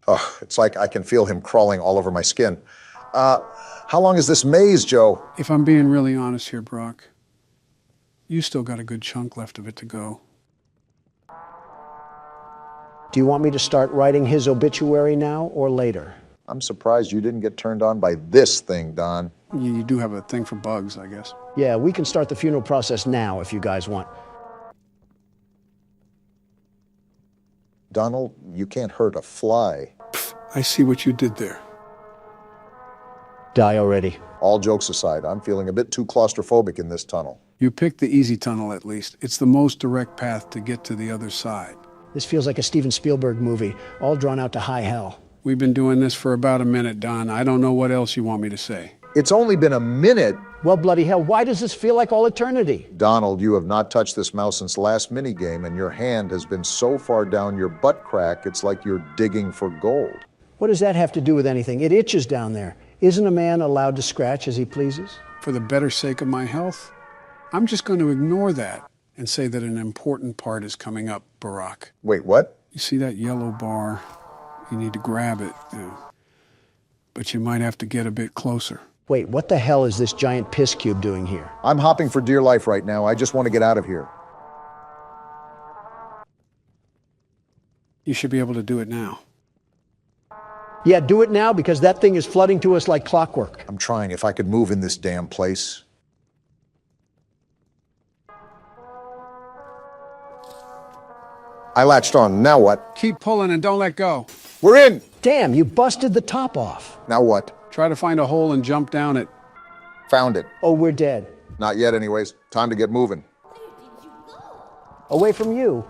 Speaker 4: Ugh, it's like I can feel him crawling all over my skin. How long is this maze, Joe?
Speaker 1: If I'm being really honest here, Brock, you still got a good chunk left of it to go.
Speaker 2: Do you want me to start writing his obituary now or later?
Speaker 4: I'm surprised you didn't get turned on by this thing, Don.
Speaker 1: You do have a thing for bugs, I guess.
Speaker 2: Yeah, we can start the funeral process now if you guys want.
Speaker 4: Donald, you can't hurt a fly.
Speaker 1: I see what you did there.
Speaker 2: Die already.
Speaker 4: All jokes aside, I'm feeling a bit too claustrophobic in this tunnel.
Speaker 1: You picked the easy tunnel, at least. It's the most direct path to get to the other side.
Speaker 2: This feels like a Steven Spielberg movie, all drawn out to high hell.
Speaker 1: We've been doing this for about a minute, Don. I don't know what else you want me to say.
Speaker 4: It's only been a minute.
Speaker 2: Well, bloody hell, why does this feel like all eternity?
Speaker 4: Donald, you have not touched this mouse since last minigame, and your hand has been so far down your butt crack, it's like you're digging for gold.
Speaker 2: What does that have to do with anything? It itches down there. Isn't a man allowed to scratch as he pleases?
Speaker 1: For the better sake of my health, I'm just going to ignore that and say that an important part is coming up, Barack.
Speaker 4: Wait, what?
Speaker 1: You see that yellow bar? You need to grab it. But you might have to get a bit closer.
Speaker 2: Wait, what the hell is this giant piss cube doing here?
Speaker 4: I'm hopping for dear life right now. I just want to get out of here.
Speaker 1: You should be able to do it now.
Speaker 2: Yeah, do it now because that thing is flooding to us like clockwork.
Speaker 4: I'm trying. If I could move in this damn place. I latched on. Now what?
Speaker 1: Keep pulling and don't let go.
Speaker 4: We're in!
Speaker 2: Damn, you busted the top off.
Speaker 4: Now what?
Speaker 1: Try to find a hole and jump down it.
Speaker 4: Found it.
Speaker 2: Oh, we're dead.
Speaker 4: Not yet anyways. Time to get moving.
Speaker 2: Away from you.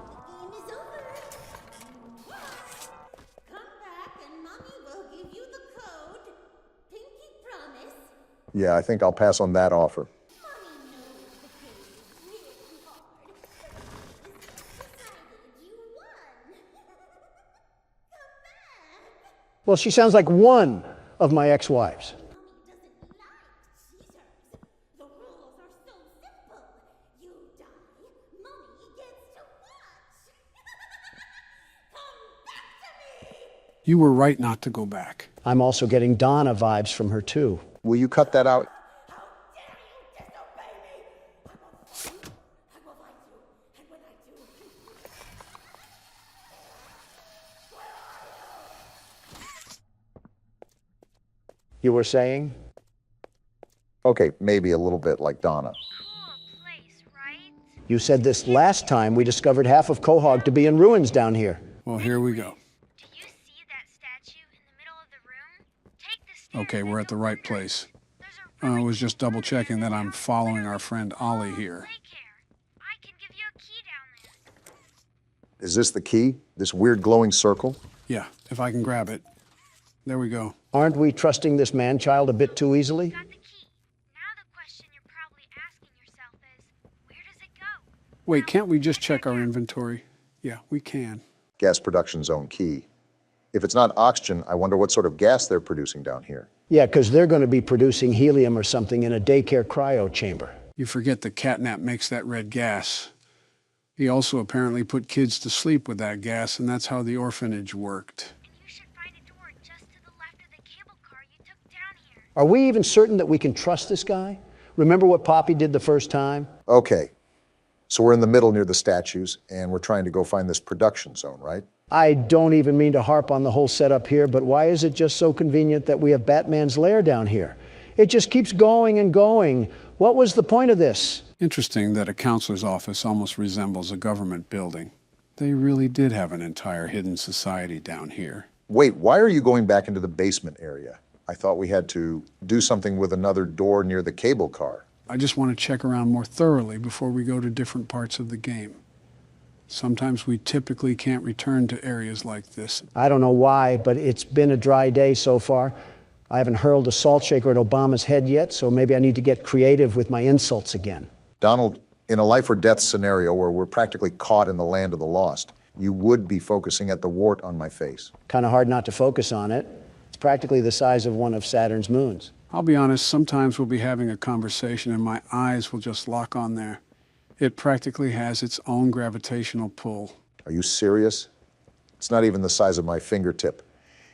Speaker 4: Yeah, I think I'll pass on that offer.
Speaker 2: Well, she sounds like one of my ex-wives.
Speaker 1: You were right not to go back.
Speaker 2: I'm also getting Donna vibes from her, too.
Speaker 4: Will you cut that out?
Speaker 2: You were saying?
Speaker 4: Okay, maybe a little bit like Donna.
Speaker 2: You said this last time we discovered half of Quahog to be in ruins down here.
Speaker 1: Well, here we go. Okay, we're at the right place. I was just double checking that I'm following our friend Ollie here.
Speaker 4: Is this the key? This weird glowing circle?
Speaker 1: Yeah, if I can grab it. There we go.
Speaker 2: Aren't we trusting this man-child a bit too easily?
Speaker 1: Wait, can't we just check our inventory? Yeah, we can.
Speaker 4: Gas production zone key. If it's not oxygen, I wonder what sort of gas they're producing down here.
Speaker 2: Yeah, because they're going to be producing helium or something in a daycare cryo chamber.
Speaker 1: You forget the catnap makes that red gas. He also apparently put kids to sleep with that gas, and that's how the orphanage worked.
Speaker 2: Are we even certain that we can trust this guy? Remember what Poppy did the first time?
Speaker 4: Okay, so we're in the middle near the statues, and we're trying to go find this production zone, right?
Speaker 2: I don't even mean to harp on the whole setup here, but why is it just so convenient that we have Batman's lair down here? It just keeps going and going. What was the point of this?
Speaker 1: Interesting that a counselor's office almost resembles a government building. They really did have an entire hidden society down here.
Speaker 4: Wait, why are you going back into the basement area? I thought we had to do something with another door near the cable car.
Speaker 1: I just want to check around more thoroughly before we go to different parts of the game. Sometimes we typically can't return to areas like this.
Speaker 2: I don't know why, but it's been a dry day so far. I haven't hurled a salt shaker at Obama's head yet, so maybe I need to get creative with my insults again.
Speaker 4: Donald, in a life or death scenario where we're practically caught in the land of the lost, you would be focusing at the wart on my face.
Speaker 2: Kind of hard not to focus on it. It's practically the size of one of Saturn's moons.
Speaker 1: I'll be honest, sometimes we'll be having a conversation and my eyes will just lock on there. It practically has its own gravitational pull.
Speaker 4: Are you serious? It's not even the size of my fingertip.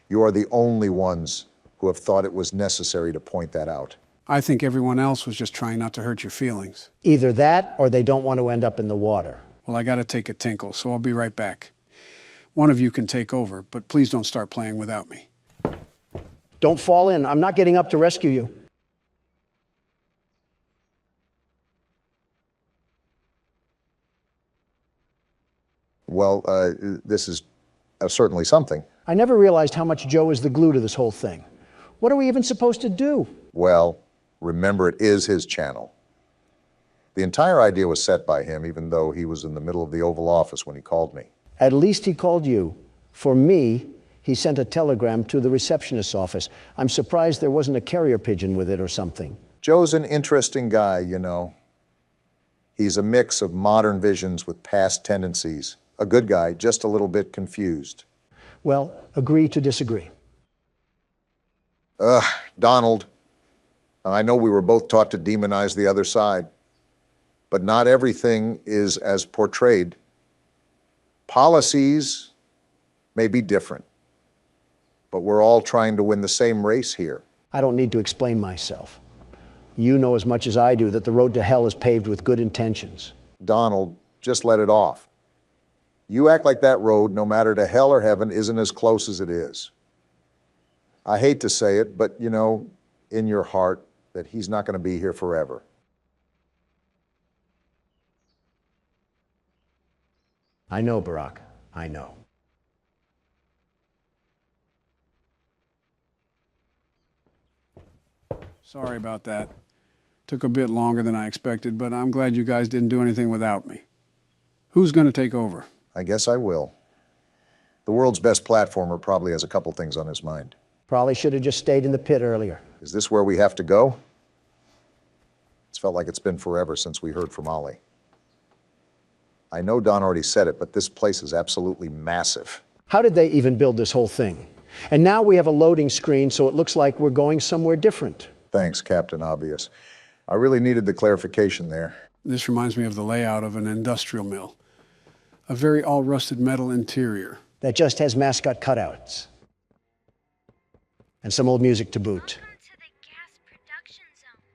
Speaker 4: You are the only ones who have thought it was necessary to point that out.
Speaker 1: I think everyone else was just trying not to hurt your feelings.
Speaker 2: Either that or they don't want to end up in the water.
Speaker 1: Well, I gotta take a tinkle, so I'll be right back. One of you can take over, but please don't start playing without me.
Speaker 2: Don't fall in. I'm not getting up to rescue you.
Speaker 4: Well, this is certainly something.
Speaker 2: I never realized how much Joe is the glue to this whole thing. What are we even supposed to do?
Speaker 4: Well, remember, it is his channel. The entire idea was set by him, even though he was in the middle of the Oval Office when he called me.
Speaker 2: At least he called you. For me, he sent a telegram to the receptionist's office. I'm surprised there wasn't a carrier pigeon with it or something.
Speaker 4: Joe's an interesting guy, you know. He's a mix of modern visions with past tendencies. A good guy, just a little bit confused.
Speaker 2: Well, agree to disagree.
Speaker 4: Donald, I know we were both taught to demonize the other side, but not everything is as portrayed. Policies may be different, but we're all trying to win the same race here.
Speaker 2: I don't need to explain myself. You know as much as I do that the road to hell is paved with good intentions.
Speaker 4: Donald, just let it off. You act like that road, no matter to hell or heaven, isn't as close as it is. I hate to say it, but you know, in your heart, that he's not going to be here forever.
Speaker 2: I know, Barack. I know.
Speaker 1: Sorry about that. Took a bit longer than I expected, but I'm glad you guys didn't do anything without me. Who's going to take over?
Speaker 4: I guess I will. The world's best platformer probably has a couple things on his mind.
Speaker 2: Probably should have just stayed in the pit earlier.
Speaker 4: Is this where we have to go? It's felt like it's been forever since we heard from Ollie. I know Don already said it, but this place is absolutely massive.
Speaker 2: How did they even build this whole thing? And now we have a loading screen, so it looks like we're going somewhere different.
Speaker 4: Thanks, Captain Obvious. I really needed the clarification there.
Speaker 1: This reminds me of the layout of an industrial mill. A very all-rusted metal interior.
Speaker 2: That just has mascot cutouts. And some old music to boot.
Speaker 11: Welcome to the gas production zone,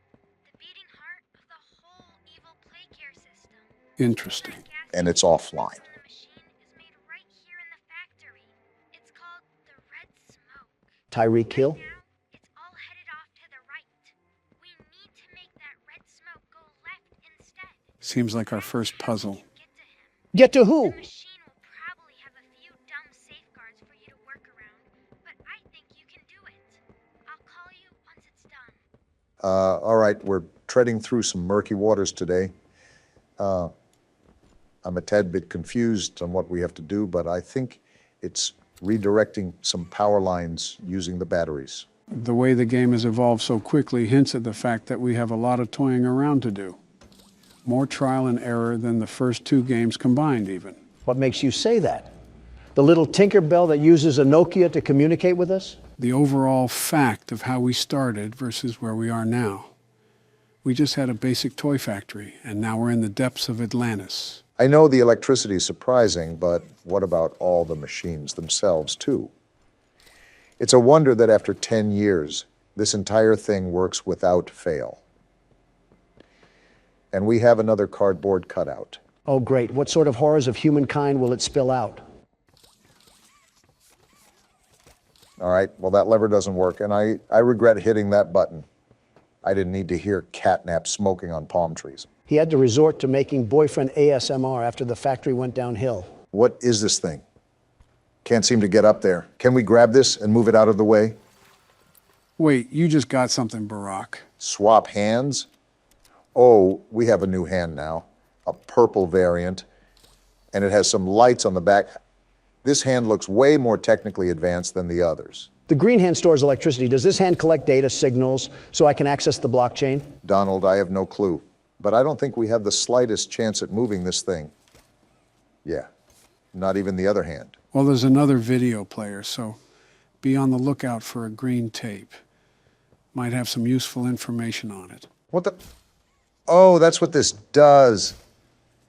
Speaker 11: the beating heart of the whole evil play care system.
Speaker 1: Interesting.
Speaker 4: And it's offline.
Speaker 11: The machine is made right here in the factory. It's called the Red Smoke.
Speaker 2: Tyreek Hill?
Speaker 11: Now, it's all headed off to the right. We need to make that red smoke go left instead.
Speaker 1: Seems like our first puzzle.
Speaker 2: Get to who?
Speaker 11: The machine will probably have a few dumb safeguards for you to work around, but I think you can do it. I'll call you once it's done.
Speaker 4: All right, we're treading through some murky waters today. I'm a tad bit confused on what we have to do, but I think it's redirecting some power lines using the batteries.
Speaker 1: The way the game has evolved so quickly hints at the fact that we have a lot of toying around to do. More trial and error than the first two games combined, even.
Speaker 2: What makes you say that? The little Tinkerbell that uses a Nokia to communicate with us?
Speaker 1: The overall fact of how we started versus where we are now. We just had a basic toy factory, and now we're in the depths of Atlantis.
Speaker 4: I know the electricity is surprising, but what about all the machines themselves, too? It's a wonder that after 10 years, this entire thing works without fail. And we have another cardboard cutout.
Speaker 2: Oh, great. What sort of horrors of humankind will it spill out?
Speaker 4: All right, well, that lever doesn't work, and I regret hitting that button. I didn't need to hear catnap smoking on palm trees.
Speaker 2: He had to resort to making boyfriend ASMR after the factory went downhill.
Speaker 4: What is this thing? Can't seem to get up there. Can we grab this and move it out of the way?
Speaker 1: Wait, you just got something, Barack.
Speaker 4: Swap hands? Oh, we have a new hand now. A purple variant. And it has some lights on the back. This hand looks way more technically advanced than the others.
Speaker 2: The green hand stores electricity. Does this hand collect data signals so I can access the blockchain?
Speaker 4: Donald, I have no clue. But I don't think we have the slightest chance at moving this thing. Yeah, not even the other hand.
Speaker 1: Well, there's another video player, so be on the lookout for a green tape. Might have some useful information on it.
Speaker 4: What the? Oh, that's what this does.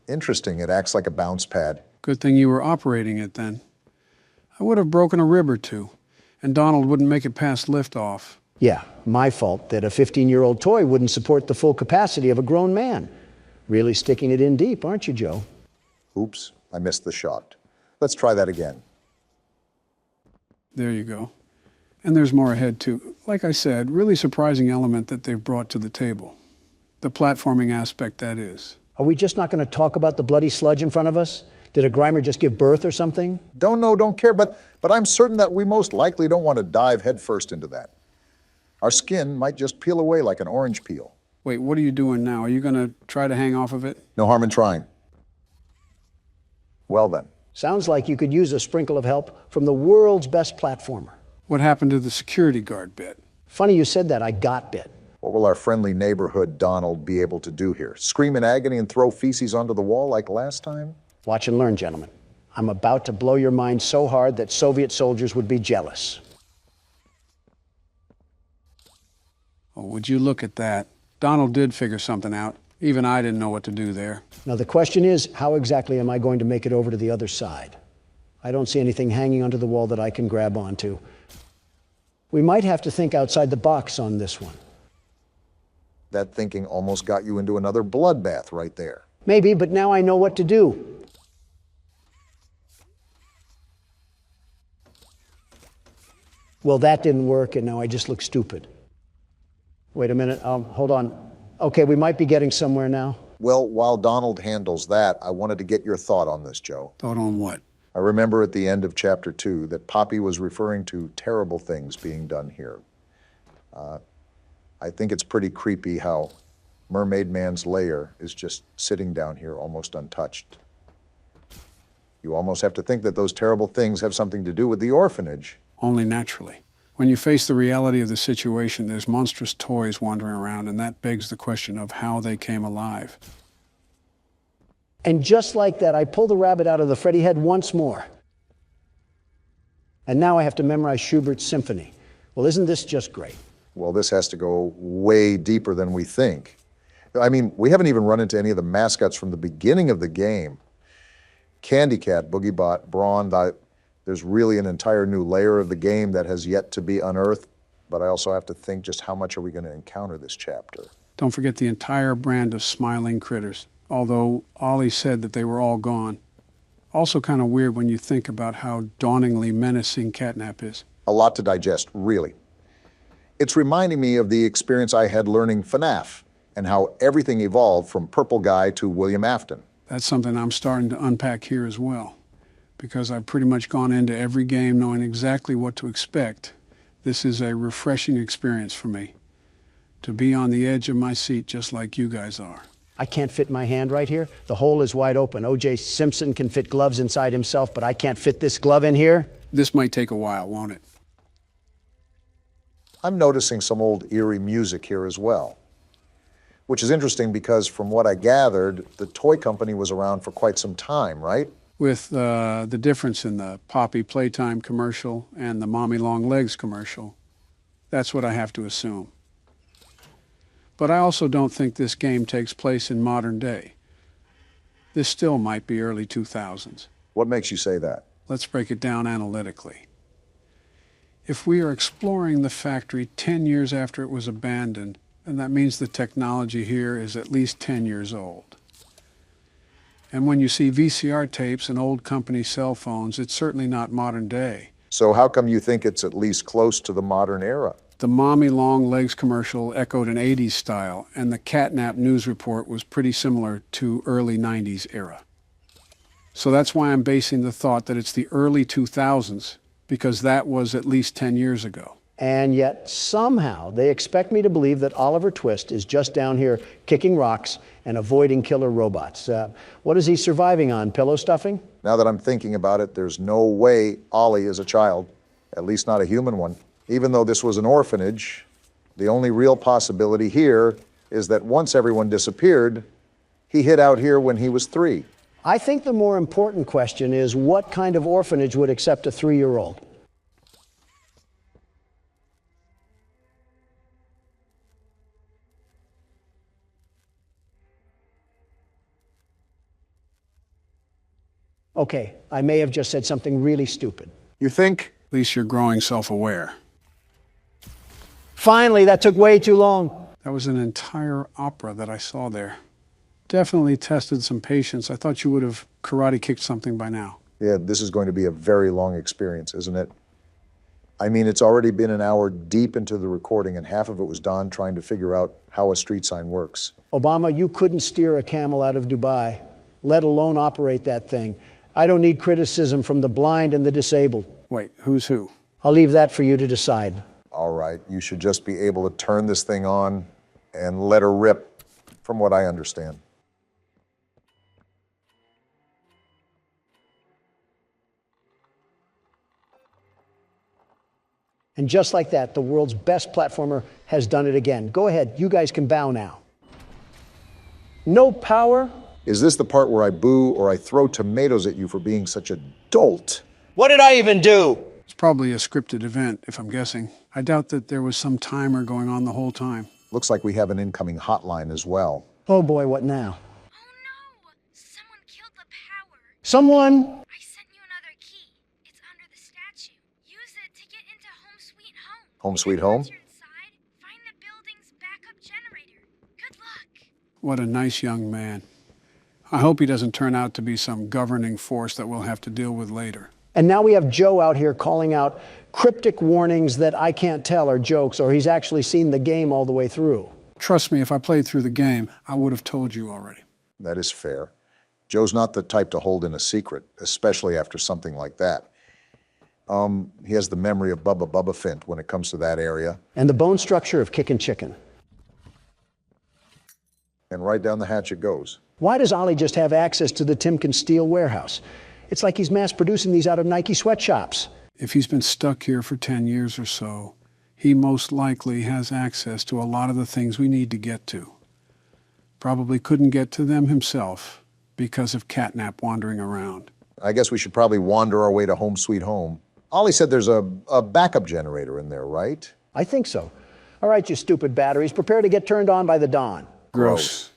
Speaker 4: Interesting, it acts like a bounce pad.
Speaker 1: Good thing you were operating it then. I would have broken a rib or two, and Donald wouldn't make it past liftoff.
Speaker 2: Yeah, my fault that a 15-year-old toy wouldn't support the full capacity of a grown man. Really sticking it in deep, aren't you, Joe?
Speaker 4: Oops, I missed the shot. Let's try that again.
Speaker 1: There you go. And there's more ahead, too. Like I said, really surprising element that they've brought to the table. The platforming aspect, that is.
Speaker 2: Are we just not going to talk about the bloody sludge in front of us? Did a Grimer just give birth or something?
Speaker 4: Don't know, don't care, but I'm certain that we most likely don't want to dive headfirst into that. Our skin might just peel away like an orange peel.
Speaker 1: Wait, what are you doing now? Are you going to try to hang off of it?
Speaker 4: No harm in trying. Well then.
Speaker 2: Sounds like you could use a sprinkle of help from the world's best platformer.
Speaker 1: What happened to the security guard bit?
Speaker 2: Funny you said that, I got bit.
Speaker 4: What will our friendly neighborhood Donald be able to do here? Scream in agony and throw feces onto the wall like last time?
Speaker 2: Watch and learn, gentlemen. I'm about to blow your mind so hard that Soviet soldiers would be jealous.
Speaker 1: Oh, would you look at that? Donald did figure something out. Even I didn't know what to do there.
Speaker 2: Now the question is, how exactly am I going to make it over to the other side? I don't see anything hanging onto the wall that I can grab onto. We might have to think outside the box on this one.
Speaker 4: That thinking almost got you into another bloodbath right there.
Speaker 2: Maybe, but now I know what to do. Well, that didn't work, and now I just look stupid. Wait a minute, hold on. Okay, we might be getting somewhere now.
Speaker 4: Well, while Donald handles that, I wanted to get your thought on this, Joe.
Speaker 1: Thought on what?
Speaker 4: I remember at the end of Chapter 2 that Poppy was referring to terrible things being done here. I think it's pretty creepy how Mermaid Man's lair is just sitting down here almost untouched. You almost have to think that those terrible things have something to do with the orphanage.
Speaker 1: Only naturally. When you face the reality of the situation, there's monstrous toys wandering around, and that begs the question of how they came alive.
Speaker 2: And just like that, I pulled the rabbit out of the Freddy head once more. And now I have to memorize Schubert's symphony. Well, isn't this just great?
Speaker 4: Well, this has to go way deeper than we think. I mean, we haven't even run into any of the mascots from the beginning of the game. Candy Cat, Boogie Bot, Brawn, there's really an entire new layer of the game that has yet to be unearthed, but I also have to think just how much are we going to encounter this chapter.
Speaker 1: Don't forget the entire brand of smiling critters, although Ollie said that they were all gone. Also kind of weird when you think about how dauntingly menacing Catnap is.
Speaker 4: A lot to digest, really. It's reminding me of the experience I had learning FNAF and how everything evolved from Purple Guy to William Afton.
Speaker 1: That's something I'm starting to unpack here as well, because I've pretty much gone into every game knowing exactly what to expect. This is a refreshing experience for me, to be on the edge of my seat just like you guys are.
Speaker 2: I can't fit my hand right here. The hole is wide open. O.J. Simpson can fit gloves inside himself, but I can't fit this glove in here.
Speaker 1: This might take a while, won't it?
Speaker 4: I'm noticing some old eerie music here as well, which is interesting because from what I gathered, the toy company was around for quite some time, right?
Speaker 1: With the difference in the Poppy Playtime commercial and the Mommy Long Legs commercial, that's what I have to assume. But I also don't think this game takes place in modern day. This still might be early 2000s.
Speaker 4: What makes you say that?
Speaker 1: Let's break it down analytically. If we are exploring the factory 10 years after it was abandoned, then that means the technology here is at least 10 years old. And when you see VCR tapes and old company cell phones, it's certainly not modern day.
Speaker 4: So how come you think it's at least close to the modern era?
Speaker 1: The Mommy Long Legs commercial echoed an 80s style, and the Catnap news report was pretty similar to early 90s era. So that's why I'm basing the thought that it's the early 2000s, because that was at least 10 years ago.
Speaker 2: And yet somehow they expect me to believe that Oliver Twist is just down here kicking rocks and avoiding killer robots. What is he surviving on, pillow stuffing?
Speaker 4: Now that I'm thinking about it, there's no way Ollie is a child, at least not a human one. Even though this was an orphanage, the only real possibility here is that once everyone disappeared, he hid out here when he was 3.
Speaker 2: I think the more important question is what kind of orphanage would accept a 3-year-old? Okay, I may have just said something really stupid.
Speaker 4: You think?
Speaker 1: At least you're growing self-aware.
Speaker 2: Finally, that took way too long.
Speaker 1: That was an entire opera that I saw there. Definitely tested some patience. I thought you would have karate kicked something by now.
Speaker 4: Yeah, this is going to be a very long experience, isn't it? I mean, it's already been an hour deep into the recording, and half of it was Don trying to figure out how a street sign works.
Speaker 2: Obama, you couldn't steer a camel out of Dubai, let alone operate that thing. I don't need criticism from the blind and the disabled.
Speaker 1: Wait, who's who?
Speaker 2: I'll leave that for you to decide.
Speaker 4: All right, you should just be able to turn this thing on and let her rip, from what I understand.
Speaker 2: And just like that, the world's best platformer has done it again. Go ahead, you guys can bow now. No power.
Speaker 4: Is this the part where I boo or I throw tomatoes at you for being such a dolt?
Speaker 2: What did I even do?
Speaker 1: It's probably a scripted event, if I'm guessing. I doubt that there was some timer going on the whole time.
Speaker 4: Looks like we have an incoming hotline as well.
Speaker 2: Oh boy, what now?
Speaker 11: Oh no! Someone killed the power.
Speaker 2: Someone?
Speaker 11: I sent you another key. It's under the statue. Use it to get into Home Sweet Home.
Speaker 4: Home Sweet Home?
Speaker 11: Once you're inside, find the building's backup generator. Good luck.
Speaker 1: What a nice young man. I hope he doesn't turn out to be some governing force that we'll have to deal with later.
Speaker 2: And now we have Joe out here calling out cryptic warnings that I can't tell are jokes, or he's actually seen the game all the way through.
Speaker 1: Trust me, if I played through the game, I would have told you already.
Speaker 4: That is fair. Joe's not the type to hold in a secret, especially after something like that. He has the memory of Bubba Fint when it comes to that area.
Speaker 2: And the bone structure of Kickin' Chicken.
Speaker 4: And right down the hatch it goes.
Speaker 2: Why does Ollie just have access to the Timken Steel warehouse? It's like he's mass producing these out of Nike sweatshops.
Speaker 1: If he's been stuck here for 10 years or so, he most likely has access to a lot of the things we need to get to. Probably couldn't get to them himself because of Catnap wandering around.
Speaker 4: I guess we should probably wander our way to Home Sweet Home. Ollie said there's a backup generator in there, right?
Speaker 2: I think so. All right, you stupid batteries, prepare to get turned on by the dawn.
Speaker 1: Gross.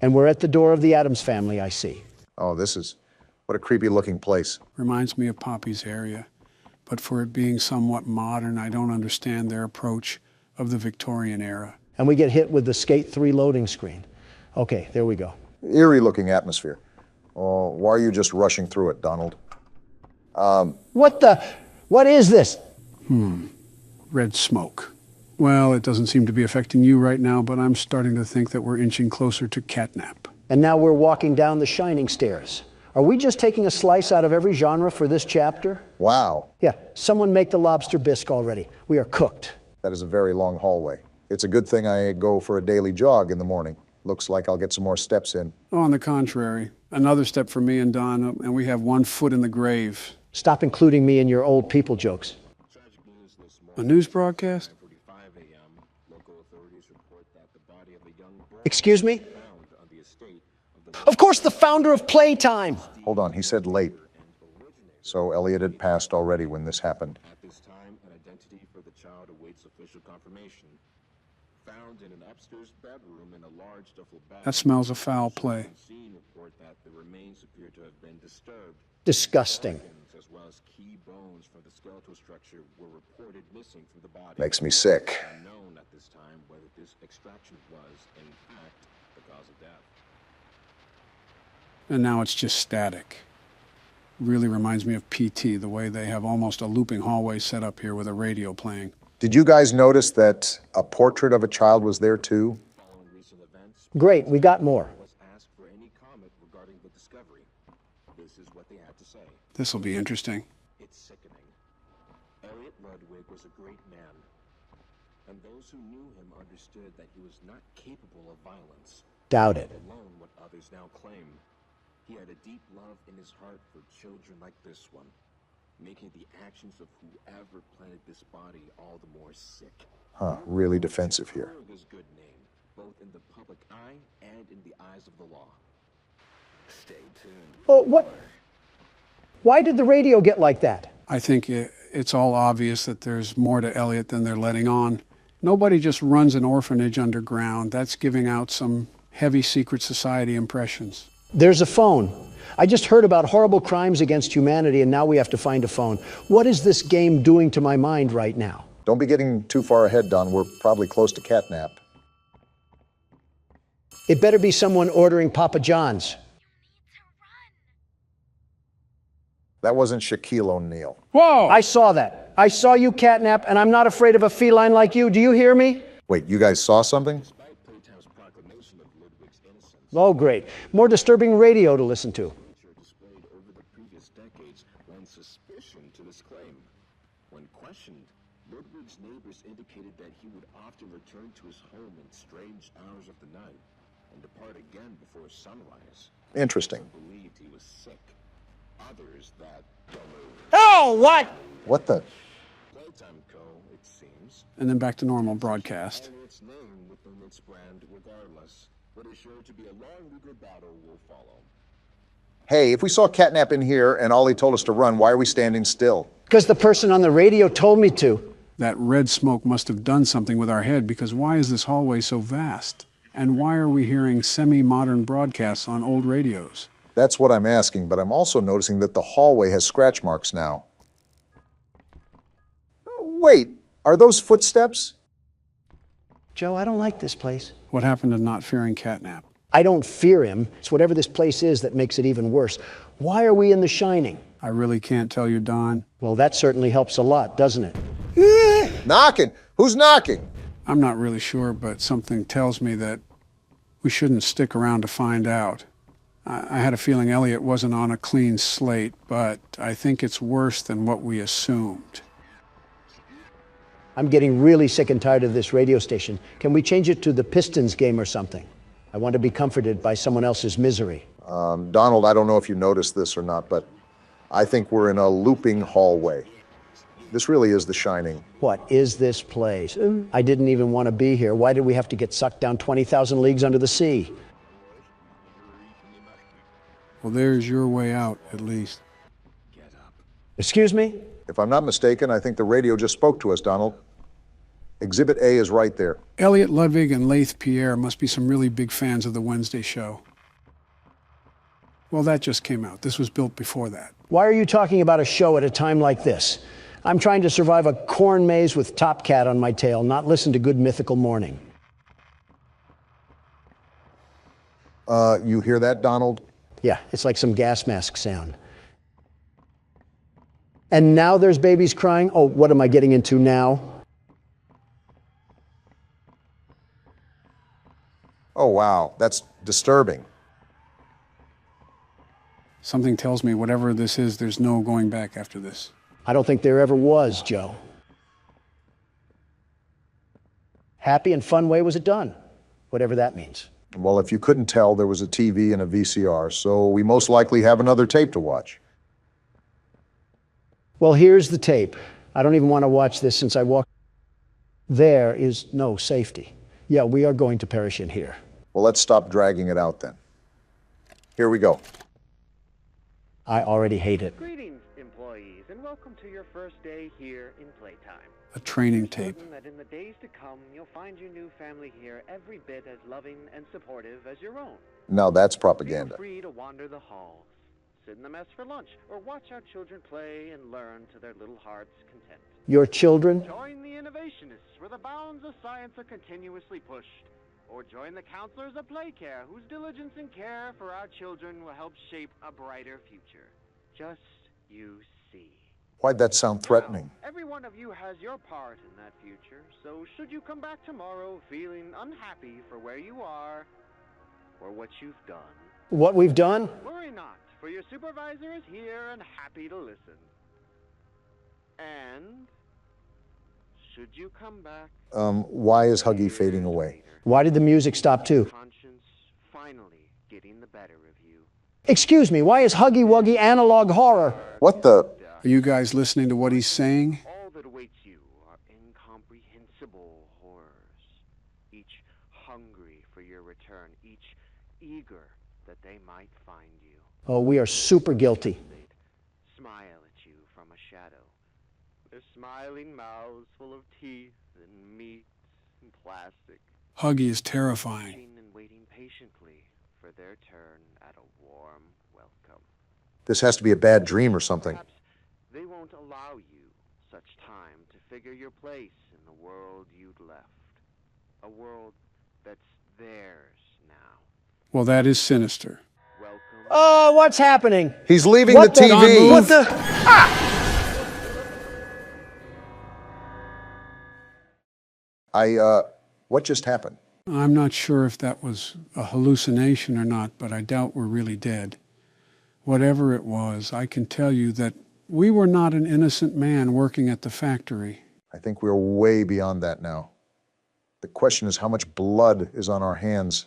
Speaker 2: And we're at the door of the Addams family, I see.
Speaker 4: Oh, what a creepy looking place.
Speaker 1: Reminds me of Poppy's area. But for it being somewhat modern, I don't understand their approach of the Victorian era.
Speaker 2: And we get hit with the Skate 3 loading screen. Okay, there we go.
Speaker 4: Eerie looking atmosphere. Oh, why are you just rushing through it, Donald?
Speaker 2: What is this?
Speaker 1: Red smoke. Well, it doesn't seem to be affecting you right now, but I'm starting to think that we're inching closer to Catnap.
Speaker 2: And now we're walking down the shining stairs. Are we just taking a slice out of every genre for this chapter?
Speaker 4: Wow.
Speaker 2: Yeah, someone make the lobster bisque already. We are cooked.
Speaker 4: That is a very long hallway. It's a good thing I go for a daily jog in the morning. Looks like I'll get some more steps in.
Speaker 1: Oh, on the contrary. Another step for me and Don, and we have 1 foot in the grave.
Speaker 2: Stop including me in your old people jokes.
Speaker 1: A news broadcast?
Speaker 2: Excuse me? Of course, the founder of Playtime.
Speaker 4: Hold on, he said late. So Elliot had passed already when this happened.
Speaker 15: At this time, an identity for the child awaits official confirmation. Found in an upstairs bedroom in a large duffel bag.
Speaker 1: That smells of foul play.
Speaker 15: Report that the remains appear to have been disturbed.
Speaker 2: Disgusting.
Speaker 15: As well as key bones from the skeletal structure were reported missing from the body.
Speaker 4: Makes me sick.
Speaker 15: Unknown at this time whether this extraction was, in fact, the cause of death.
Speaker 1: And now it's just static. Really reminds me of PT, the way they have almost a looping hallway set up here with a radio playing.
Speaker 4: Did you guys notice that a portrait of a child was there too?
Speaker 2: Great, we got more.
Speaker 1: This will be interesting.
Speaker 15: It's sickening. Elliot Ludwig was a great man, and those who knew him understood that he was not capable of violence.
Speaker 2: Doubt it.
Speaker 15: Alone what others now claim. He had a deep love in his heart for children like this one, making the actions of whoever planted this body all the more sick.
Speaker 4: Huh, really defensive here.
Speaker 15: His good name, both in the public eye and in the eyes of the law. Stay tuned.
Speaker 2: Oh, what? Why did the radio get like that?
Speaker 1: I think it's all obvious that there's more to Elliot than they're letting on. Nobody just runs an orphanage underground. That's giving out some heavy secret society impressions.
Speaker 2: There's a phone. I just heard about horrible crimes against humanity, and now we have to find a phone. What is this game doing to my mind right now?
Speaker 4: Don't be getting too far ahead, Don. We're probably close to Catnap.
Speaker 2: It better be someone ordering Papa John's.
Speaker 4: That wasn't Shaquille O'Neal.
Speaker 1: Whoa!
Speaker 2: I saw that. I saw you, Catnap, and I'm not afraid of a feline like you. Do you hear me?
Speaker 4: Wait, you guys saw something?
Speaker 2: Oh, great. More disturbing radio to listen to.
Speaker 15: Displayed over the previous decades lend suspicion to this claim. When questioned, Ludwig's neighbors indicated that he would often return to his home in strange hours of the night and depart again before sunrise.
Speaker 4: Interesting.
Speaker 15: Some believed he was sick. Others that
Speaker 2: Oh, what?
Speaker 4: What the?
Speaker 15: Playtime Co., it seems.
Speaker 1: And then back to normal broadcast.
Speaker 15: Its name within its brand regardless. What is sure to be a long legal battle will follow.
Speaker 4: Hey, if we saw Catnap in here and Ollie told us to run, why are we standing still?
Speaker 2: Because the person on the radio told me to.
Speaker 1: That red smoke must have done something with our head, because why is this hallway so vast? And why are we hearing semi-modern broadcasts on old radios?
Speaker 4: That's what I'm asking, but I'm also noticing that the hallway has scratch marks now. Wait, are those footsteps?
Speaker 2: Joe, I don't like this place.
Speaker 1: What happened to not fearing Catnap?
Speaker 2: I don't fear him. It's whatever this place is that makes it even worse. Why are we in The Shining?
Speaker 1: I really can't tell you, Don.
Speaker 2: Well, that certainly helps a lot, doesn't it?
Speaker 4: Knocking! Who's knocking?
Speaker 1: I'm not really sure, but something tells me that we shouldn't stick around to find out. I had a feeling Elliot wasn't on a clean slate, but I think it's worse than what we assumed.
Speaker 2: I'm getting really sick and tired of this radio station. Can we change it to the Pistons game or something? I want to be comforted by someone else's misery.
Speaker 4: Donald, I don't know if you noticed this or not, but I think we're in a looping hallway. This really is The Shining.
Speaker 2: What is this place? I didn't even want to be here. Why did we have to get sucked down 20,000 leagues under the sea?
Speaker 1: Well, there's your way out, at least.
Speaker 2: Excuse me?
Speaker 4: If I'm not mistaken, I think the radio just spoke to us, Donald. Exhibit A is right there.
Speaker 1: Elliot Ludwig and Laith Pierre must be some really big fans of the Wednesday show. Well, that just came out. This was built before that.
Speaker 2: Why are you talking about a show at a time like this? I'm trying to survive a corn maze with Top Cat on my tail, not listen to Good Mythical Morning.
Speaker 4: You hear that, Donald?
Speaker 2: Yeah, it's like some gas mask sound. And now there's babies crying? Oh, what am I getting into now?
Speaker 4: Oh, wow, that's disturbing.
Speaker 1: Something tells me whatever this is, there's no going back after this.
Speaker 2: I don't think there ever was, Joe. Happy and fun way was it done? Whatever that means.
Speaker 4: Well, if you couldn't tell, there was a TV and a VCR, so we most likely have another tape to watch.
Speaker 2: Well, here's the tape. I don't even want to watch this since I walked. There is no safety. Yeah, we are going to perish in here.
Speaker 4: Well, let's stop dragging it out then. Here we go.
Speaker 2: I already hate it.
Speaker 16: Greetings, employees, and welcome to your first day here in Playtime.
Speaker 1: A training tape.
Speaker 16: That in the days to come, you'll find your new family here every bit as loving and supportive as your own.
Speaker 4: Now that's propaganda.
Speaker 16: Feel free to wander the halls, sit in the mess for lunch, or watch our children play and learn to their little hearts' content.
Speaker 2: Your children?
Speaker 16: Join the innovationists where the bounds of science are continuously pushed. Or join the counselors of Playcare whose diligence and care for our children will help shape a brighter future. Just you see.
Speaker 4: Why'd that sound threatening?
Speaker 16: Now, every one of you has your part in that future, so should you come back tomorrow feeling unhappy for where you are or what you've done.
Speaker 2: What we've done?
Speaker 16: Worry not, for your supervisor is here and happy to listen. And should you come back...
Speaker 4: Why is Huggy fading away?
Speaker 2: Why did the music stop too?
Speaker 16: Conscience finally getting the better of you.
Speaker 2: Excuse me, why is Huggy Wuggy analog horror?
Speaker 4: What the...
Speaker 1: Are you guys listening to what he's saying?
Speaker 16: All that awaits you are incomprehensible horrors, each hungry for your return, each eager that they might find you.
Speaker 2: Oh, we are super guilty.
Speaker 16: Smile at you from a shadow. Their smiling mouths full of teeth and meat and plastic.
Speaker 1: Huggy is terrifying.
Speaker 16: And waiting patiently for their turn at a warm welcome.
Speaker 4: This has to be a bad dream or something.
Speaker 16: Perhaps they won't allow you such time to figure your place in the world you'd left. A world that's theirs now.
Speaker 1: Well, that is sinister.
Speaker 16: Welcome.
Speaker 2: Oh, what's happening?
Speaker 4: He's leaving the TV.
Speaker 2: What the?
Speaker 4: What just happened?
Speaker 1: I'm not sure if that was a hallucination or not, but I doubt we're really dead. Whatever it was, I can tell you that we were not an innocent man working at the factory.
Speaker 4: I think we're way beyond that now. The question is how much blood is on our hands.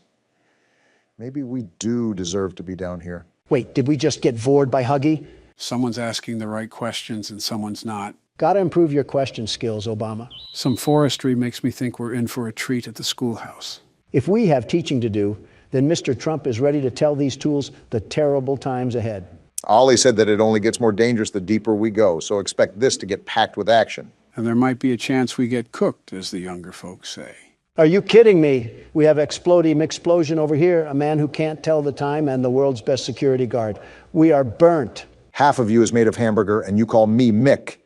Speaker 4: Maybe we do deserve to be down here.
Speaker 2: Wait, did we just get vored by Huggy?
Speaker 1: Someone's asking the right questions and someone's not.
Speaker 2: Gotta improve your question skills, Obama.
Speaker 1: Some forestry makes me think we're in for a treat at the schoolhouse.
Speaker 2: If we have teaching to do, then Mr. Trump is ready to tell these tools the terrible times ahead.
Speaker 4: Ollie said that it only gets more dangerous the deeper we go, so expect this to get packed with action.
Speaker 1: And there might be a chance we get cooked, as the younger folks say.
Speaker 2: Are you kidding me? We have Exploding Explosion over here, a man who can't tell the time and the world's best security guard. We are burnt.
Speaker 4: Half of you is made of hamburger, and you call me Mick.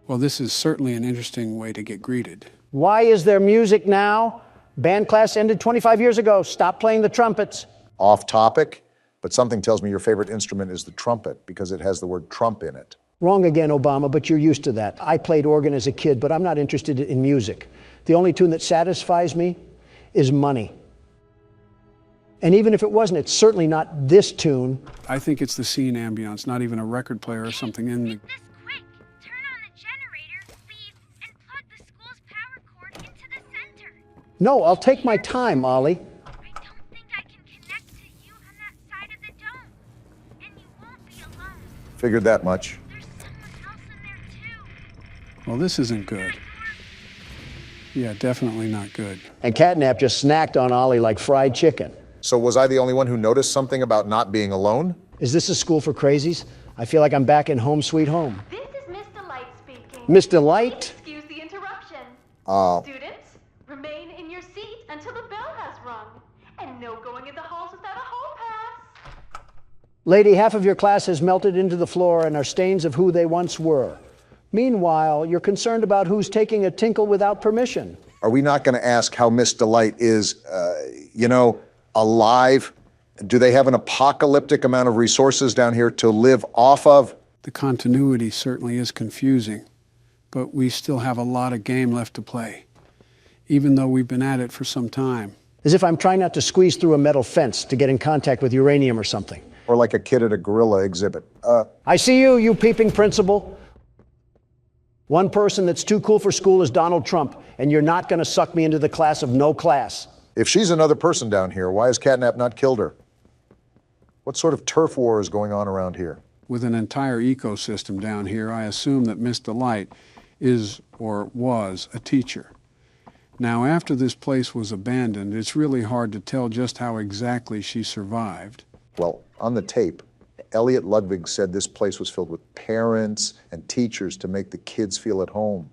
Speaker 1: Well, this is certainly an interesting way to get greeted.
Speaker 2: Why is there music now? Band class ended 25 years ago. Stop playing the trumpets.
Speaker 4: Off topic, but something tells me your favorite instrument is the trumpet because it has the word Trump in it.
Speaker 2: Wrong again, Obama, but you're used to that. I played organ as a kid, but I'm not interested in music. The only tune that satisfies me is money. And even if it wasn't, it's certainly not this tune.
Speaker 1: I think it's the scene ambience, not even a record player or something in the...
Speaker 2: No, I'll take my time, Ollie.
Speaker 4: Figured that much.
Speaker 1: Well, this isn't good. Yeah, definitely not good.
Speaker 2: And Catnap just snacked on Ollie like fried chicken.
Speaker 4: So was I the only one who noticed something about not being alone?
Speaker 2: Is this a school for crazies? I feel like I'm back in Home Sweet Home.
Speaker 13: This is Miss Delight speaking.
Speaker 2: Miss Delight?
Speaker 13: Excuse the interruption. Students, remain in your seat until the bell has rung. And no going in the halls without a hall pass.
Speaker 2: Lady, half of your class has melted into the floor and are stains of who they once were. Meanwhile, you're concerned about who's taking a tinkle without permission.
Speaker 4: Are we not going to ask how Miss Delight is, alive? Do they have an apocalyptic amount of resources down here to live off of?
Speaker 1: The continuity certainly is confusing, but we still have a lot of game left to play, even though we've been at it for some time.
Speaker 2: As if I'm trying not to squeeze through a metal fence to get in contact with uranium or something.
Speaker 4: Or like a kid at a gorilla exhibit.
Speaker 2: I see you, you peeping principal. One person that's too cool for school is Donald Trump, and you're not going to suck me into the class of no class.
Speaker 4: If she's another person down here, why has Catnap not killed her? What sort of turf war is going on around here?
Speaker 1: With an entire ecosystem down here, I assume that Miss Delight is or was a teacher. Now, after this place was abandoned, it's really hard to tell just how exactly she survived.
Speaker 4: Well, on the tape, Elliot Ludwig said this place was filled with parents and teachers to make the kids feel at home.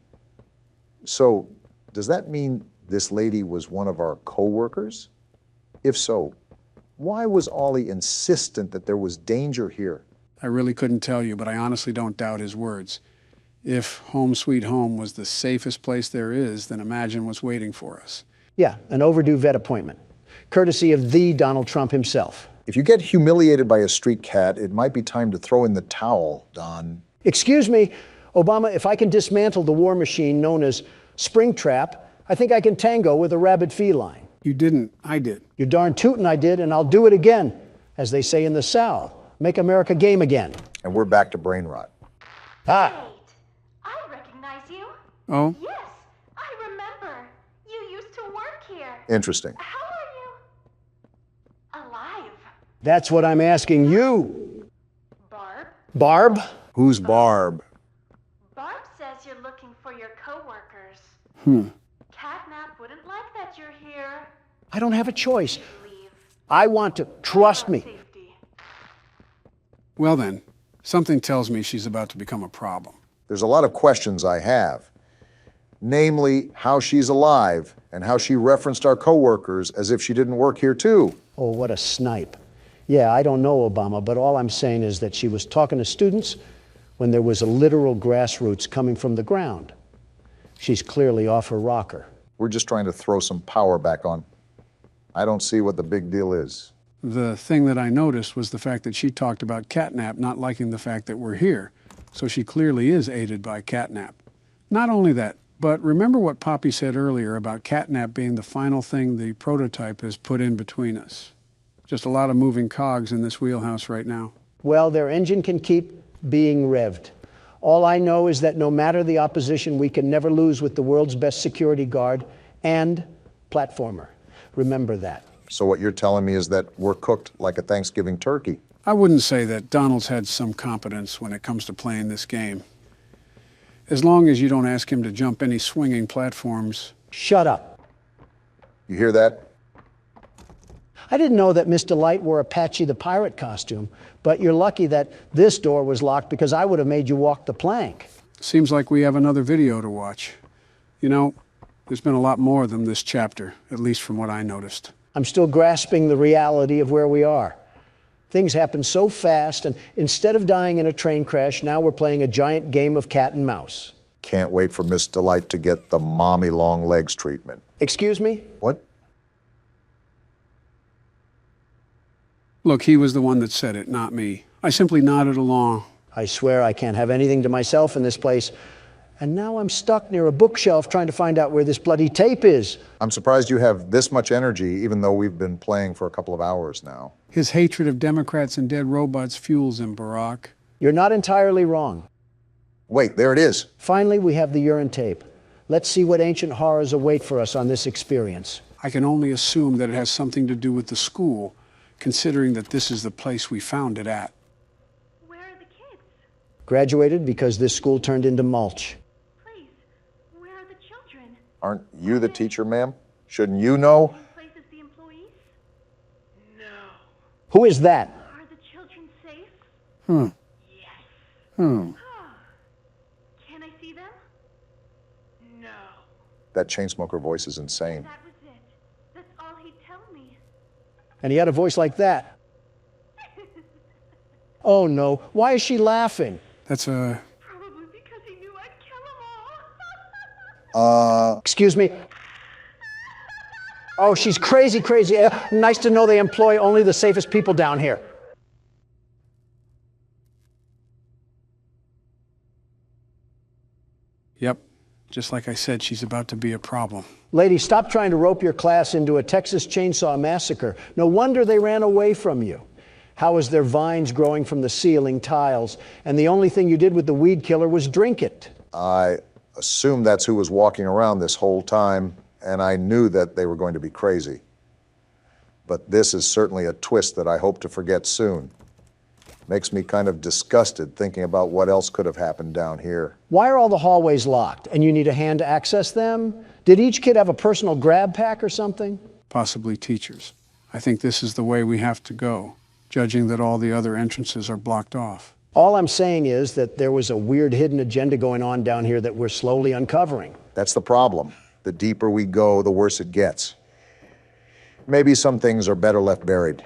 Speaker 4: So, does that mean this lady was one of our co-workers? If so, why was Ollie insistent that there was danger here?
Speaker 1: I really couldn't tell you, but I honestly don't doubt his words. If Home Sweet Home was the safest place there is, then imagine what's waiting for us.
Speaker 2: Yeah, an overdue vet appointment, courtesy of the Donald Trump himself.
Speaker 4: If you get humiliated by a street cat, it might be time to throw in the towel, Don.
Speaker 2: Excuse me, Obama, if I can dismantle the war machine known as Springtrap, I think I can tango with a rabid feline.
Speaker 1: You didn't, I did.
Speaker 2: You're darn tootin' I did, and I'll do it again. As they say in the South, make America game again.
Speaker 4: And we're back to brain rot.
Speaker 2: Ah.
Speaker 13: Wait, I recognize you.
Speaker 1: Oh?
Speaker 13: Yes, I remember. You used to work here.
Speaker 4: Interesting.
Speaker 13: How are you? Alive.
Speaker 2: That's what I'm asking you.
Speaker 13: Barb?
Speaker 2: Barb?
Speaker 4: Who's Barb?
Speaker 13: Barb says you're looking for your coworkers. Catnap wouldn't like that you're here.
Speaker 2: I don't have a choice. I want to. Trust me.
Speaker 1: Well then, something tells me she's about to become a problem.
Speaker 4: There's a lot of questions I have. Namely, how she's alive and how she referenced our coworkers as if she didn't work here too.
Speaker 2: Oh, what a snipe. Yeah, I don't know, Obama, but all I'm saying is that she was talking to students when there was a literal grassroots coming from the ground. She's clearly off her rocker.
Speaker 4: We're just trying to throw some power back on. I don't see what the big deal is.
Speaker 1: The thing that I noticed was the fact that she talked about Catnap not liking the fact that we're here. So she clearly is aided by Catnap. Not only that, but remember what Poppy said earlier about Catnap being the final thing the prototype has put in between us. Just a lot of moving cogs in this wheelhouse right now.
Speaker 2: Well, their engine can keep being revved. All I know is that no matter the opposition, we can never lose with the world's best security guard and platformer. Remember that.
Speaker 4: So what you're telling me is that we're cooked like a Thanksgiving turkey.
Speaker 1: I wouldn't say that Donald's had some competence when it comes to playing this game. As long as you don't ask him to jump any swinging platforms.
Speaker 2: Shut up.
Speaker 4: You hear that?
Speaker 2: I didn't know that Miss Delight wore a Patchy the Pirate costume, but you're lucky that this door was locked because I would have made you walk the plank.
Speaker 1: Seems like we have another video to watch. You know, there's been a lot more than this chapter, at least from what I noticed.
Speaker 2: I'm still grasping the reality of where we are. Things happen so fast, and instead of dying in a train crash, now we're playing a giant game of cat and mouse.
Speaker 4: Can't wait for Miss Delight to get the mommy long legs treatment.
Speaker 2: Excuse me?
Speaker 4: What?
Speaker 1: Look, he was the one that said it, not me. I simply nodded along.
Speaker 2: I swear I can't have anything to myself in this place, And now I'm stuck near a bookshelf trying to find out where this bloody tape is.
Speaker 4: I'm surprised you have this much energy, even though we've been playing for a couple of hours now.
Speaker 1: His hatred of Democrats and dead robots fuels him, Barack.
Speaker 2: You're not entirely wrong.
Speaker 4: Wait, there it is.
Speaker 2: Finally, we have the urine tape. Let's see what ancient horrors await for us on this experience.
Speaker 1: I can only assume that it has something to do with the school, considering that this is the place we found it at.
Speaker 11: Where are the kids?
Speaker 2: Graduated because this school turned into mulch.
Speaker 11: Please, where are the children?
Speaker 4: Aren't you the teacher, ma'am? Shouldn't you know?
Speaker 11: Same place as the employees?
Speaker 2: Who is that?
Speaker 11: Are the children safe? Can I see them?
Speaker 4: That chain smoker voice is insane.
Speaker 11: That was it. That's all he'd tell me.
Speaker 2: And he had a voice like that. Oh no, why is she laughing?
Speaker 1: That's a...
Speaker 11: Probably because he knew I'd kill them all.
Speaker 2: Excuse me? Oh, she's crazy. Nice to know they employ only the safest people down here.
Speaker 1: Yep. Just like I said, she's about to be a problem.
Speaker 2: Lady, stop trying to rope your class into a Texas chainsaw massacre. No wonder they ran away from you. How is there vines growing from the ceiling tiles, and the only thing you did with the weed killer was drink it?
Speaker 4: I assume that's who was walking around this whole time, and I knew that they were going to be crazy. But this is certainly a twist that I hope to forget soon. Makes me kind of disgusted thinking about what else could have happened down here.
Speaker 2: Why are all the hallways locked, and you need a hand to access them? Did each kid have a personal grab pack or something?
Speaker 1: Possibly teachers. I think this is the way we have to go, judging that all the other entrances are blocked off.
Speaker 2: All I'm saying is that there was a weird hidden agenda going on down here that we're slowly uncovering.
Speaker 4: That's the problem. The deeper we go, the worse it gets. Maybe some things are better left buried.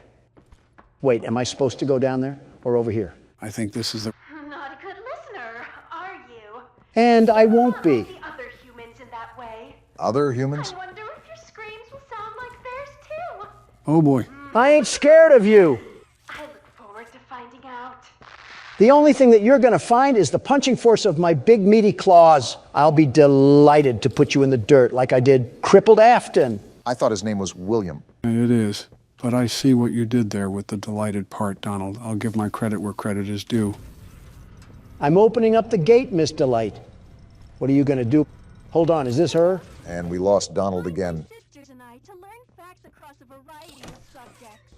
Speaker 2: Wait, am I supposed to go down there or over here?
Speaker 1: I think this is the...
Speaker 11: Not a good listener, are you?
Speaker 2: And I won't be.
Speaker 11: The other humans in that way.
Speaker 4: Other humans?
Speaker 11: I wonder if your screams will sound like theirs too.
Speaker 1: Oh boy.
Speaker 2: I ain't scared of you.
Speaker 11: I look forward to finding out.
Speaker 2: The only thing that you're going to find is the punching force of my big meaty claws. I'll be delighted to put you in the dirt like I did crippled Afton.
Speaker 4: I thought his name was William.
Speaker 1: It is. But I see what you did there with the delighted part, Donald. I'll give my credit where credit is due.
Speaker 2: I'm opening up the gate, Miss Delight. What are you going to do? Hold on, is this her?
Speaker 4: And we lost Donald again.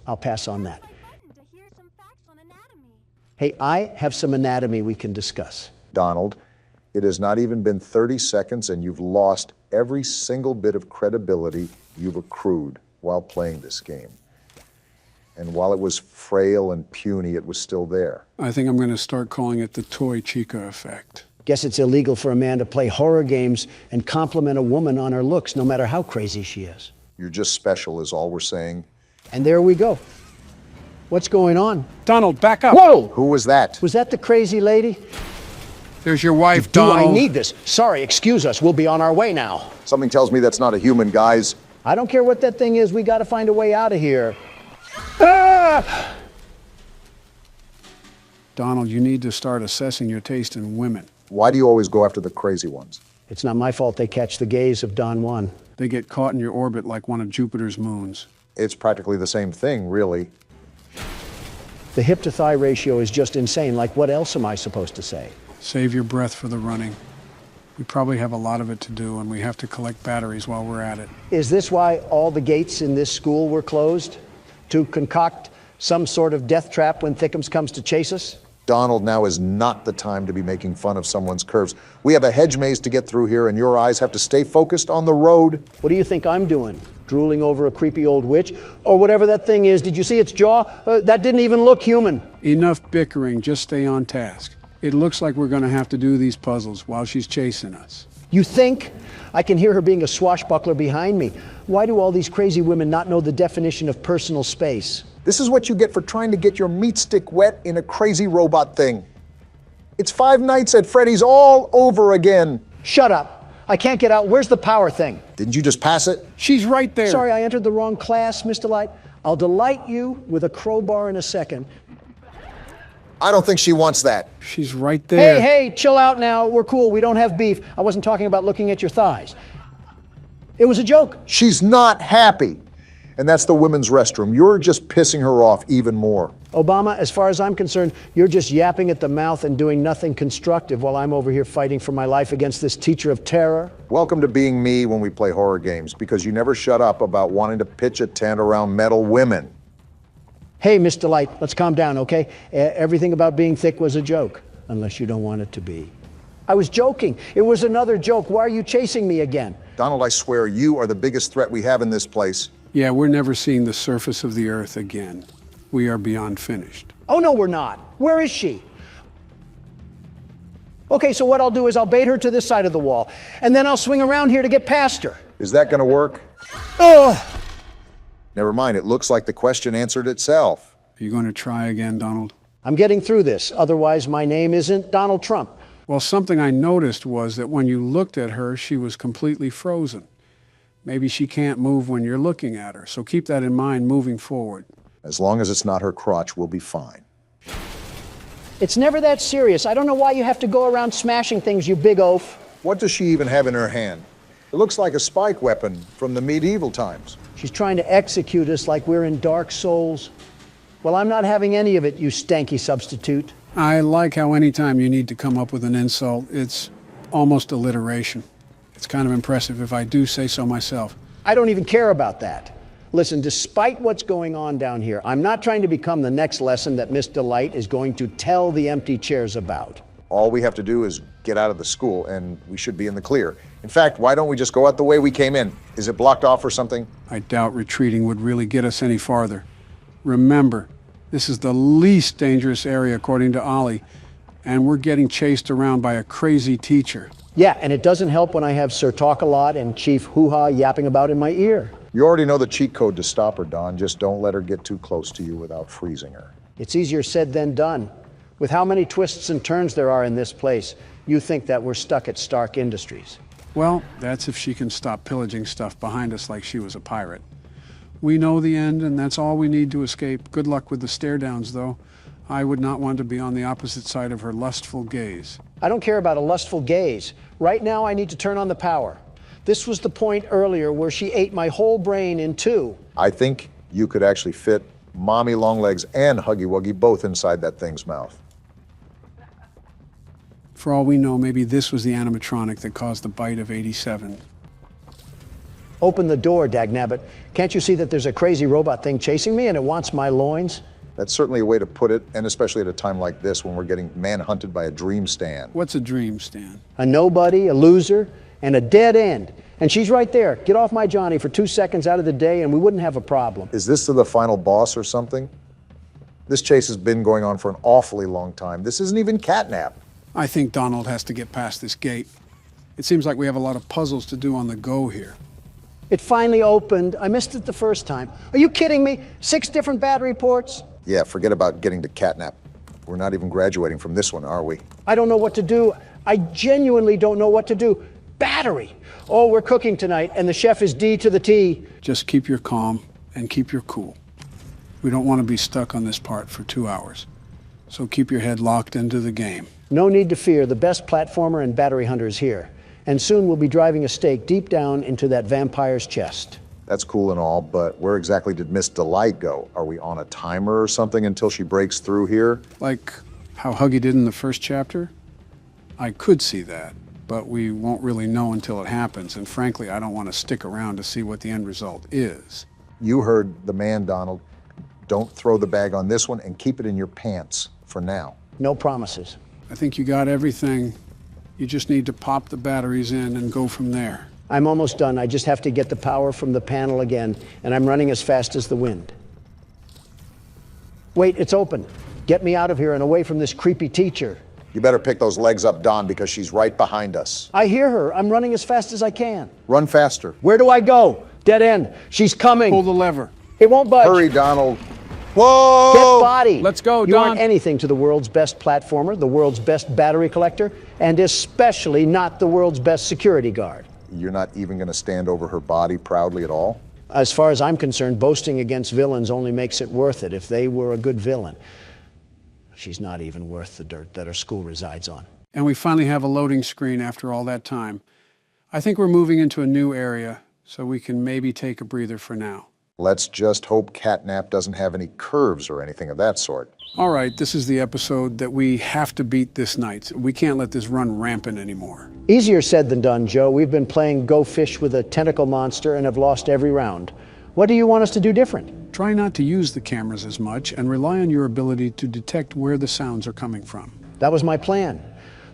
Speaker 2: I'll pass on that. Hey, I have some anatomy we can discuss.
Speaker 4: Donald, it has not even been 30 seconds and you've lost every single bit of credibility you've accrued while playing this game. And while it was frail and puny, it was still there.
Speaker 1: I think I'm going to start calling it the Toy Chica effect.
Speaker 2: Guess it's illegal for a man to play horror games and compliment a woman on her looks, no matter how crazy she is.
Speaker 4: You're just special is all we're saying.
Speaker 2: And there we go. What's going on?
Speaker 1: Donald, back up.
Speaker 2: Whoa!
Speaker 4: Who was that?
Speaker 2: Was that the crazy lady?
Speaker 1: There's your wife,
Speaker 2: Do
Speaker 1: Donald.
Speaker 2: I need this? Sorry, excuse us. We'll be on our way now.
Speaker 4: Something tells me that's not a human, guys.
Speaker 2: I don't care what that thing is. We got to find a way out of here. Ah!
Speaker 1: Donald, you need to start assessing your taste in women.
Speaker 4: Why do you always go after the crazy ones?
Speaker 2: It's not my fault they catch the gaze of Don Juan.
Speaker 1: They get caught in your orbit like one of Jupiter's moons.
Speaker 4: It's practically the same thing, really.
Speaker 2: The hip-to-thigh ratio is just insane. Like, what else am I supposed to say?
Speaker 1: Save your breath for the running. We probably have a lot of it to do, and we have to collect batteries while we're at it.
Speaker 2: Is this why all the gates in this school were closed? To concoct some sort of death trap when Thickums comes to chase us?
Speaker 4: Donald, now is not the time to be making fun of someone's curves. We have a hedge maze to get through here, and your eyes have to stay focused on the road.
Speaker 2: What do you think I'm doing? Drooling over a creepy old witch? Or whatever that thing is. Did you see its jaw? That didn't even look human.
Speaker 1: Enough bickering. Just stay on task. It looks like we're going to have to do these puzzles while she's chasing us.
Speaker 2: You think? I can hear her being a swashbuckler behind me. Why do all these crazy women not know the definition of personal space?
Speaker 4: This is what you get for trying to get your meat stick wet in a crazy robot thing. It's Five Nights at Freddy's all over again.
Speaker 2: Shut up. I can't get out. Where's the power thing?
Speaker 4: Didn't you just pass it?
Speaker 1: She's right there.
Speaker 2: Sorry, I entered the wrong class, Miss Delight. I'll delight you with a crowbar in a second.
Speaker 4: I don't think she wants that.
Speaker 1: She's right there.
Speaker 2: Hey, chill out now. We're cool. We don't have beef. I wasn't talking about looking at your thighs. It was a joke.
Speaker 4: She's not happy. And that's the women's restroom. You're just pissing her off even more.
Speaker 2: Obama, as far as I'm concerned, you're just yapping at the mouth and doing nothing constructive while I'm over here fighting for my life against this teacher of terror.
Speaker 4: Welcome to being me when we play horror games, because you never shut up about wanting to pitch a tent around metal women.
Speaker 2: Hey, Miss Delight, let's calm down, okay? Everything about being thick was a joke, unless you don't want it to be. I was joking. It was another joke. Why are you chasing me again?
Speaker 4: Donald, I swear, you are the biggest threat we have in this place.
Speaker 1: Yeah, we're never seeing the surface of the earth again. We are beyond finished.
Speaker 2: Oh, no, we're not. Where is she? Okay, so what I'll do is I'll bait her to this side of the wall, and then I'll swing around here to get past her.
Speaker 4: Is that gonna work?
Speaker 2: Oh!
Speaker 4: Never mind, it looks like the question answered itself.
Speaker 1: Are you going to try again, Donald?
Speaker 2: I'm getting through this. Otherwise, my name isn't Donald Trump.
Speaker 1: Well, something I noticed was that when you looked at her, she was completely frozen. Maybe she can't move when you're looking at her, so keep that in mind moving forward.
Speaker 4: As long as it's not her crotch, we'll be fine.
Speaker 2: It's never that serious. I don't know why you have to go around smashing things, you big oaf.
Speaker 4: What does she even have in her hand? It looks like a spike weapon from the medieval times.
Speaker 2: She's trying to execute us like we're in Dark Souls. Well, I'm not having any of it, you stanky substitute.
Speaker 1: I like how anytime you need to come up with an insult, it's almost alliteration. It's kind of impressive if I do say so myself.
Speaker 2: I don't even care about that. Listen, despite what's going on down here, I'm not trying to become the next lesson that Miss Delight is going to tell the empty chairs about.
Speaker 4: All we have to do is get out of the school, and we should be in the clear. In fact, why don't we just go out the way we came in? Is it blocked off or something?
Speaker 1: I doubt retreating would really get us any farther. Remember, this is the least dangerous area according to Ollie, and we're getting chased around by a crazy teacher.
Speaker 2: Yeah, and it doesn't help when I have Sir Talk-A-Lot and Chief Hoo-Ha yapping about in my ear.
Speaker 4: You already know the cheat code to stop her, Don. Just don't let her get too close to you without freezing her.
Speaker 2: It's easier said than done. With how many twists and turns there are in this place, you think that we're stuck at Stark Industries.
Speaker 1: Well, that's if she can stop pillaging stuff behind us like she was a pirate. We know the end, and that's all we need to escape. Good luck with the stare-downs, though. I would not want to be on the opposite side of her lustful gaze.
Speaker 2: I don't care about a lustful gaze. Right now, I need to turn on the power. This was the point earlier where she ate my whole brain in two.
Speaker 4: I think you could actually fit Mommy Longlegs and Huggy Wuggy both inside that thing's mouth.
Speaker 1: For all we know, maybe this was the animatronic that caused the bite of 87.
Speaker 2: Open the door, dagnabbit. Can't you see that there's a crazy robot thing chasing me and it wants my loins?
Speaker 4: That's certainly a way to put it, and especially at a time like this when we're getting manhunted by a dream stand.
Speaker 1: What's a dream stand?
Speaker 2: A nobody, a loser, and a dead end. And she's right there. Get off my Johnny for 2 seconds out of the day and we wouldn't have a problem.
Speaker 4: Is this to the final boss or something? This chase has been going on for an awfully long time. This isn't even catnap.
Speaker 1: I think Donald has to get past this gate. It seems like we have a lot of puzzles to do on the go here.
Speaker 2: It finally opened. I missed it the first time. Are you kidding me? 6 different battery ports?
Speaker 4: Yeah, forget about getting to catnap. We're not even graduating from this one, are we?
Speaker 2: I don't know what to do. I genuinely don't know what to do. Battery. Oh, we're cooking tonight, and the chef is D to the T.
Speaker 1: Just keep your calm and keep your cool. We don't want to be stuck on this part for 2 hours. So keep your head locked into the game.
Speaker 2: No need to fear. The best platformer and battery hunter is here. And soon we'll be driving a stake deep down into that vampire's chest.
Speaker 4: That's cool and all, but where exactly did Miss Delight go? Are we on a timer or something until she breaks through here?
Speaker 1: Like how Huggy did in the first chapter? I could see that, but we won't really know until it happens, and frankly, I don't want to stick around to see what the end result is.
Speaker 4: You heard the man, Donald. Don't throw the bag on this one and keep it in your pants for now.
Speaker 2: No promises.
Speaker 1: I think you got everything. You just need to pop the batteries in and go from there.
Speaker 2: I'm almost done. I just have to get the power from the panel again, and I'm running as fast as the wind. Wait, it's open. Get me out of here and away from this creepy teacher.
Speaker 4: You better pick those legs up, Don, because she's right behind us.
Speaker 2: I hear her. I'm running as fast as I can.
Speaker 4: Run faster.
Speaker 2: Where do I go? Dead end. She's coming.
Speaker 1: Pull the lever.
Speaker 2: It won't budge.
Speaker 4: Hurry, Donald. Whoa!
Speaker 2: Get body.
Speaker 1: Let's go,
Speaker 2: You
Speaker 1: Don.
Speaker 2: aren't anything to the world's best platformer, the world's best battery collector, and especially not the world's best security guard.
Speaker 4: You're not even going to stand over her body proudly at all?
Speaker 2: As far as I'm concerned, boasting against villains only makes it worth it if they were a good villain. she's not even worth the dirt that her school resides on.
Speaker 1: And we finally have a loading screen after all that time. I think we're moving into a new area, so we can maybe take a breather for now.
Speaker 4: Let's just hope Catnap doesn't have any curves or anything of that sort.
Speaker 1: All right, this is the episode that we have to beat this night. We can't let this run rampant anymore.
Speaker 2: Easier said than done, Joe. We've been playing Go Fish with a tentacle monster and have lost every round. What do you want us to do different?
Speaker 1: Try not to use the cameras as much and rely on your ability to detect where the sounds are coming from.
Speaker 2: That was my plan.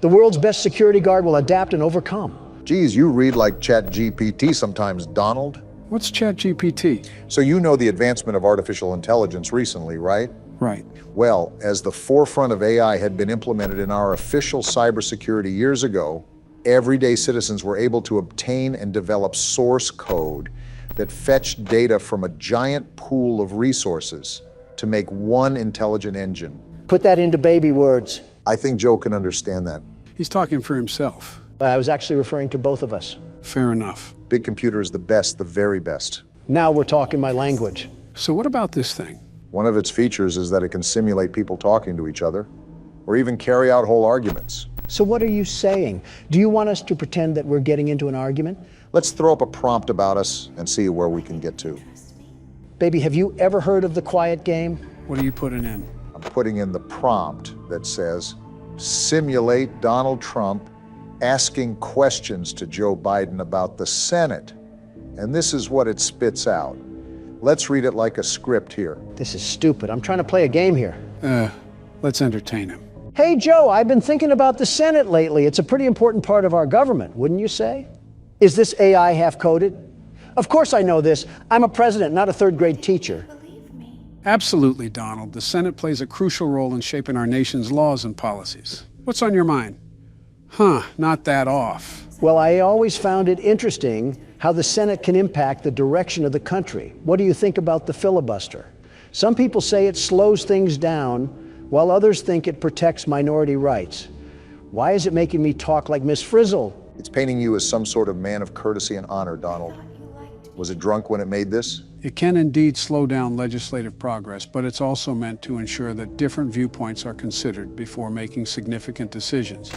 Speaker 2: The world's best security guard will adapt and overcome.
Speaker 4: Geez, you read like ChatGPT sometimes, Donald.
Speaker 1: What's ChatGPT?
Speaker 4: So you know the advancement of artificial intelligence recently, right?
Speaker 1: Right.
Speaker 4: Well, as the forefront of AI had been implemented in our official cybersecurity years ago, everyday citizens were able to obtain and develop source code that fetched data from a giant pool of resources to make one intelligent engine.
Speaker 2: Put that into baby words.
Speaker 4: I think Joe can understand that.
Speaker 1: He's talking for himself.
Speaker 2: I was actually referring to both of us.
Speaker 1: Fair enough.
Speaker 4: Big computer is the best, the very best.
Speaker 2: Now we're talking my language.
Speaker 1: So what about this thing?
Speaker 4: One of its features is that it can simulate people talking to each other, or even carry out whole arguments.
Speaker 2: So what are you saying? Do you want us to pretend that we're getting into an argument?
Speaker 4: Let's throw up a prompt about us and see where we can get to.
Speaker 2: Baby, have you ever heard of the quiet game?
Speaker 1: What are you putting in?
Speaker 4: I'm putting in the prompt that says, simulate Donald Trump asking questions to Joe Biden about the Senate. And this is what it spits out. Let's read it like a script here.
Speaker 2: This is stupid. I'm trying to play a game here.
Speaker 1: Let's entertain him.
Speaker 2: Hey, Joe, I've been thinking about the Senate lately. It's a pretty important part of our government, wouldn't you say? Is this AI half-coded? Of course I know this. I'm a president, not a third-grade teacher.
Speaker 1: Absolutely, Donald. The Senate plays a crucial role in shaping our nation's laws and policies. What's on your mind? Not that off.
Speaker 2: Well, I always found it interesting how the Senate can impact the direction of the country. What do you think about the filibuster? Some people say it slows things down, while others think it protects minority rights. Why is it making me talk like Miss Frizzle?
Speaker 4: It's painting you as some sort of man of courtesy and honor, Donald. Was it drunk when it made this?
Speaker 1: It can indeed slow down legislative progress, but it's also meant to ensure that different viewpoints are considered before making significant decisions.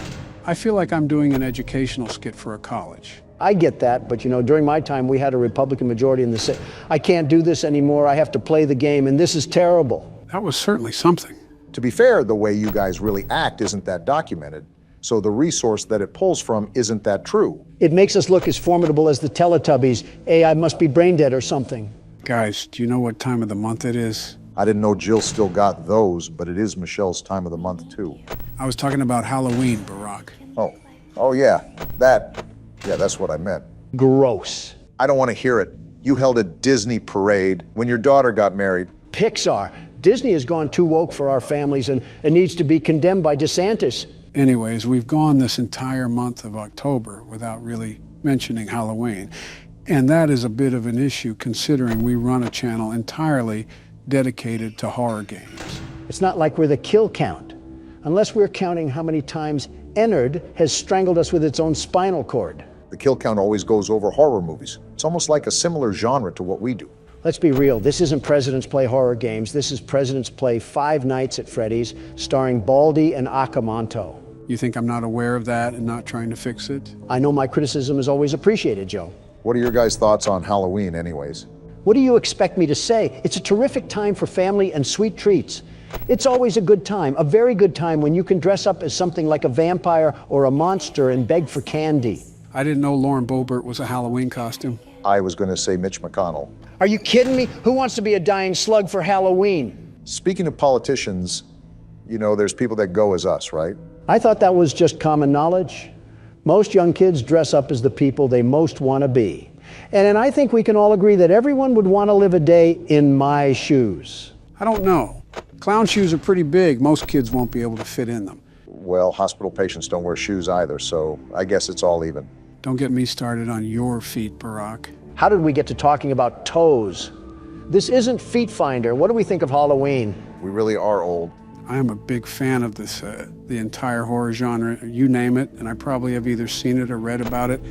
Speaker 1: I feel like I'm doing an educational skit for a college.
Speaker 2: I get that, but you know, during my time, we had a Republican majority in the Senate. I can't do this anymore. I have to play the game, and this is terrible.
Speaker 1: That was certainly something.
Speaker 4: To be fair, the way you guys really act isn't that documented, so the resource that it pulls from isn't that true.
Speaker 2: It makes us look as formidable as the Teletubbies. AI must be brain dead or something.
Speaker 1: Guys, do you know what time of the month it is?
Speaker 4: I didn't know Jill still got those, but it is Michelle's time of the month, too.
Speaker 1: I was talking about Halloween, Barack.
Speaker 4: Oh yeah, that's what I meant.
Speaker 2: Gross.
Speaker 4: I don't want to hear it. You held a Disney parade when your daughter got married.
Speaker 2: Pixar. Disney has gone too woke for our families and needs to be condemned by DeSantis.
Speaker 1: Anyways, we've gone this entire month of October without really mentioning Halloween. And that is a bit of an issue considering we run a channel entirely dedicated to horror games.
Speaker 2: It's not like we're the kill count, unless we're counting how many times Ennard has strangled us with its own spinal cord.
Speaker 4: The kill count always goes over horror movies. It's almost like a similar genre to what we do.
Speaker 2: Let's be real, this isn't Presidents Play Horror Games. This is Presidents Play Five Nights at Freddy's, starring Baldy and Akamanto.
Speaker 1: You think I'm not aware of that and not trying to fix it?
Speaker 2: I know my criticism is always appreciated, Joe.
Speaker 4: What are your guys' thoughts on Halloween, anyways?
Speaker 2: What do you expect me to say? It's a terrific time for family and sweet treats. It's always a good time, a very good time when you can dress up as something like a vampire or a monster and beg for candy.
Speaker 1: I didn't know Lauren Boebert was a Halloween costume.
Speaker 4: I was going to say Mitch McConnell.
Speaker 2: Are you kidding me? Who wants to be a dying slug for Halloween?
Speaker 4: Speaking of politicians, you know, there's people that go as us, right?
Speaker 2: I thought that was just common knowledge. Most young kids dress up as the people they most want to be. And I think we can all agree that everyone would want to live a day in my shoes.
Speaker 1: I don't know. Clown shoes are pretty big. Most kids won't be able to fit in them.
Speaker 4: Well, hospital patients don't wear shoes either, so I guess it's all even.
Speaker 1: Don't get me started on your feet, Barack.
Speaker 2: How did we get to talking about toes? This isn't Feet Finder. What do we think of Halloween?
Speaker 4: We really are old.
Speaker 1: I am a big fan of this, the entire horror genre, you name it, and I probably have either seen it or read about it.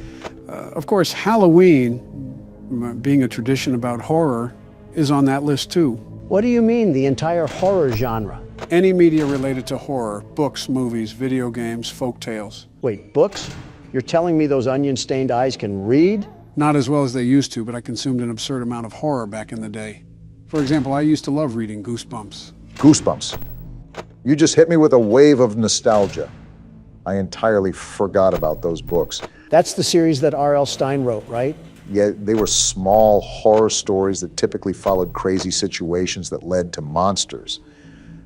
Speaker 1: Of course, Halloween, being a tradition about horror, is on that list too.
Speaker 2: What do you mean, the entire horror genre?
Speaker 1: Any media related to horror, books, movies, video games, folk tales.
Speaker 2: Wait, books? You're telling me those onion-stained eyes can read?
Speaker 1: Not as well as they used to, but I consumed an absurd amount of horror back in the day. For example, I used to love reading Goosebumps.
Speaker 4: Goosebumps. You just hit me with a wave of nostalgia. I entirely forgot about those books.
Speaker 2: That's the series that R.L. Stine wrote, right?
Speaker 4: Yeah, they were small horror stories that typically followed crazy situations that led to monsters.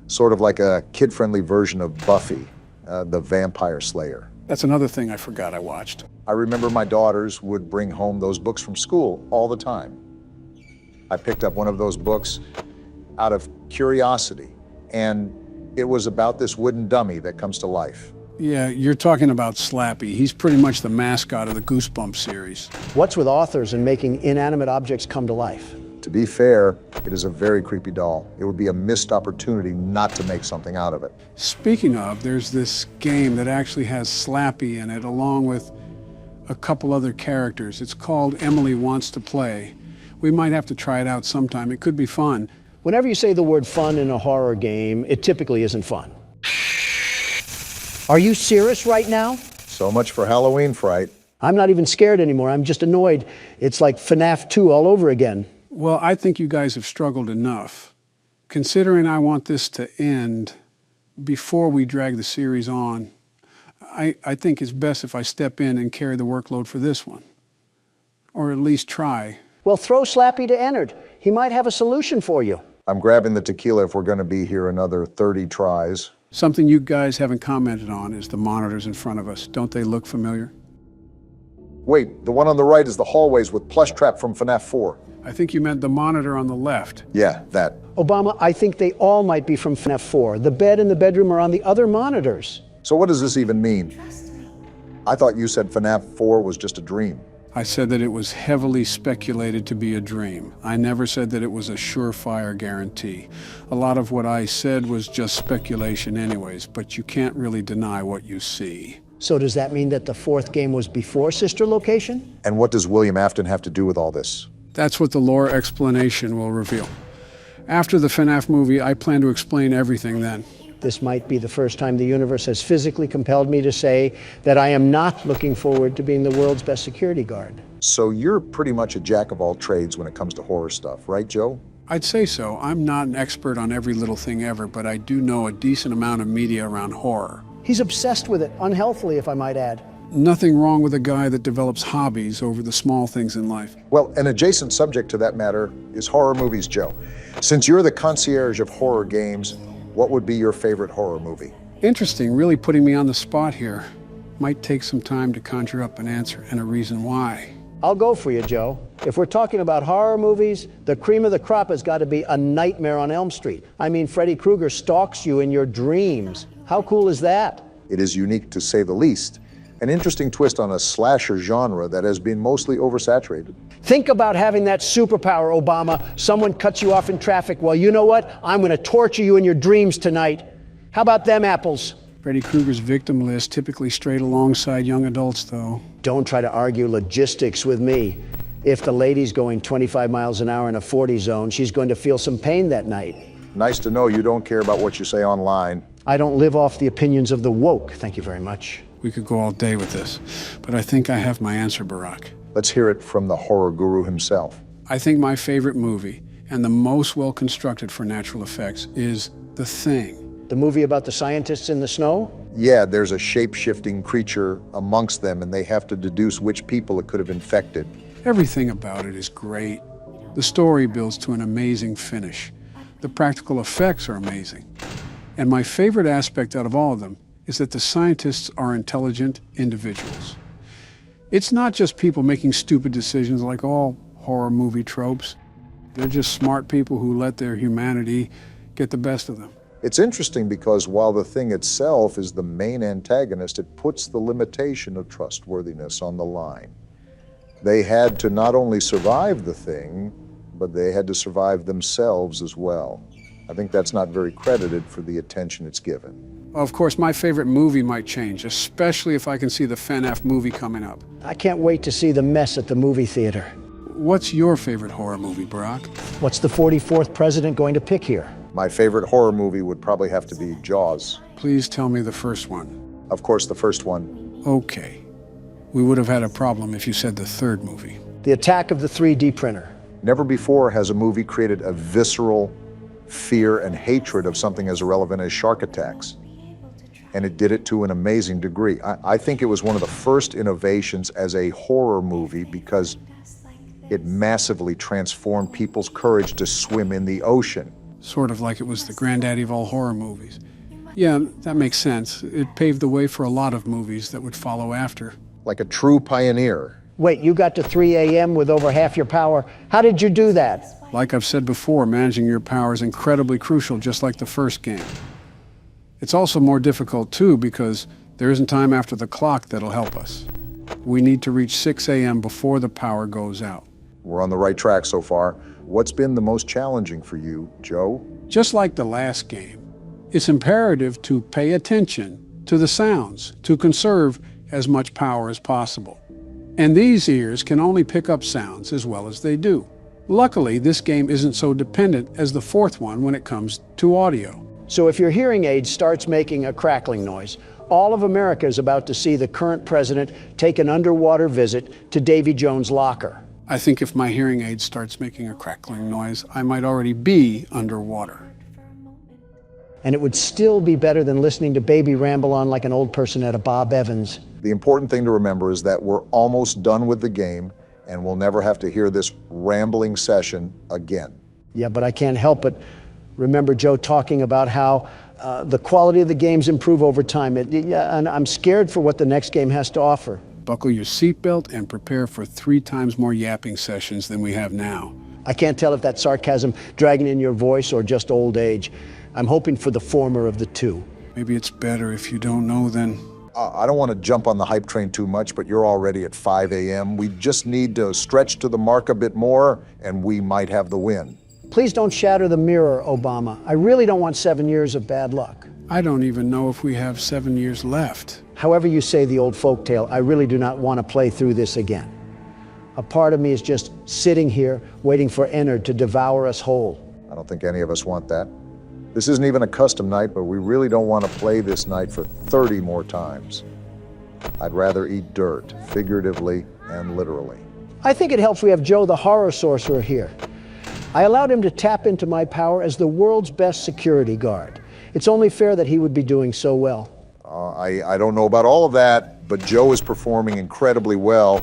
Speaker 4: Sort of like a kid-friendly version of Buffy, the Vampire Slayer.
Speaker 1: That's another thing I forgot I watched.
Speaker 4: I remember my daughters would bring home those books from school all the time. I picked up one of those books out of curiosity, and it was about this wooden dummy that comes to life.
Speaker 1: Yeah, you're talking about Slappy. He's pretty much the mascot of the Goosebumps series.
Speaker 2: What's with authors and making inanimate objects come to life?
Speaker 4: To be fair, it is a very creepy doll. It would be a missed opportunity not to make something out of it.
Speaker 1: Speaking of, there's this game that actually has Slappy in it, along with a couple other characters. It's called Emily Wants to Play. We might have to try it out sometime. It could be fun.
Speaker 2: Whenever you say the word fun in a horror game, it typically isn't fun. Are you serious right now?
Speaker 4: So much for Halloween fright.
Speaker 2: I'm not even scared anymore. I'm just annoyed. It's like FNAF 2 all over again.
Speaker 1: Well, I think you guys have struggled enough. Considering I want this to end before we drag the series on, I think it's best if I step in and carry the workload for this one. Or at least try.
Speaker 2: Well, throw Slappy to Ennard. He might have a solution for you.
Speaker 4: I'm grabbing the tequila if we're going to be here another 30 tries.
Speaker 1: Something you guys haven't commented on is the monitors in front of us. Don't they look familiar?
Speaker 4: Wait, the one on the right is the hallways with Plush Trap from FNAF 4.
Speaker 1: I think you meant the monitor on the left.
Speaker 4: Yeah, that.
Speaker 2: Obama, I think they all might be from FNAF 4. The bed and the bedroom are on the other monitors.
Speaker 4: So what does this even mean? I thought you said FNAF 4 was just a dream.
Speaker 1: I said that it was heavily speculated to be a dream. I never said that it was a surefire guarantee. A lot of what I said was just speculation anyways, but you can't really deny what you see.
Speaker 2: So does that mean that the fourth game was before Sister Location?
Speaker 4: And what does William Afton have to do with all this?
Speaker 1: That's what the lore explanation will reveal. After the FNAF movie, I plan to explain everything then.
Speaker 2: This might be the first time the universe has physically compelled me to say that I am not looking forward to being the world's best security guard.
Speaker 4: So you're pretty much a jack of all trades when it comes to horror stuff, right, Joe?
Speaker 1: I'd say so. I'm not an expert on every little thing ever, but I do know a decent amount of media around horror.
Speaker 2: He's obsessed with it, unhealthily, if I might add.
Speaker 1: Nothing wrong with a guy that develops hobbies over the small things in life.
Speaker 4: Well, an adjacent subject to that matter is horror movies, Joe. Since you're the concierge of horror games, what would be your favorite horror movie?
Speaker 1: Interesting, really putting me on the spot here. Might take some time to conjure up an answer and a reason why.
Speaker 2: I'll go for you, Joe. If we're talking about horror movies, the cream of the crop has got to be A Nightmare on Elm Street. I mean, Freddy Krueger stalks you in your dreams. How cool is that?
Speaker 4: It is unique to say the least. An interesting twist on a slasher genre that has been mostly oversaturated.
Speaker 2: Think about having that superpower, Obama. Someone cuts you off in traffic. Well, you know what? I'm going to torture you in your dreams tonight. How about them apples?
Speaker 1: Freddy Krueger's victim list typically strayed alongside young adults, though.
Speaker 2: Don't try to argue logistics with me. If the lady's going 25 miles an hour in a 40 zone, she's going to feel some pain that night.
Speaker 4: Nice to know you don't care about what you say online.
Speaker 2: I don't live off the opinions of the woke. Thank you very much.
Speaker 1: We could go all day with this, but I think I have my answer, Barack.
Speaker 4: Let's hear it from the horror guru himself.
Speaker 1: I think my favorite movie, and the most well-constructed for natural effects, is The Thing.
Speaker 2: The movie about the scientists in the snow?
Speaker 4: Yeah, there's a shape-shifting creature amongst them, and they have to deduce which people it could have infected.
Speaker 1: Everything about it is great. The story builds to an amazing finish. The practical effects are amazing. And my favorite aspect out of all of them is that the scientists are intelligent individuals. It's not just people making stupid decisions like all horror movie tropes. They're just smart people who let their humanity get the best of them.
Speaker 4: It's interesting because while the thing itself is the main antagonist, it puts the limitation of trustworthiness on the line. They had to not only survive the thing, but they had to survive themselves as well. I think that's not very credited for the attention it's given.
Speaker 1: Well, of course, my favorite movie might change, especially if I can see the FNAF movie coming up.
Speaker 2: I can't wait to see the mess at the movie theater.
Speaker 1: What's your favorite horror movie, Barack?
Speaker 2: What's the 44th president going to pick here?
Speaker 4: My favorite horror movie would probably have to be Jaws.
Speaker 1: Please tell me the first one.
Speaker 4: Of course, the first one.
Speaker 1: Okay. We would have had a problem if you said the third movie.
Speaker 2: The Attack of the 3D Printer.
Speaker 4: Never before has a movie created a visceral fear and hatred of something as irrelevant as shark attacks. And it did it to an amazing degree. I think it was one of the first innovations as a horror movie because it massively transformed people's courage to swim in the ocean.
Speaker 1: Sort of like it was the granddaddy of all horror movies. Yeah, that makes sense. It paved the way for a lot of movies that would follow after.
Speaker 4: Like a true pioneer.
Speaker 2: Wait, you got to 3 a.m. with over half your power. How did you do that?
Speaker 1: Like I've said before, managing your power is incredibly crucial, just like the first game. It's also more difficult, too, because there isn't time after the clock that'll help us. We need to reach 6 a.m. before the power goes out.
Speaker 4: We're on the right track so far. What's been the most challenging for you, Joe?
Speaker 1: Just like the last game, it's imperative to pay attention to the sounds, to conserve as much power as possible. And these ears can only pick up sounds as well as they do. Luckily, this game isn't so dependent as the fourth one when it comes to audio.
Speaker 2: So if your hearing aid starts making a crackling noise, all of America is about to see the current president take an underwater visit to Davy Jones' locker.
Speaker 1: I think if my hearing aid starts making a crackling noise, I might already be underwater.
Speaker 2: And it would still be better than listening to Baby ramble on like an old person at a Bob Evans.
Speaker 4: The important thing to remember is that we're almost done with the game, and we'll never have to hear this rambling session again.
Speaker 2: Yeah, but I can't help but remember Joe talking about how the quality of the games improve over time. And I'm scared for what the next game has to offer.
Speaker 1: Buckle your seatbelt and prepare for 3 times more yapping sessions than we have now.
Speaker 2: I can't tell if that's sarcasm dragging in your voice or just old age. I'm hoping for the former of the two.
Speaker 1: Maybe it's better if you don't know then.
Speaker 4: I don't want to jump on the hype train too much, but you're already at 5 a.m. We just need to stretch to the mark a bit more, and we might have the win.
Speaker 2: Please don't shatter the mirror, Obama. I really don't want 7 years of bad luck.
Speaker 1: I don't even know if we have 7 years left.
Speaker 2: However you say the old folktale, I really do not want to play through this again. A part of me is just sitting here waiting for Ennard to devour us whole.
Speaker 4: I don't think any of us want that. This isn't even a custom night, but we really don't want to play this night for 30 more times. I'd rather eat dirt, figuratively and literally.
Speaker 2: I think it helps we have Joe the horror sorcerer here. I allowed him to tap into my power as the world's best security guard. It's only fair that he would be doing so well.
Speaker 4: I don't know about all of that, but Joe is performing incredibly well.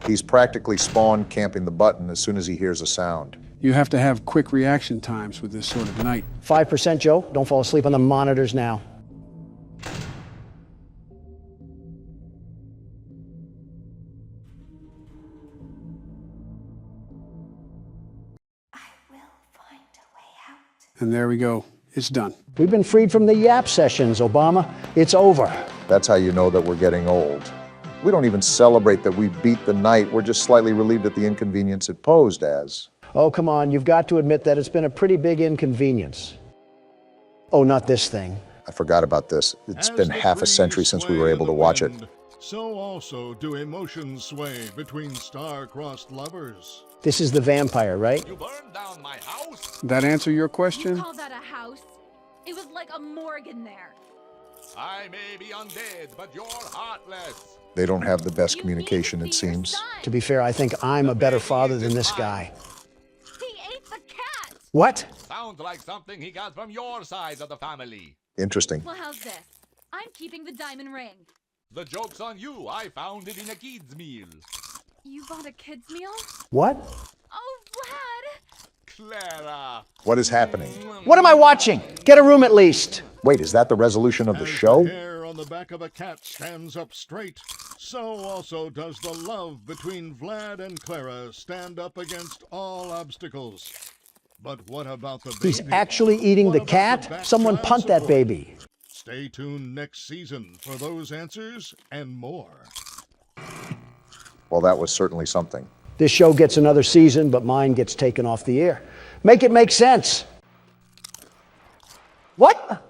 Speaker 4: He's practically spawn camping the button as soon as he hears a sound.
Speaker 1: You have to have quick reaction times with this sort of night.
Speaker 2: 5%, Joe. Don't fall asleep on the monitors now.
Speaker 1: And there we go. It's done.
Speaker 2: We've been freed from the yap sessions, Obama. It's over.
Speaker 4: That's how you know that we're getting old. We don't even celebrate that we beat the night. We're just slightly relieved at the inconvenience it posed as.
Speaker 2: Oh, come on. You've got to admit that it's been a pretty big inconvenience. Oh, not this thing.
Speaker 4: I forgot about this. It's been half a century since we were able to watch it.
Speaker 10: So also do emotions sway between star-crossed lovers.
Speaker 2: This is the vampire, right?
Speaker 9: You burned down my house?
Speaker 1: That answer your question?
Speaker 17: You call that a house? It was like a morgue in there.
Speaker 9: I may be undead, but you're heartless.
Speaker 4: They don't have the best communication, it seems.
Speaker 2: To be fair, I think I'm a better father than this guy.
Speaker 17: He ate the cat!
Speaker 2: What?
Speaker 9: Sounds like something he got from your side of the family.
Speaker 4: Interesting.
Speaker 17: Well, how's this? I'm keeping the diamond ring.
Speaker 9: The joke's on you. I found it in a kid's meal.
Speaker 17: You bought a kid's meal?
Speaker 2: What?
Speaker 17: Oh, Vlad!
Speaker 9: Clara!
Speaker 4: What is happening?
Speaker 2: What am I watching? Get a room at least.
Speaker 4: Wait, is that the resolution of the show?
Speaker 10: The hair on the back of a cat stands up straight, so also does the love between Vlad and Clara stand up against all obstacles. But what about the baby?
Speaker 2: He's actually eating the cat? Someone punt that baby.
Speaker 10: Stay tuned next season for those answers and more.
Speaker 4: Well, that was certainly something.
Speaker 2: This show gets another season, but mine gets taken off the air. Make it make sense. What?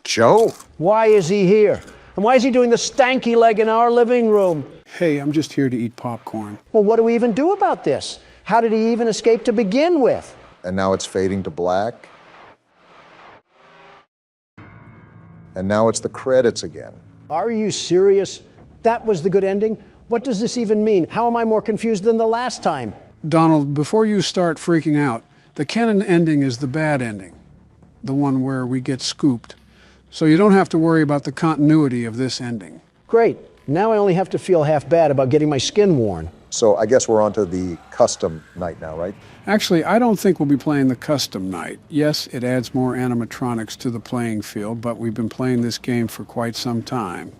Speaker 4: Joe?
Speaker 2: Why is he here? And why is he doing the stanky leg in our living room?
Speaker 1: Hey, I'm just here to eat popcorn.
Speaker 2: Well, what do we even do about this? How did he even escape to begin with?
Speaker 4: And now it's fading to black. And now it's the credits again.
Speaker 2: Are you serious? That was the good ending? What does this even mean? How am I more confused than the last time?
Speaker 1: Donald, before you start freaking out, the canon ending is the bad ending, the one where we get scooped. So you don't have to worry about the continuity of this ending.
Speaker 2: Great. Now I only have to feel half bad about getting my skin worn.
Speaker 4: So I guess we're on to the custom night now, right?
Speaker 1: Actually, I don't think we'll be playing the custom night. Yes, it adds more animatronics to the playing field, but we've been playing this game for quite some time.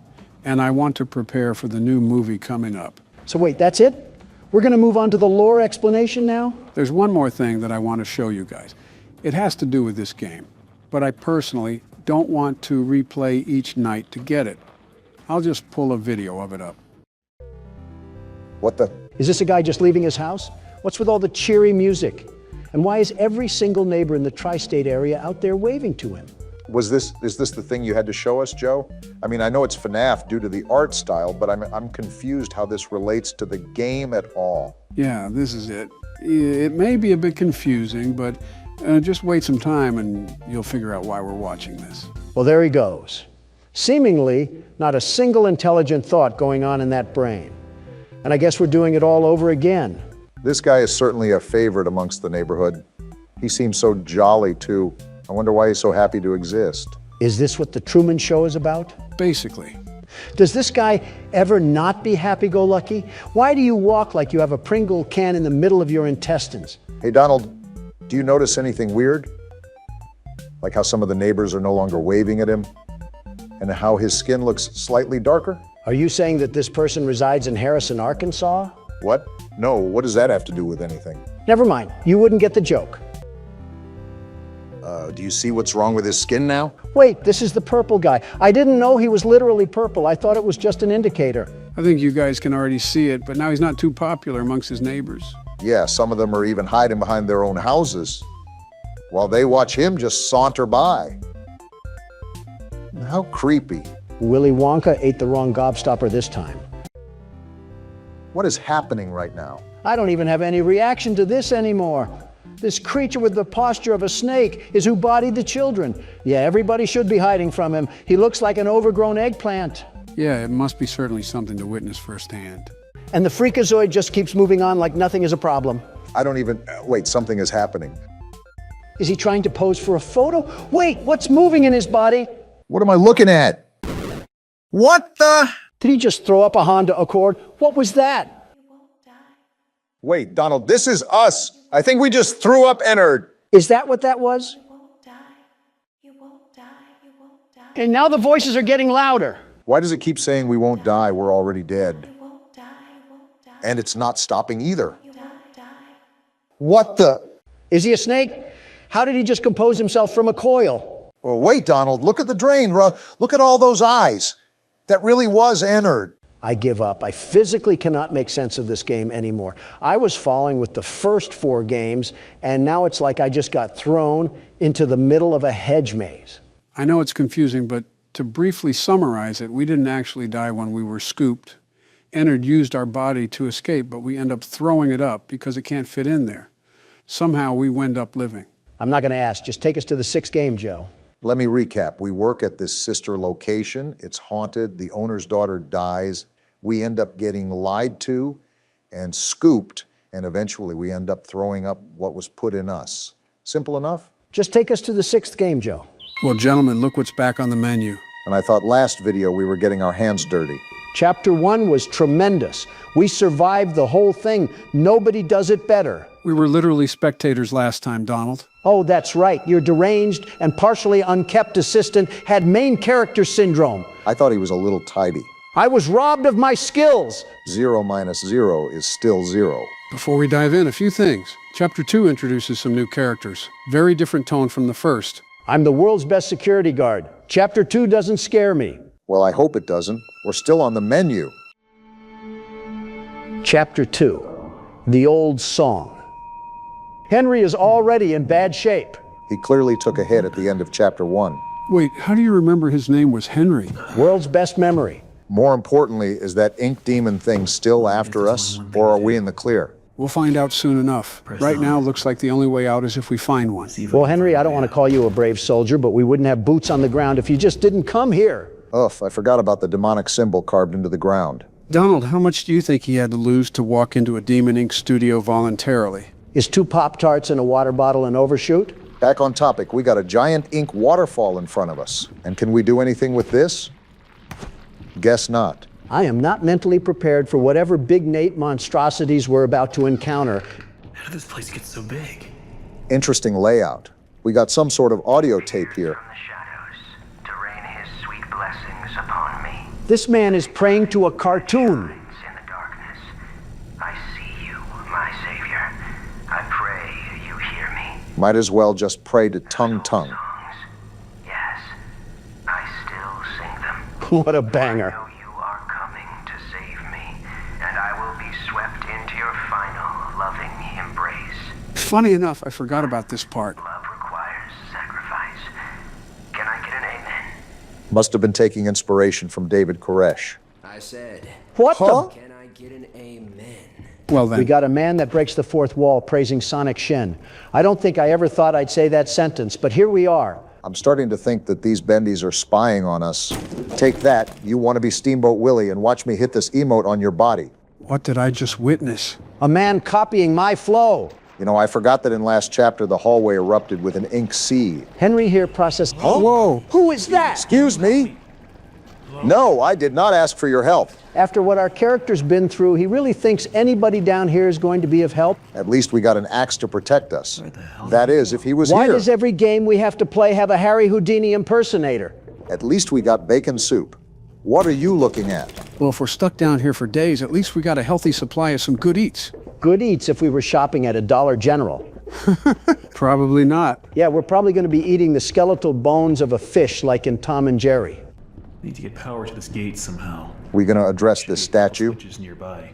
Speaker 1: And I want to prepare for the new movie coming up.
Speaker 2: So wait, that's it? We're going to move on to the lore explanation now?
Speaker 1: There's one more thing that I want to show you guys. It has to do with this game, but I personally don't want to replay each night to get it. I'll just pull a video of it up.
Speaker 4: What the?
Speaker 2: Is this a guy just leaving his house? What's with all the cheery music? And why is every single neighbor in the tri-state area out there waving to him?
Speaker 4: Is this the thing you had to show us, Joe? I mean, I know it's FNAF due to the art style, but I'm confused how this relates to the game at all.
Speaker 1: Yeah, this is it. It may be a bit confusing, but just wait some time and you'll figure out why we're watching this.
Speaker 2: Well, there he goes. Seemingly, not a single intelligent thought going on in that brain. And I guess we're doing it all over again.
Speaker 4: This guy is certainly a favorite amongst the neighborhood. He seems so jolly, too. I wonder why he's so happy to exist.
Speaker 2: Is this what the Truman Show is about?
Speaker 1: Basically.
Speaker 2: Does this guy ever not be happy-go-lucky? Why do you walk like you have a Pringle can in the middle of your intestines?
Speaker 4: Hey, Donald, do you notice anything weird? Like how some of the neighbors are no longer waving at him? And how his skin looks slightly darker?
Speaker 2: Are you saying that this person resides in Harrison, Arkansas?
Speaker 4: What? No, what does that have to do with anything?
Speaker 2: Never mind, you wouldn't get the joke.
Speaker 4: Do you see what's wrong with his skin now?
Speaker 2: Wait, this is the purple guy. I didn't know he was literally purple. I thought it was just an indicator.
Speaker 1: I think you guys can already see it, but now he's not too popular amongst his neighbors.
Speaker 4: Yeah, some of them are even hiding behind their own houses while they watch him just saunter by. How creepy.
Speaker 2: Willy Wonka ate the wrong gobstopper this time.
Speaker 4: What is happening right now?
Speaker 2: I don't even have any reaction to this anymore. This creature with the posture of a snake is who bodied the children. Yeah, everybody should be hiding from him. He looks like an overgrown eggplant.
Speaker 1: Yeah, it must be certainly something to witness firsthand.
Speaker 2: And the freakazoid just keeps moving on like nothing is a problem.
Speaker 4: I don't even... wait, something is happening.
Speaker 2: Is he trying to pose for a photo? Wait, what's moving in his body?
Speaker 4: What am I looking at? What the?
Speaker 2: Did he just throw up a Honda Accord? What was that?
Speaker 4: Wait, Donald, this is us. I think we just threw up Ennard.
Speaker 2: Is that what that was? And now the voices are getting louder.
Speaker 4: Why does it keep saying we won't die, we're already dead? And it's not stopping either. What the?
Speaker 2: Is he a snake? How did he just compose himself from a coil?
Speaker 4: Well, wait, Donald, look at the drain. Look at all those eyes. That really was Ennard.
Speaker 2: I give up. I physically cannot make sense of this game anymore. I was following with the first 4 games, and now it's like I just got thrown into the middle of a hedge maze.
Speaker 1: I know it's confusing, but to briefly summarize it, we didn't actually die when we were scooped. Ennard used our body to escape, but we end up throwing it up because it can't fit in there. Somehow we wind up living.
Speaker 2: I'm not going to ask. Just take us to the 6th game, Joe.
Speaker 4: Let me recap. We work at this sister location. It's haunted. The owner's daughter dies. We end up getting lied to and scooped, and eventually we end up throwing up what was put in us. Simple enough?
Speaker 2: Just take us to the 6th game, Joe.
Speaker 1: Well, gentlemen, look what's back on the menu.
Speaker 4: And I thought last video we were getting our hands dirty.
Speaker 2: Chapter 1 was tremendous. We survived the whole thing. Nobody does it better.
Speaker 1: We were literally spectators last time, Donald.
Speaker 2: Oh, that's right. Your deranged and partially unkept assistant had main character syndrome.
Speaker 4: I thought he was a little tidy.
Speaker 2: I was robbed of my skills.
Speaker 4: 0 minus 0 is still 0.
Speaker 1: Before we dive in, a few things. Chapter 2 introduces some new characters. Very different tone from the first.
Speaker 2: I'm the world's best security guard. Chapter 2 doesn't scare me.
Speaker 4: Well, I hope it doesn't. We're still on the menu.
Speaker 2: Chapter 2, The Old Song. Henry is already in bad shape.
Speaker 4: He clearly took a hit at the end of Chapter 1.
Speaker 1: Wait, how do you remember his name was Henry?
Speaker 2: World's best memory.
Speaker 4: More importantly, is that ink demon thing still after us, or are we in the clear?
Speaker 1: We'll find out soon enough. Right now, looks like the only way out is if we find one.
Speaker 2: Well, Henry, I don't want to call you a brave soldier, but we wouldn't have boots on the ground if you just didn't come here.
Speaker 4: Ugh, I forgot about the demonic symbol carved into the ground.
Speaker 1: Donald, how much do you think he had to lose to walk into a Demon Inc. studio voluntarily?
Speaker 2: Is 2 Pop-Tarts and a water bottle an overshoot?
Speaker 4: Back on topic, we got a giant ink waterfall in front of us. And can we do anything with this? Guess not.
Speaker 2: I am not mentally prepared for whatever big Nate monstrosities we're about to encounter.
Speaker 18: How did this place get so big?
Speaker 4: Interesting layout. We got some sort of audio tape here.
Speaker 2: This man is praying to a cartoon.
Speaker 4: Might as well just pray to Tung Tung.
Speaker 19: Yes, I still sing them.
Speaker 2: What a banger.
Speaker 19: I know you are coming to save me, and I will be swept into your final loving embrace.
Speaker 1: Funny enough, I forgot about this part.
Speaker 19: Love requires sacrifice. Can I get an amen?
Speaker 4: Must have been taking inspiration from David Koresh.
Speaker 20: I said,
Speaker 2: What the?
Speaker 20: Can I get an amen?
Speaker 1: Well then.
Speaker 2: We got a man that breaks the fourth wall praising Sonic Shin. I don't think I ever thought I'd say that sentence, but here we are.
Speaker 4: I'm starting to think that these bendies are spying on us. Take that, you want to be Steamboat Willie, and watch me hit this emote on your body.
Speaker 1: What did I just witness?
Speaker 2: A man copying my flow.
Speaker 4: You know, I forgot that in last chapter the hallway erupted with an ink sea.
Speaker 2: Henry here processed.
Speaker 4: Huh?
Speaker 1: Whoa!
Speaker 2: Who is that?
Speaker 4: Excuse me? No, I did not ask for your help.
Speaker 2: After what our character's been through, he really thinks anybody down here is going to be of help.
Speaker 4: At least we got an axe to protect us. That is, if he was
Speaker 2: Why
Speaker 4: here.
Speaker 2: does every game we have to play have a Harry Houdini impersonator?
Speaker 4: At least we got bacon soup. What are you looking at?
Speaker 1: Well, if we're stuck down here for days, at least we got a healthy supply of some good eats.
Speaker 2: Good eats if we were shopping at a Dollar General.
Speaker 1: Probably not.
Speaker 2: Yeah, we're probably going to be eating the skeletal bones of a fish like in Tom and Jerry.
Speaker 18: Need to get power to this gate somehow.
Speaker 4: We gonna address this statue?
Speaker 18: Switches nearby.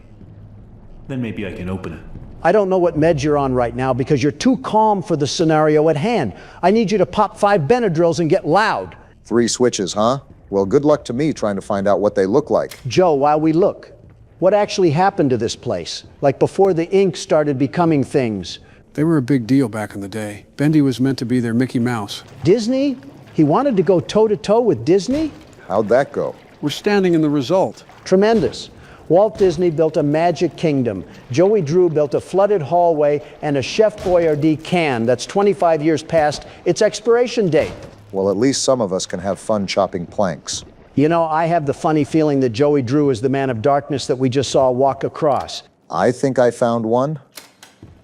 Speaker 18: Then maybe I can open it.
Speaker 2: I don't know what meds you're on right now because you're too calm for the scenario at hand. I need you to pop 5 Benadryls and get loud.
Speaker 4: 3 switches, huh? Well, good luck to me trying to find out what they look like.
Speaker 2: Joe, while we look, what actually happened to this place? Like before the ink started becoming things.
Speaker 1: They were a big deal back in the day. Bendy was meant to be their Mickey Mouse.
Speaker 2: Disney? He wanted to go toe-to-toe with Disney?
Speaker 4: How'd that go?
Speaker 1: We're standing in the result.
Speaker 2: Tremendous. Walt Disney built a magic kingdom. Joey Drew built a flooded hallway and a Chef Boyardee can that's 25 years past its expiration date.
Speaker 4: Well, at least some of us can have fun chopping planks.
Speaker 2: You know, I have the funny feeling that Joey Drew is the man of darkness that we just saw walk across.
Speaker 4: I think I found one.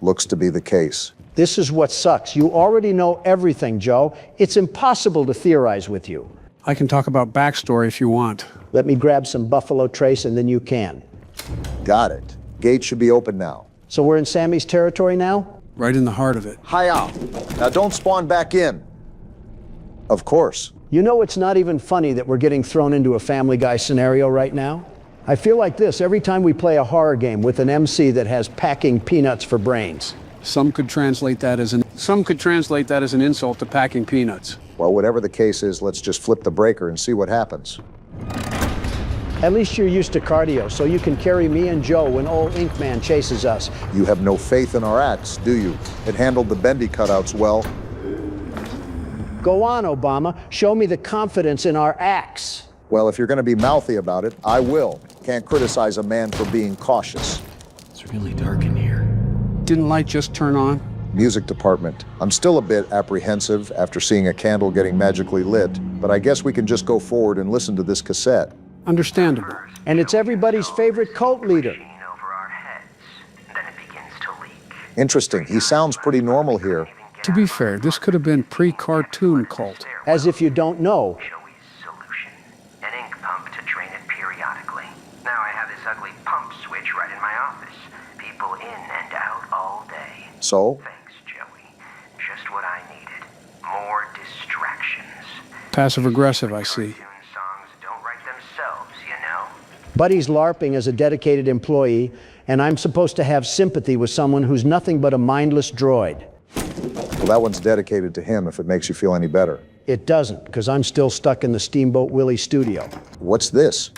Speaker 4: Looks to be the case.
Speaker 2: This is what sucks. You already know everything, Joe. It's impossible to theorize with you.
Speaker 1: I can talk about backstory if you want.
Speaker 2: Let me grab some Buffalo Trace and then you can.
Speaker 4: Got it. Gate should be open now.
Speaker 2: So we're in Sammy's territory now?
Speaker 1: Right in the heart of it.
Speaker 4: Hi-ya. Now don't spawn back in. Of course.
Speaker 2: You know it's not even funny that we're getting thrown into a Family Guy scenario right now? I feel like this every time we play a horror game with an MC that has packing peanuts for brains.
Speaker 1: Some could translate that as an insult to packing peanuts.
Speaker 4: Well, whatever the case is, let's just flip the breaker and see what happens.
Speaker 2: At least you're used to cardio, so you can carry me and Joe when old Ink Man chases us.
Speaker 4: You have no faith in our axe, do you? It handled the bendy cutouts well.
Speaker 2: Go on, Obama. Show me the confidence in our axe.
Speaker 4: Well, if you're going to be mouthy about it, I will. Can't criticize a man for being cautious.
Speaker 18: It's really dark in here.
Speaker 1: Didn't light just turn on?
Speaker 4: Music department. I'm still a bit apprehensive after seeing a candle getting magically lit, but I guess we can just go forward and listen to this cassette.
Speaker 1: Understandable.
Speaker 2: And it's everybody's favorite cult leader.
Speaker 4: Interesting. He sounds pretty normal here.
Speaker 1: To be fair, this could have been pre-cartoon cult.
Speaker 2: As if you don't know.
Speaker 19: An ink pump to drain it periodically. Now I have this ugly pump switch right in my office. People in and out all day.
Speaker 4: So?
Speaker 19: Thanks, Joey. Just what I needed. More distractions.
Speaker 1: Passive-aggressive, I see.
Speaker 19: Songs don't write themselves, you know?
Speaker 2: Buddy's LARPing as a dedicated employee, and I'm supposed to have sympathy with someone who's nothing but a mindless droid.
Speaker 4: Well, that one's dedicated to him if it makes you feel any better.
Speaker 2: It doesn't, because I'm still stuck in the Steamboat Willie studio.
Speaker 4: What's this?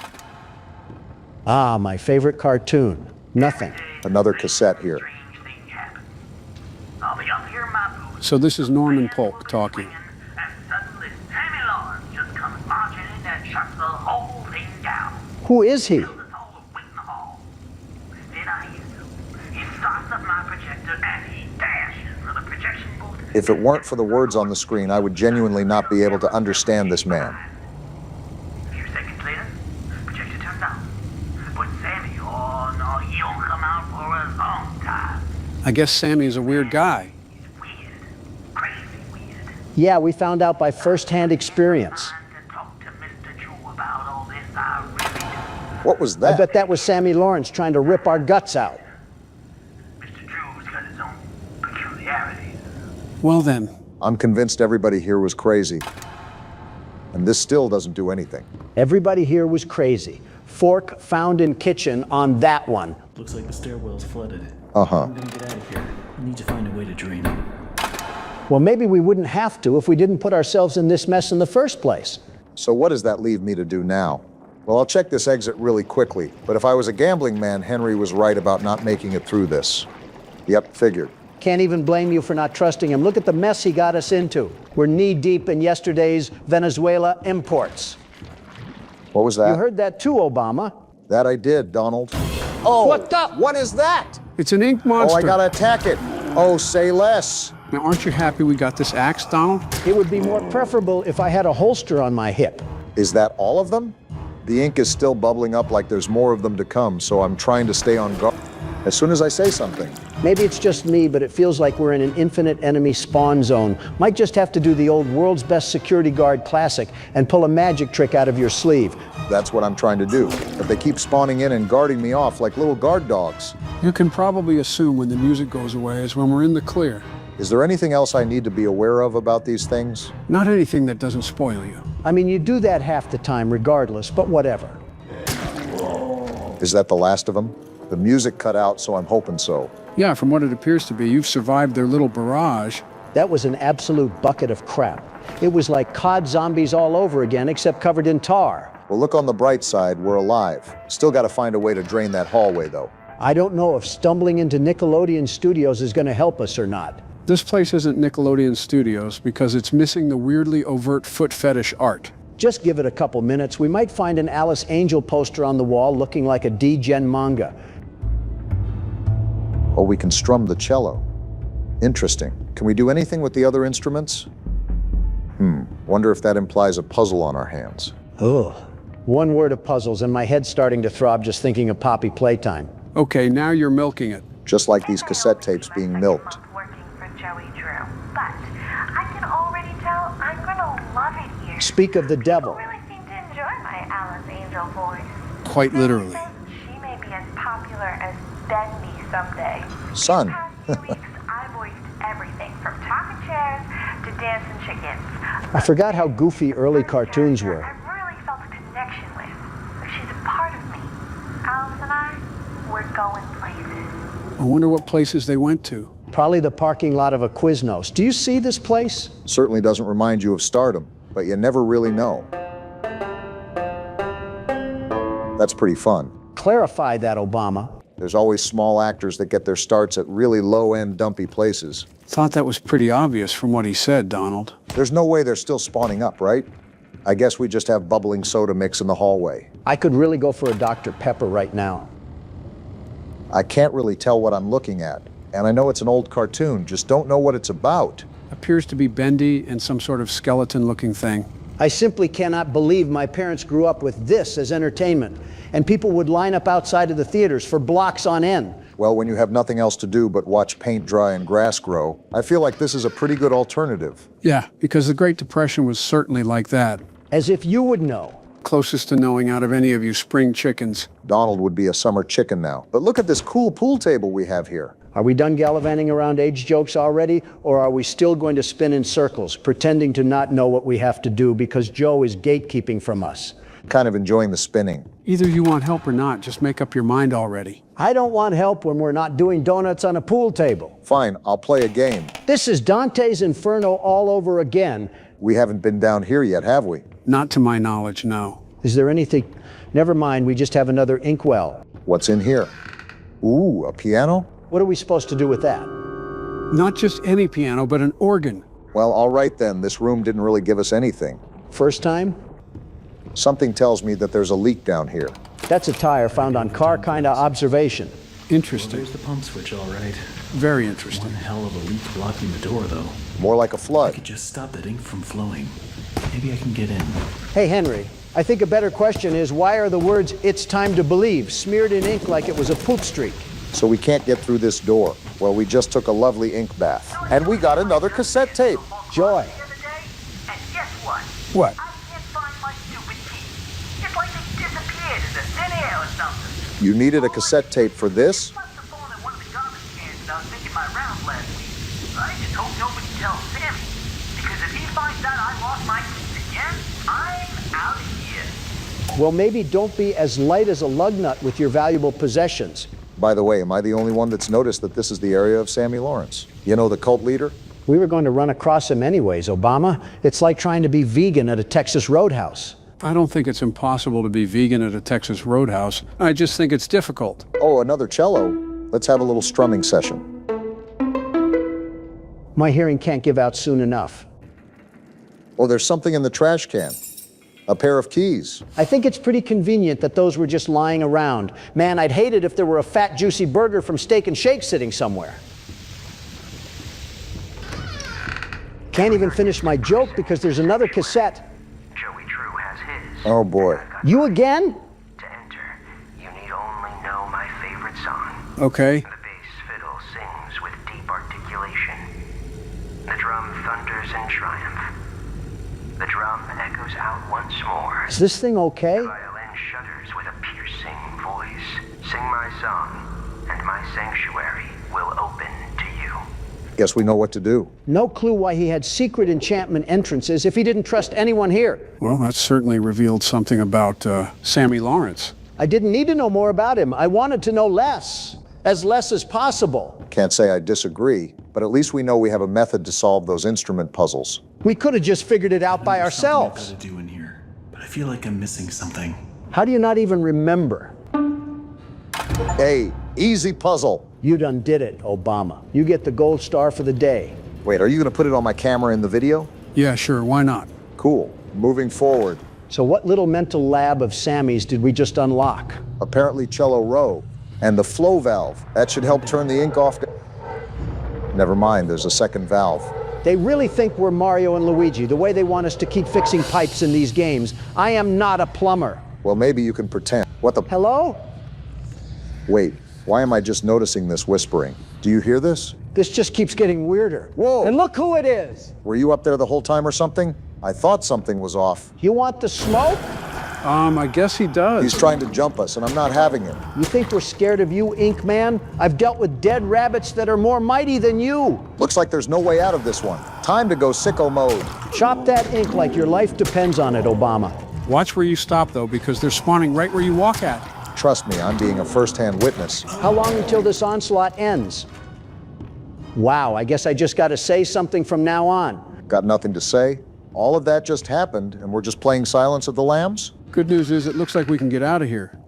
Speaker 2: Ah, my favorite cartoon. Nothing.
Speaker 4: Another cassette here.
Speaker 19: I'll be up here in my booth.
Speaker 1: So this is Norman Polk talking.
Speaker 19: And suddenly Sammy Lawrence just comes marching in and shuts the whole thing down.
Speaker 2: Who is he?
Speaker 19: Then I hear he starts up my projector and he dashes for the projection booth.
Speaker 4: If it weren't for the words on the screen, I would genuinely not be able to understand this man.
Speaker 19: A few seconds later, projector turns on. But Sammy, oh no, he don't come out for a long time.
Speaker 1: I guess Sammy is a weird guy.
Speaker 2: Yeah, we found out by first-hand experience.
Speaker 4: What was that?
Speaker 2: I bet that was Sammy Lawrence trying to rip our guts out.
Speaker 1: Well then.
Speaker 4: I'm convinced everybody here was crazy. And this still doesn't do anything.
Speaker 2: Everybody here was crazy. Fork found in kitchen on that one.
Speaker 18: Looks like the stairwell's flooded.
Speaker 4: Uh-huh.
Speaker 18: I'm gonna get out of here. I need to find a way to drain it.
Speaker 2: Well, maybe we wouldn't have to if we didn't put ourselves in this mess in the first place.
Speaker 4: So what does that leave me to do now? Well, I'll check this exit really quickly, but if I was a gambling man, Henry was right about not making it through this. Yep, figured.
Speaker 2: Can't even blame you for not trusting him. Look at the mess he got us into. We're knee-deep in yesterday's Venezuela imports.
Speaker 4: What was that?
Speaker 2: You heard that too, Obama.
Speaker 4: That I did, Donald. Oh,
Speaker 2: what the?
Speaker 4: What is that?
Speaker 1: It's an ink monster.
Speaker 4: Oh, I gotta attack it. Oh, say less.
Speaker 1: Now, aren't you happy we got this axe, Donald?
Speaker 2: It would be more preferable if I had a holster on my hip.
Speaker 4: Is that all of them? The ink is still bubbling up like there's more of them to come, so I'm trying to stay on guard as soon as I say something.
Speaker 2: Maybe it's just me, but it feels like we're in an infinite enemy spawn zone. Might just have to do the old world's best security guard classic and pull a magic trick out of your sleeve.
Speaker 4: That's what I'm trying to do, but they keep spawning in and guarding me off like little guard dogs.
Speaker 1: You can probably assume when the music goes away is when we're in the clear.
Speaker 4: Is there anything else I need to be aware of about these things?
Speaker 1: Not anything that doesn't spoil you.
Speaker 2: I mean, you do that half the time regardless, but whatever.
Speaker 4: Is that the last of them? The music cut out, so I'm hoping so.
Speaker 1: Yeah, from what it appears to be, you've survived their little barrage.
Speaker 2: That was an absolute bucket of crap. It was like COD zombies all over again, except covered in tar.
Speaker 4: Well, look on the bright side, we're alive. Still got to find a way to drain that hallway, though.
Speaker 2: I don't know if stumbling into Nickelodeon Studios is going to help us or not.
Speaker 1: This place isn't Nickelodeon Studios because it's missing the weirdly overt foot fetish art.
Speaker 2: Just give it a couple minutes. We might find an Alice Angel poster on the wall looking like a D-Gen manga.
Speaker 4: Oh, we can strum the cello. Interesting. Can we do anything with the other instruments? Wonder if that implies a puzzle on our hands.
Speaker 2: Ugh. One word of puzzles and my head's starting to throb just thinking of Poppy Playtime.
Speaker 1: Okay, now you're milking it.
Speaker 4: Just like these cassette tapes being milked.
Speaker 2: Speak of the devil.
Speaker 11: Really seem to enjoy my Alice Angel voice.
Speaker 1: Quite literally.
Speaker 11: She may be as popular as Bendy someday.
Speaker 4: Son.
Speaker 11: In the past 2 weeks, I voiced everything from talking chairs to dancing chickens.
Speaker 2: I forgot how goofy early cartoons were.
Speaker 11: I really felt a connection with. She's a part of me. Alice and I, we're going places.
Speaker 1: I wonder what places they went to.
Speaker 2: Probably the parking lot of a Quiznos. Do you see this place?
Speaker 4: Certainly doesn't remind you of Stardom, but you never really know. That's pretty fun.
Speaker 2: Clarify that, Obama.
Speaker 4: There's always small actors that get their starts at really low-end, dumpy places.
Speaker 1: Thought that was pretty obvious from what he said, Donald.
Speaker 4: There's no way they're still spawning up, right? I guess we just have bubbling soda mix in the hallway.
Speaker 2: I could really go for a Dr. Pepper right now.
Speaker 4: I can't really tell what I'm looking at. And I know it's an old cartoon, just don't know what it's about.
Speaker 1: Appears to be bendy and some sort of skeleton-looking thing.
Speaker 2: I simply cannot believe my parents grew up with this as entertainment, and people would line up outside of the theaters for blocks on end.
Speaker 4: Well, when you have nothing else to do but watch paint dry and grass grow, I feel like this is a pretty good alternative.
Speaker 1: Yeah, because the Great Depression was certainly like that.
Speaker 2: As if you would know.
Speaker 1: Closest to knowing out of any of you spring chickens.
Speaker 4: Donald would be a summer chicken now. But look at this cool pool table we have here.
Speaker 2: Are we done gallivanting around age jokes already, or are we still going to spin in circles, pretending to not know what we have to do because Joe is gatekeeping from us?
Speaker 4: Kind of enjoying the spinning.
Speaker 1: Either you want help or not, just make up your mind already.
Speaker 2: I don't want help when we're not doing donuts on a pool table.
Speaker 4: Fine, I'll play a game.
Speaker 2: This is Dante's Inferno all over again.
Speaker 4: We haven't been down here yet, have we?
Speaker 1: Not to my knowledge, no.
Speaker 2: Is there anything? Never mind, we just have another inkwell.
Speaker 4: What's in here? Ooh, a piano?
Speaker 2: What are we supposed to do with that?
Speaker 1: Not just any piano, but an organ.
Speaker 4: Well, all right then. This room didn't really give us anything.
Speaker 2: First time?
Speaker 4: Something tells me that there's a leak down here.
Speaker 2: That's a tire found on car kind of observation.
Speaker 1: Interesting.
Speaker 18: Well, there's the pump switch, all right.
Speaker 1: Very interesting.
Speaker 18: One hell of a leak blocking the door, though.
Speaker 4: More like a flood.
Speaker 18: I could just stop that ink from flowing. Maybe I can get in.
Speaker 2: Hey, Henry, I think a better question is, why are the words, "It's time to believe," smeared in ink like it was a poop streak?
Speaker 4: So we can't get through this door. Well, we just took a lovely ink bath. And we got another cassette tape.
Speaker 2: Joy.
Speaker 19: And guess what?
Speaker 1: What?
Speaker 19: I can't find my stupid key. It's like they disappeared into thin air or something.
Speaker 4: You needed a cassette tape for this?
Speaker 19: Must have fallen in one of the garbage cans when I was making my rounds last week. I just hope nobody tells Sammy. Because if he finds out I lost my keys again, I'm out of here.
Speaker 2: Well, maybe don't be as light as a lug nut with your valuable possessions.
Speaker 4: By the way, am I the only one that's noticed that this is the area of Sammy Lawrence? You know, the cult leader?
Speaker 2: We were going to run across him anyways, Obama. It's like trying to be vegan at a Texas roadhouse.
Speaker 1: I don't think it's impossible to be vegan at a Texas roadhouse. I just think it's difficult.
Speaker 4: Oh, another cello. Let's have a little strumming session.
Speaker 2: My hearing can't give out soon enough.
Speaker 4: Oh, there's something in the trash can. A pair of keys.
Speaker 2: I think it's pretty convenient that those were just lying around. Man, I'd hate it if there were a fat, juicy burger from Steak and Shake sitting somewhere. Can't even finish my joke because there's another cassette.
Speaker 19: Joey Drew has his.
Speaker 4: Oh, boy.
Speaker 2: You again?
Speaker 19: To enter, you need only know my favorite song.
Speaker 1: Okay.
Speaker 19: The bass fiddle sings with deep articulation. The drum thunders in triumph. The drum echoes out once more.
Speaker 2: Is this thing okay?
Speaker 19: The violin shudders with a piercing voice. Sing my song, and my sanctuary will open to you.
Speaker 4: Guess we know what to do.
Speaker 2: No clue why he had secret enchantment entrances if he didn't trust anyone here.
Speaker 1: Well, that certainly revealed something about Sammy Lawrence.
Speaker 2: I didn't need to know more about him. I wanted to know less as possible.
Speaker 4: Can't say I disagree, but at least we know we have a method to solve those instrument puzzles.
Speaker 2: We could have just figured it out by ourselves.
Speaker 18: I've got to do in here, but I feel like I'm missing something.
Speaker 2: How do you not even remember?
Speaker 4: Hey, easy puzzle.
Speaker 2: You done did it, Obama. You get the gold star for the day.
Speaker 4: Wait, are you going to put it on my camera in the video?
Speaker 1: Yeah, sure, why not?
Speaker 4: Cool. Moving forward.
Speaker 2: So what little mental lab of Sammy's did we just unlock?
Speaker 4: Apparently cello row. And the flow valve. That should help turn the ink off. Never mind, there's a second valve.
Speaker 2: They really think we're Mario and Luigi, the way they want us to keep fixing pipes in these games. I am not a plumber.
Speaker 4: Well, maybe you can pretend. What the?
Speaker 2: Hello?
Speaker 4: Wait, why am I just noticing this whispering? Do you hear this?
Speaker 2: This just keeps getting weirder.
Speaker 4: Whoa!
Speaker 2: And look who it is.
Speaker 4: Were you up there the whole time or something? I thought something was off.
Speaker 2: You want the smoke?
Speaker 1: I guess he does.
Speaker 4: He's trying to jump us, and I'm not having it.
Speaker 2: You think we're scared of you, Ink Man? I've dealt with dead rabbits that are more mighty than you.
Speaker 4: Looks like there's no way out of this one. Time to go sicko mode.
Speaker 2: Chop that ink like your life depends on it, Obama.
Speaker 1: Watch where you stop, though, because they're spawning right where you walk at.
Speaker 4: Trust me, I'm being a first-hand witness.
Speaker 2: How long until this onslaught ends? Wow, I guess I just got to say something from now on.
Speaker 4: Got nothing to say? All of that just happened, and we're just playing Silence of the Lambs?
Speaker 1: Good news is it looks like we can get out of here.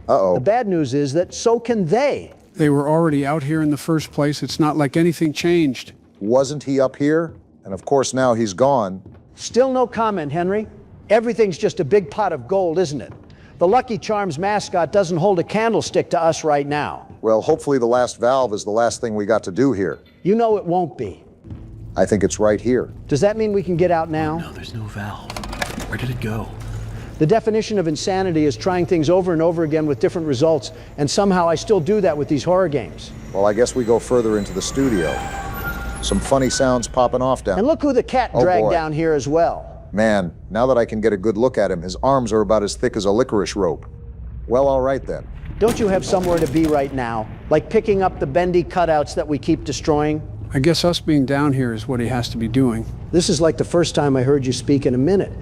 Speaker 4: Uh-oh.
Speaker 2: The bad news is that so can they.
Speaker 1: They were already out here in the first place. It's not like anything changed.
Speaker 4: Wasn't he up here? And of course now he's gone.
Speaker 2: Still no comment, Henry. Everything's just a big pot of gold, isn't it? The Lucky Charms mascot doesn't hold a candlestick to us right now.
Speaker 4: Well, hopefully the last valve is the last thing we got to do here.
Speaker 2: You know it won't be.
Speaker 4: I think it's right here.
Speaker 2: Does that mean we can get out now?
Speaker 18: No, there's no valve. Where did it go?
Speaker 2: The definition of insanity is trying things over and over again with different results, and somehow I still do that with these horror games.
Speaker 4: Well, I guess we go further into the studio. Some funny sounds popping off down.
Speaker 2: And look who the cat dragged down here as well.
Speaker 4: Man, now that I can get a good look at him, his arms are about as thick as a licorice rope. Well, all right then.
Speaker 2: Don't you have somewhere to be right now? Like picking up the bendy cutouts that we keep destroying?
Speaker 1: I guess us being down here is what he has to be doing.
Speaker 2: This is like the first time I heard you speak in a minute.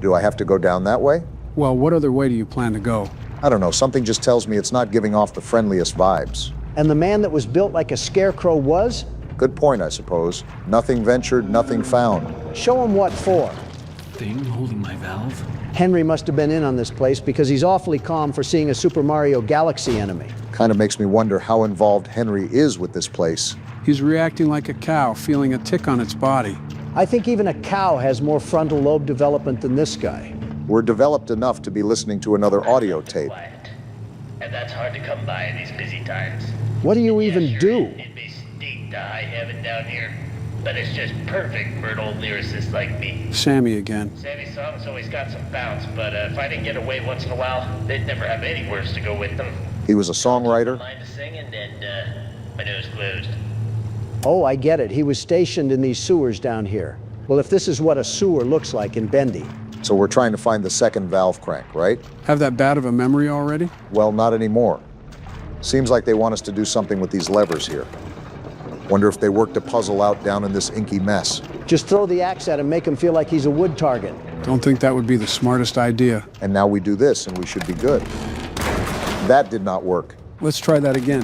Speaker 4: Do I have to go down that way?
Speaker 1: Well, what other way do you plan to go?
Speaker 4: I don't know, something just tells me it's not giving off the friendliest vibes.
Speaker 2: And the man that was built like a scarecrow was?
Speaker 4: Good point, I suppose. Nothing ventured, nothing found.
Speaker 2: Show him what for.
Speaker 18: Thing holding my valve?
Speaker 2: Henry must have been in on this place because he's awfully calm for seeing a Super Mario Galaxy enemy.
Speaker 4: Kind of makes me wonder how involved Henry is with this place.
Speaker 1: He's reacting like a cow, feeling a tick on its body.
Speaker 2: I think even a cow has more frontal lobe development than this guy.
Speaker 4: We're developed enough to be listening to another audio tape.
Speaker 21: And that's hard to come by in these busy times.
Speaker 2: What do you even do?
Speaker 21: It may stink to high heaven down here, but it's just perfect for an old lyricist like me.
Speaker 1: Sammy again.
Speaker 21: Sammy's songs always got some bounce, but if I didn't get away once in a while, they'd never have any words to go with them.
Speaker 4: He was a songwriter.
Speaker 21: Mind to sing and my nose closed.
Speaker 2: Oh, I get it. He was stationed in these sewers down here. Well, if this is what a sewer looks like in Bendy.
Speaker 4: So we're trying to find the second valve crank, right?
Speaker 1: Have that bad of a memory already?
Speaker 4: Well, not anymore. Seems like they want us to do something with these levers here. Wonder if they worked a puzzle out down in this inky mess.
Speaker 2: Just throw the axe at him, make him feel like he's a wood target.
Speaker 1: Don't think that would be the smartest idea.
Speaker 4: And now we do this and we should be good. That did not work.
Speaker 1: Let's try that again.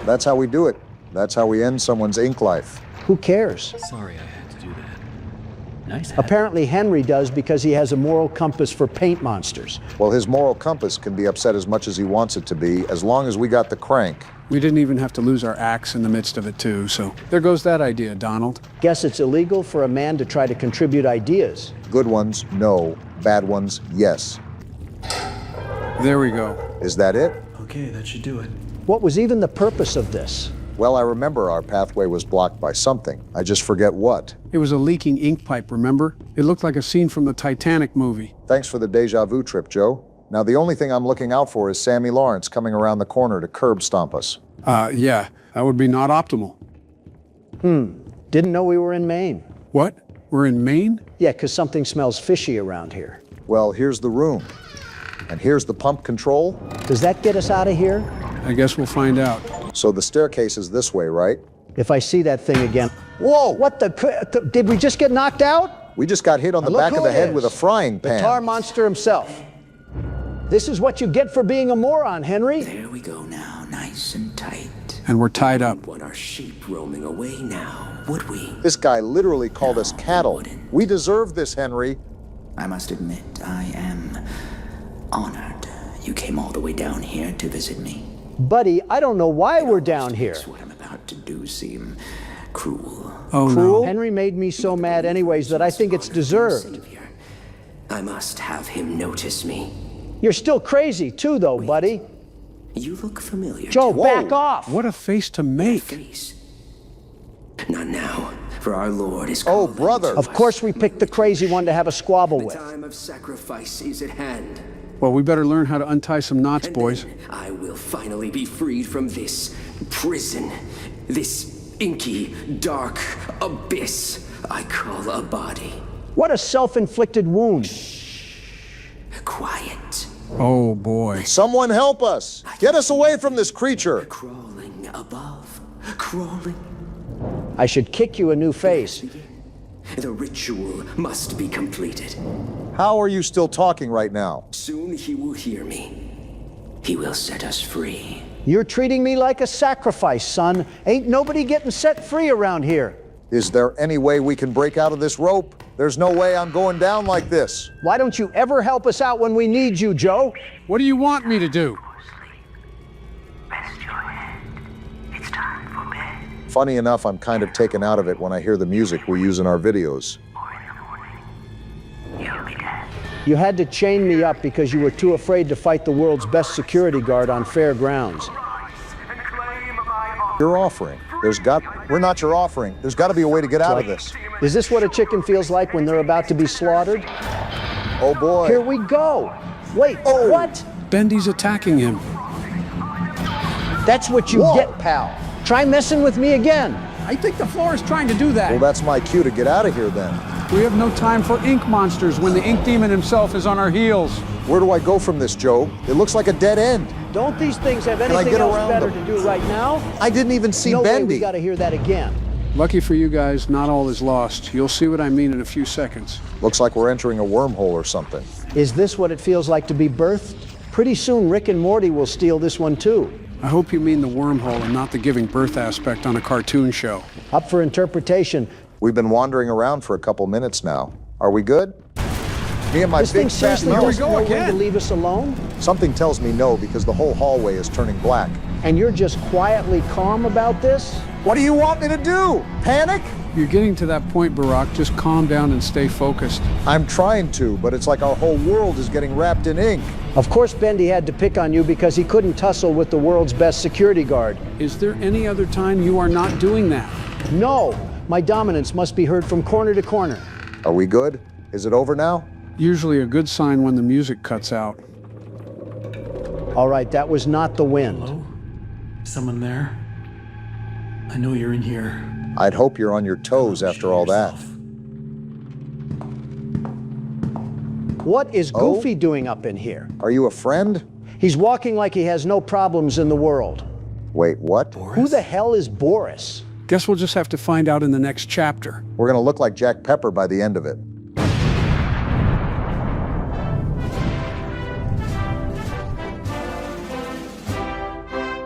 Speaker 4: That's how we do it. That's how we end someone's ink life.
Speaker 2: Who cares?
Speaker 18: Sorry I had to do that. Nice hat.
Speaker 2: Apparently Henry does because he has a moral compass for paint monsters.
Speaker 4: Well, his moral compass can be upset as much as he wants it to be, as long as we got the crank.
Speaker 1: We didn't even have to lose our axe in the midst of it, too, so there goes that idea, Donald.
Speaker 2: Guess it's illegal for a man to try to contribute ideas.
Speaker 4: Good ones, no. Bad ones, yes.
Speaker 1: There we go.
Speaker 4: Is that it?
Speaker 18: Okay, that should do it.
Speaker 2: What was even the purpose of this?
Speaker 4: Well, I remember our pathway was blocked by something. I just forget what.
Speaker 1: It was a leaking ink pipe, remember? It looked like a scene from the Titanic movie.
Speaker 4: Thanks for the deja vu trip, Joe. Now, the only thing I'm looking out for is Sammy Lawrence coming around the corner to curb stomp us.
Speaker 1: Yeah, that would be not optimal.
Speaker 2: Didn't know we were in Maine.
Speaker 1: What? We're in Maine?
Speaker 2: Yeah, because something smells fishy around here.
Speaker 4: Well, here's the room. And here's the pump control.
Speaker 2: Does that get us out of here?
Speaker 1: I guess we'll find out.
Speaker 4: So the staircase is this way, right?
Speaker 2: If I see that thing again.
Speaker 4: Whoa!
Speaker 2: What the? Did we just get knocked out?
Speaker 4: We just got hit on the back of the head with a frying pan.
Speaker 2: The tar monster himself. This is what you get for being a moron, Henry.
Speaker 20: There we go now, nice and tight.
Speaker 1: And we're tied up.
Speaker 20: Want our sheep roaming away now, would we?
Speaker 4: This guy literally called us cattle. We deserve this, Henry.
Speaker 20: I must admit, I am honored you came all the way down here to visit me.
Speaker 2: Buddy, I don't know why we're down here.
Speaker 20: What I'm about to do seem cruel.
Speaker 1: Oh,
Speaker 2: Cruel?
Speaker 1: no.
Speaker 2: Henry made me so mad anyways that I think it's deserved.
Speaker 20: I must have him notice me.
Speaker 2: You're still crazy too, though, buddy.
Speaker 20: You look familiar.
Speaker 2: Joe, back off!
Speaker 1: What a face to make.
Speaker 20: Face. Not now, for our Lord is
Speaker 4: Oh,
Speaker 20: calling
Speaker 4: brother.
Speaker 2: Of course we picked the crazy one to have a squabble
Speaker 20: The
Speaker 2: with.
Speaker 20: time of sacrifice is at hand.
Speaker 1: Well, we better learn how to untie some knots,
Speaker 20: And
Speaker 1: boys.
Speaker 20: then I will finally be freed from this prison, this inky, dark abyss I call a body.
Speaker 2: What a self-inflicted wound.
Speaker 20: Quiet.
Speaker 1: Oh, boy.
Speaker 4: Someone help us! Get us away from this creature!
Speaker 20: Crawling above. Crawling.
Speaker 2: I should kick you a new face.
Speaker 20: The ritual must be completed.
Speaker 4: How are you still talking right now?
Speaker 20: Soon he will hear me. He will set us free.
Speaker 2: You're treating me like a sacrifice, son. Ain't nobody getting set free around here.
Speaker 4: Is there any way we can break out of this rope? There's no way I'm going down like this.
Speaker 2: Why don't you ever help us out when we need you, Joe?
Speaker 1: What do you want me to do?
Speaker 19: Rest your head. It's time for bed.
Speaker 4: Funny enough, I'm kind of taken out of it when I hear the music we use in our videos.
Speaker 19: You'll be dead.
Speaker 2: You had to chain me up because you were too afraid to fight the world's best security guard on fair grounds.
Speaker 4: Your offering. We're not your offering. There's got to be a way to get out of this.
Speaker 2: Is this what a chicken feels like when they're about to be slaughtered?
Speaker 4: Oh boy.
Speaker 2: Here we go. Wait, what?
Speaker 1: Bendy's attacking him.
Speaker 2: That's what you get, pal. Try messing with me again.
Speaker 1: I think the floor is trying to do that.
Speaker 4: Well, that's my cue to get out of here then.
Speaker 1: We have no time for ink monsters when the ink demon himself is on our heels.
Speaker 4: Where do I go from this, Joe? It looks like a dead end.
Speaker 2: Don't these things have
Speaker 4: Can I
Speaker 2: anything
Speaker 4: get
Speaker 2: else
Speaker 4: around
Speaker 2: better
Speaker 4: them?
Speaker 2: to do right now?
Speaker 4: I didn't even see
Speaker 2: No way,
Speaker 4: Bendy.
Speaker 2: we gotta hear that again.
Speaker 1: Lucky for you guys, not all is lost. You'll see what I mean in a few seconds.
Speaker 4: Looks like we're entering a wormhole or something.
Speaker 2: Is this what it feels like to be birthed? Pretty soon Rick and Morty will steal this one too.
Speaker 1: I hope you mean the wormhole and not the giving birth aspect on a cartoon show.
Speaker 2: Up for interpretation.
Speaker 4: We've been wandering around for a couple minutes now. Are we good? Me and my
Speaker 2: This thing
Speaker 4: big fat
Speaker 2: seriously
Speaker 4: nose.
Speaker 2: doesn't know when to leave us alone?
Speaker 4: Something tells me no because the whole hallway is turning black.
Speaker 2: And you're just quietly calm about this?
Speaker 4: What do you want me to do? Panic?
Speaker 1: You're getting to that point, Barack. Just calm down and stay focused.
Speaker 4: I'm trying to, but it's like our whole world is getting wrapped in ink.
Speaker 2: Of course Bendy had to pick on you because he couldn't tussle with the world's best security guard.
Speaker 1: Is there any other time you are not doing that?
Speaker 2: No! My dominance must be heard from corner to corner.
Speaker 4: Are we good? Is it over now?
Speaker 1: Usually a good sign when the music cuts out.
Speaker 2: All right, that was not the wind.
Speaker 18: Hello? Someone there? I know you're in here.
Speaker 4: I'd hope you're on your toes after all that.
Speaker 2: What is Goofy doing up in here?
Speaker 4: Are you a friend?
Speaker 2: He's walking like he has no problems in the world.
Speaker 4: Wait, what?
Speaker 2: Who the hell is Boris?
Speaker 1: Guess we'll just have to find out in the next chapter.
Speaker 4: We're gonna look like Jack Pepper by the end of it.